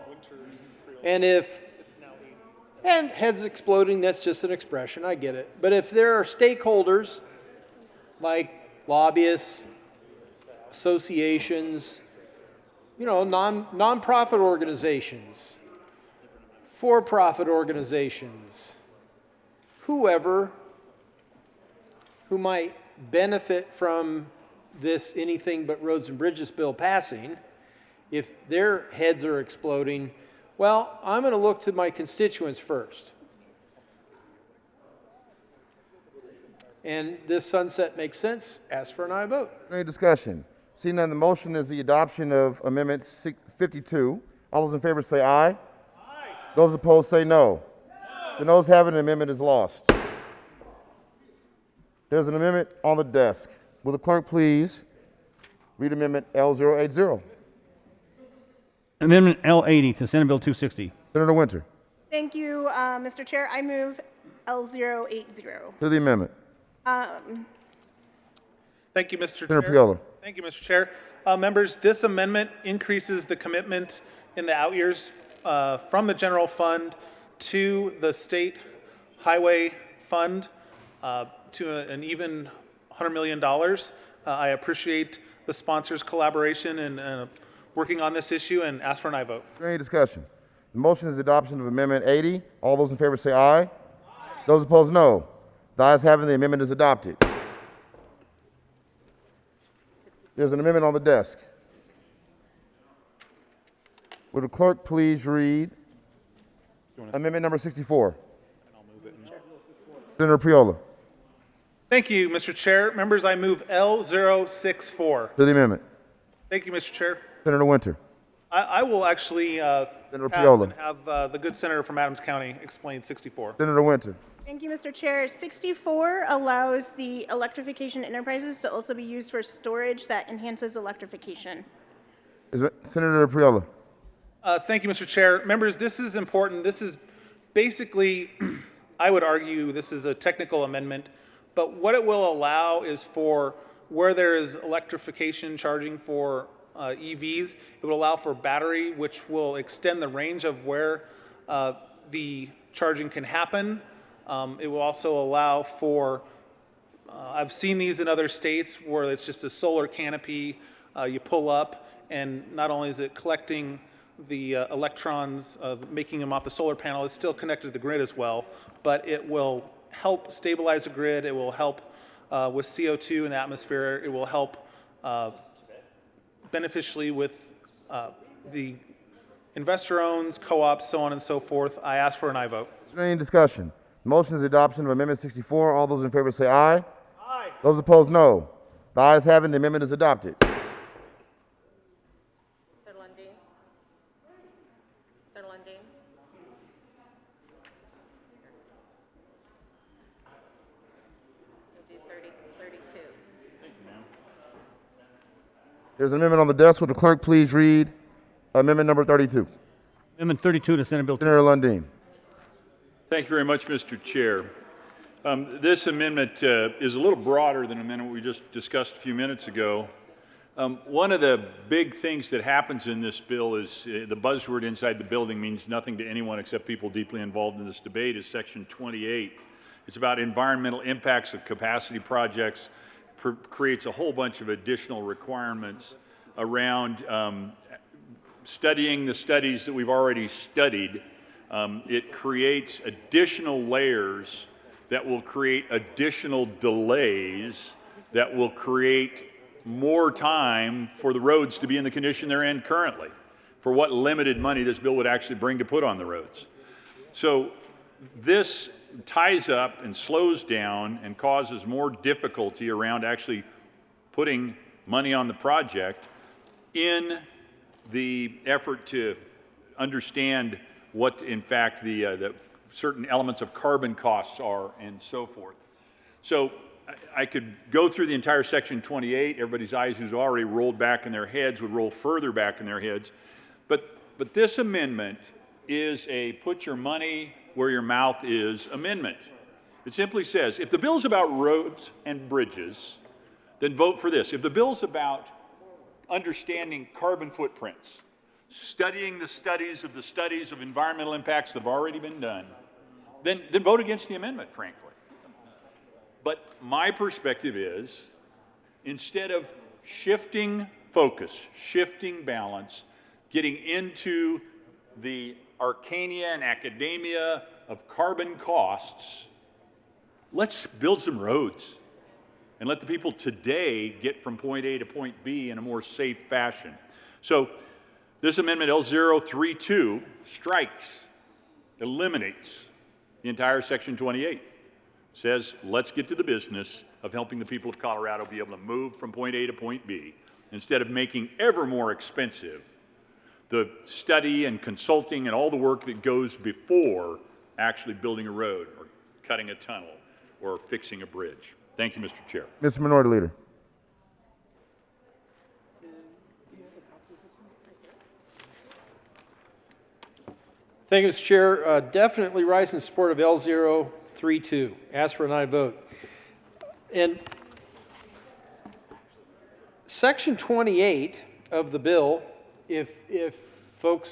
Speaker 21: And heads exploding, that's just an expression, I get it. But if there are stakeholders like lobbyists, associations, nonprofit organizations, for-profit organizations, whoever who might benefit from this anything but roads and bridges bill passing, if their heads are exploding, well, I'm going to look to my constituents first. And this sunset makes sense. Ask for an aye vote.
Speaker 9: Any discussion? Seeing none, the motion is the adoption of Amendment 52. All those in favor say aye. Aye. Those opposed say no. The noes have it, and the amendment is lost. There's an amendment on the desk. Will the clerk please read Amendment L080?
Speaker 2: Amendment L80 to Senate Bill 260.
Speaker 9: Senator Winter.
Speaker 18: Thank you, Mr. Chair. I move L080.
Speaker 9: To the amendment.
Speaker 10: Thank you, Mr.
Speaker 9: Senator
Speaker 10: Chair.
Speaker 9: Priola.
Speaker 10: Thank you, Mr. Chair. Members, this amendment increases the commitment in the out years from the general fund to the state highway fund to an even $100 million. I appreciate the sponsors' collaboration and working on this issue, and ask for an aye vote.
Speaker 9: Is there any discussion? The motion is adoption of Amendment 80. All those in favor say aye. Aye. Those opposed, no. The ayes have it, the amendment is adopted. There's an amendment on the desk. Would the clerk please read amendment number 64? Senator Priola.
Speaker 10: Thank you, Mr. Chair. Members, I move L064.
Speaker 9: To the amendment.
Speaker 10: Thank you, Mr. Chair.
Speaker 9: Senator Winter.
Speaker 10: I will actually
Speaker 9: Senator
Speaker 10: pass
Speaker 9: Priola.
Speaker 10: and have the good senator from Adams County explain 64.
Speaker 9: Senator Winter.
Speaker 18: Thank you, Mr. Chair. 64 allows the electrification enterprises to also be used for storage that enhances electrification.
Speaker 9: Senator Priola.
Speaker 10: Thank you, Mr. Chair. Members, this is important. This is basically, I would argue, this is a technical amendment, but what it will allow is for where there is electrification charging for EVs, it will allow for battery, which will extend the range of where the charging can happen. It will also allow for, I've seen these in other states where it's just a solar canopy you pull up, and not only is it collecting the electrons, making them off the solar panel, it's still connected to the grid as well, but it will help stabilize the grid, it will help with CO2 in the atmosphere, it will help beneficially with the investor owns, co-ops, so on and so forth. I ask for an aye vote.
Speaker 9: Is there any discussion? The motion is the adoption of Amendment 64. All those in favor say aye. Aye. Those opposed, no. The ayes have it, the amendment is adopted.
Speaker 7: Sir Lundin? Sir Lundin? We'll do 32.
Speaker 9: There's an amendment on the desk. Would the clerk please read amendment number 32?
Speaker 2: Amendment 32 to Senate Bill.
Speaker 9: Senator Lundin.
Speaker 15: Thank you very much, Mr. Chair. This amendment is a little broader than the amendment we just discussed a few minutes ago. One of the big things that happens in this bill is the buzzword inside the building means nothing to anyone except people deeply involved in this debate is Section 28. It's about environmental impacts of capacity projects, creates a whole bunch of additional requirements around studying the studies that we've already studied. It creates additional layers that will create additional delays that will create more time for the roads to be in the condition they're in currently for what limited money this bill would actually bring to put on the roads. So this ties up and slows down and causes more difficulty around actually putting money on the project in the effort to understand what, in fact, the certain elements of carbon costs are and so forth. So I could go through the entire Section 28. Everybody's eyes who's already rolled back in their heads would roll further back in their heads. But this amendment is a put your money where your mouth is amendment. It simply says, if the bill's about roads and bridges, then vote for this. If the bill's about understanding carbon footprints, studying the studies of environmental impacts that have already been done, then vote against the amendment, frankly. But my perspective is, instead of shifting focus, shifting balance, getting into the arcana and academia of carbon costs, let's build some roads and let the people today get from point A to point B in a more safe fashion. So this amendment L032 strikes, eliminates the entire Section 28. Says, let's get to the business of helping the people of Colorado be able to move from point A to point B instead of making ever more expensive the study and consulting and all the work that goes before actually building a road or cutting a tunnel or fixing a bridge. Thank you, Mr. Chair.
Speaker 9: Mr. Minority Leader.
Speaker 21: Thank you, Mr. Chair. Definitely rise in support of L032. Ask for an aye vote. And Section 28 of the bill, if folks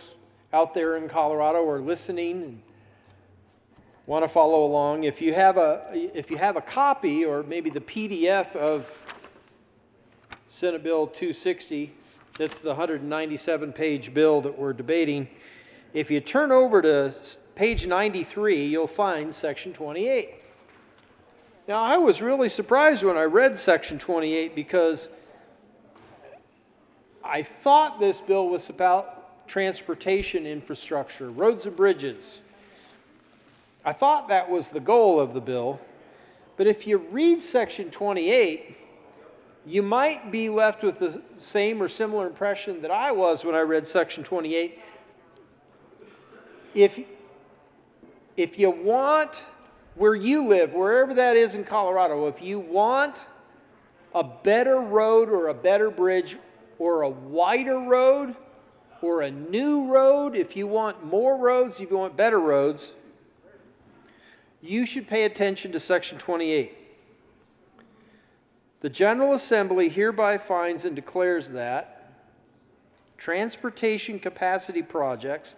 Speaker 21: out there in Colorado are listening and want to follow along, if you have a copy or maybe the PDF of Senate Bill 260, that's the 197-page bill that we're debating. If you turn over to page 93, you'll find Section 28. Now, I was really surprised when I read Section 28 because I thought this bill was about transportation infrastructure, roads and bridges. I thought that was the goal of the bill. But if you read Section 28, you might be left with the same or similar impression that I was when I read Section 28. If you want, where you live, wherever that is in Colorado, if you want a better road or a better bridge or a wider road or a new road, if you want more roads, if you want better roads, you should pay attention to Section 28. The General Assembly hereby finds and declares that transportation capacity projects,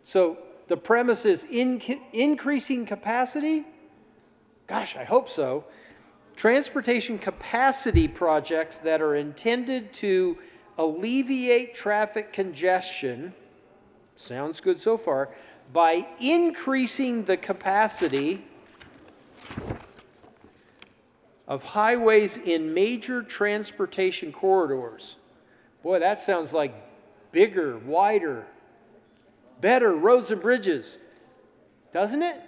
Speaker 21: so the premise is increasing capacity? Gosh, I hope so. Transportation capacity projects that are intended to alleviate traffic congestion, sounds good so far, by increasing the capacity of highways in major transportation corridors. Boy, that sounds like bigger, wider, better roads and bridges, doesn't it?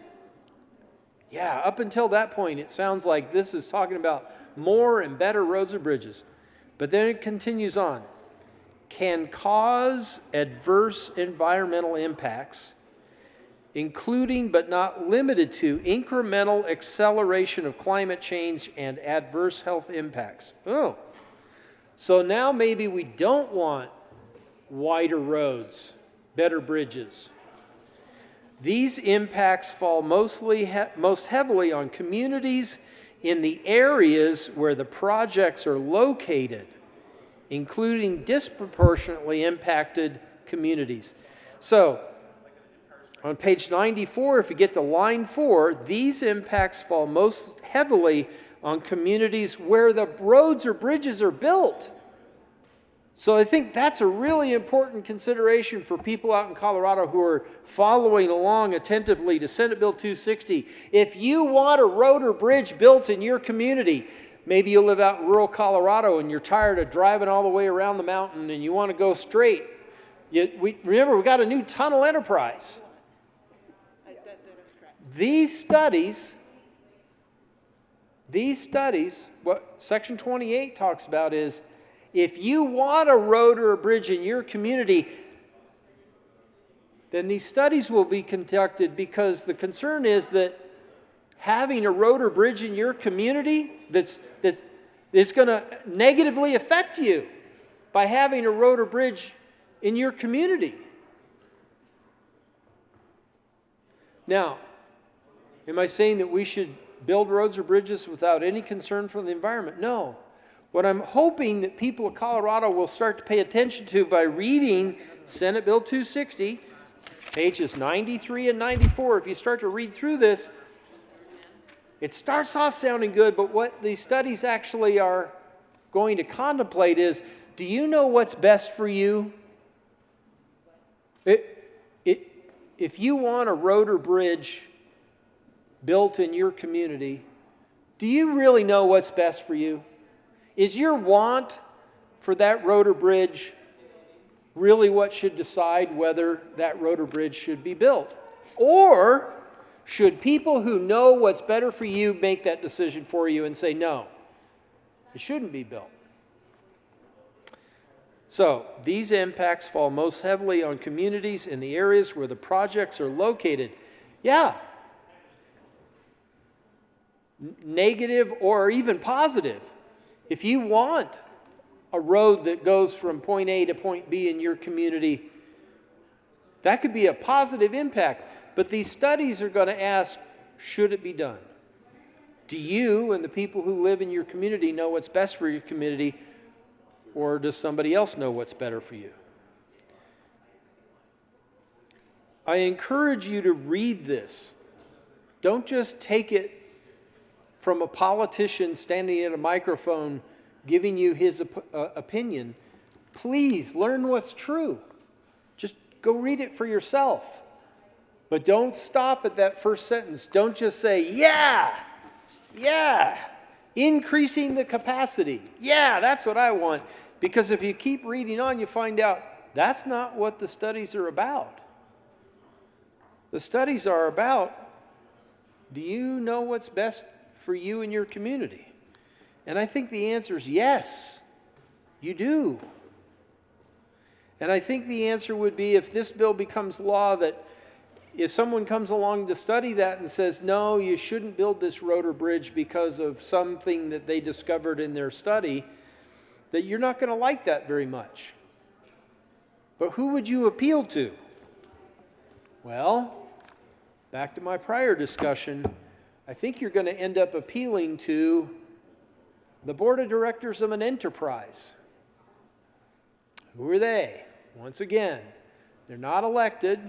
Speaker 21: Yeah, up until that point, it sounds like this is talking about more and better roads and bridges. But then it continues on. Can cause adverse environmental impacts, including but not limited to incremental acceleration of climate change and adverse health impacts. Oh, so now maybe we don't want wider roads, better bridges. These impacts fall most heavily on communities in the areas where the projects are located, including disproportionately impacted communities. So, on page 94, if you get to line 4, these impacts fall most heavily on communities where the roads or bridges are built. So I think that's a really important consideration for people out in Colorado who are following along attentively to Senate Bill 260. If you want a road or bridge built in your community, maybe you live out in rural Colorado and you're tired of driving all the way around the mountain and you want to go straight. Remember, we got a new tunnel enterprise. These studies, what Section 28 talks about is, if you want a road or a bridge in your community, then these studies will be conducted because the concern is that having a road or bridge in your community that's going to negatively affect you by having a road or bridge in your community. Now, am I saying that we should build roads or bridges without any concern for the environment? No. What I'm hoping that people of Colorado will start to pay attention to by reading Senate Bill 260, pages 93 and 94, if you start to read through this, it starts off sounding good, but what these studies actually are going to contemplate is, do you know what's best for you? If you want a road or bridge built in your community, do you really know what's best for you? Is your want for that road or bridge really what should decide whether that road or bridge should be built? Or should people who know what's better for you make that decision for you and say, no, it shouldn't be built? So these impacts fall most heavily on communities in the areas where the projects are located. Yeah. Negative or even positive. If you want a road that goes from point A to point B in your community, that could be a positive impact. But these studies are going to ask, should it be done? Do you and the people who live in your community know what's best for your community, or does somebody else know what's better for you? I encourage you to read this. Don't just take it from a politician standing at a microphone giving you his opinion. Please learn what's true. Just go read it for yourself. But don't stop at that first sentence. Don't just say, yeah, increasing the capacity. Yeah, that's what I want. Because if you keep reading on, you find out that's not what the studies are about. The studies are about, do you know what's best for you and your community? And I think the answer is yes, you do. And I think the answer would be, if this bill becomes law, that if someone comes along to study that and says, no, you shouldn't build this road or bridge because of something that they discovered in their study, that you're not going to like that very much. But who would you appeal to? Well, back to my prior discussion, I think you're going to end up appealing to the board of directors of an enterprise. Who are they? Once again, they're not elected,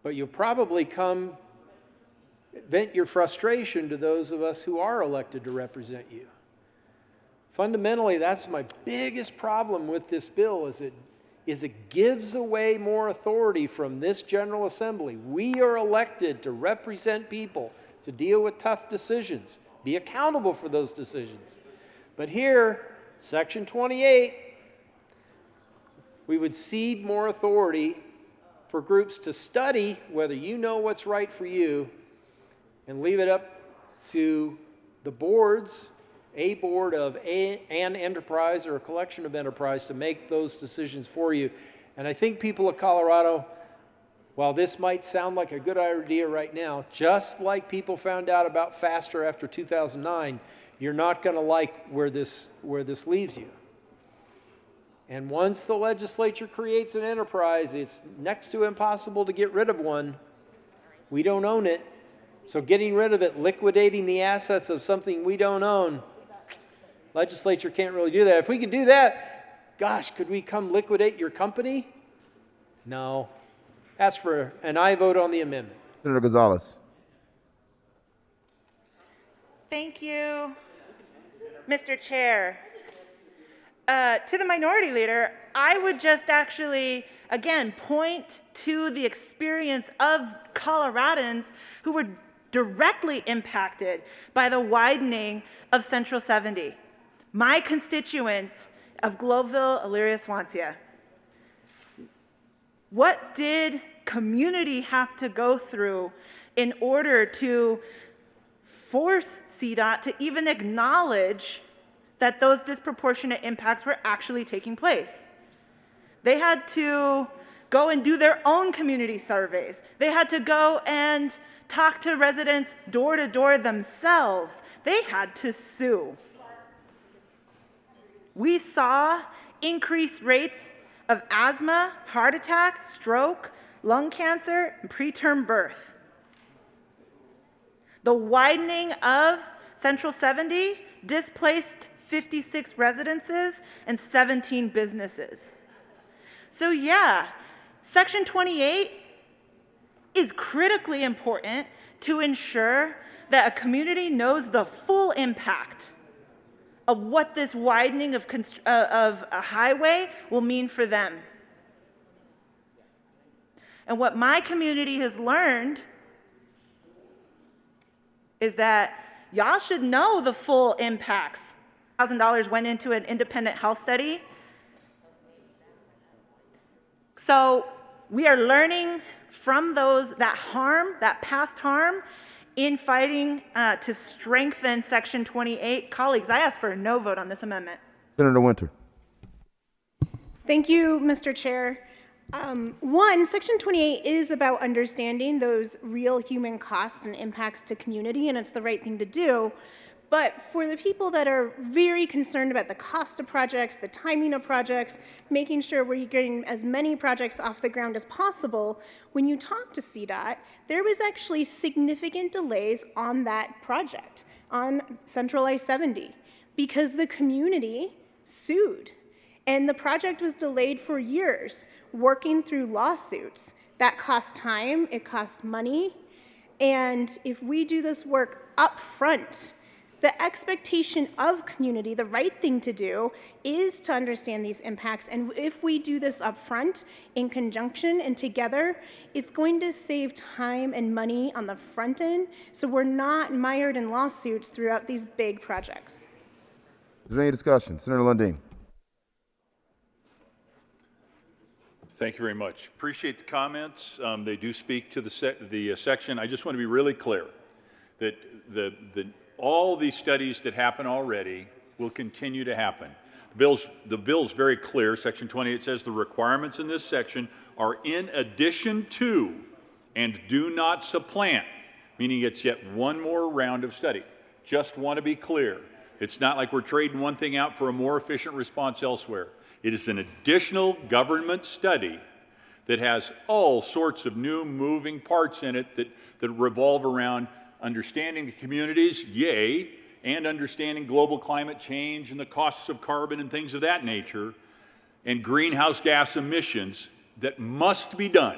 Speaker 21: but you'll probably come vent your frustration to those of us who are elected to represent you. Fundamentally, that's my biggest problem with this bill, is it gives away more authority from this General Assembly. We are elected to represent people, to deal with tough decisions, be accountable for those decisions. But here, Section 28, we would cede more authority for groups to study whether you know what's right for you, and leave it up to the boards, a board of an enterprise or a collection of enterprise, to make those decisions for you. And I think people of Colorado, while this might sound like a good idea right now, just like people found out about FASTER after 2009, you're not going to like where this leaves you. And once the legislature creates an enterprise, it's next to impossible to get rid of one. We don't own it. So getting rid of it, liquidating the assets of something we don't own, legislature can't really do that. If we could do that, gosh, could we come liquidate your company? No. Ask for an aye vote on the amendment.
Speaker 9: Senator Gonzalez.
Speaker 11: Thank you, Mr. Chair. To the minority leader, I would just actually, again, point to the experience of Coloradans who were directly impacted by the widening of Central 70. My constituents of Globeville, Elyria, Swansea. What did community have to go through in order to force CDOT to even acknowledge that those disproportionate impacts were actually taking place? They had to go and do their own community surveys. They had to go and talk to residents door to door themselves. They had to sue. We saw increased rates of asthma, heart attack, stroke, lung cancer, and preterm birth. The widening of Central 70 displaced 56 residences and 17 businesses. So yeah, Section 28 is critically important to ensure that a community knows the full impact of what this widening of a highway will mean for them. And what my community has learned is that y'all should know the full impacts. $1,000 went into an independent health study. So we are learning from that past harm in fighting to strengthen Section 28. Colleagues, I ask for a no vote on this amendment.
Speaker 9: Senator Winter.
Speaker 18: Thank you, Mr. Chair. One, Section 28 is about understanding those real human costs and impacts to community, and it's the right thing to do. But for the people that are very concerned about the cost of projects, the timing of projects, making sure we're getting as many projects off the ground as possible, when you talk to CDOT, there was actually significant delays on that project, on Central I-70, because the community sued. And the project was delayed for years, working through lawsuits. That costs time, it costs money, and if we do this work up front, the expectation of community, the right thing to do, is to understand these impacts. And if we do this up front, in conjunction and together, it's going to save time and money on the front end, so we're not mired in lawsuits throughout these big projects.
Speaker 9: Is there any discussion? Senator Lundin.
Speaker 15: Thank you very much. Appreciate the comments. They do speak to the section. I just want to be really clear that all these studies that happen already will continue to happen. The bill's very clear. Section 28 says the requirements in this section are in addition to and do not supplant, meaning it's yet one more round of study. Just want to be clear. It's not like we're trading one thing out for a more efficient response elsewhere. It is an additional government study that has all sorts of new moving parts in it that revolve around understanding the communities, yay, and understanding global climate change and the costs of carbon and things of that nature, and greenhouse gas emissions that must be done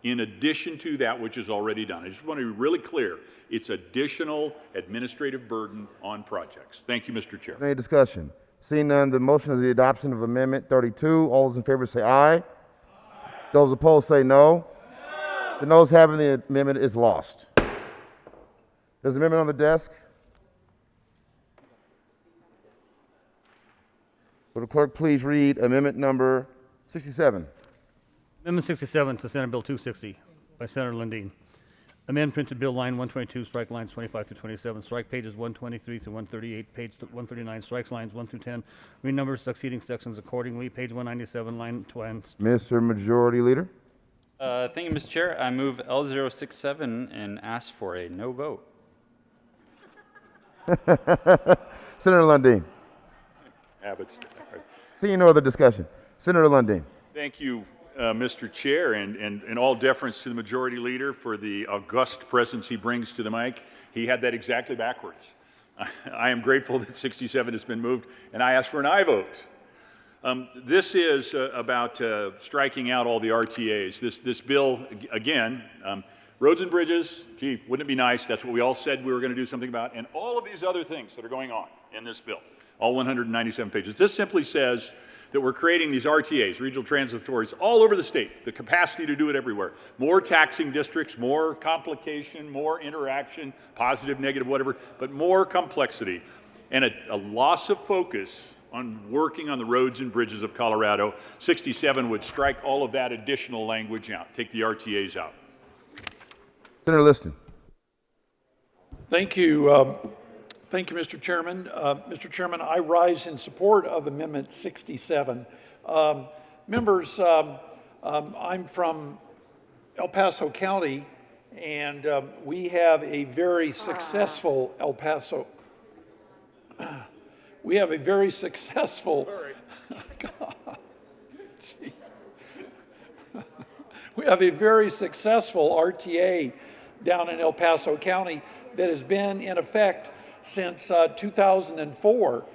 Speaker 15: in addition to that which is already done. I just want to be really clear. It's additional administrative burden on projects. Thank you, Mr. Chair.
Speaker 9: Any discussion? Seeing none, the motion is the adoption of Amendment 32. All those in favor say aye. Aye. Those opposed say no. The noes having the amendment is lost. There's an amendment on the desk. Will the clerk please read amendment number 67?
Speaker 2: Amendment 67 to Senate Bill 260 by Senator Lundin. Amend printed bill line 122, strike lines 25 through 27, strike pages 123 through 138, page 139, strikes lines 1 through 10, renumber succeeding sections accordingly, page 197, line 20.
Speaker 9: Mr. Majority Leader.
Speaker 5: Thank you, Mr. Chair. I move L067 and ask for a no vote.
Speaker 9: Senator Lundin.
Speaker 15: Abbott's.
Speaker 9: Seeing no other discussion. Senator Lundin.
Speaker 15: Thank you, Mr. Chair, and all deference to the Majority Leader for the august presence he brings to the mic. He had that exactly backwards. I am grateful that 67 has been moved, and I ask for an aye vote. This is about striking out all the RTAs. This bill, again, roads and bridges, gee, wouldn't it be nice? That's what we all said we were going to do something about, and all of these other things that are going on in this bill, all 197 pages. This simply says that we're creating these RTAs, regional transit authorities, all over the state, the capacity to do it everywhere. More taxing districts, more complication, more interaction, positive, negative, whatever, but more complexity, and a loss of focus on working on the roads and bridges of Colorado. 67 would strike all of that additional language out, take the RTAs out.
Speaker 9: Senator Liston.
Speaker 4: Thank you. Thank you, Mr. Chairman. Mr. Chairman, I rise in support of Amendment 67. Members, I'm from El Paso County, and we have a very successful El Paso. We have a very successful. We have a very successful RTA down in El Paso County that has been in effect since 2004,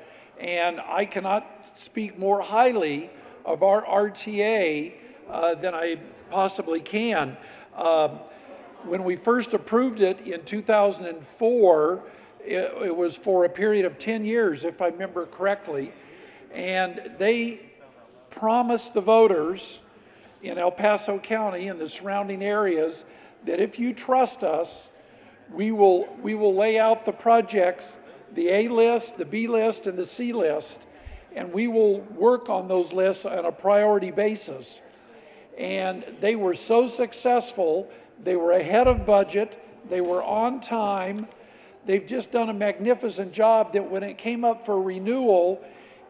Speaker 4: and I cannot speak more highly of our RTA than I possibly can. When we first approved it in 2004, it was for a period of 10 years, if I remember correctly, and they promised the voters in El Paso County and the surrounding areas that if you trust us, we will lay out the projects, the A list, the B list, and the C list, and we will work on those lists on a priority basis. And they were so successful, they were ahead of budget, they were on time. They've just done a magnificent job that when it came up for renewal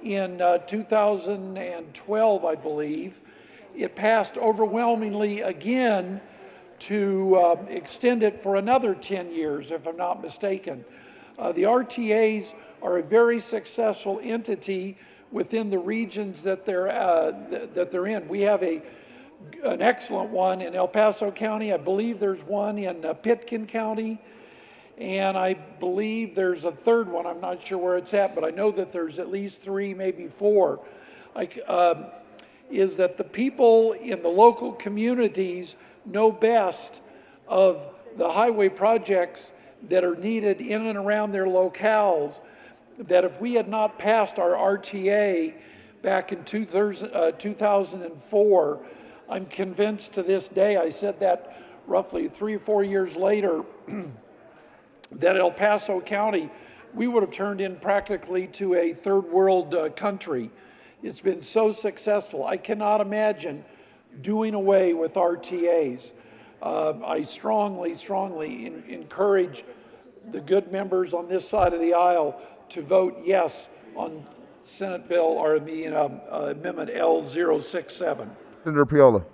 Speaker 4: in 2012, I believe, it passed overwhelmingly again to extend it for another 10 years, if I'm not mistaken. The RTAs are a very successful entity within the regions that they're in. We have an excellent one in El Paso County. I believe there's one in Pitkin County. And I believe there's a third one. I'm not sure where it's at, but I know that there's at least 3, maybe 4. Is that the people in the local communities know best of the highway projects that are needed in and around their locales, that if we had not passed our RTA back in 2004, I'm convinced to this day, I said that roughly 3 or 4 years later, that El Paso County, we would have turned in practically to a third world country. It's been so successful. I cannot imagine doing away with RTAs. I strongly encourage the good members on this side of the aisle to vote yes on Senate Bill or the Amendment L067.
Speaker 9: Senator Priola.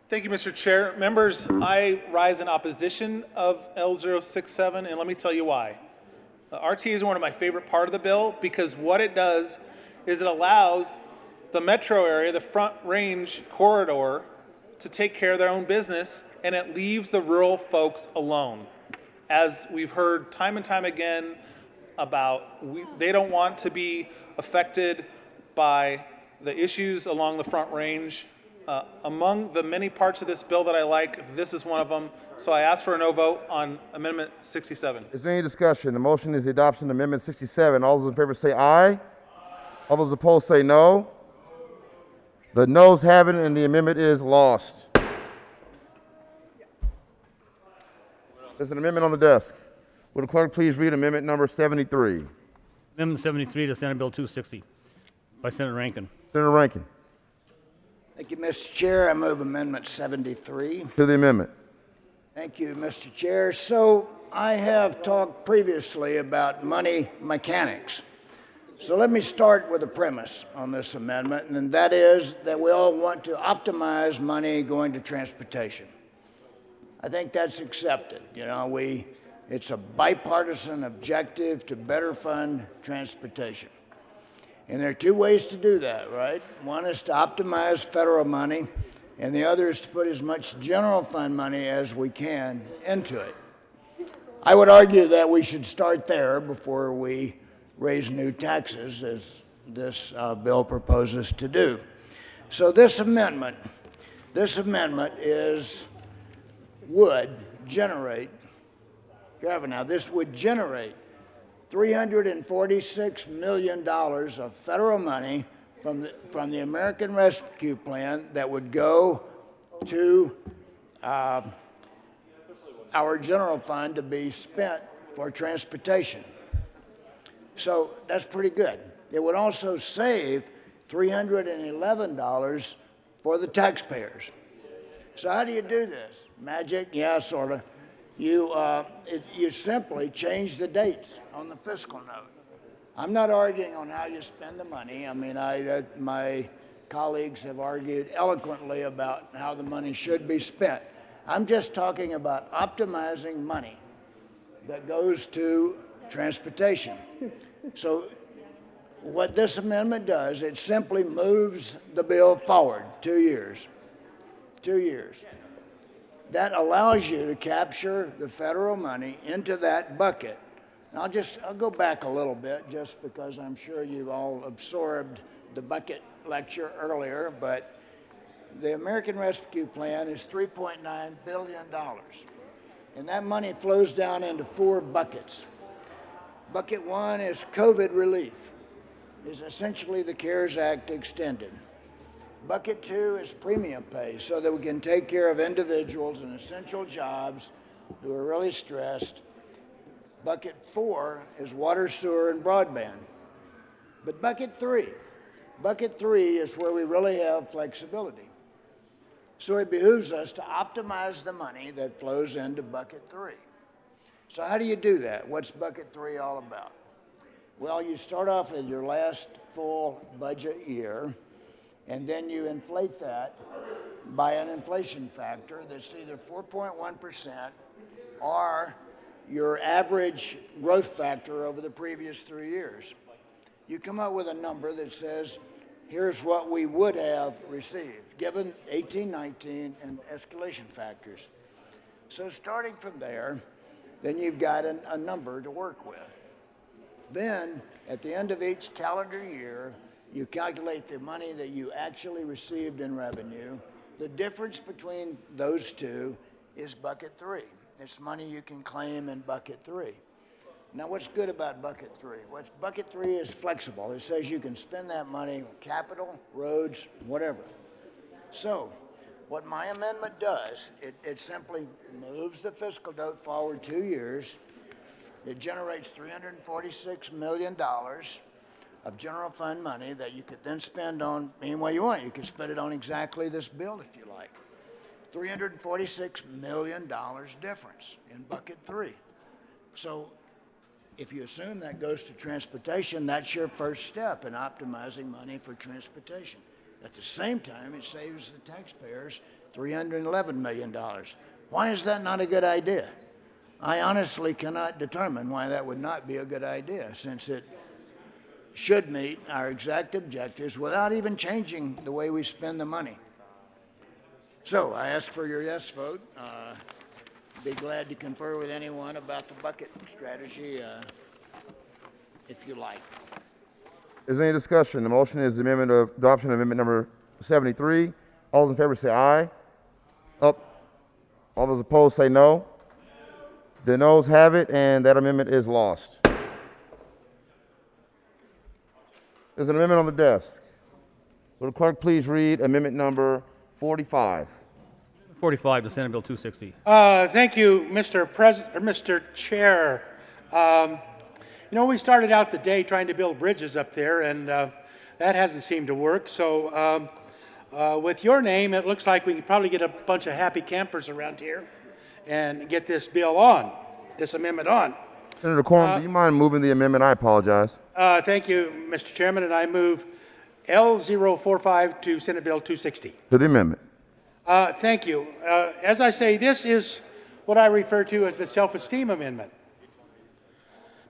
Speaker 10: Thank you, Mr. Chair. Members, I rise in opposition of L067, and let me tell you why. RTA is one of my favorite part of the bill because what it does is it allows the metro area, the Front Range corridor, to take care of their own business, and it leaves the rural folks alone. As we've heard time and time again about, they don't want to be affected by the issues along the Front Range. Among the many parts of this bill that I like, this is one of them. So I ask for a no vote on Amendment 67.
Speaker 9: Is there any discussion? The motion is the adoption of Amendment 67. All those in favor say aye. All those opposed say no. The noes have it, and the amendment is lost. There's an amendment on the desk. Will the clerk please read amendment number 73?
Speaker 2: Amendment 73 to Senate Bill 260 by Senator Rankin.
Speaker 9: Senator Rankin.
Speaker 19: Thank you, Mr. Chair. I move Amendment 73.
Speaker 9: To the amendment.
Speaker 19: Thank you, Mr. Chair. So I have talked previously about money mechanics. So let me start with a premise on this amendment, and that is that we all want to optimize money going to transportation. I think that's accepted. You know, it's a bipartisan objective to better fund transportation. And there are 2 ways to do that, right? One is to optimize federal money, and the other is to put as much general fund money as we can into it. I would argue that we should start there before we raise new taxes, as this bill proposes to do. So this amendment would generate, this would generate $346 million of federal money from the American Rescue Plan that would go to our general fund to be spent for transportation. So that's pretty good. It would also save $311 for the taxpayers. So how do you do this? Magic? Yeah, sort of. You simply change the dates on the fiscal note. I'm not arguing on how you spend the money. I mean, my colleagues have argued eloquently about how the money should be spent. I'm just talking about optimizing money that goes to transportation. So what this amendment does, it simply moves the bill forward 2 years. 2 years. That allows you to capture the federal money into that bucket. And I'll go back a little bit just because I'm sure you've all absorbed the bucket lecture earlier, but the American Rescue Plan is $3.9 billion. And that money flows down into 4 buckets. Bucket 1 is COVID relief. It's essentially the CARES Act extended. Bucket 2 is premium pay so that we can take care of individuals in essential jobs who are really stressed. Bucket 4 is water, sewer, and broadband. But bucket 3 is where we really have flexibility. So it behooves us to optimize the money that flows into bucket 3. So how do you do that? What's bucket 3 all about? Well, you start off with your last full budget year, and then you inflate that by an inflation factor that's either 4.1% or your average growth factor over the previous 3 years. You come up with a number that says, here's what we would have received, given 18, 19, and escalation factors. So starting from there, then you've got a number to work with. Then, at the end of each calendar year, you calculate the money that you actually received in revenue. The difference between those two is bucket 3. It's money you can claim in bucket 3. Now, what's good about bucket 3? Bucket 3 is flexible. It says you can spend that money on capital, roads, whatever. So, what my amendment does, it simply moves the fiscal note forward 2 years. It generates $346 million of general fund money that you could then spend on any way you want. You could spend it on exactly this bill if you like. $346 million difference in bucket 3. So if you assume that goes to transportation, that's your first step in optimizing money for transportation. At the same time, it saves the taxpayers $311 million. Why is that not a good idea? I honestly cannot determine why that would not be a good idea, since it should meet our exact objectives without even changing the way we spend the money. So I ask for your yes vote. Be glad to confer with anyone about the bucket strategy if you like.
Speaker 9: Is there any discussion? The motion is the amendment of adoption of amendment number 73. All those in favor say aye. Up. All those opposed say no. The noes have it, and that amendment is lost. There's an amendment on the desk. Will the clerk please read amendment number 45?
Speaker 2: 45 to Senate Bill 260.
Speaker 22: Thank you, Mr. Chair. We started out the day trying to build bridges up there, and that hasn't seemed to work. So with your name, it looks like we could probably get a bunch of happy campers around here and get this bill on, this amendment on.
Speaker 9: Senator Quorum, do you mind moving the amendment? I apologize.
Speaker 22: Thank you, Mr. Chairman, and I move L045 to Senate Bill 260.
Speaker 9: To the amendment.
Speaker 22: Thank you. As I say, this is what I refer to as the self-esteem amendment.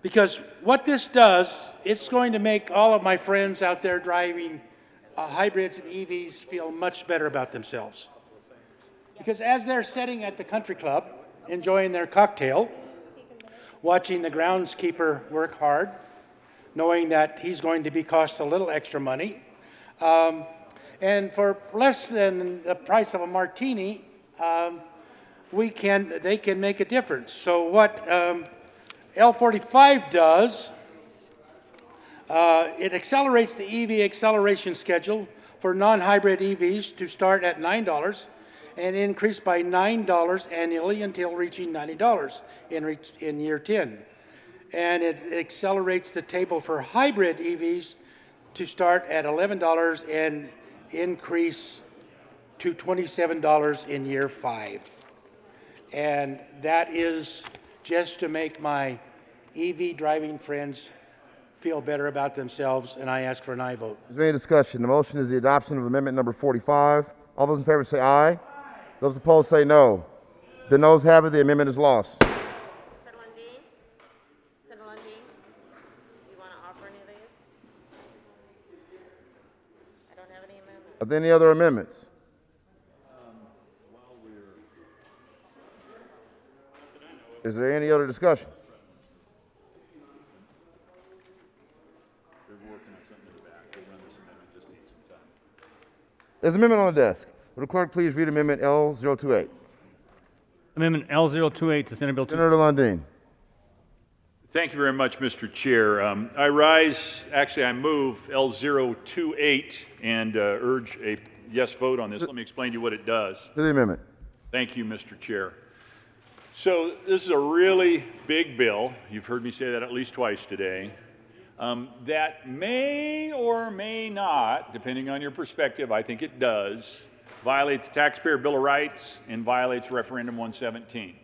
Speaker 22: Because what this does, it's going to make all of my friends out there driving hybrids and EVs feel much better about themselves. Because as they're sitting at the country club, enjoying their cocktail, watching the groundskeeper work hard, knowing that he's going to be cost a little extra money, and for less than the price of a martini, they can make a difference. So what L45 does, it accelerates the EV acceleration schedule for non-hybrid EVs to start at $9 and increase by $9 annually until reaching $90 in year 10. And it accelerates the table for hybrid EVs to start at $11 and increase to $27 in year 5. And that is just to make my EV driving friends feel better about themselves, and I ask for an aye vote.
Speaker 9: Is there any discussion? The motion is the adoption of amendment number 45. All those in favor say aye. Those opposed say no. The noes have it. The amendment is lost.
Speaker 6: Senator Lundin, you want to offer any of these? I don't have any amendments.
Speaker 9: Are there any other amendments? Is there any other discussion? There's an amendment on the desk. Will the clerk please read amendment L028?
Speaker 2: Amendment L028 to Senate Bill 260.
Speaker 9: Senator Lundin.
Speaker 15: Thank you very much, Mr. Chair. I move L028 and urge a yes vote on this. Let me explain to you what it does.
Speaker 9: To the amendment.
Speaker 15: Thank you, Mr. Chair. So this is a really big bill. You've heard me say that at least twice today. That may or may not, depending on your perspective, I think it does, violate the Taxpayer Bill of Rights and violates Referendum 117.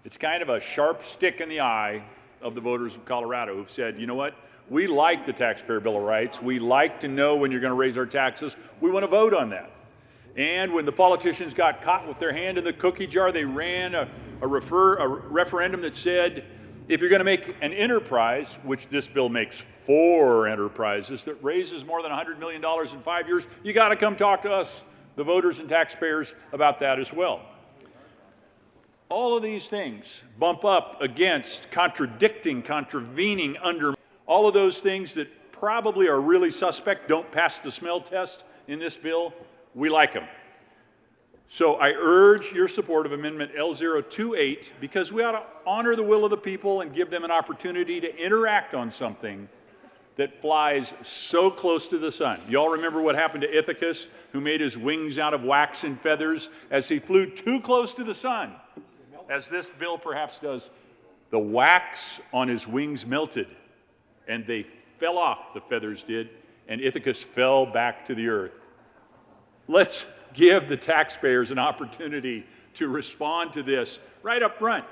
Speaker 15: It's kind of a sharp stick in the eye of the voters of Colorado who've said, you know what, we like the Taxpayer Bill of Rights. We like to know when you're going to raise our taxes. We want to vote on that. And when the politicians got caught with their hand in the cookie jar, they ran a referendum that said, if you're going to make an enterprise, which this bill makes 4 enterprises, that raises more than $100 million in 5 years, you got to come talk to us, the voters and taxpayers, about that as well. All of these things bump up against contradicting, contravening, all of those things that probably are really suspect, don't pass the smell test in this bill. We like them. So I urge your support of Amendment L028 because we ought to honor the will of the people and give them an opportunity to interact on something that flies so close to the sun. You all remember what happened to Ithacus, who made his wings out of wax and feathers as he flew too close to the sun? As this bill perhaps does, the wax on his wings melted and they fell off, the feathers did, and Ithacus fell back to the earth. Let's give the taxpayers an opportunity to respond to this right up front.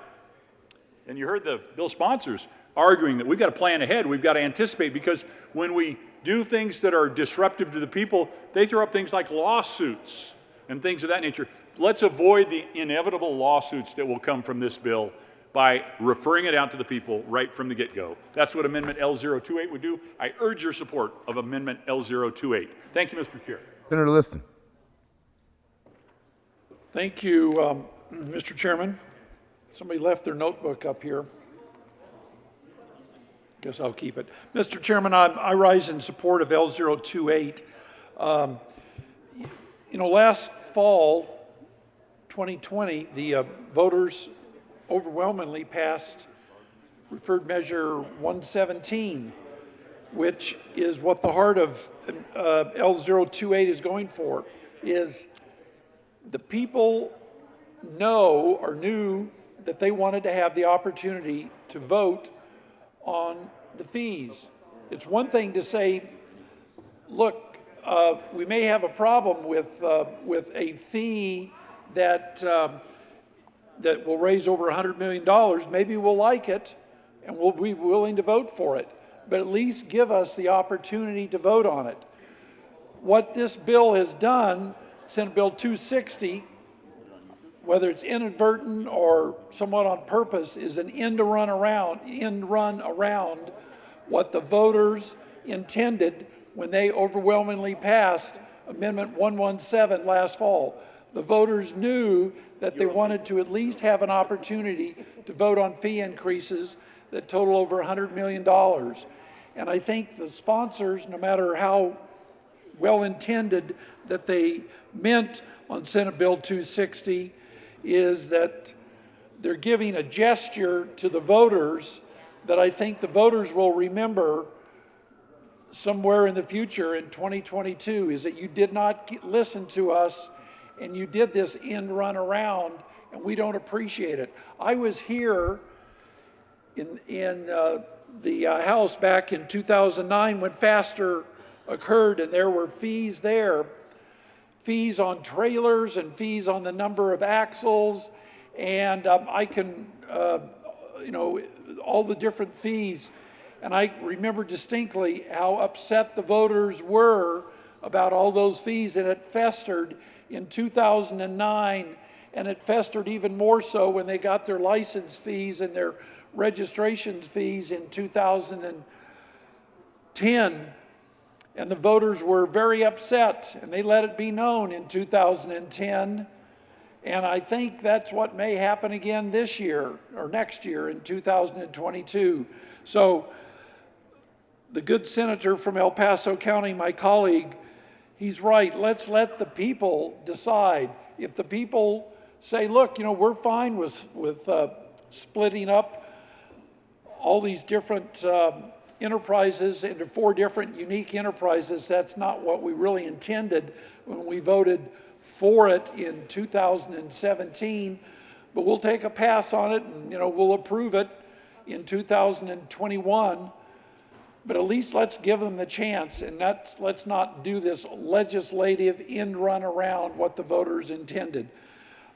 Speaker 15: And you heard the bill sponsors arguing that we've got to plan ahead, we've got to anticipate, because when we do things that are disruptive to the people, they throw up things like lawsuits and things of that nature. Let's avoid the inevitable lawsuits that will come from this bill by referring it out to the people right from the get-go. That's what Amendment L028 would do. I urge your support of Amendment L028. Thank you, Mr. Chair.
Speaker 9: Senator Liston.
Speaker 4: Thank you, Mr. Chairman. Somebody left their notebook up here. Guess I'll keep it. Mr. Chairman, I rise in support of L028. Last fall, 2020, the voters overwhelmingly passed Referred Measure 117, which is what the heart of L028 is going for, is the people knew that they wanted to have the opportunity to vote on the fees. It's one thing to say, look, we may have a problem with a fee that will raise over $100 million. Maybe we'll like it and we'll be willing to vote for it, but at least give us the opportunity to vote on it. What this bill has done, Senate Bill 260, whether it's inadvertent or somewhat on purpose, is an end run around what the voters intended when they overwhelmingly passed Amendment 117 last fall. The voters knew that they wanted to at least have an opportunity to vote on fee increases that total over $100 million. And I think the sponsors, no matter how well-intended that they meant on Senate Bill 260, is that they're giving a gesture to the voters that I think the voters will remember somewhere in the future in 2022, is that you did not listen to us and you did this end run around, and we don't appreciate it. I was here in the House back in 2009 when FASTER occurred, and there were fees there, fees on trailers and fees on the number of axles, and I can, all the different fees. And I remember distinctly how upset the voters were about all those fees, and it festered in 2009, and it festered even more so when they got their license fees and their registration fees in 2010. And the voters were very upset, and they let it be known in 2010. And I think that's what may happen again this year or next year in 2022. So the good senator from El Paso County, my colleague, he's right. Let's let the people decide. If the people say, look, we're fine with splitting up all these different enterprises into 4 different unique enterprises. That's not what we really intended when we voted for it in 2017, but we'll take a pass on it and, we'll approve it in 2021. But at least let's give them the chance, and let's not do this legislative end run around what the voters intended.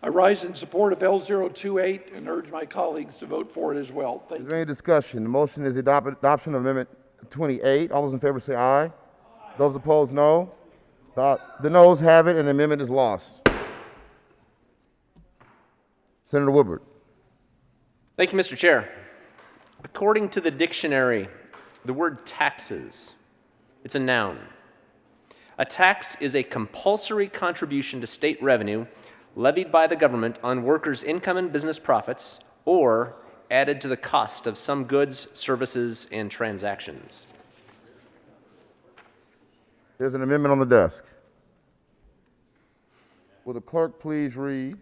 Speaker 4: I rise in support of L028 and urge my colleagues to vote for it as well. Thank you.
Speaker 9: Is there any discussion? The motion is the adoption of Amendment 28. All those in favor say aye. Those opposed, no. The noes have it, and the amendment is lost. Senator Woodward.
Speaker 13: Thank you, Mr. Chair. According to the dictionary, the word taxes, it's a noun. A tax is a compulsory contribution to state revenue levied by the government on workers' income and business profits, or added to the cost of some goods, services, and transactions.
Speaker 9: There's an amendment on the desk. Will the clerk please read?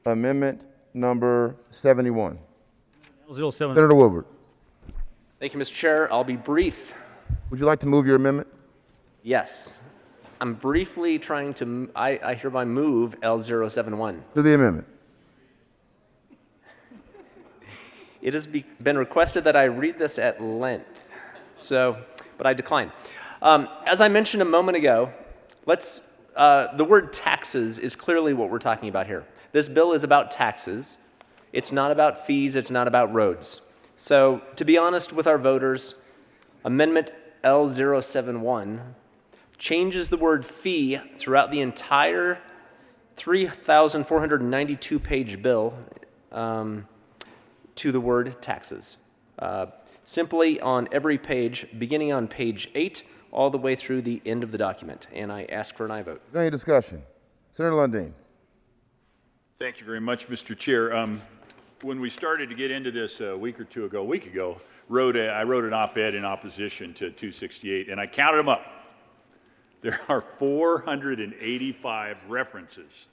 Speaker 9: Amendment number 71. Senator Woodward.
Speaker 13: Thank you, Mr. Chair. I'll be brief.
Speaker 9: Would you like to move your amendment?
Speaker 13: Yes. I'm briefly trying to, I hereby move L071.
Speaker 9: To the amendment.
Speaker 13: It has been requested that I read this at length, but I decline. As I mentioned a moment ago, the word taxes is clearly what we're talking about here. This bill is about taxes. It's not about fees. It's not about roads. So to be honest with our voters, Amendment L071 changes the word fee throughout the entire 3,492-page bill to the word taxes. Simply on every page, beginning on page 8, all the way through the end of the document. And I ask for an aye vote.
Speaker 9: Is there any discussion? Senator Lundeen.
Speaker 15: Thank you very much, Mr. Chair. When we started to get into this a week ago, I wrote an op-ed in opposition to 268, and I counted them up. There are 485 references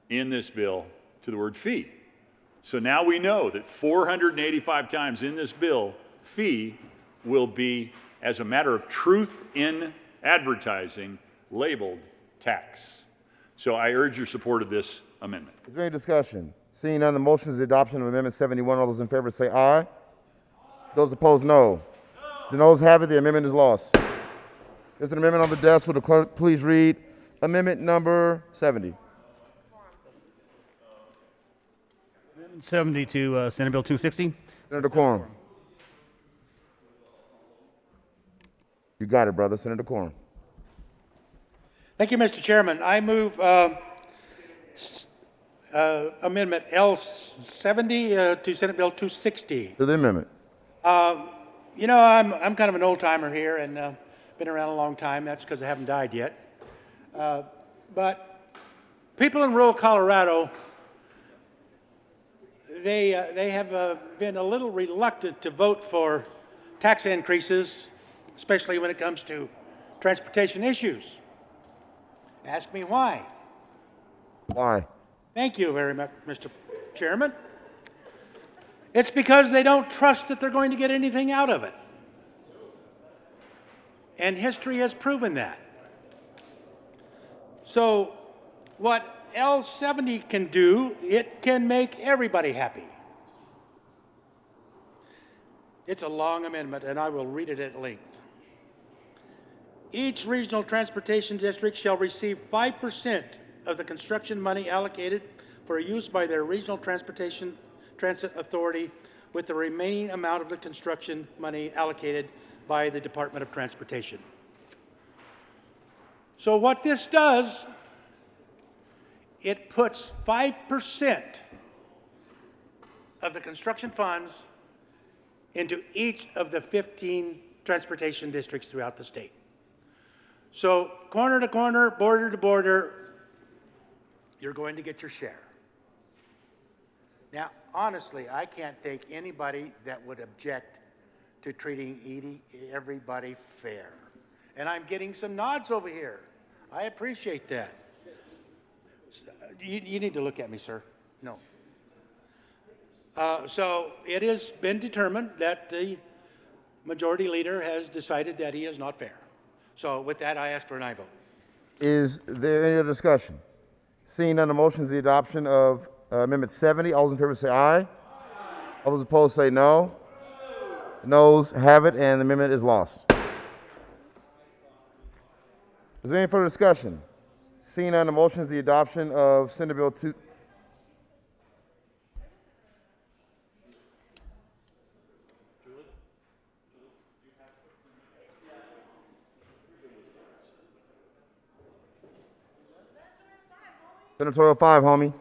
Speaker 15: in this bill to the word fee. So now we know that 485 times in this bill, fee will be, as a matter of truth in advertising, labeled tax. So I urge your support of this amendment.
Speaker 9: Is there any discussion? Seeing none, the motion is the adoption of Amendment 71. All those in favor say aye. Those opposed, no. The noes have it. The amendment is lost. There's an amendment on the desk. Will the clerk please read amendment number 70?
Speaker 2: 70 to Senate Bill 260.
Speaker 9: Senator Quorum. You got it, brother. Senator Quorum.
Speaker 22: Thank you, Mr. Chairman. I move Amendment L70 to Senate Bill 260.
Speaker 9: To the amendment.
Speaker 22: I'm kind of an old timer here and been around a long time. That's because I haven't died yet. But people in rural Colorado, they have been a little reluctant to vote for tax increases, especially when it comes to transportation issues. Ask me why.
Speaker 9: Why?
Speaker 22: Thank you very much, Mr. Chairman. It's because they don't trust that they're going to get anything out of it. And history has proven that. So what L70 can do, it can make everybody happy. It's a long amendment, and I will read it at length. Each regional transportation district shall receive 5% of the construction money allocated for use by their regional transit authority, with the remaining amount of the construction money allocated by the Department of Transportation. So what this does, it puts 5% of the construction funds into each of the 15 transportation districts throughout the state. So corner to corner, border to border, you're going to get your share. Now, honestly, I can't think anybody that would object to treating everybody fair. And I'm getting some nods over here. I appreciate that. You need to look at me, sir. No. So it has been determined that the majority leader has decided that he is not fair. So with that, I ask for an aye vote.
Speaker 9: Is there any other discussion? Seeing none, the motion is the adoption of Amendment 70. All those in favor say aye. All those opposed say no. The noes have it, and the amendment is lost. Is there any further discussion? Seeing none, the motion is the adoption of Senate Bill 2. Senatorial 5, homie.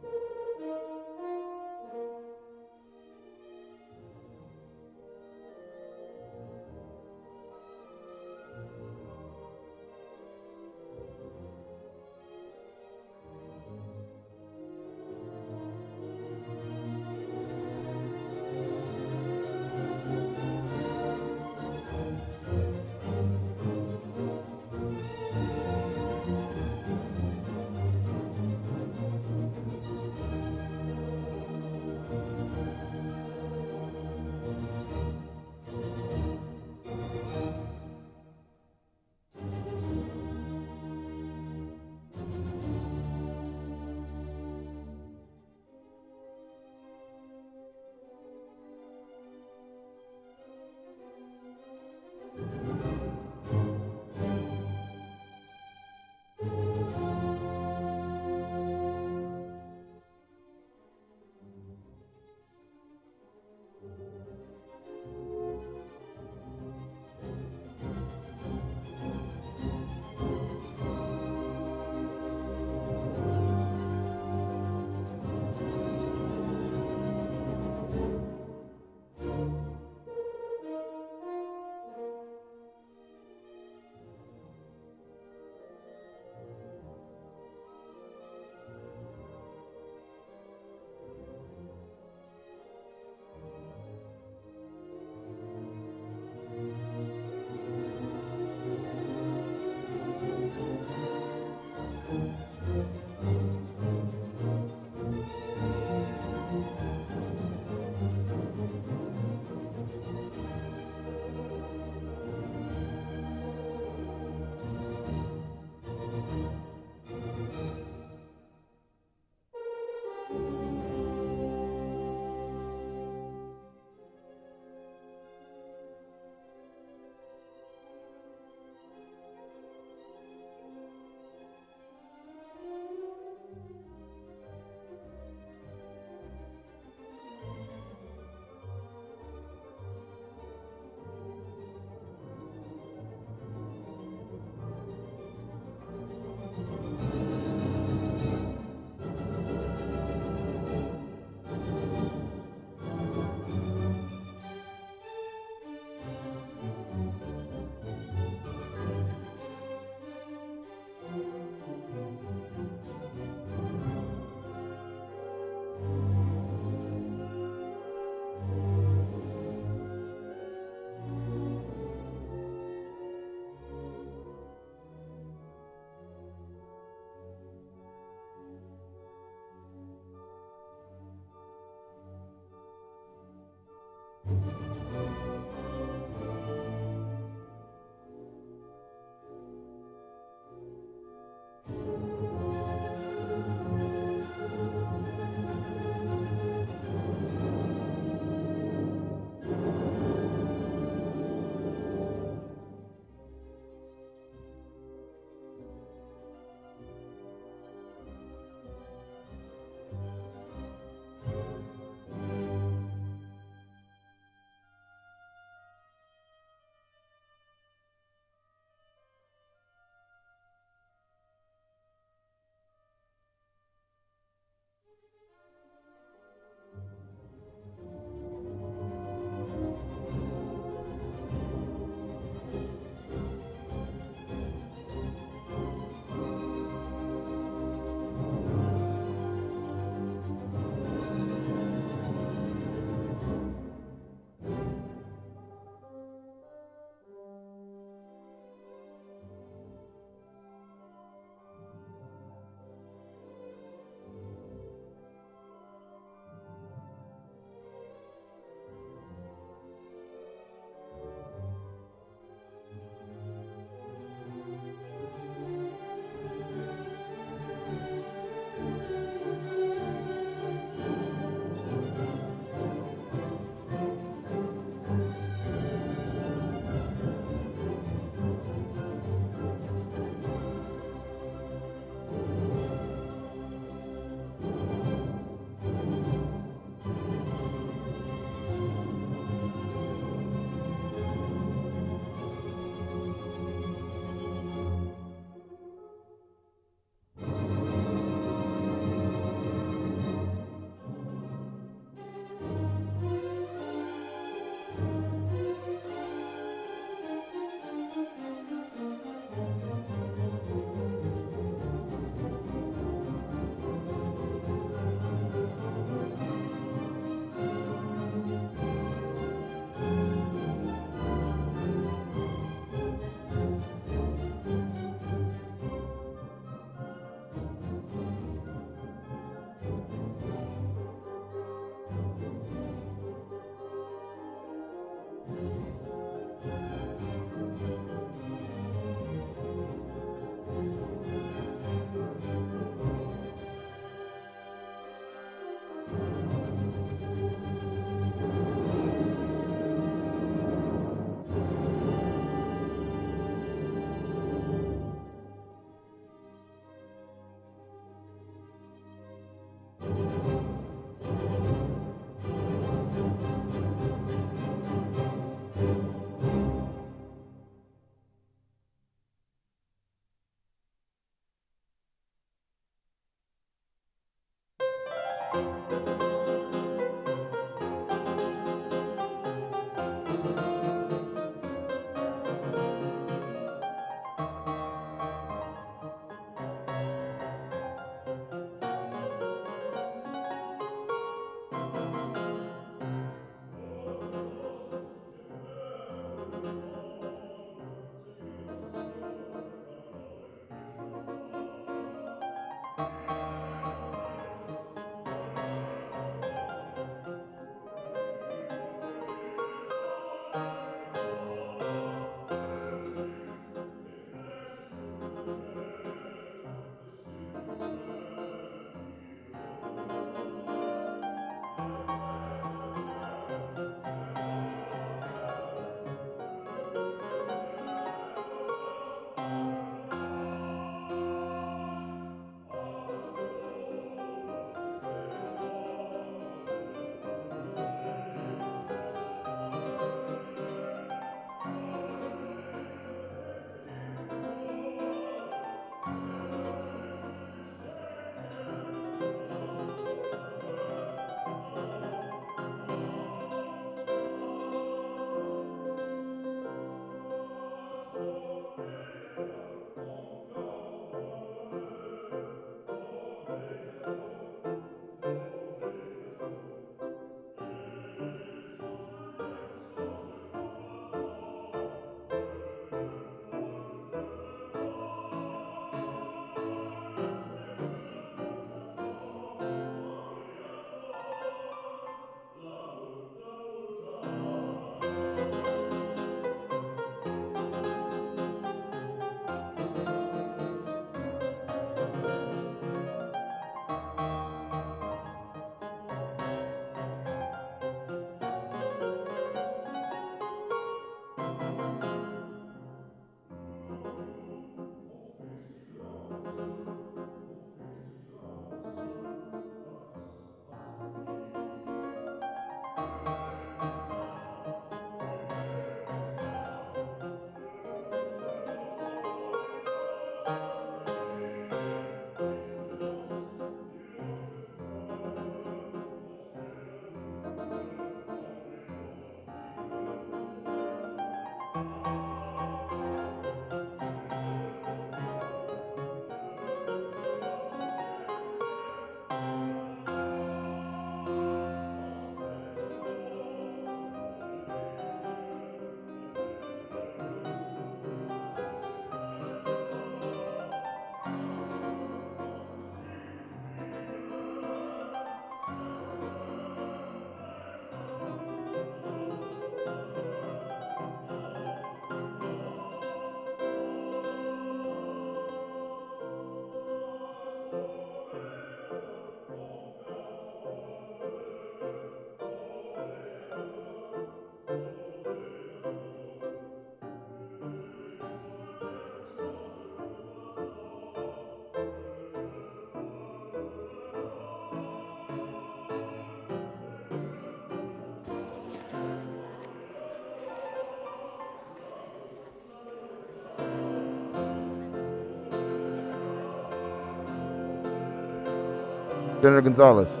Speaker 9: Senator Gonzalez.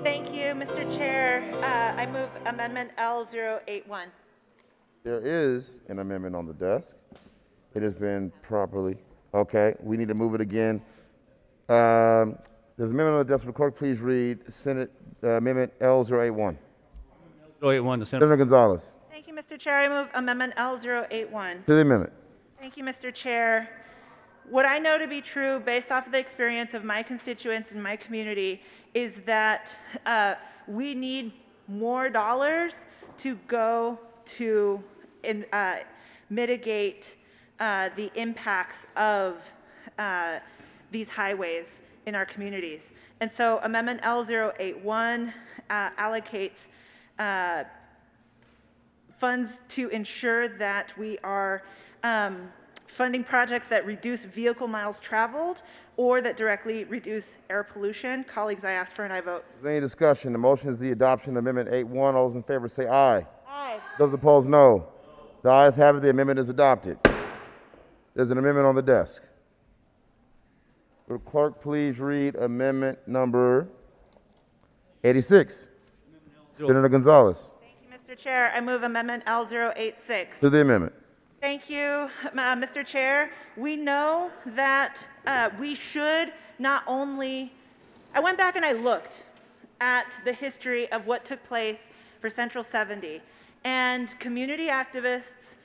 Speaker 11: Thank you, Mr. Chair. I move Amendment L081.
Speaker 9: There is an amendment on the desk. It has been properly, okay, we need to move it again. There's an amendment on the desk. Will the clerk please read Senate Amendment L081?
Speaker 2: 081 to Senator.
Speaker 9: Senator Gonzalez.
Speaker 11: Thank you, Mr. Chair. I move Amendment L081.
Speaker 9: To the amendment.
Speaker 11: Thank you, Mr. Chair. What I know to be true, based off of the experience of my constituents in my community, is that we need more dollars to go to mitigate the impacts of these highways in our communities. And so Amendment L081 allocates funds to ensure that we are funding projects that reduce vehicle miles traveled or that directly reduce air pollution. Colleagues, I ask for an aye vote.
Speaker 9: Is there any discussion? The motion is the adoption of Amendment 81. All those in favor say aye.
Speaker 11: Aye.
Speaker 9: Those opposed, no. The ayes have it. The amendment is adopted. There's an amendment on the desk. Will the clerk please read amendment number 86. Senator Gonzalez.
Speaker 11: Mr. Chair, I move Amendment L086.
Speaker 9: To the amendment.
Speaker 11: Thank you, Mr. Chair. We know that we should not only, I went back and I looked at the history of what took place for Central 70, and community activists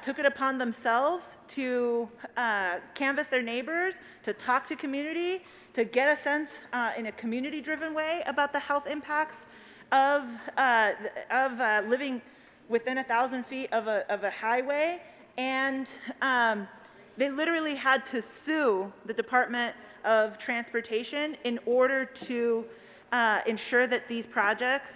Speaker 11: took it upon themselves to canvass their neighbors, to talk to community, to get a sense in a community-driven way about the health impacts of living within 1,000 feet of a highway. And they literally had to sue the Department of Transportation in order to ensure that these projects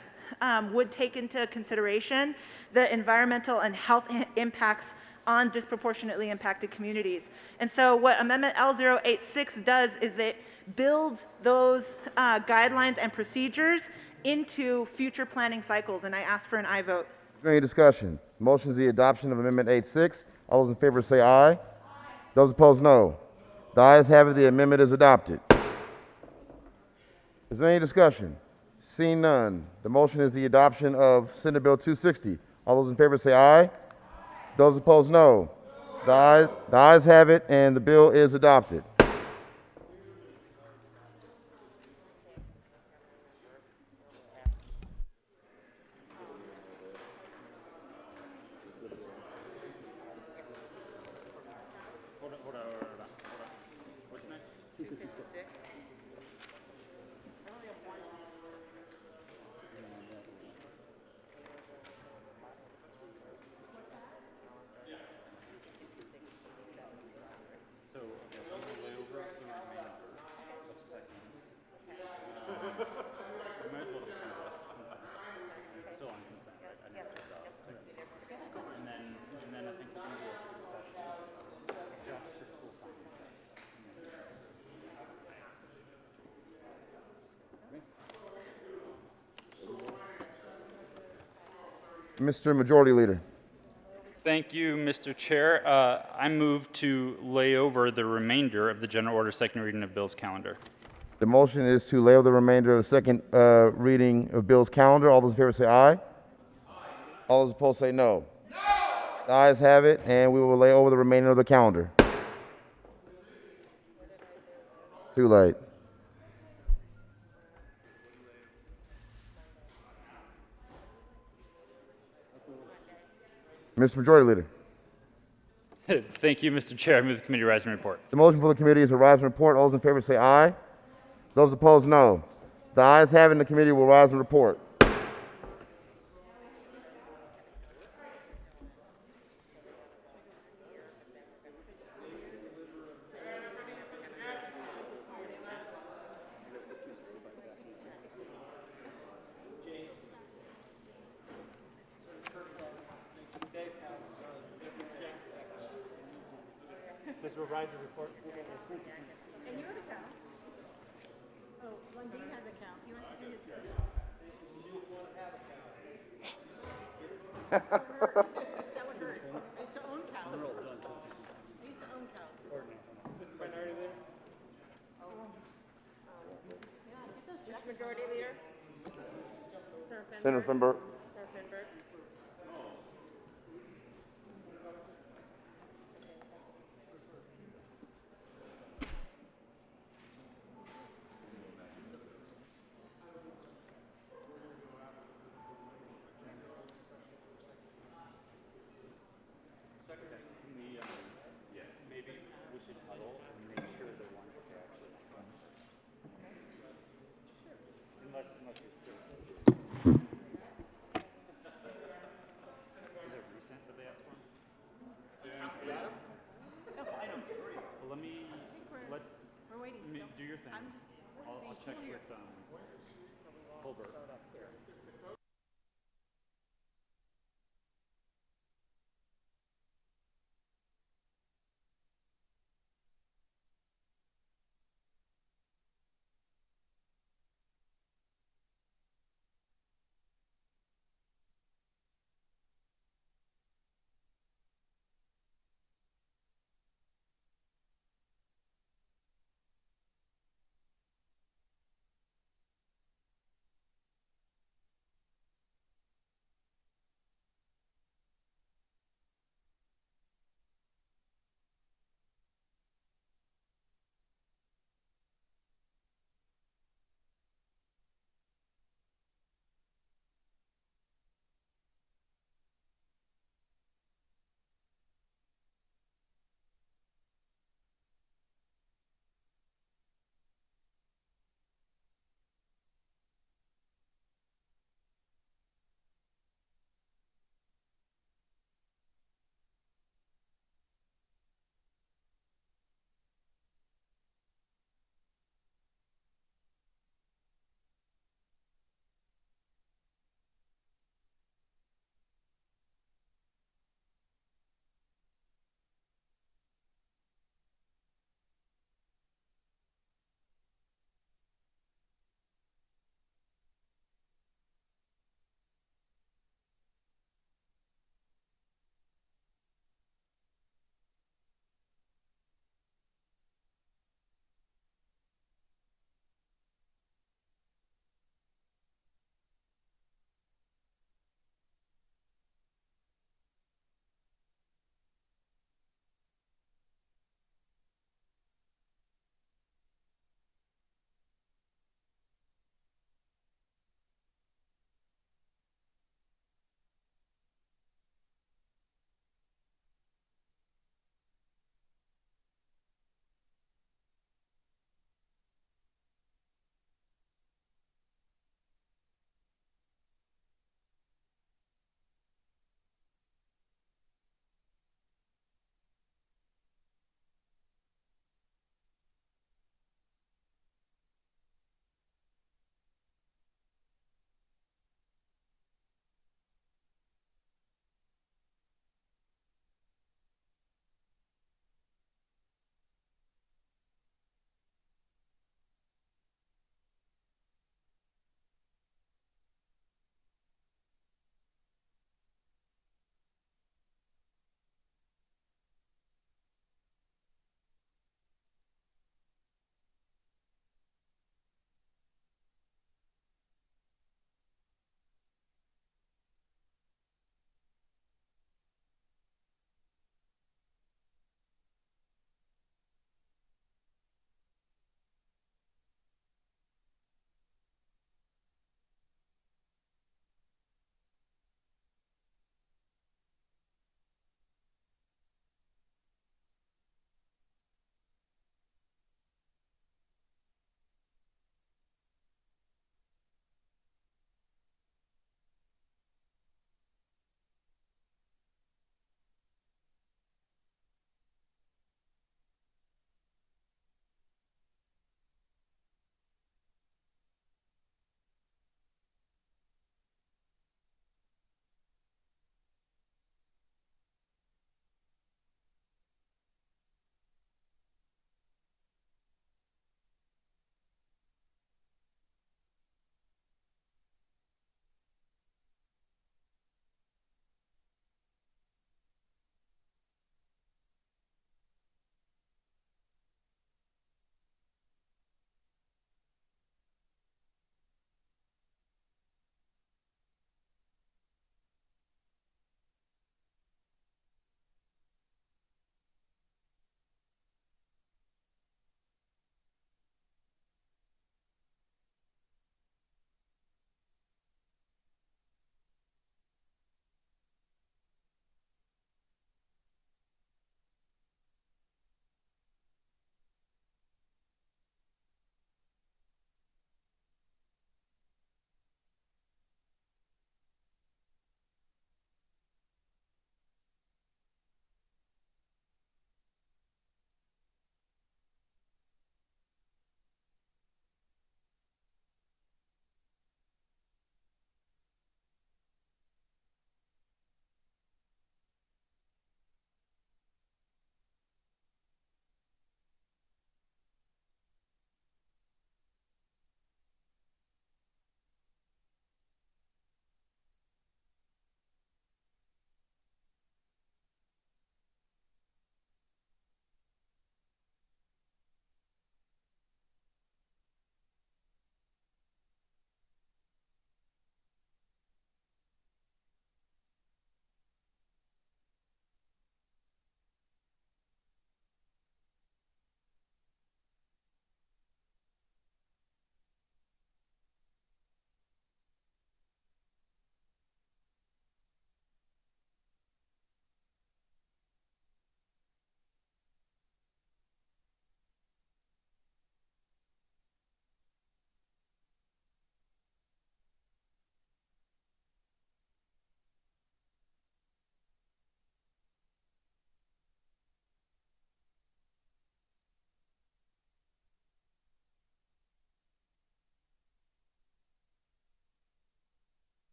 Speaker 11: would take into consideration the environmental and health impacts on disproportionately impacted communities. And so what Amendment L086 does is it builds those guidelines and procedures into future planning cycles, and I ask for an aye vote.
Speaker 9: Is there any discussion? Motion is the adoption of Amendment 86. All those in favor say aye. Those opposed, no. The ayes have it. The amendment is adopted. Is there any discussion? Seeing none, the motion is the adoption of Senate Bill 260. All those in favor say aye. Those opposed, no. The ayes have it, and the bill is adopted. Mr. Majority Leader.
Speaker 5: Thank you, Mr. Chair. I move to lay over the remainder of the general order second reading of Bill's calendar.
Speaker 9: The motion is to lay over the remainder of the second reading of Bill's calendar. All those in favor say aye. All those opposed say no. The ayes have it, and we will lay over the remainder of the calendar. It's too late. Mr. Majority Leader.
Speaker 5: Thank you, Mr. Chair. I move the committee rise and report.
Speaker 9: The motion for the committee is a rise and report. All those in favor say aye. Those opposed, no. The ayes have it, and the committee will rise and report.
Speaker 2: Mr. Rise and report.
Speaker 3: And your account? Oh, Lundin has a count. He wants to do his. That would hurt. I used to own cows. I used to own cows.
Speaker 2: Mr. Minority Leader.
Speaker 11: Mr. Majority Leader?
Speaker 9: Senator Finberg.
Speaker 11: Senator Finberg?
Speaker 5: Maybe we should huddle and make sure the ones that are actually not unless you're sure. Is it recent that they asked for? Well,
Speaker 3: We're waiting still.
Speaker 5: do your thing. I'll check with Holbert.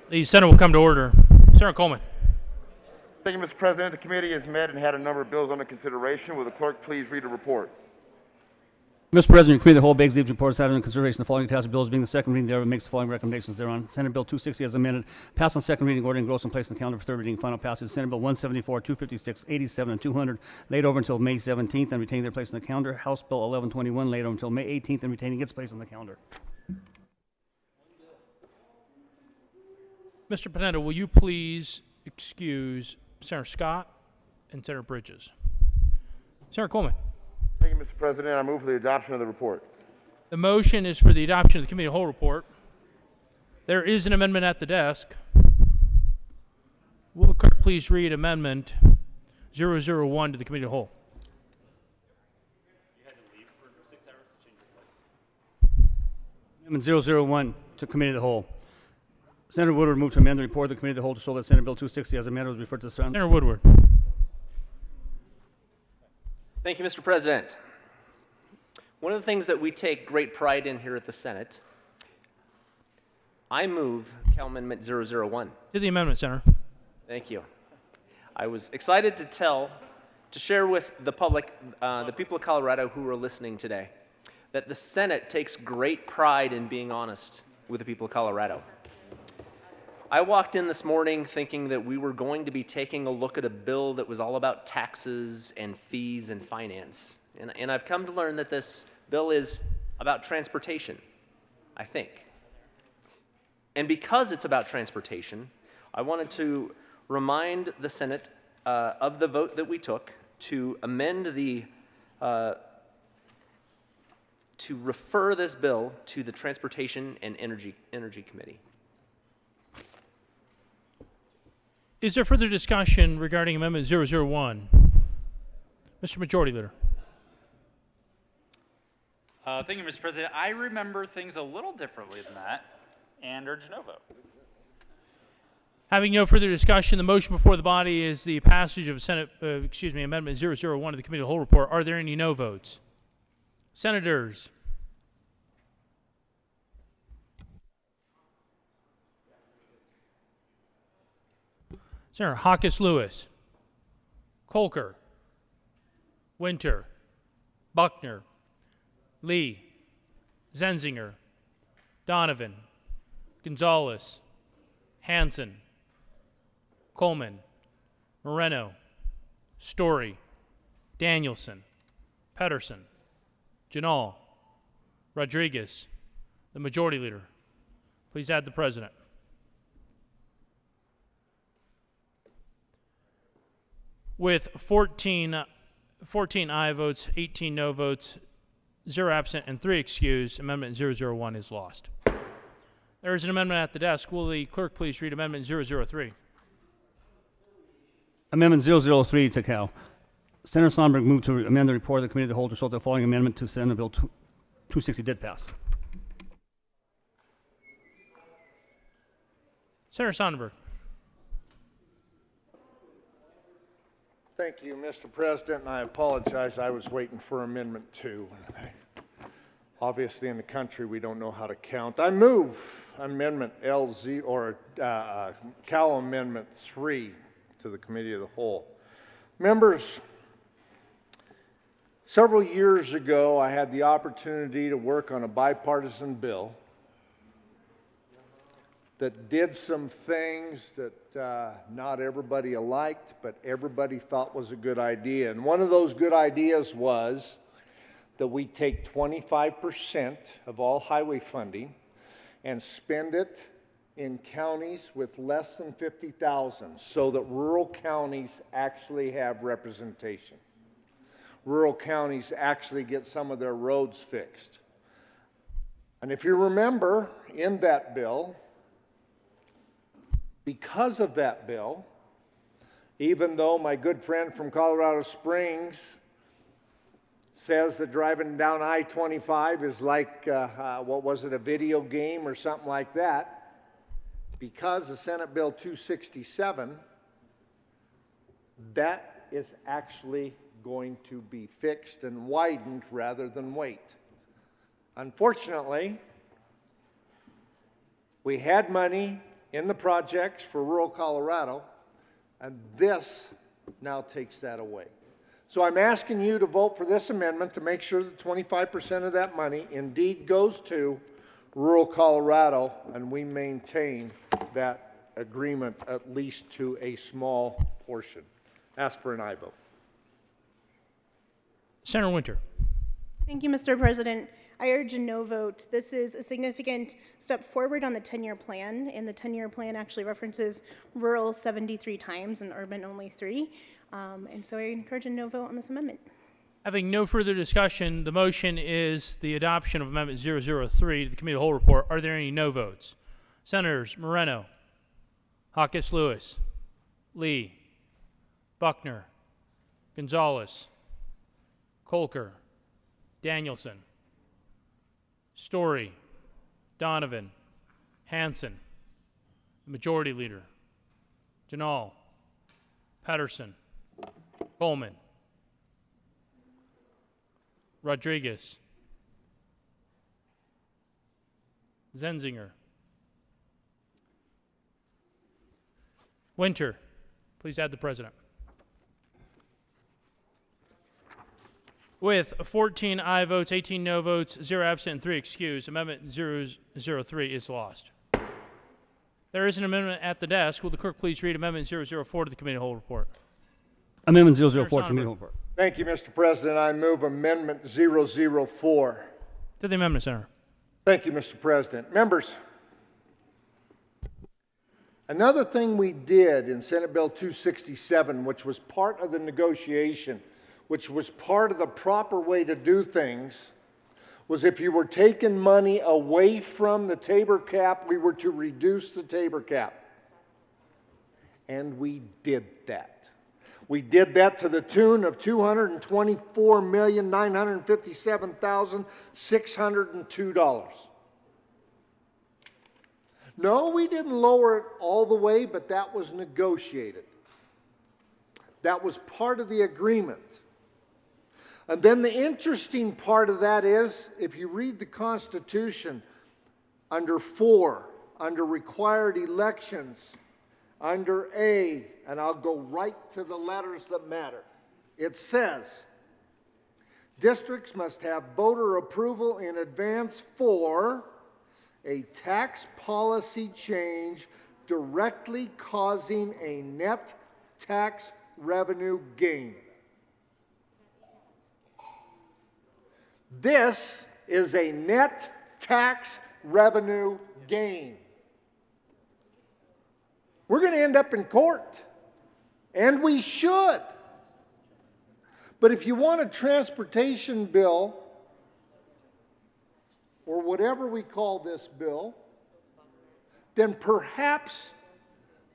Speaker 1: The Senate will come to order. Senator Coleman.
Speaker 9: Thank you, Mr. President. The committee has met and had a number of bills under consideration. Will the clerk please read a report?
Speaker 2: Mr. President, Committee of the Whole begs leave to report as having under consideration the following attached bills being the second reading thereof and makes the following recommendations thereon. Senate Bill 260 as amended, passed on second reading, order engrossed and placed on the calendar for third reading and final passage. Senate Bill 174, 256, 87, and 200 laid over until May 17th and retaining their place on the calendar. House Bill 1121 laid over until May 18th and retaining its place on the calendar.
Speaker 1: Mr. Pennetta, will you please excuse Senator Scott and Senator Bridges? Senator Coleman.
Speaker 9: Thank you, Mr. President. I move for the adoption of the report.
Speaker 1: The motion is for the adoption of the committee of the whole report. There is an amendment at the desk. Will the clerk please read amendment 001 to the committee of the whole?
Speaker 2: Amendment 001 to Committee of the Whole. Senator Woodward moved to amend the report of the Committee of the Whole to show that Senate Bill 260 as amended was referred to the Senate.
Speaker 1: Senator Woodward.
Speaker 13: Thank you, Mr. President. One of the things that we take great pride in here at the Senate, I move Cal Amendment 001.
Speaker 1: To the amendment, Senator.
Speaker 13: Thank you. I was excited to share with the public, the people of Colorado who are listening today, that the Senate takes great pride in being honest with the people of Colorado. I walked in this morning thinking that we were going to be taking a look at a bill that was all about taxes and fees and finance. And I've come to learn that this bill is about transportation, I think. And because it's about transportation, I wanted to remind the Senate of the vote that we took to amend to refer this bill to the Transportation and Energy Committee.
Speaker 1: Is there further discussion regarding amendment 001? Mr. Majority Leader.
Speaker 5: Thank you, Mr. President. I remember things a little differently than that and urge no vote.
Speaker 1: Having no further discussion, the motion before the body is the passage of amendment 001 of the Committee of the Whole report. Are there any no votes? Senators. Senator Hawkins Lewis, Kolker, Winter, Buckner, Lee, Zenzinger, Donovan, Gonzalez, Hansen, Coleman, Moreno, Story, Danielson, Pedersen, Janal, Rodriguez, the Majority Leader. Please add the President. With 14 aye votes, 18 no votes, 0 absent, and 3 excused, Amendment 001 is lost. There is an amendment at the desk. Will the clerk please read Amendment 003?
Speaker 2: Amendment 003 to Cal. Senator Sonberg moved to amend the report of the Committee of the Whole to show that the following amendment to Senate Bill 260 did pass.
Speaker 1: Senator Sonberg.
Speaker 22: Thank you, Mr. President, and I apologize. I was waiting for Amendment 2. Obviously, in the country, we don't know how to count. I move Amendment Cal Amendment 3 to the Committee of the Whole. Members, several years ago, I had the opportunity to work on a bipartisan bill that did some things that not everybody liked, but everybody thought was a good idea. And one of those good ideas was that we take 25% of all highway funding and spend it in counties with less than 50,000 so that rural counties actually have representation. Rural counties actually get some of their roads fixed. And if you remember, in that bill, because of that bill, even though my good friend from Colorado Springs says that driving down I-25 is like, a video game or something like that, because of Senate Bill 267, that is actually going to be fixed and widened rather than wait. Unfortunately, we had money
Speaker 12: in the projects for rural Colorado, and this now takes that away. So I'm asking you to vote for this amendment to make sure that 25% of that money indeed goes to rural Colorado, and we maintain that agreement at least to a small portion. Ask for an aye vote.
Speaker 1: Senator Winter.
Speaker 18: Thank you, Mr. President. I urge a no vote. This is a significant step forward on the 10-year plan, and the 10-year plan actually references rural 73 times and urban only 3. And so I encourage a no vote on this amendment.
Speaker 1: Having no further discussion, the motion is the adoption of Amendment 003 to the Committee of the Whole report. Are there any no votes? Senators Moreno, Hawkins Lewis, Lee, Buckner, Gonzalez, Kolker, Danielson, Story, Donovan, Hanson, the Majority Leader, Janal, Patterson, Coleman, Rodriguez, Zenzinger, Winter. Please add the President. With 14 aye votes, 18 no votes, 0 absent, and 3 excused, Amendment 003 is lost. There is an amendment at the desk. Will the clerk please read Amendment 004 to the Committee of the Whole report?
Speaker 2: Amendment 004 to the Committee of the Whole report.
Speaker 12: Thank you, Mr. President. I move Amendment 004.
Speaker 1: To the amendment, Senator.
Speaker 12: Thank you, Mr. President. Members, another thing we did in Senate Bill 267, which was part of the negotiation, which was part of the proper way to do things, was if you were taking money away from the Tabor cap, we were to reduce the Tabor cap. And we did that. We did that to the tune of $224,957,602. No, we didn't lower it all the way, but that was negotiated. That was part of the agreement. And then the interesting part of that is, if you read the Constitution, under 4, under required elections, under A, and I'll go right to the letters that matter, it says, districts must have voter approval in advance for a tax policy change directly causing a net tax revenue gain. This is a net tax revenue gain. We're going to end up in court, and we should. But if you want a transportation bill, or whatever we call this bill, then perhaps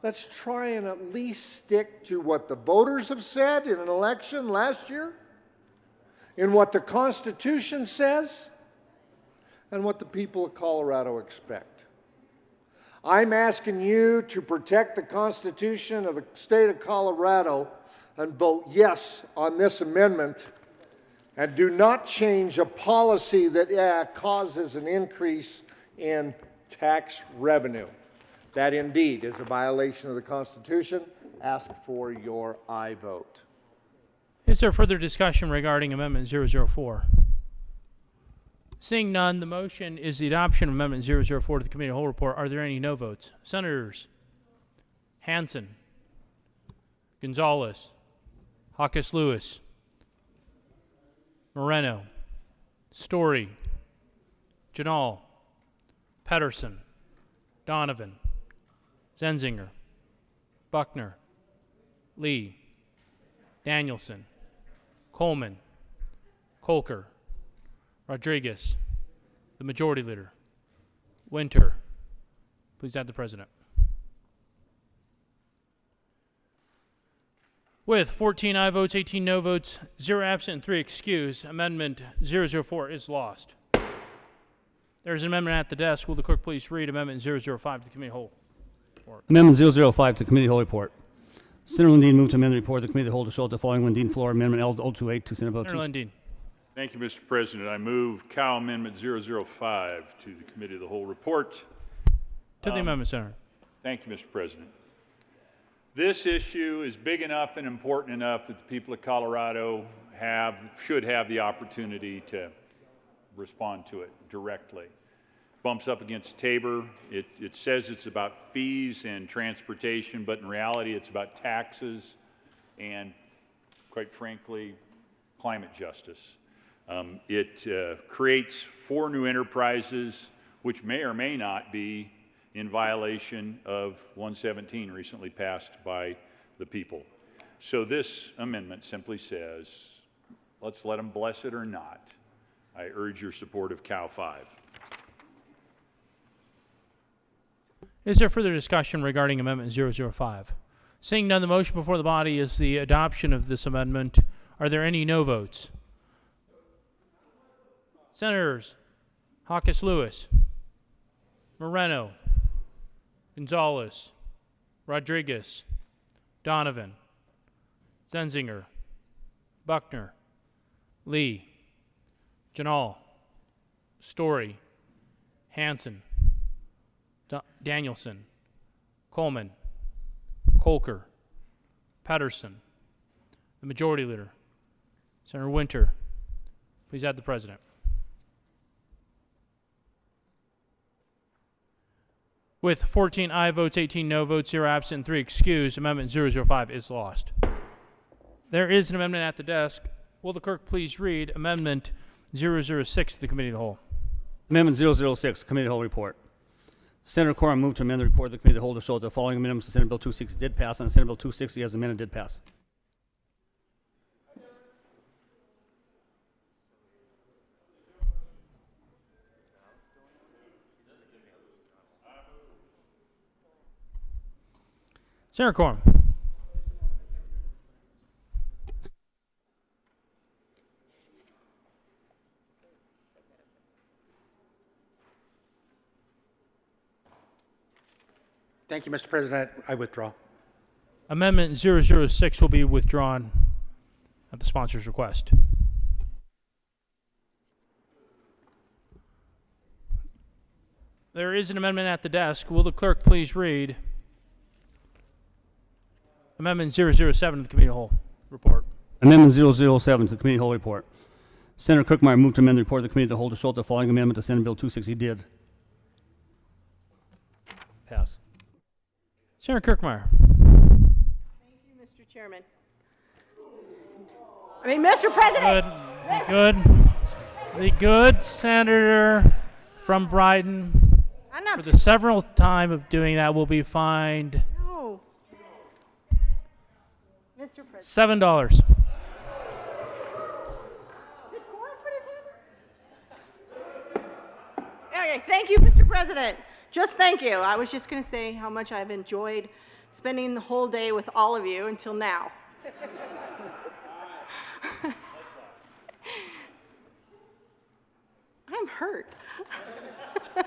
Speaker 12: let's try and at least stick to what the voters have said in an election last year, in what the Constitution says, and what the people of Colorado expect. I'm asking you to protect the Constitution of the state of Colorado and vote yes on this amendment, and do not change a policy that causes an increase in tax revenue. That indeed is a violation of the Constitution. Ask for your aye vote.
Speaker 1: Is there further discussion regarding Amendment 004? Seeing none, the motion is the adoption of Amendment 004 to the Committee of the Whole report. Are there any no votes? Senators Hanson, Gonzalez, Hawkins Lewis, Moreno, Story, Janal, Pedersen, Donovan, Zenzinger, Buckner, Lee, Danielson, Coleman, Kolker, Rodriguez, the Majority Leader, Winter. Please add the President. With 14 aye votes, 18 no votes, 0 absent, and 3 excused, Amendment 004 is lost. There is an amendment at the desk. Will the clerk please read Amendment 005 to the Committee of the Whole report?
Speaker 2: Amendment 005 to the Committee of the Whole report. Senator Lundin moved to amend the report of the Committee of the Whole to show the following Lundin floor amendment L028 to Senate Bill
Speaker 1: Senator Lundin.
Speaker 15: Thank you, Mr. President. I move Cow Amendment 005 to the Committee of the Whole report.
Speaker 1: To the amendment, Senator.
Speaker 15: Thank you, Mr. President. This issue is big enough and important enough that the people of Colorado should have the opportunity to respond to it directly. Bumps up against Tabor. It says it's about fees and transportation, but in reality it's about taxes and, quite frankly, climate justice. It creates 4 new enterprises which may or may not be in violation of 117 recently passed by the people. So this amendment simply says, let's let them bless it or not. I urge your support of Cal 5.
Speaker 1: Is there further discussion regarding Amendment 005? Seeing none, the motion before the body is the adoption of this amendment. Are there any no votes? Senators Hawkes Lewis, Moreno, Gonzalez, Rodriguez, Donovan, Zenzinger, Buckner, Lee, Janal, Story, Hanson, Danielson, Coleman, Kolker, Patterson. The Majority Leader, Senator Winter. Please add the President. With 14 aye votes, 18 no votes, 0 absent, and 3 excused, Amendment 005 is lost. There is an amendment at the desk. Will the clerk please read Amendment 006 to the Committee of the Whole?
Speaker 2: Amendment 006, Committee of the Whole Report. Senator Quorum moved to amend the report of the Committee of the Whole to show that the following amendments to Senate Bill 260 did pass, and Senate Bill 260 as amended did pass.
Speaker 1: Senator Quorum.
Speaker 22: Thank you, Mr. President. I withdraw.
Speaker 1: Amendment 006 will be withdrawn at the sponsor's request. There is an amendment at the desk. Will the clerk please read Amendment 007 to the Committee of the Whole report?
Speaker 2: Amendment 007 to the Committee of the Whole Report. Senator Kirkmeyer moved to amend the report of the Committee of the Whole to show that the following amendment to Senate Bill 260 did pass.
Speaker 1: Senator Kirkmeyer.
Speaker 3: Thank you, Mr. Chairman. Mr. President.
Speaker 1: The good senator from Brighton, for the several time of doing that, will be fined
Speaker 3: No. Mr. President.
Speaker 1: $7.
Speaker 3: Okay, thank you, Mr. President. Just thank you. I was just going to say how much I've enjoyed spending the whole day with all of you until now. I'm hurt. All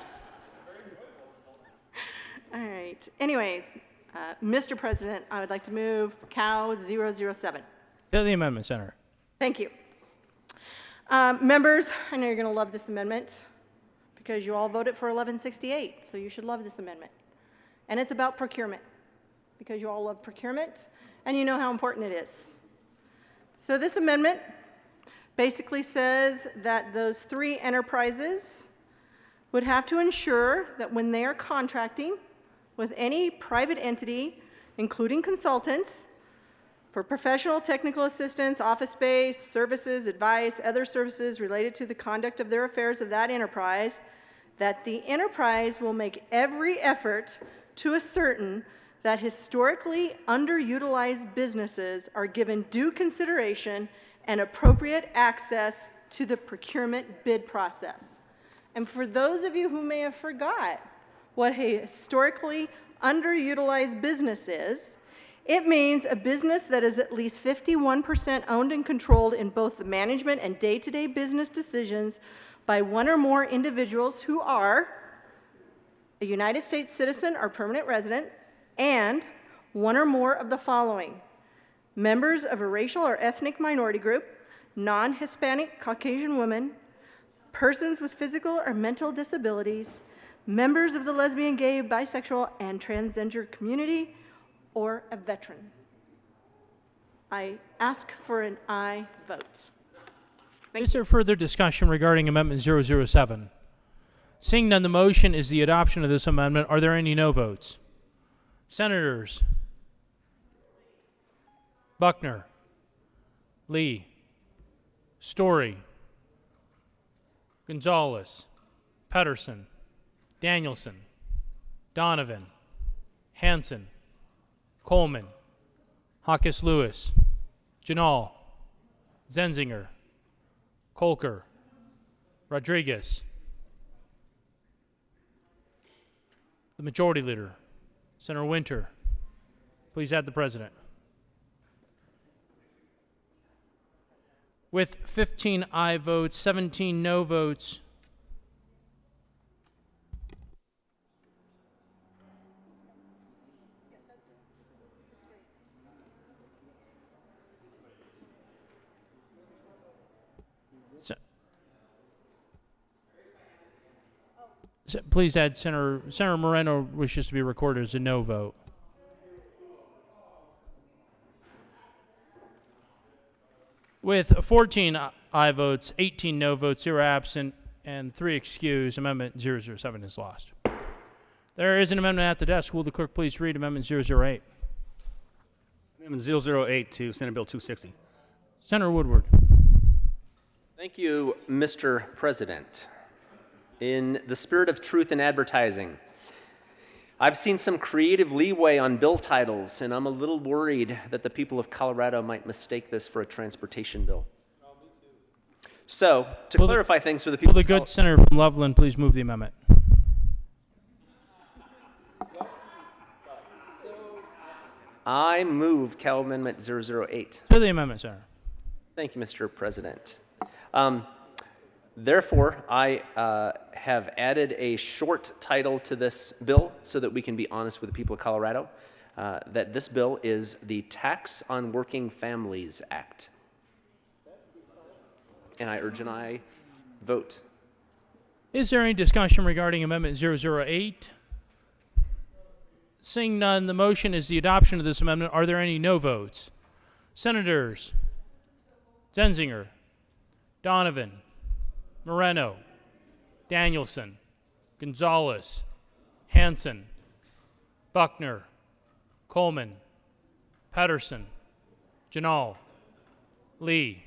Speaker 3: right. Anyways, Mr. President, I would like to move Cow 007.
Speaker 1: To the amendment, Senator.
Speaker 3: Thank you. Members, I know you're going to love this amendment because you all voted for 1168, so you should love this amendment. And it's about procurement because you all love procurement and you know how important it is. So this amendment basically says that those 3 enterprises would have to ensure that when they are contracting with any private entity, including consultants, for professional technical assistance, office space, services, advice, other services related to the conduct of their affairs of that enterprise, that the enterprise will make every effort to ascertain that historically underutilized businesses are given due consideration and appropriate access to the procurement bid process. And for those of you who may have forgot what a historically underutilized business is, it means a business that is at least 51% owned and controlled in both the management and day-to-day business decisions by one or more individuals who are a United States citizen or permanent resident, and one or more of the following: members of a racial or ethnic minority group, non-Hispanic Caucasian women, persons with physical or mental disabilities, members of the lesbian, gay, bisexual, and transgender community, or a veteran. I ask for an aye vote.
Speaker 1: Is there further discussion regarding Amendment 007? Seeing none, the motion is the adoption of this amendment. Are there any no votes? Senators Buckner, Lee, Story, Gonzalez, Pedersen, Danielson, Donovan, Hanson, Coleman, Hawkes Lewis, Janal, Zenzinger, Kolker, Rodriguez. The Majority Leader, Senator Winter. Please add the President. With 15 aye votes, 17 no votes, please add Senator Moreno wishes to be recorded as a no vote. With 14 aye votes, 18 no votes, 0 absent, and 3 excused, Amendment 007 is lost. There is an amendment at the desk. Will the clerk please read Amendment 008?
Speaker 2: Amendment 008 to Senate Bill 260.
Speaker 1: Senator Woodward.
Speaker 13: Thank you, Mr. President. In the spirit of truth in advertising, I've seen some creative leeway on bill titles, and I'm a little worried that the people of Colorado might mistake this for a transportation bill. So, to clarify things for the people
Speaker 1: Will the
Speaker 13: of
Speaker 1: good Senator from Loveland please move the amendment?
Speaker 13: I move Cal Amendment 008.
Speaker 1: To the amendment, Senator.
Speaker 13: Thank you, Mr. President. Therefore, I have added a short title to this bill so that we can be honest with the people of Colorado, that this bill is the Tax on Working Families Act. And I urge an aye vote.
Speaker 1: Is there any discussion regarding Amendment 008? Seeing none, the motion is the adoption of this amendment. Are there any no votes? Senators Zenzinger, Donovan, Moreno, Danielson, Gonzalez, Hanson, Buckner, Coleman, Pedersen, Janal, Lee,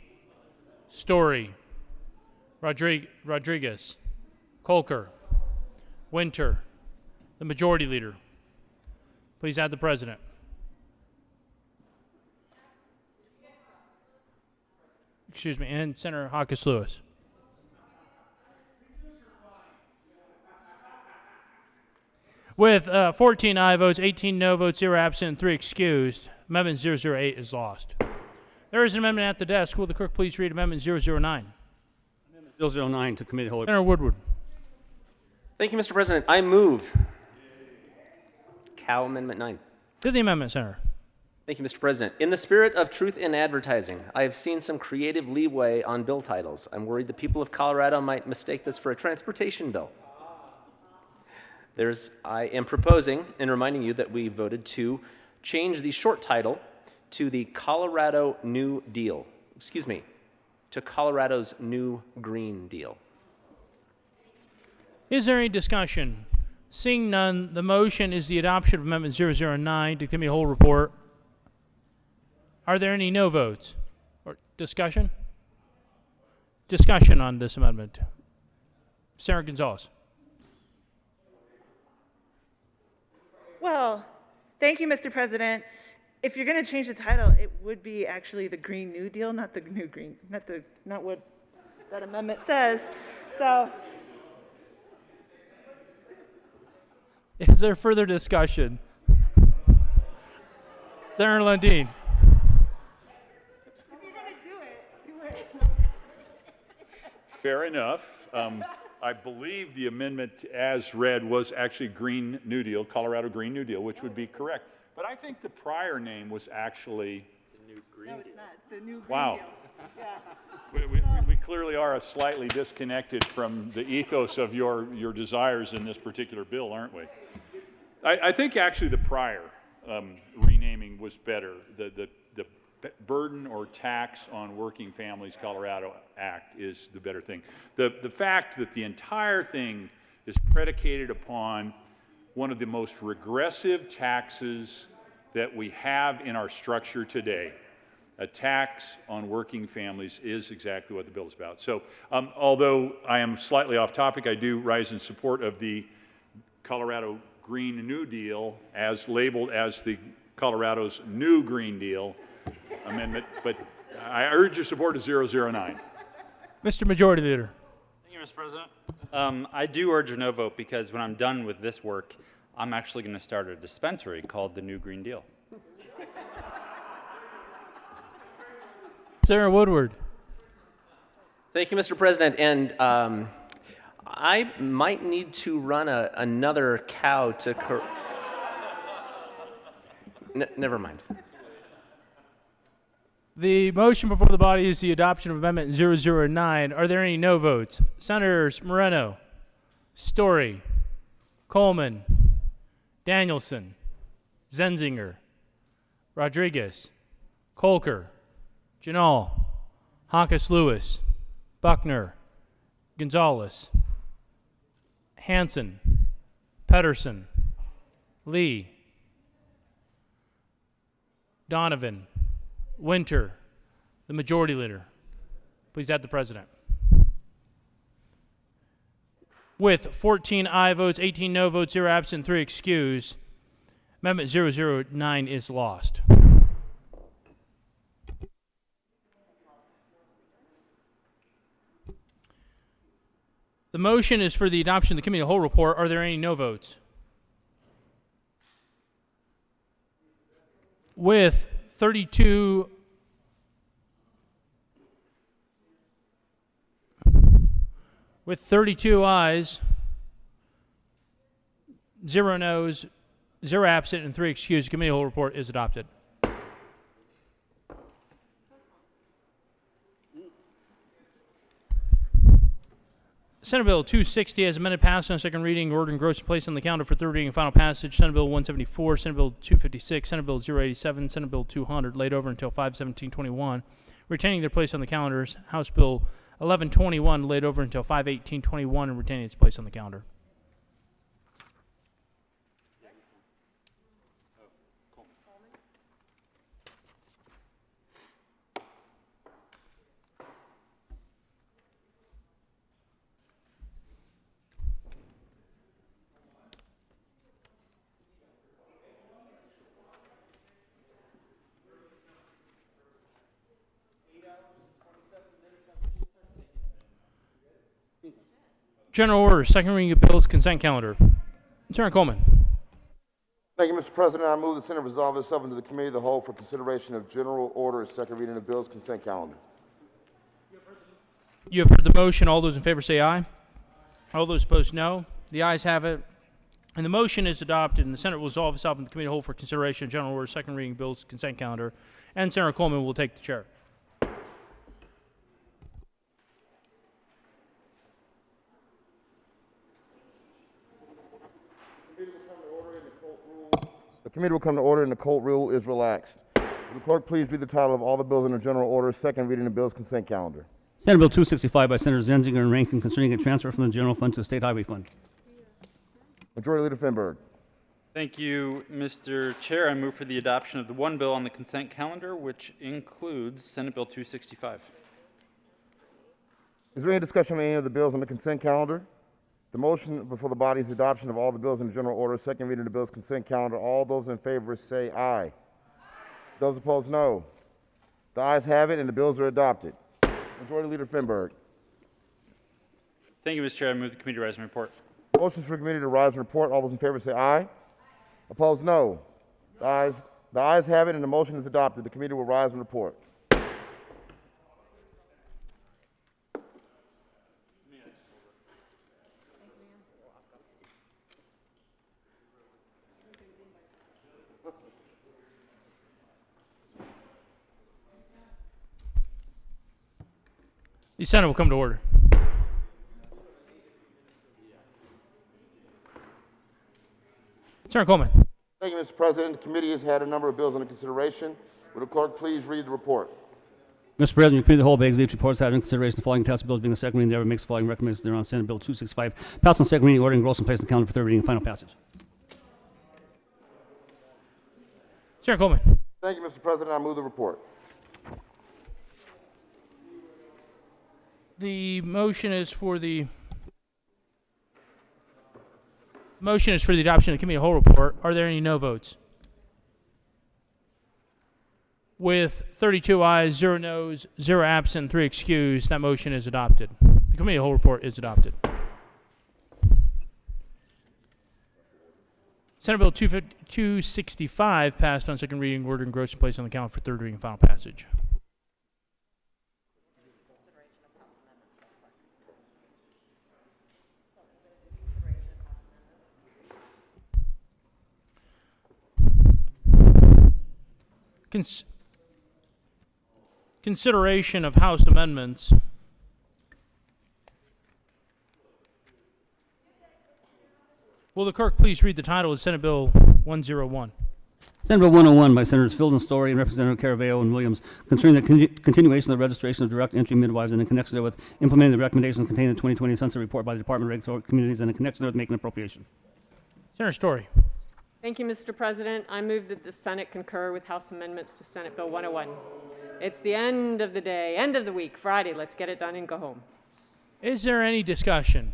Speaker 1: Story, Rodriguez, Kolker, Winter, the Majority Leader. Please add the President. Excuse me, and Senator Hawkes Lewis. With 14 aye votes, 18 no votes, 0 absent, and 3 excused, Amendment 008 is lost. There is an amendment at the desk. Will the clerk please read Amendment 009?
Speaker 2: 009 to Committee Whole.
Speaker 1: Senator Woodward.
Speaker 13: Thank you, Mr. President. I move Cal Amendment 9.
Speaker 1: To the amendment, Senator.
Speaker 13: Thank you, Mr. President. In the spirit of truth in advertising, I have seen some creative leeway on bill titles. I'm worried the people of Colorado might mistake this for a transportation bill. I am proposing and reminding you that we voted to change the short title to the Colorado New Deal. To Colorado's New Green Deal.
Speaker 1: Is there any discussion? Seeing none, the motion is the adoption of Amendment 009 to Committee Whole report. Are there any no votes? Or discussion? Discussion on this amendment. Senator Gonzalez.
Speaker 11: Well, thank you, Mr. President. If you're going to change the title, it would be actually the Green New Deal, not the New Green, not what that amendment says. So,
Speaker 1: Is there further discussion? Senator Lundeen.
Speaker 15: Fair enough. I believe the amendment as read was actually Green New Deal, Colorado Green New Deal, which would be correct. But I think the prior name was actually new Green
Speaker 11: No,
Speaker 15: Deal.
Speaker 11: it's not. It's the new Green
Speaker 15: Wow.
Speaker 11: Deal. Yeah.
Speaker 15: We clearly are slightly disconnected from the ethos of your desires in this particular bill, aren't we? I think actually the prior renaming was better. The Burden or Tax on Working Families Colorado Act is the better thing. The fact that the entire thing is predicated upon one of the most regressive taxes that we have in our structure today, a tax on working families, is exactly what the bill is about. So although I am slightly off topic, I do rise in support of the Colorado Green New Deal as labeled as the Colorado's New Green Deal amendment, but I urge your support of 009.
Speaker 1: Mr. Majority Leader.
Speaker 5: Thank you, Mr. President. I do urge a no vote because when I'm done with this work, I'm actually going to start a dispensary called the New Green Deal.
Speaker 1: Sarah Woodward.
Speaker 13: Thank you, Mr. President. And I might need to run another cow to. Never mind.
Speaker 1: The motion before the body is the adoption of Amendment 009. Are there any no votes? Senators Moreno, Story, Coleman, Danielson, Zenzinger, Rodriguez, Kolker, Janal, Honkus Lewis, Buckner, Gonzalez, Hanson, Pedersen, Lee, Donovan, Winter, the Majority Leader. Please add the President. With 14 aye votes, 18 no votes, 0 absent, 3 excused, Amendment 009 is lost. The motion is for the adoption of the Committee of the Whole report. Are there any no votes? With 32 ayes, 0 noes, 0 absent, and 3 excused, the Committee of the Whole report is adopted. Senate Bill 260 has amended, passed on second reading, ordered and grossly placed on the calendar for third reading and final passage. Senate Bill 174, Senate Bill 256, Senate Bill 087, Senate Bill 200, laid over until 5/17/21, retaining their place on the calendars. House Bill 1121, laid over until 5/18/21, and retaining its place on the calendar. General order, second reading of bills, consent calendar. Senator Coleman.
Speaker 9: Thank you, Mr. President. I move the Senate resolve itself into the Committee of the Whole for consideration of general order, second reading of bills, consent calendar.
Speaker 1: You have heard the motion. All those in favor say aye. All those opposed, no. The ayes have it. And the motion is adopted, and the Senate will resolve itself in the Committee of the Whole for consideration of general order, second reading of bills, consent calendar. And Senator Coleman will take the chair.
Speaker 9: The committee will come to order and the Colt rule is relaxed. Will the clerk please read the title of all the bills in the general order, second reading of bills, consent calendar.
Speaker 2: Senate Bill 265 by Senators Zenzinger and Rankin concerning a transfer from the general fund to the state highway fund.
Speaker 9: Majority Leader Finberg.
Speaker 5: Thank you, Mr. Chair. I move for the adoption of the one bill on the consent calendar, which includes Senate Bill 265.
Speaker 9: Is there any discussion on any of the bills on the consent calendar? The motion before the body is adoption of all the bills in the general order, second reading of the bills, consent calendar. All those in favor say aye. Those opposed, no. The ayes have it, and the bills are adopted. Majority Leader Finberg.
Speaker 5: Thank you, Mr. Chair. I move the committee rise and report.
Speaker 9: Motions for the committee to rise and report. All those in favor say aye. Opposed, no. The ayes have it, and the motion is adopted. The committee will rise and report.
Speaker 1: The Senate will come to order. Senator Coleman.
Speaker 9: Thank you, Mr. President. The committee has had a number of bills under consideration. Would the clerk please read the report?
Speaker 2: Mr. President, your committee of the whole begs leave to reports having consideration of the following task bills being the second reading, therefore makes the following recommendations thereon. Senate Bill 265 passed on second reading, order engrossed and placed on the calendar for third reading and final passage.
Speaker 1: Senator Coleman.
Speaker 9: Thank you, Mr. President. I move the report.
Speaker 1: The motion is for the adoption of the committee of the whole report. Are there any no votes? With 32 ayes, 0 noes, 0 absent, 3 excused, that motion is adopted. The committee of the whole report is adopted. Senate Bill 265 passed on second reading, order engrossed and placed on the calendar for third reading and final passage. Consideration of House amendments. Will the clerk please read the title of Senate Bill 101?
Speaker 2: Senate Bill 101 by Senators Fielden, Story, and Representative Caraveo and Williams concerning the continuation of the registration of direct entry midwives and in connection therewith implementing the recommendations contained in the 2020 Census Report by the Department of Regulatory Communities and in connection therewith making an appropriation.
Speaker 1: Senator Story.
Speaker 8: Thank you, Mr. President. I move that the Senate concur with House amendments to Senate Bill 101. It's the end of the day, end of the week, Friday. Let's get it done and go home.
Speaker 1: Is there any discussion?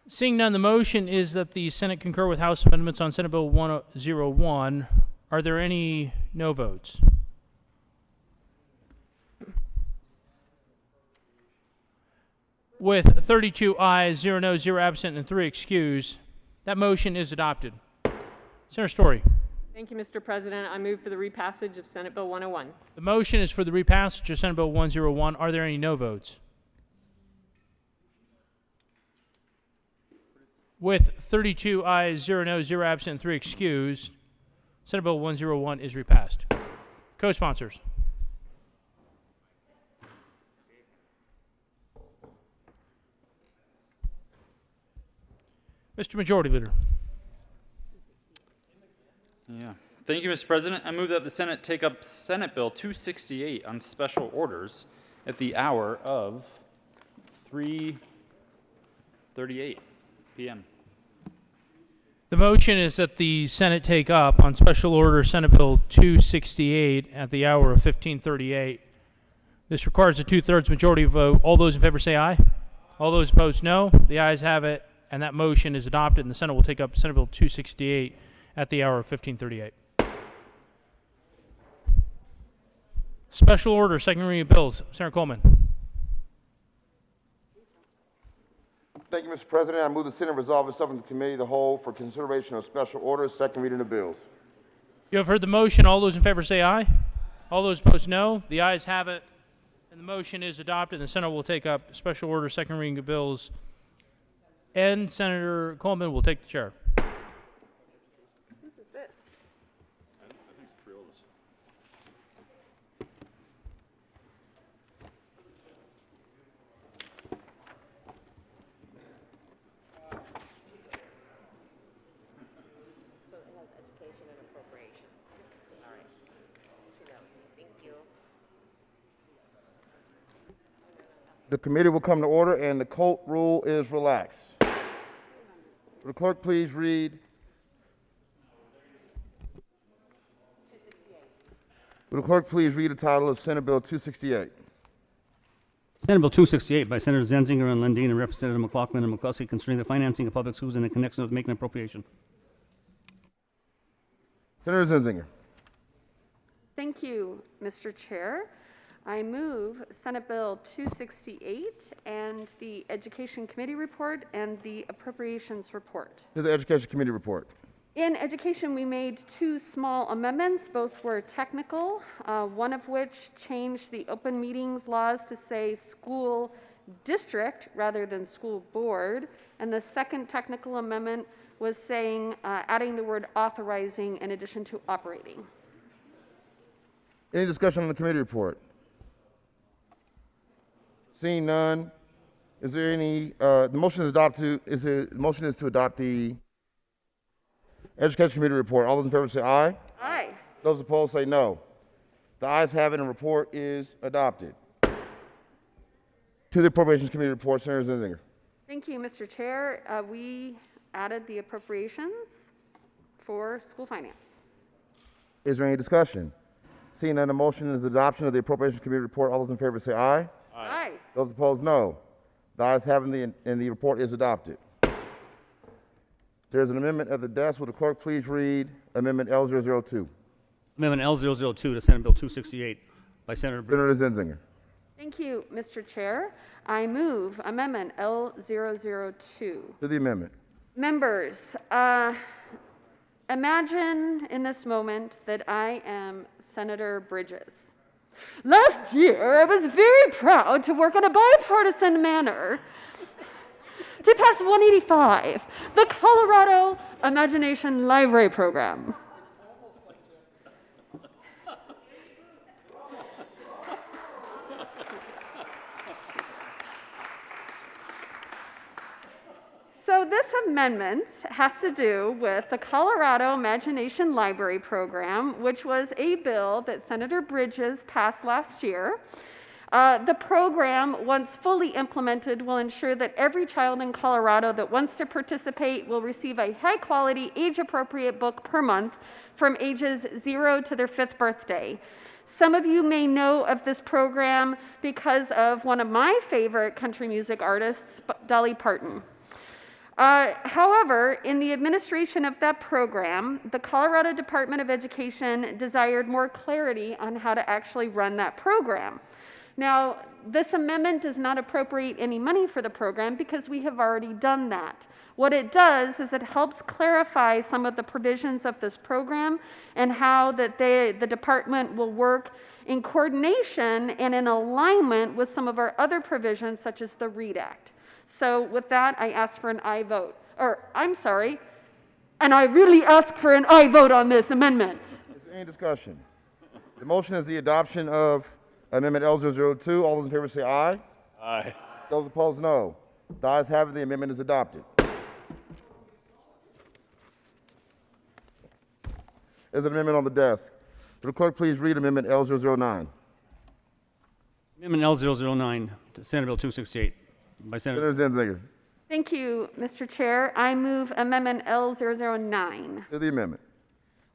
Speaker 1: Seeing none, the motion is that the Senate concur with House amendments on Senate Bill 101. Are there any no votes? With 32 ayes, 0 noes, 0 absent, and 3 excused, that motion is adopted. Senator Story.
Speaker 8: Thank you, Mr. President. I move for the repassage of Senate Bill 101.
Speaker 1: The motion is for the repassage of Senate Bill 101. Are there any no votes? With 32 ayes, 0 noes, 0 absent, and 3 excused, Senate Bill 101 is repassed. Co-sponsors. Mr. Majority Leader.
Speaker 5: Yeah. Thank you, Mr. President. I move that the Senate take up Senate Bill 268 on special orders at the hour of 3:38 p.m.
Speaker 1: The motion is that the Senate take up on special order Senate Bill 268 at the hour of 15:38. This requires a 2/3 majority vote. All those in favor say aye. All those opposed, no. The ayes have it, and that motion is adopted, and the Senate will take up Senate Bill 268 at the hour of 15:38. Special order, second reading of bills. Senator Coleman.
Speaker 9: Thank you, Mr. President. I move the Senate resolve itself into committee of the whole for consideration of special orders, second reading of bills.
Speaker 1: You have heard the motion. All those in favor say aye. All those opposed, no. The ayes have it, and the motion is adopted. The Senate will take up special order, second reading of bills, and Senator Coleman will take the chair.
Speaker 9: The committee will come to order and the Colt rule is relaxed. Will the clerk please read? Will the clerk please read the title of Senate Bill 268?
Speaker 2: Senate Bill 268 by Senators Zenzinger and Lundin and Representative McLaughlin and McCluskey concerning the financing of public schools and in connection with making an appropriation.
Speaker 9: Senator Zenzinger.
Speaker 17: Thank you, Mr. Chair. I move Senate Bill 268 and the Education Committee report and the Appropriations report.
Speaker 9: To the Education Committee report.
Speaker 17: In education, we made 2 small amendments. Both were technical, one of which changed the open meetings laws to say school district rather than school board. And the second technical amendment was saying, adding the word authorizing in addition to operating.
Speaker 9: Any discussion on the committee report? Seeing none, is there any, the motion is the motion is to adopt the Education Committee report. All those in favor say aye.
Speaker 17: Aye.
Speaker 9: Those opposed say no. The ayes have it and report is adopted. To the Appropriations Committee report, Senator Zinzinger.
Speaker 17: Thank you, Mr. Chair. We added the appropriations for school finance.
Speaker 9: Is there any discussion? Seeing none, the motion is the adoption of the Appropriations Committee report. All those in favor say aye.
Speaker 17: Aye.
Speaker 9: Those opposed, no. The ayes have it and the report is adopted. There's an amendment at the desk. Will the clerk please read Amendment L002?
Speaker 2: Amendment L002 to Senate Bill 268 by Senator
Speaker 9: Senator Zinzinger.
Speaker 17: Thank you, Mr. Chair. I move Amendment L002.
Speaker 9: To the amendment.
Speaker 17: Members, imagine in this moment that I am Senator Bridges. Last year, I was very proud to work in a bipartisan manner to pass 185, the Colorado Imagination Library Program. So this amendment has to do with the Colorado Imagination Library Program, which was a bill that Senator Bridges passed last year. The program, once fully implemented, will ensure that every child in Colorado that wants to participate will receive a high-quality, age-appropriate book per month from ages 0 to their 5th birthday. Some of you may know of this program because of one of my favorite country music artists, Dolly Parton. However, in the administration of that program, the Colorado Department of Education desired more clarity on how to actually run that program. Now, this amendment does not appropriate any money for the program because we have already done that. What it does is it helps clarify some of the provisions of this program and how that the department will work in coordination and in alignment with some of our other provisions, such as the READ Act. So with that, I ask for an aye vote. And I really ask for an aye vote on this amendment.
Speaker 9: Is there any discussion? The motion is the adoption of Amendment L002. All those in favor say aye.
Speaker 15: Aye.
Speaker 9: Those opposed, no. The ayes have it. The amendment is adopted. There's an amendment on the desk. Will the clerk please read Amendment L009?
Speaker 2: Amendment L009 to Senate Bill 268 by Senator
Speaker 9: Zinzinger.
Speaker 17: Thank you, Mr. Chair. I move Amendment L009.
Speaker 9: To the amendment.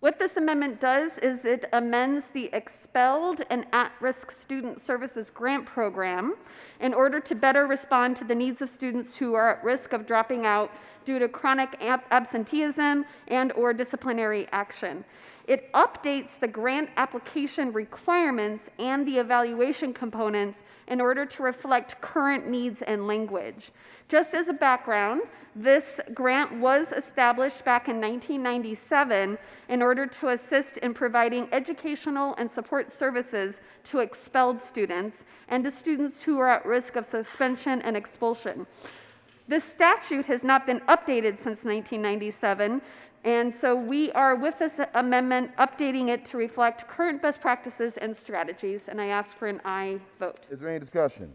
Speaker 17: What this amendment does is it amends the Expelled and At-Risk Student Services Grant Program in order to better respond to the needs of students who are at risk of dropping out due to chronic absenteeism and/or disciplinary action. It updates the grant application requirements and the evaluation components in order to reflect current needs and language. Just as a background, this grant was established back in 1997 in order to assist in providing educational and support services to expelled students and to students who are at risk of suspension and expulsion. This statute has not been updated since 1997, and so we are, with this amendment, updating it to reflect current best practices and strategies, and I ask for an aye vote.
Speaker 9: Is there any discussion?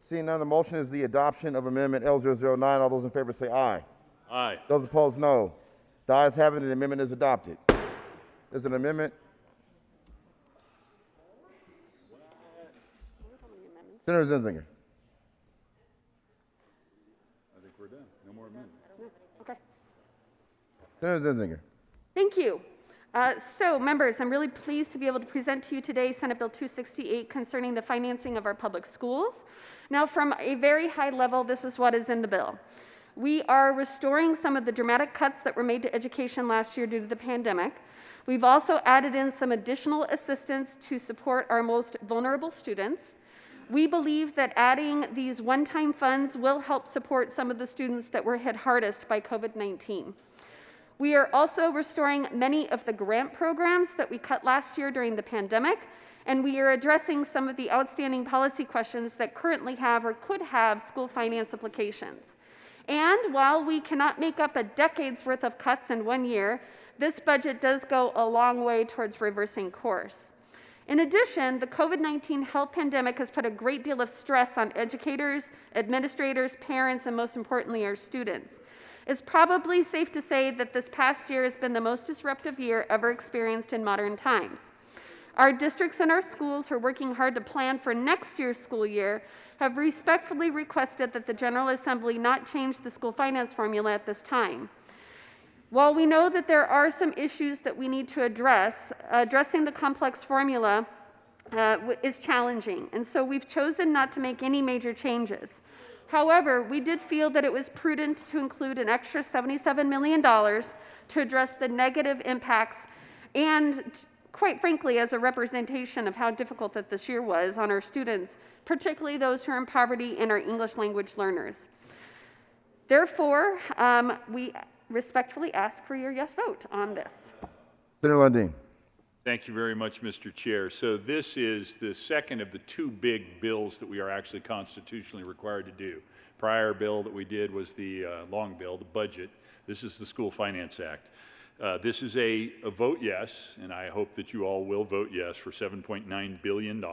Speaker 9: Seeing none, the motion is the adoption of Amendment L009. All those in favor say aye.
Speaker 15: Aye.
Speaker 9: Those opposed, no. The ayes have it, and the amendment is adopted. There's an amendment. Senator Zinzinger.
Speaker 15: I think we're done. No more amendments.
Speaker 17: Okay.
Speaker 9: Senator Zinzinger.
Speaker 17: Thank you. So, members, I'm really pleased to be able to present to you today Senate Bill 268 concerning the financing of our public schools. Now, from a very high level, this is what is in the bill. We are restoring some of the dramatic cuts that were made to education last year due to the pandemic. We've also added in some additional assistance to support our most vulnerable students. We believe that adding these one-time funds will help support some of the students that were hit hardest by COVID-19. We are also restoring many of the grant programs that we cut last year during the pandemic, and we are addressing some of the outstanding policy questions that currently have or could have school finance implications. And while we cannot make up a decade's worth of cuts in 1 year, this budget does go a long way towards reversing course. In addition, the COVID-19 health pandemic has put a great deal of stress on educators, administrators, parents, and most importantly, our students. It's probably safe to say that this past year has been the most disruptive year ever experienced in modern times. Our districts and our schools who are working hard to plan for next year's school year have respectfully requested that the General Assembly not change the school finance formula at this time. While we know that there are some issues that we need to address, addressing the complex formula is challenging, and so we've chosen not to make any major changes. However, we did feel that it was prudent to include an extra $77 million to address the negative impacts and, quite frankly, as a representation of how difficult that this year was on our students, particularly those who are in poverty and our English language learners. Therefore, we respectfully ask for your yes vote on this.
Speaker 9: Senator Lundin.
Speaker 15: Thank you very much, Mr. Chair. So this is the second of the two big bills that we are actually constitutionally required to do. Prior bill that we did was the long bill, the budget. This is the School Finance Act. This is a vote yes, and I hope that you all will vote yes for $7.9 billion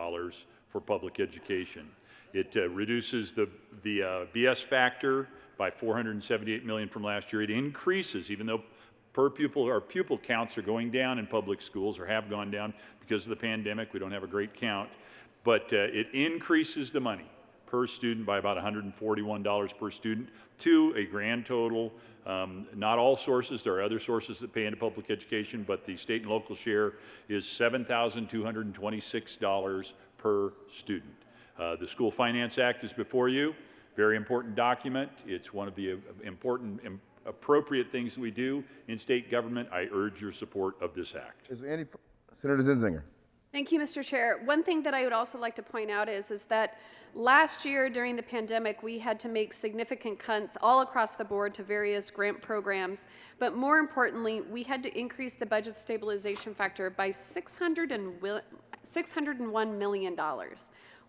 Speaker 15: for public education. It reduces the BS factor by $478 million from last year. It increases, even though per pupil or pupil counts are going down in public schools or have gone down because of the pandemic. We don't have a great count, but it increases the money per student by about $141 per student to a grand total. Not all sources, there are other sources that pay into public education, but the state and local share is $7,226 per student. The School Finance Act is before you. Very important document. It's one of the important appropriate things that we do in state government. I urge your support of this act.
Speaker 9: Is there any, Senator Zinzinger?
Speaker 17: Thank you, Mr. Chair. One thing that I would also like to point out is that last year during the pandemic, we had to make significant cuts all across the board to various grant programs. But more importantly, we had to increase the budget stabilization factor by $601 million.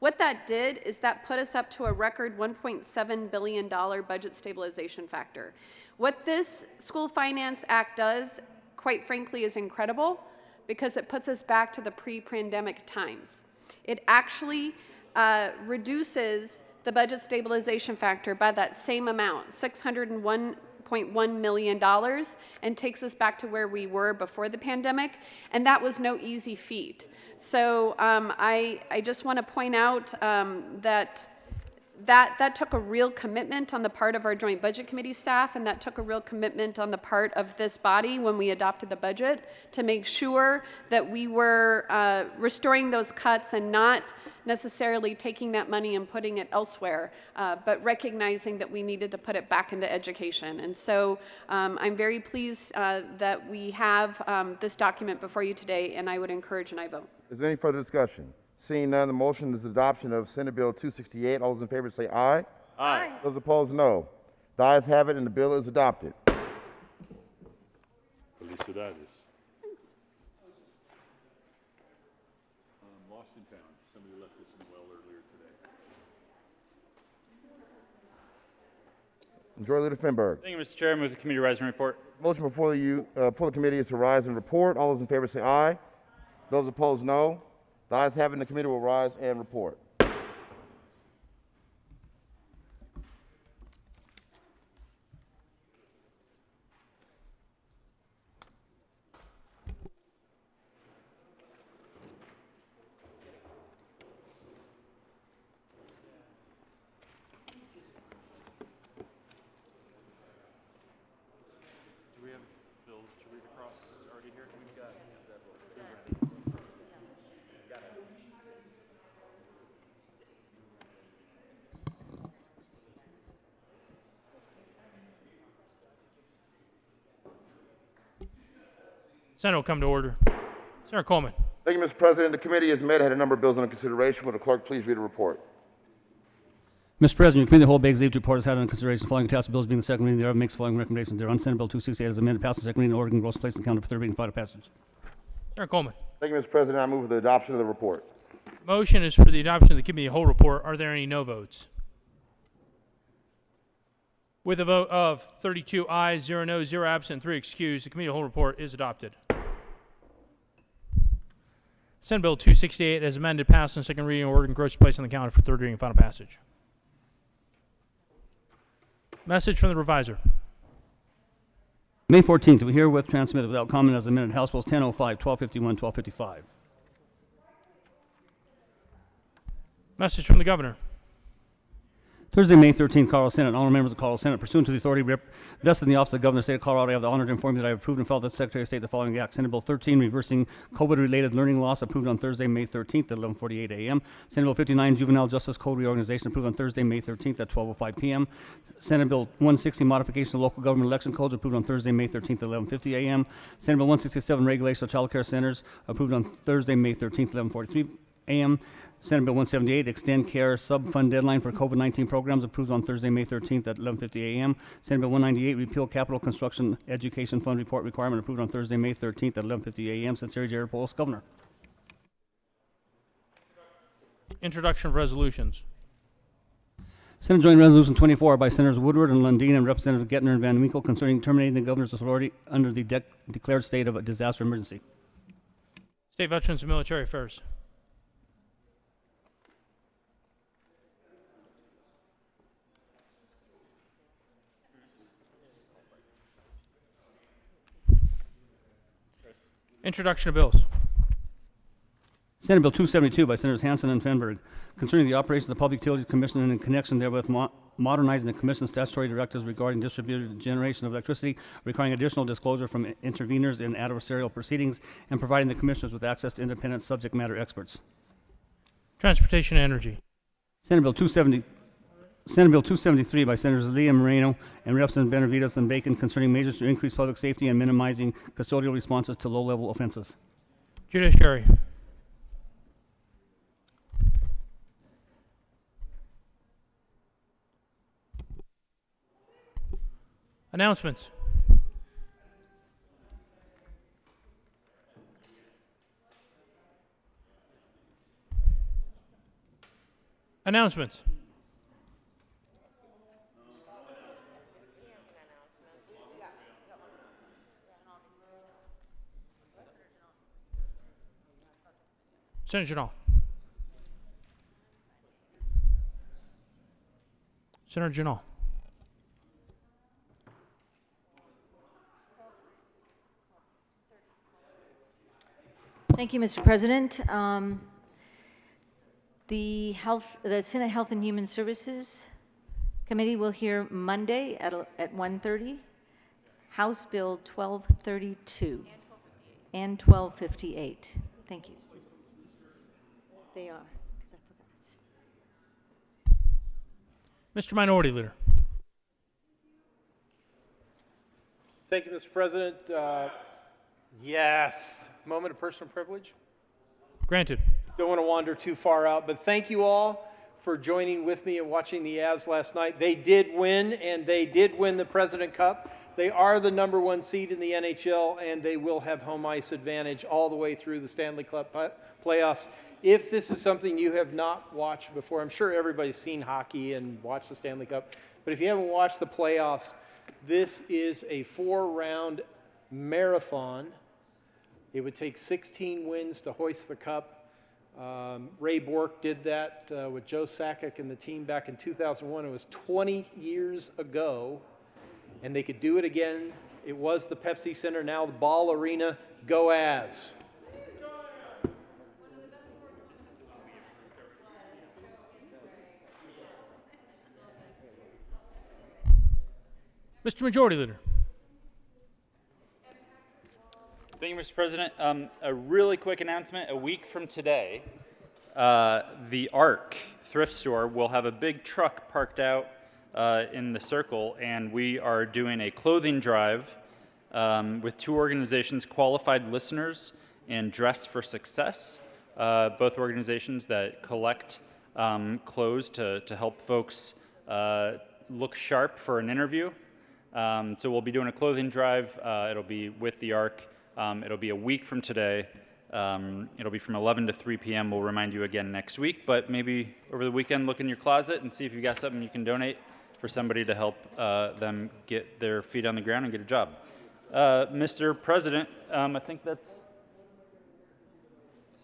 Speaker 17: What that did is that put us up to a record $1.7 billion budget stabilization factor. What this School Finance Act does, quite frankly, is incredible because it puts us back to the pre-pandemic times. It actually reduces the budget stabilization factor by that same amount, $601.1 million, and takes us back to where we were before the pandemic, and that was no easy feat. So I just want to point out that took a real commitment on the part of our Joint Budget Committee staff, and that took a real commitment on the part of this body when we adopted the budget to make sure that we were restoring those cuts and not necessarily taking that money and putting it elsewhere, but recognizing that we needed to put it back into education. And so I'm very pleased that we have this document before you today, and I would encourage an aye vote.
Speaker 9: Is there any further discussion? Seeing none, the motion is adoption of Senate Bill 268. All those in favor say aye.
Speaker 15: Aye.
Speaker 9: Those opposed, no. The ayes have it, and the bill is adopted.
Speaker 15: Felicidades. Lost and found. Somebody left this in the well earlier today.
Speaker 9: Majority Leader Finberg.
Speaker 5: Thank you, Mr. Chair. I move the committee rise and report.
Speaker 9: Motion before the committee is to rise and report. All those in favor say aye. Those opposed, no. The ayes have it, the committee will rise and report.
Speaker 5: Do we have bills to read across already here? We've got
Speaker 1: Senate will come to order. Senator Coleman.
Speaker 9: Thank you, Mr. President. The committee has met, had a number of bills under consideration. Will the clerk please read the report?
Speaker 2: Mr. President, your committee of the whole begs leave to report has had under consideration the following attached bills being the second reading thereof, makes the following recommendations thereon. Senate Bill 268 as amended, passed the second reading in Oregon, gross place and counted for third reading, final passage.
Speaker 1: Senator Coleman.
Speaker 9: Thank you, Mr. President. I move for the adoption of the report.
Speaker 1: Motion is for the adoption of the committee whole report. Are there any no votes? With a vote of 32 ayes, 0 noes, 0 absent, 3 excused, the committee whole report is adopted. Senate Bill 268 as amended passed on second reading and ordered and grossly placed on the calendar for third reading and final passage. Message from the reviser.
Speaker 2: May 14th, we herewith transmit without comment as amended House Bills 1005, 1251, 1255.
Speaker 1: Message from the governor.
Speaker 2: Thursday, May 13th, Colorado Senate. Honorable members of the Colorado Senate, pursuant to the authority vested in the office of the Governor of the State of Colorado, I have the honor to inform you that I have approved and filed with the Secretary of State the following act. Senate Bill 13, reversing COVID-related learning loss, approved on Thursday, May 13th at 11:48 a.m. Senate Bill 59, Juvenile Justice Code reorganization, approved on Thursday, May 13th at 12:05 p.m. Senate Bill 160, modification of local government election codes, approved on Thursday, May 13th at 11:50 a.m. Senate Bill 167, regulation of child care centers, approved on Thursday, May 13th at 11:43 a.m. Senate Bill 178, extend care sub-fund deadline for COVID-19 programs, approved on Thursday, May 13th at 11:50 a.m. Senate Bill 198, repeal capital construction education fund report requirement, approved on Thursday, May 13th at 11:50 a.m. Secretary Jared Polis, Governor.
Speaker 1: Introduction of resolutions.
Speaker 2: Senate Joint Resolution 24 by Senators Woodward and Lundin and Representative Gettner and Van Winkle concerning terminating the governor's authority under the declared state of a disaster emergency.
Speaker 1: State Veterans and Military Affairs. Introduction of bills.
Speaker 2: Senate Bill 272 by Senators Hansen and Fenberg concerning the operations of the Public Utilities Commission and in connection therewith modernizing the Commission's statutory directives regarding distributed generation of electricity, requiring additional disclosure from interveners in adversarial proceedings, and providing the Commissioners with access to independent subject matter experts.
Speaker 1: Transportation and Energy.
Speaker 2: Senate Bill 273 by Senators Leah Moreno and Representatives Benavides and Bacon concerning measures to increase public safety and minimizing custodial responses to low-level offenses.
Speaker 1: Judiciary. Announcements. Announcements. Senator Janal. Senator Janal.
Speaker 7: Thank you, Mr. President. The Senate Health and Human Services Committee will hear Monday at 1:30, House Bill 1232 and 1258. Thank you. They are.
Speaker 1: Mr. Minority Leader.
Speaker 21: Thank you, Mr. President. Yes. Moment of personal privilege.
Speaker 1: Granted.
Speaker 21: Don't want to wander too far out, but thank you all for joining with me and watching the Avs last night. They did win, and they did win the President Cup. They are the #1 seed in the NHL, and they will have home ice advantage all the way through the Stanley Cup playoffs. If this is something you have not watched before, I'm sure everybody's seen hockey and watched the Stanley Cup, but if you haven't watched the playoffs, this is a 4-round marathon. It would take 16 wins to hoist the cup. Ray Bourque did that with Joe Sakic and the team back in 2001. It was 20 years ago, and they could do it again. It was the Pepsi Center, now the Ball Arena. Go Avs!
Speaker 1: Mr. Majority Leader.
Speaker 5: Thank you, Mr. President. A really quick announcement. A week from today, the ARC thrift store will have a big truck parked out in the circle, and we are doing a clothing drive with 2 organizations, Qualified Listeners and Dress for Success, both organizations that collect clothes to help folks look sharp for an interview. So we'll be doing a clothing drive. It'll be with the ARC. It'll be a week from today. It'll be from 11 to 3 p.m. We'll remind you again next week, but maybe over the weekend look in your closet and see if you've got something you can donate for somebody to help them get their feet on the ground and get a job. Mr. President, I think that's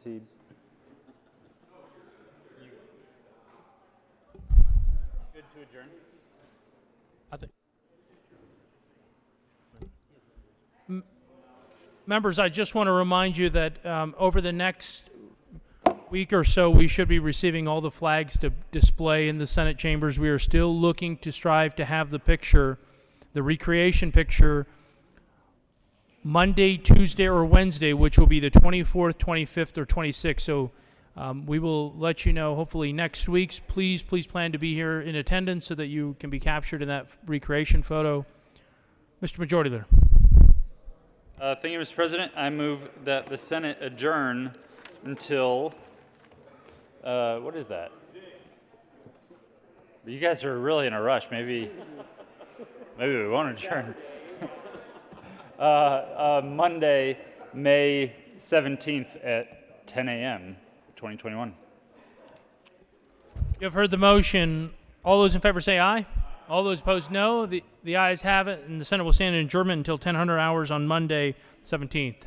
Speaker 5: proceed. Good to adjourn?
Speaker 1: I think. Members, I just want to remind you that over the next week or so, we should be receiving all the flags to display in the Senate chambers. We are still looking to strive to have the picture, the recreation picture, Monday, Tuesday, or Wednesday, which will be the 24th, 25th, or 26th. So we will let you know hopefully next week's. Please plan to be here in attendance so that you can be captured in that recreation photo. Mr. Majority Leader.
Speaker 5: Thank you, Mr. President. I move that the Senate adjourn until, what is that? You guys are really in a rush. Maybe we won't adjourn. Monday, May 17th at 10 a.m., 2021.
Speaker 1: You have heard the motion. All those in favor say aye. All those opposed, no. The ayes have it, and the Senate will stand in adjournment until 1000 hours on Monday, 17th.